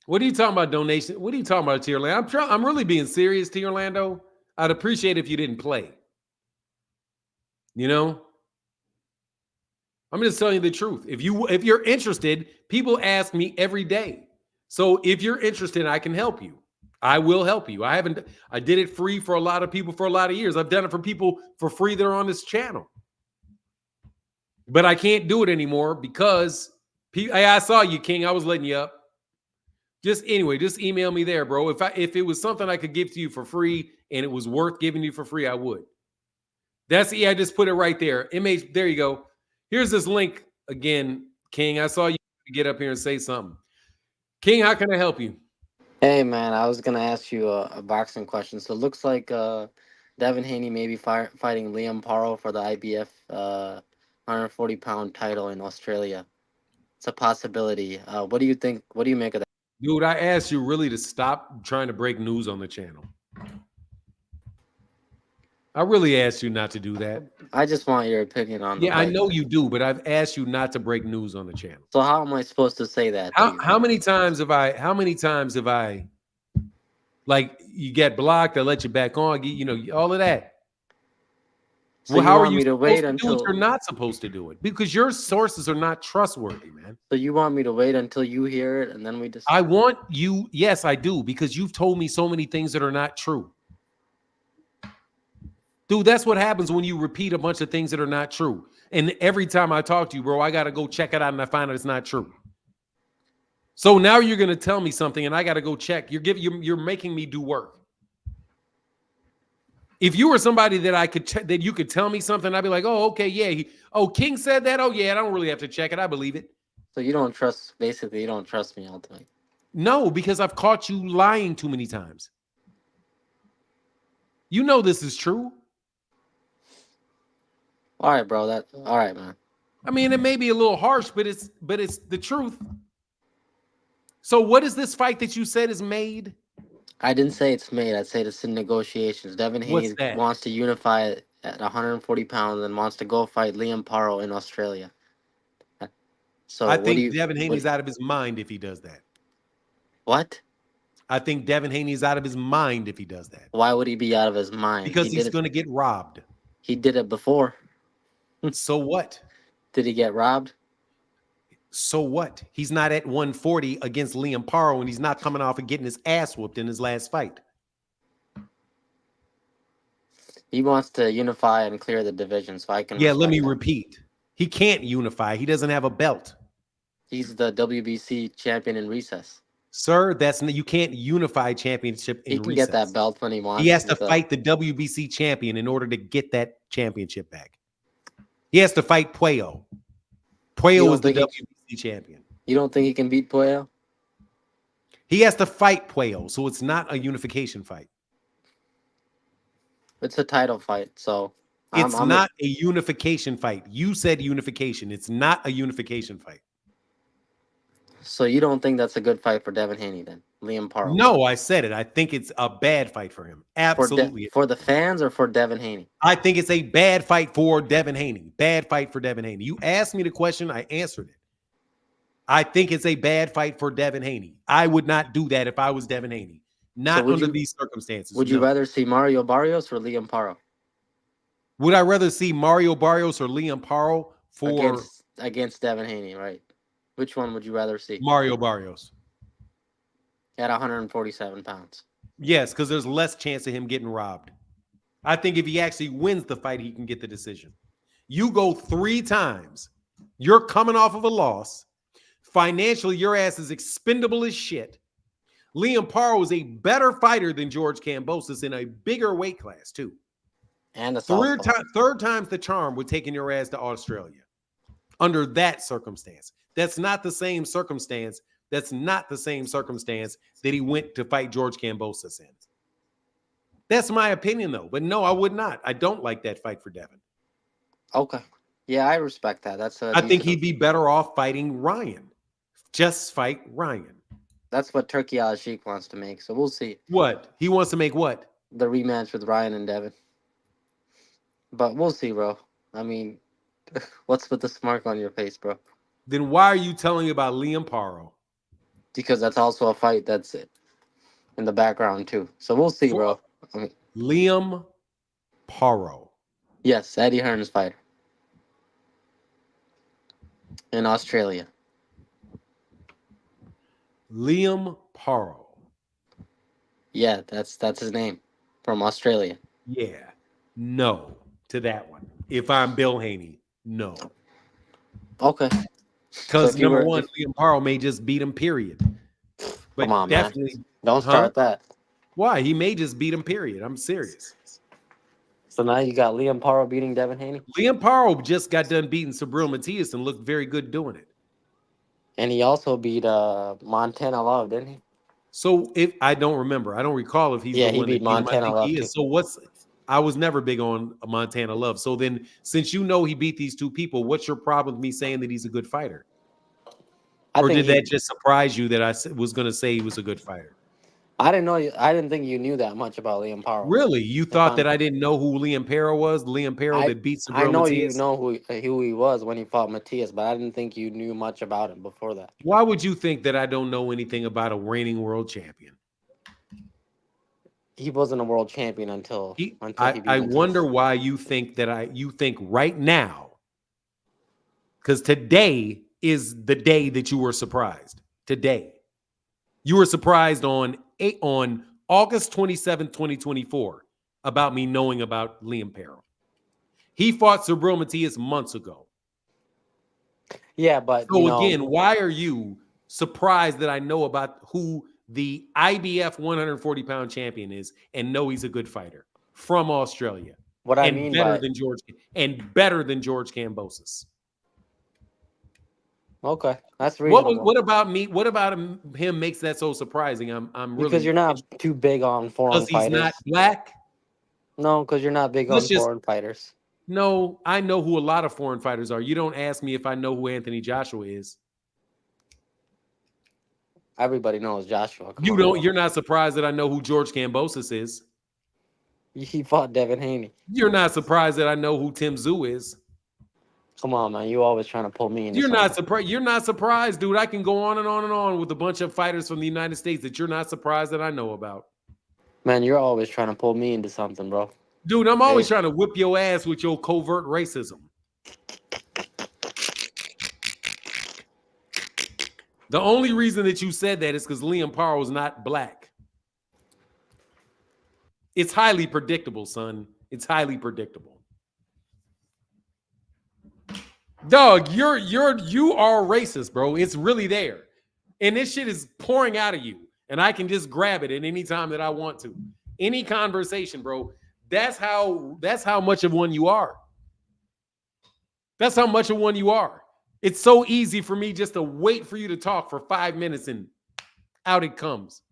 What are you talking about donation? What are you talking about, T. Orlando? I'm really being serious, T. Orlando. I'd appreciate if you didn't play. You know? I'm just telling you the truth. If you're interested, people ask me every day. So if you're interested, I can help you. I will help you. I did it free for a lot of people for a lot of years. I've done it for people for free that are on this channel. But I can't do it anymore because I saw you, King. I was letting you up. Just email me there, bro. If it was something I could give to you for free and it was worth giving you for free, I would. I just put it right there. There you go. Here's this link again, King. I saw you get up here and say something. King, how can I help you? Hey, man, I was going to ask you a boxing question. So it looks like Devin Haney may be fighting Liam Paro for the IBF 140-pound title in Australia. It's a possibility. What do you think? What do you make of that? Dude, I asked you really to stop trying to break news on the channel. I really asked you not to do that. I just want your opinion on I know you do, but I've asked you not to break news on the channel. So how am I supposed to say that? How many times have I like you get blocked, I let you back on, all of that. So well, how are you to supposed wait to until do it? You're not supposed to do it because your sources are not trustworthy, man. So you want me to wait until you hear it and then we just I want you, yes, I do, because you've told me so many things that are not true. Dude, that's what happens when you repeat a bunch of things that are not true. And every time I talk to you, bro, I got to go check it out and I find out it's not true. So now you're going to tell me something and I got to go check. You're making me do work. If you were somebody that that you could tell me something, I'd be like, oh, okay, yeah. King said that. Oh, yeah, I don't really have to check it. I believe it. So you don't trust me ultimately. No, because I've caught you lying too many times. You know this is true. All right, bro. All right, man. I mean, it may be a little harsh, but it's the truth. So what is this fight that you said is made? I didn't say it's made. I said it's in negotiations. Devin Haney wants to unify it at 140 pounds and wants to go fight Liam Paro in Australia. So I think Devin Haney's out of his mind if he does that. What? I think Devin Haney's out of his mind if he does that. Why would he be out of his mind? Because he's going to get robbed. He did it before. So what? Did he get robbed? So what? He's not at 140 against Liam Paro, and he's not coming off and getting his ass whooped in his last fight. He wants to unify and clear the division, so I can. Yeah, let me repeat. He can't unify. He doesn't have a belt. He's the WBC champion in recess. Sir, you can't unify championship in recess. He can get that belt when he wants. He has to fight the WBC champion in order to get that championship back. He has to fight Puello. Puello is the WBC champion. You don't think he can beat Puello? He has to fight Puello, so it's not a unification fight. It's a title fight, so it's not a unification fight. You said unification. It's not a unification fight. So you don't think that's a good fight for Devin Haney then? Liam Paro? No, I said it. I think it's a bad fight for him. Absolutely. For the fans or for Devin Haney? I think it's a bad fight for Devin Haney. Bad fight for Devin Haney. You asked me the question, I answered it. I think it's a bad fight for Devin Haney. I would not do that if I was Devin Haney. Not under these circumstances. Would you rather see Mario Barrios or Liam Paro? Would I rather see Mario Barrios or Liam Paro against Devin Haney, right? Which one would you rather see? Mario Barrios. At 147 pounds. Yes, because there's less chance of him getting robbed. I think if he actually wins the fight, he can get the decision. You go 3 times. You're coming off of a loss. Financially, your ass is expendable as shit. Liam Paro is a better fighter than George Kambosos in a bigger weight class, too. And a third time's the charm with taking your ass to Australia. Under that circumstance. That's not the same circumstance. That's not the same circumstance that he went to fight George Kambosos in. That's my opinion, though. But no, I would not. I don't like that fight for Devin. Okay. Yeah, I respect that. I think he'd be better off fighting Ryan. Just fight Ryan. That's what Turkey Al-Sheikh wants to make. So we'll see. What? He wants to make what? The rematch with Ryan and Devin. But we'll see, bro. I mean, what's with the smirk on your face, bro? Then why are you telling me about Liam Paro? Because that's also a fight that's in the background too. So we'll see, For, bro. I mean, Liam Paro. yes, Eddie Hearn's fighter in Australia. Liam Paro. Yeah, that's his name from Australia. Yeah. No to that one. If I'm Bill Haney, no. Okay. So Because if you number were, one, if, Liam Paro may just beat him, period. come But on, man, definitely, don't huh? start that. Why? He may just beat him, period. I'm serious. So now you got Liam Paro beating Devin Haney, Liam Paro just got done beating Subriel Matias and looked very good doing it. and he also beat Montana Love, didn't he? So if I don't remember, I don't recall if he's Yeah, the he one beat that beat him. I Montana think Love he too. is. So I was never big on Montana Love. So then, since you know he beat these two people, what's your problem with me saying that he's a good fighter? I Or think did that just surprise you that I was going to say he was a good fighter? I didn't know. I didn't think you knew that much about Liam Paro. Really? You If thought I'm, that I didn't know who Liam Paro was? Liam Paro that beat I Subriel know you Matias? know who he was when he fought Matias, but I didn't think you knew much about him before that. Why would you think that I don't know anything about a reigning world champion? He wasn't a world champion until he beat I Matias. wonder why you think that you think right now, because today is the day that you were surprised. Today. You were surprised on August 27th, 2024, about me knowing about Liam Paro. He fought Subriel Matias months ago. Yeah, but So again, why are you surprised that I know about who the IBF 140-pound champion is and know he's a good fighter from Australia? What I And mean better by than George Kambosos. okay, that's reasonable. What about me? What about him makes that so surprising? I'm Because really you're not too big on foreign because he's not fighters. black. No, because you're not big Let's on just foreign fighters. no. I know who a lot of foreign fighters are. You don't ask me if I know who Anthony Joshua is. Everybody knows Joshua. Come You on, don't. bro. You're not surprised that I know who George Kambosos is. He fought Devin Haney. You're not surprised that I know who Tim Tszyu is. Come on, man. You always trying to pull me into You're not something. surprised. You're not surprised, dude. I can go on and on and on with a bunch of fighters from the United States that you're not surprised that I know about. Man, you're always trying to pull me into something, bro. Dude, I'm always Hey, trying to whip your ass with your covert racism. The only reason that you said that is because Liam Paro is not black. It's highly predictable, son. It's highly predictable. Dog, you are racist, bro. It's really there. And this shit is pouring out of you. And I can just grab it at any time that I want to. Any conversation, bro. That's how much of one you are. That's how much of one you are. It's so easy for me just to wait for you to talk for 5 minutes and out it comes.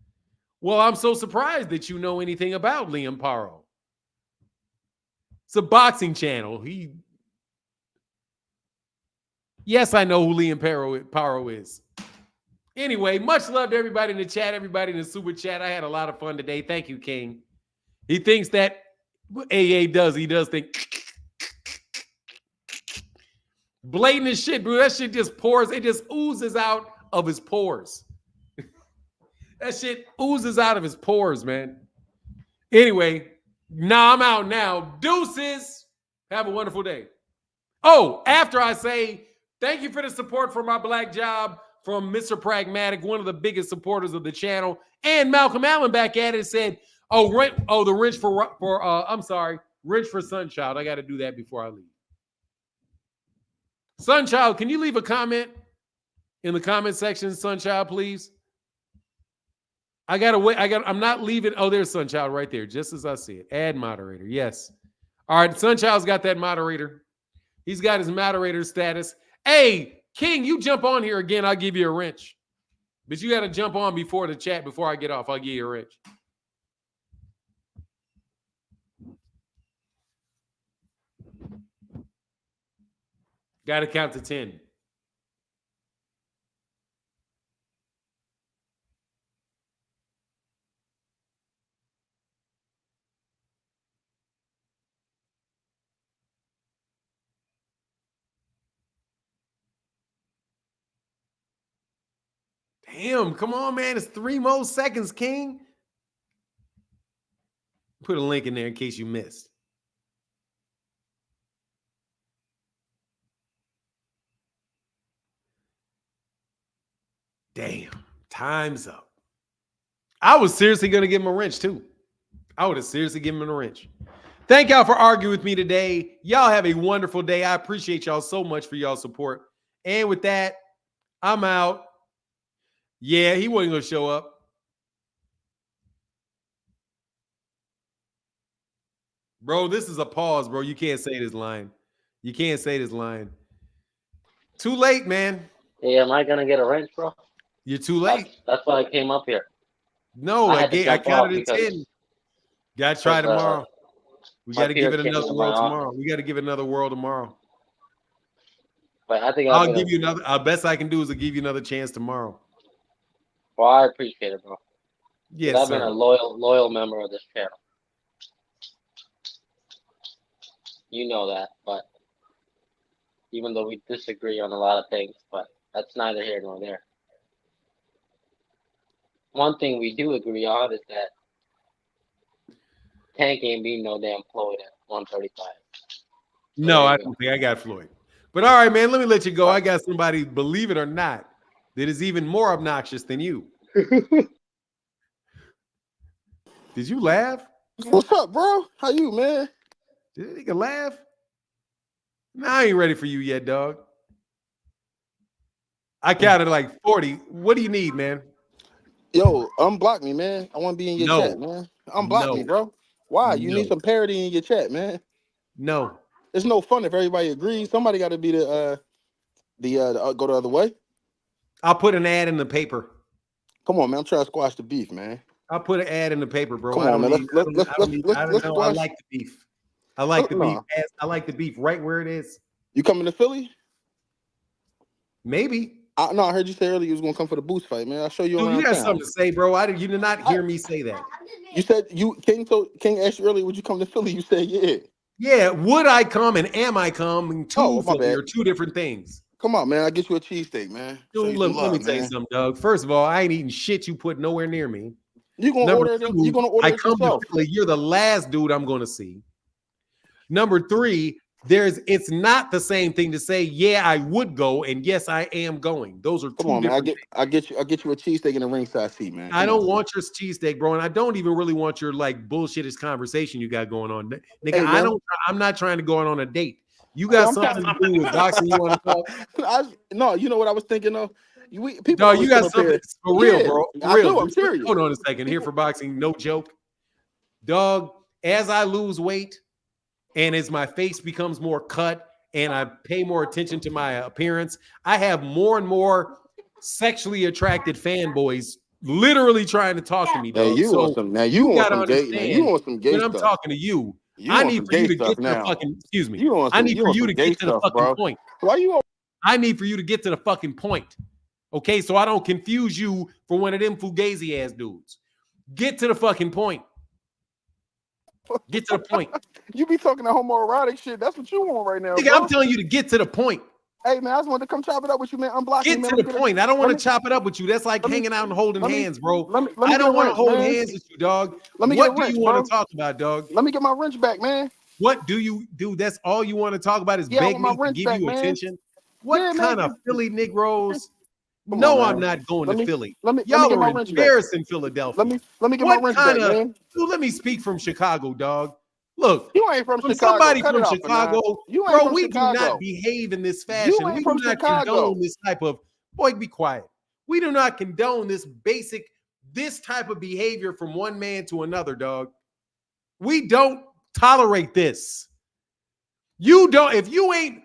Well, I'm so surprised that you know anything about Liam Paro. It's a boxing channel. Yes, I know who Liam Paro is. Anyway, much love to everybody in the chat, everybody in the super chat. I had a lot of fun today. Thank you, King. He thinks that AA does. He does think blatant as shit, bro. That shit just pours. It just oozes out of his pores. That shit oozes out of his pores, man. Anyway, now I'm out now. Deuces. Have a wonderful day. Oh, after I say thank you for the support for my black job from Mr. Pragmatic, one of the biggest supporters of the channel, and Malcolm Allen back at it said, the wrench for I'm sorry, wrench for Sunchild. I got to do that before I leave. Sunchild, can you leave a comment in the comment section, Sunchild, please? I gotta wait. I'm not leaving. Oh, there's Sunchild right there, just as I see it. Add moderator. Yes. All right, Sunchild's got that moderator. He's got his moderator status. Hey, King, you jump on here again. I'll give you a wrench. But you got to jump on before the chat, before I get off. I'll give you a wrench. Got to count to 10. Damn, come on, man. It's 3 more seconds, King. Put a link in there in case you missed. Damn, time's up. I was seriously going to give him a wrench, too. I would have seriously given him a wrench. Thank y'all for arguing with me today. Y'all have a wonderful day. I appreciate y'all so much for y'all support. And with that, I'm out. Yeah, he wasn't going to show up. Bro, this is a pause, bro. You can't say this line. You can't say this line. Too late, man. Hey, am I gonna get a wrench, bro? You're too late. That's why I came up here. No, I counted to 10. Got to try tomorrow. We got to give it another whirl tomorrow. We got to give it another whirl tomorrow. But I think I'll give you another. The best I can do is to give you another chance tomorrow. Well, I appreciate it, bro. Yes, I've sir. been a loyal member of this channel. You know that, but even though we disagree on a lot of things, but that's neither here nor there. One thing we do agree on is that Tank ain't beating no damn Floyd at 135. No, I don't think I got Floyd. But all right, man, let me let you go. I got somebody, believe it or not, that is even more obnoxious than you. Did you laugh? What's up, bro? How you, man? Did a nigga laugh? No, I ain't ready for you yet, dog. I counted like 40. What do you need, man? Yo, unblock me, man. I want to be in your chat, man. Unblock me, bro. Why? You need some parity in your chat, man. No. It's no fun if everybody agrees. Somebody got to be the go the other way. I'll put an ad in the paper. Come on, man. I'm trying to squash the beef, man. I'll put an ad in the paper, bro. Come on, man. Let's I like the beef. I like the beef. I like the beef right where it is. You coming to Philly? Maybe. No, I heard you say earlier you was gonna come for the boost fight, man. I'll show you. Dude, around you got town. something to say, bro. You did not hear me say that. You said King asked you earlier, would you come to Philly? You said yeah. Yeah, would I come and am I coming to Philly are two different things. Come on, man. I'll get you a cheesesteak, man. Dude, let me tell you something, Doug. First of all, I ain't eating shit you put nowhere near me. You're gonna order it yourself. To Philly, you're the last dude I'm gonna see. Number 3, it's not the same thing to say, yeah, I would go, and yes, I am going. Those are two different things. I'll get you a cheesesteak in a ringside seat, man. I don't want your cheesesteak, bro, and I don't even really want your like bullshittish conversation you got going on. Nigga, hey, I'm not trying to go on a date. You got something to do with boxing you want to talk? No, you know what I was thinking of? You got something for real, bro. For real. I'm serious. Hold on a second. Here for boxing, no joke. Dog, as I lose weight and as my face becomes more cut and I pay more attention to my appearance, I have more and more sexually attracted fanboys literally trying to talk to me, dog. You want some gay when I'm stuff. talking to you, I need for you to get to the fucking, excuse me. I need for you to get to the fucking point. Why you? I need for you to get to the fucking point. Okay, so I don't confuse you for one of them fugazi ass dudes. Get to the fucking point. Get to the point. You be talking that homoerotic shit. That's what you want right now. Nigga, I'm telling you to get to the point. Hey man, I just wanted to come chop it up with you, man. Unblock me, man. Get to the point. I don't want to chop it up with you. That's like hanging out and holding hands, bro. I don't want to hold hands with you, dog. What do you want to talk about, dog? Let me get my wrench back, man. What do you do? That's all you want to talk about is beg me to give you attention? What kind of Philly Negroes? No, I'm not going to Philly. Y'all are embarrassing Philadelphia. Let me get my wrench back, man. Dude, let me speak from Chicago, dog. Look, you ain't from Chicago. Somebody from Chicago, bro. We do not behave in this fashion. We do not condone this type of. Boy, be quiet. We do not condone this type of behavior from one man to another, dog. We don't tolerate this. You don't. If you ain't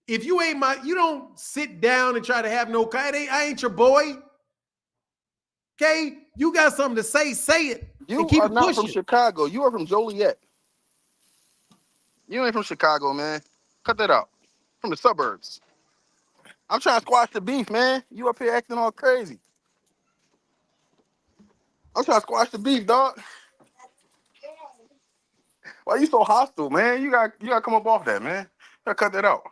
you don't sit down and try to have no kind. I ain't your boy. Okay, you got something to say it. You keep are not from Chicago. You are from Joliet. You ain't from Chicago, man. Cut that out. From the suburbs. I'm trying to squash the beef, man. You up here acting all crazy. I'm trying to squash the beef, dog. Why you so hostile, man? You got come up off that, man. You gotta cut that out.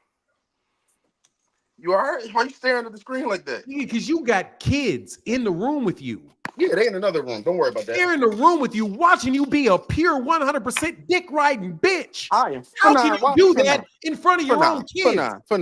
You all right? Why you staring at the screen like that? Because you got kids in the room with you. Yeah, they in another room. Don't worry about that. They're in the room with you, watching you be a pure 100% dick riding bitch. I am. How can you do that in front of your own kids? For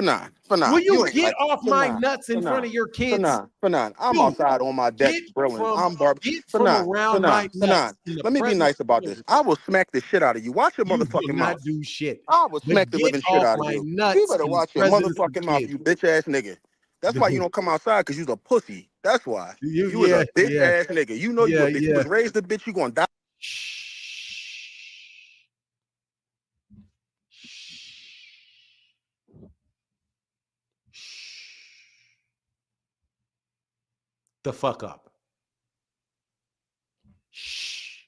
nine. Will you ain't get like, off my nuts in front of your kids? For nine. I'm Dude, outside on my deck grilling. I'm barbecuing. For nine. Let me be nice about this. I will smack the shit out of you. Watch your motherfucking mouth. Not do shit. I will smack the living shit out of you. You better watch your motherfucking mouth, you bitch ass nigga. That's why you don't come outside, because you's a pussy. That's why. You was a bitch ass nigga. You know you a bitch. You was raised a bitch, you gonna die. The fuck up. Shh.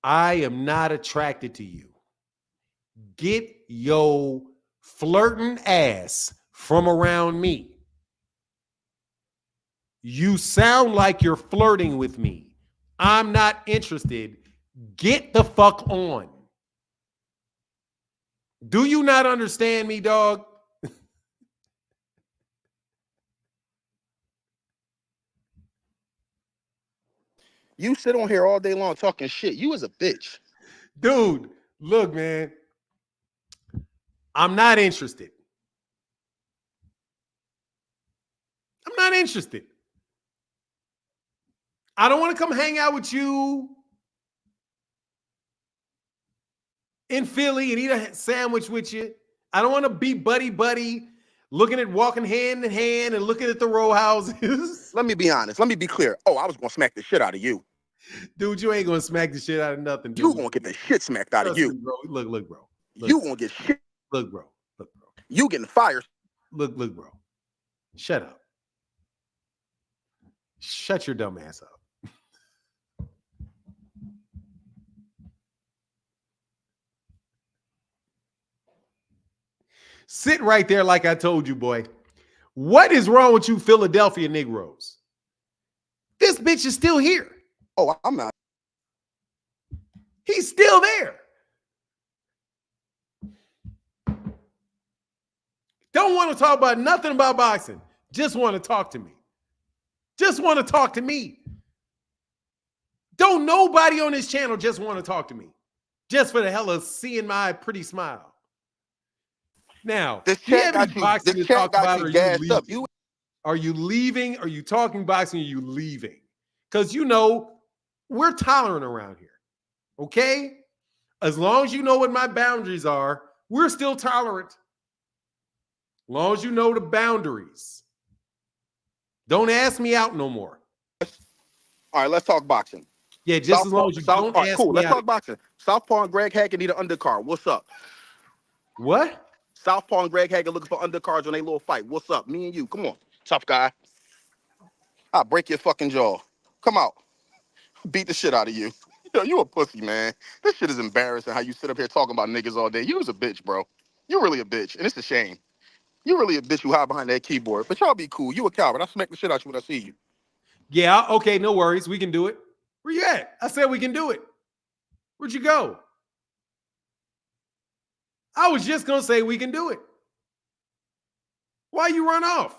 I am not attracted to you. Get your flirting ass from around me. You sound like you're flirting with me. I'm not interested. Get the fuck on. Do you not understand me, dog? You sit on here all day long talking shit. You is a bitch. Dude, look, man. I'm not interested. I'm not interested. I don't want to come hang out with you in Philly and eat a sandwich with you. I don't want to be buddy, walking hand in hand and looking at the row houses. Let me be honest. Let me be clear. Oh, I was going to smack the shit out of you. Dude, you ain't going to smack the shit out of nothing, dude. You going to get the shit smacked out of you. Me, bro. Look, bro. Look, you going to get shit. Look, bro. You getting fired. Look, bro. Shut up. Shut your dumb ass up. Sit right there like I told you, boy. What is wrong with you Philadelphia Negroes? This bitch is still here. Oh, I'm not. He's still there. Don't want to talk about nothing about boxing. Just want to talk to me. Just want to talk to me. Don't nobody on this channel just want to talk to me. Just for the hell of seeing my pretty smile. Now, this chat got you gassed up. Are you leaving? Are you talking boxing? Are you leaving? Because you know we're tolerant around here. Okay? As long as you know what my boundaries are, we're still tolerant. As long as you know the boundaries. Don't ask me out no more. All right, let's talk boxing. Yeah, just as long as you don't ask me out. Cool, let's talk boxing. Southpaw and Greg Hagen need an undercard. What's up? What? Southpaw and Greg Hagen looking for undercards on a little fight. What's up? Me and you. Come on. Tough guy. I'll break your fucking jaw. Come out. Beat the shit out of you. Yo, you a pussy, man. This shit is embarrassing how you sit up here talking about niggas all day. You was a bitch, bro. You really a bitch, and it's a shame. You really a bitch who hide behind that keyboard. But y'all be cool. You a coward. I'll smack the shit out you when I see you. Yeah, okay, no worries. We can do it. Where you at? I said we can do it. Where'd you go? I was just going to say we can do it. Why you run off?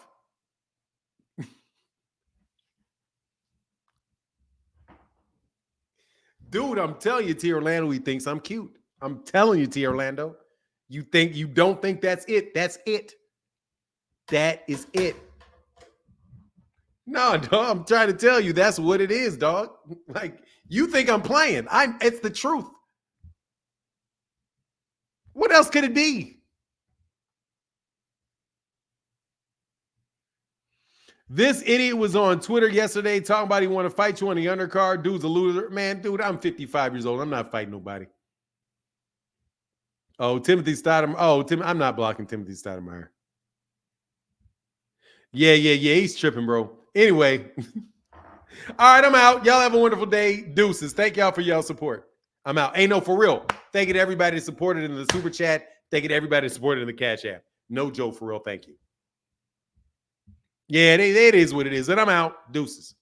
Dude, I'm telling you, T. Orlando, he thinks I'm cute. I'm telling you, T. Orlando. You don't think that's it. That's it. That is it. No, dog, I'm trying to tell you that's what it is, dog. Like, you think I'm playing. It's the truth. What else could it be? This idiot was on Twitter yesterday talking about he want to fight you on the undercard. Dude's a loser. Man, dude, I'm 55 years old. I'm not fighting nobody. Oh, Timothy Stoudemire. Oh, I'm not blocking Timothy Stoudemire. Yeah. He's tripping, bro. Anyway. All right, I'm out. Y'all have a wonderful day. Deuces. Thank y'all for y'all support. I'm out. Ain't no, for real. Thank you to everybody that supported in the super chat. Thank you to everybody that supported in the Cash App. No joke, for real. Thank you. Yeah, it is what it is. And I'm out. Deuces.